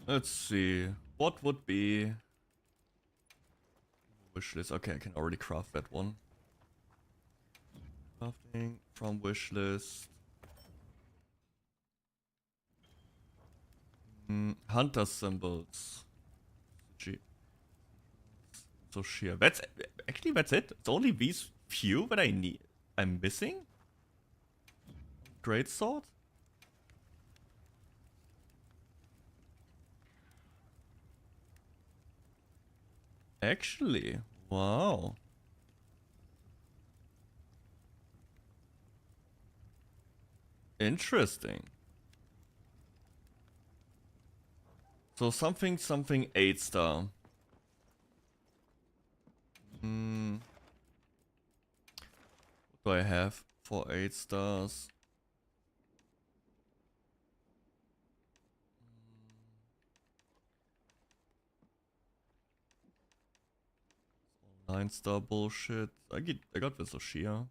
Let's see. What would be wishlist? Okay, I can already craft that one. Crafting from wishlist. Hunter symbols. So sheer. That's actually that's it. It's only these few that I need. I'm missing. Great sword. Actually, wow. Interesting. So something 8-star. What do I have for 8 stars? All 9-star bullshit. I got this Oshia.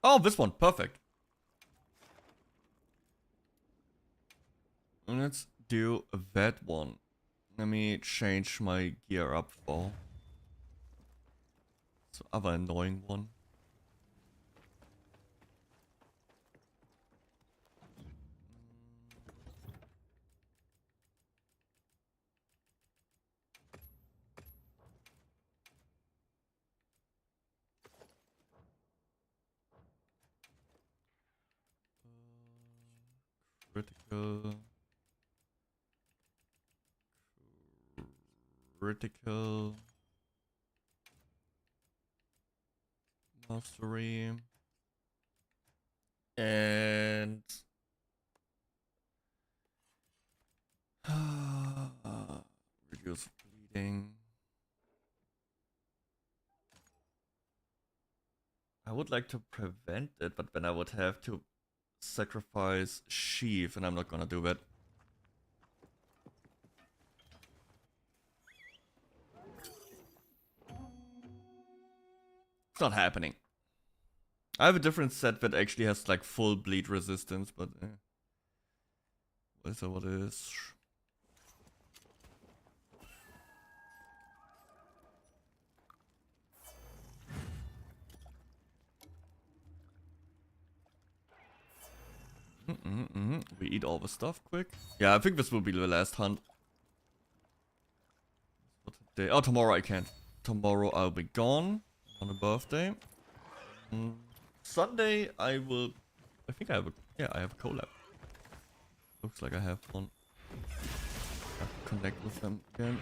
Oh, this one, perfect. Let's do that one. Let me change my gear up for the other annoying one. Critical mastery and reduce bleeding. I would like to prevent it, but then I would have to sacrifice Sheath, and I'm not gonna do that. It's not happening. I have a different set that actually has like full bleed resistance, but what is what it is? We eat all the stuff quick. Yeah, I think this will be the last hunt. Oh, tomorrow I can't. Tomorrow I'll be gone on a birthday. Sunday I will. I think I have a. Yeah, I have a collab. Looks like I have one. I have to connect with them again.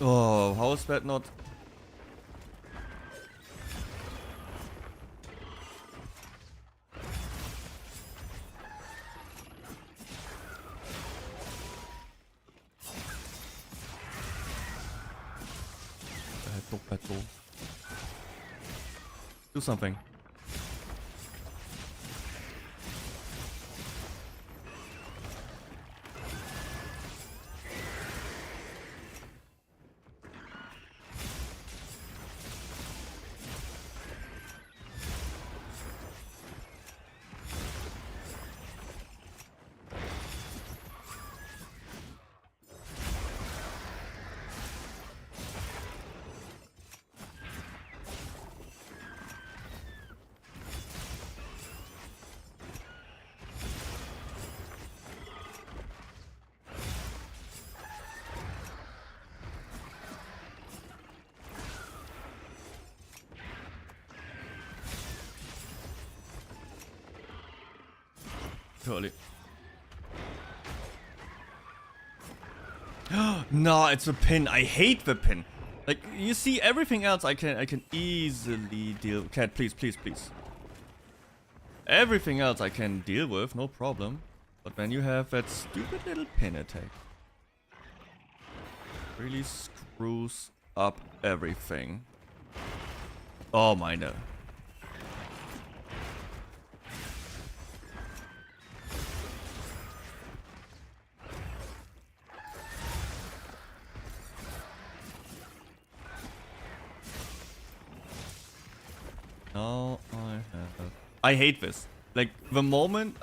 Oh, how is that not? Do something. Totally. No, it's a pin. I hate the pin. Like, you see, everything else I can easily deal. Cat, please, please, please. Everything else I can deal with, no problem. But when you have that stupid little pin attack, really screws up everything. Oh my no. Now I hate this. Like the moment,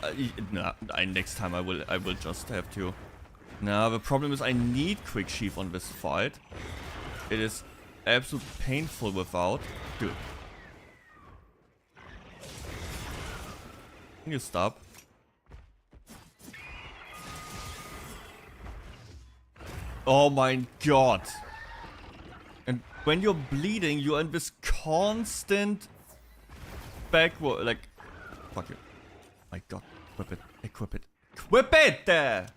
next time I will just have to. Now the problem is I need quick sheep on this fight. It is absolutely painful without. Dude, can you stop? Oh my god! And when you're bleeding, you're in this constant backward, like, fuck you. My god, equip it, equip it, equip it there!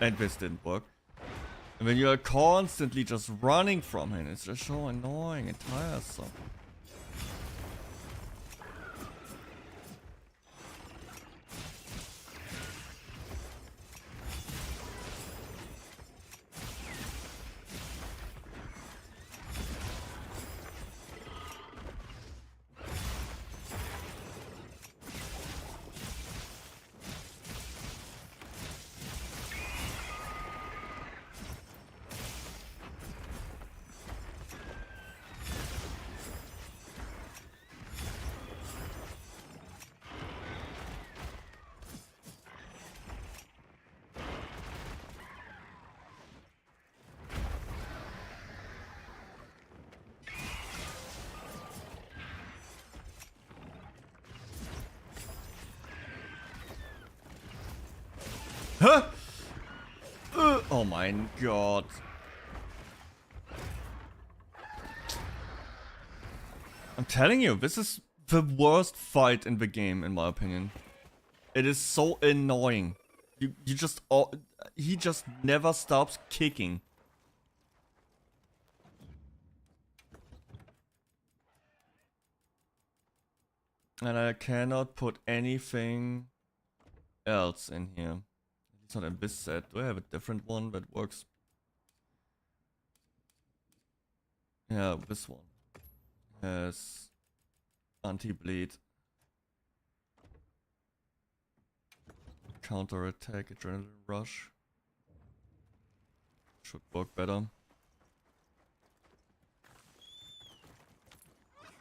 And this didn't work. And when you are constantly just running from him, it's just so annoying and tiresome. Huh? Oh my god. I'm telling you, this is the worst fight in the game, in my opinion. It is so annoying. You just, he just never stops kicking. And I cannot put anything else in here. It's not in this set. Do I have a different one that works? Yeah, this one has anti-bleed, counter attack, adrenaline rush. Should work better.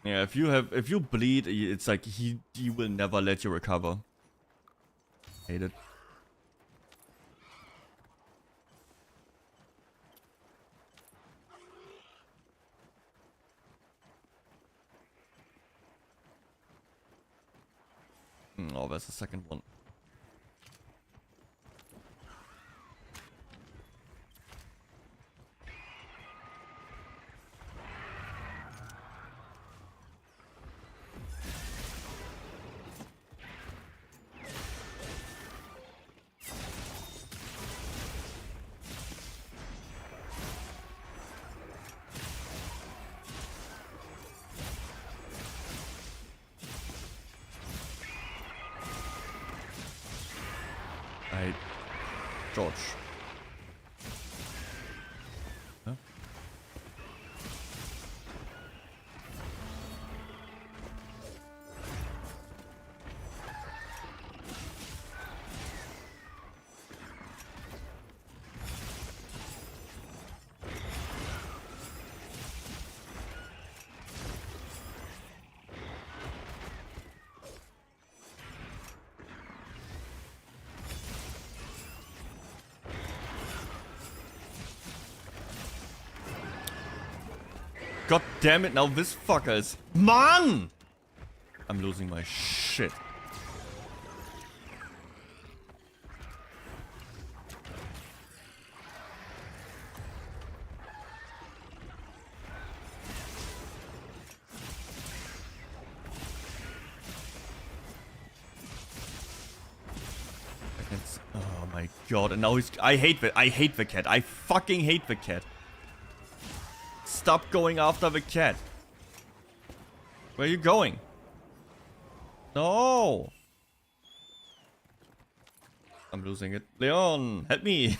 Yeah, if you bleed, it's like he will never let you recover. Hate it. Oh, that's the second one. George. Huh? God damn it, now this fucker is... Man! I'm losing my shit. Oh my god, and now he's... I hate the cat. I fucking hate the cat. Stop going after the cat. Where are you going? No. I'm losing it. Leon, help me.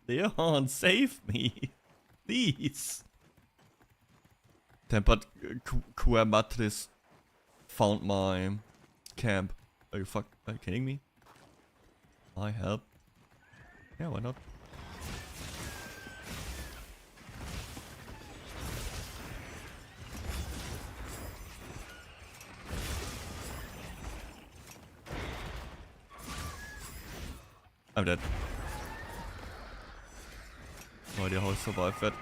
Leon, save me. Please. Tempered Quermatris found my camp. Are you kidding me? I help. Yeah, why not? I'm dead. No idea how I survived that.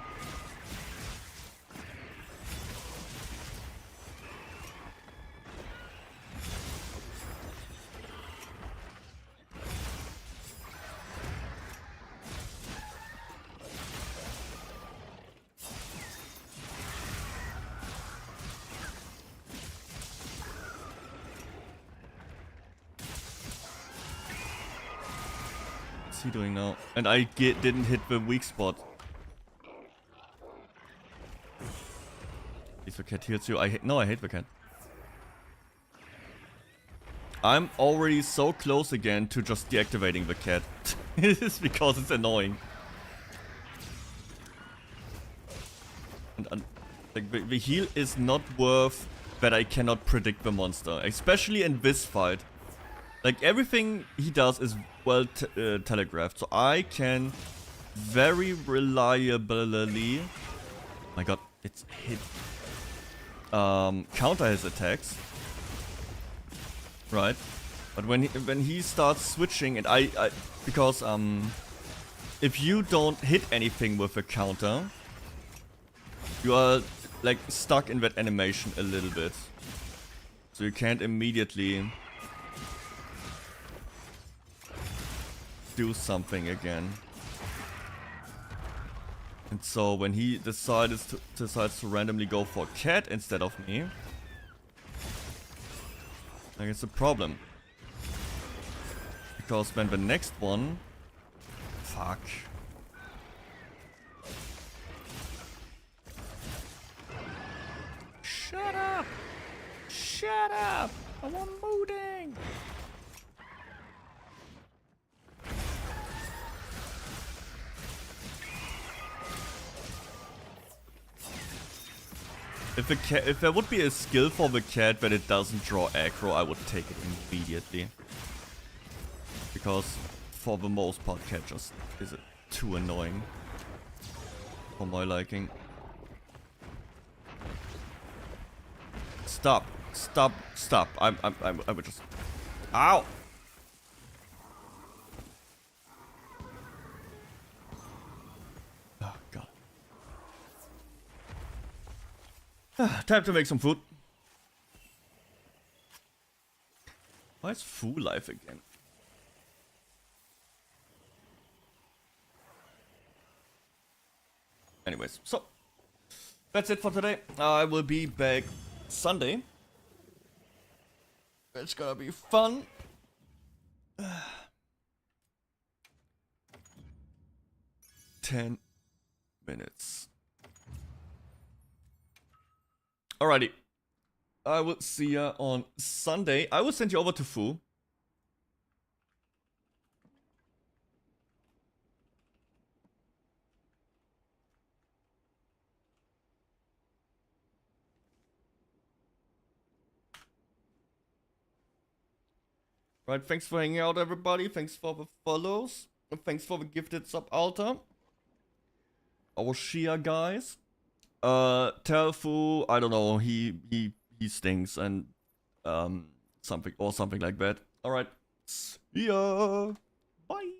What's he doing now? And I didn't hit the weak spot. If the cat heals you, I hate the cat. I'm already so close again to just deactivating the cat. It's because it's annoying. And like the heal is not worth that I cannot predict the monster, especially in this fight. Like everything he does is well telegraphed, so I can very reliably, my god, it's hit, counter his attacks, right? But when he starts switching, and I because if you don't hit anything with a counter, you are like stuck in that animation a little bit, so you can't immediately do something again. And so when he decides to randomly go for cat instead of me, like it's a problem. Because when the next one... Fuck. Shut up! Shut up! I want mooding! If there would be a skill for the cat that it doesn't draw aggro, I would take it immediately. Because for the most part, cat just is too annoying for my liking. Stop! Stop! Stop! I would just... Ow! Oh god. Time to make some food. Why is Fu live again? Anyways, so that's it for today. I will be back Sunday. It's gonna be fun. 10 minutes. Alrighty. I will see ya on Sunday. I will send you over to Fu. Right, thanks for hanging out, everybody. Thanks for the follows. And thanks for the gifted sub altar. Our Shia guys. Tell Fu, I don't know, he stinks and something like that. Alright. See ya. Bye.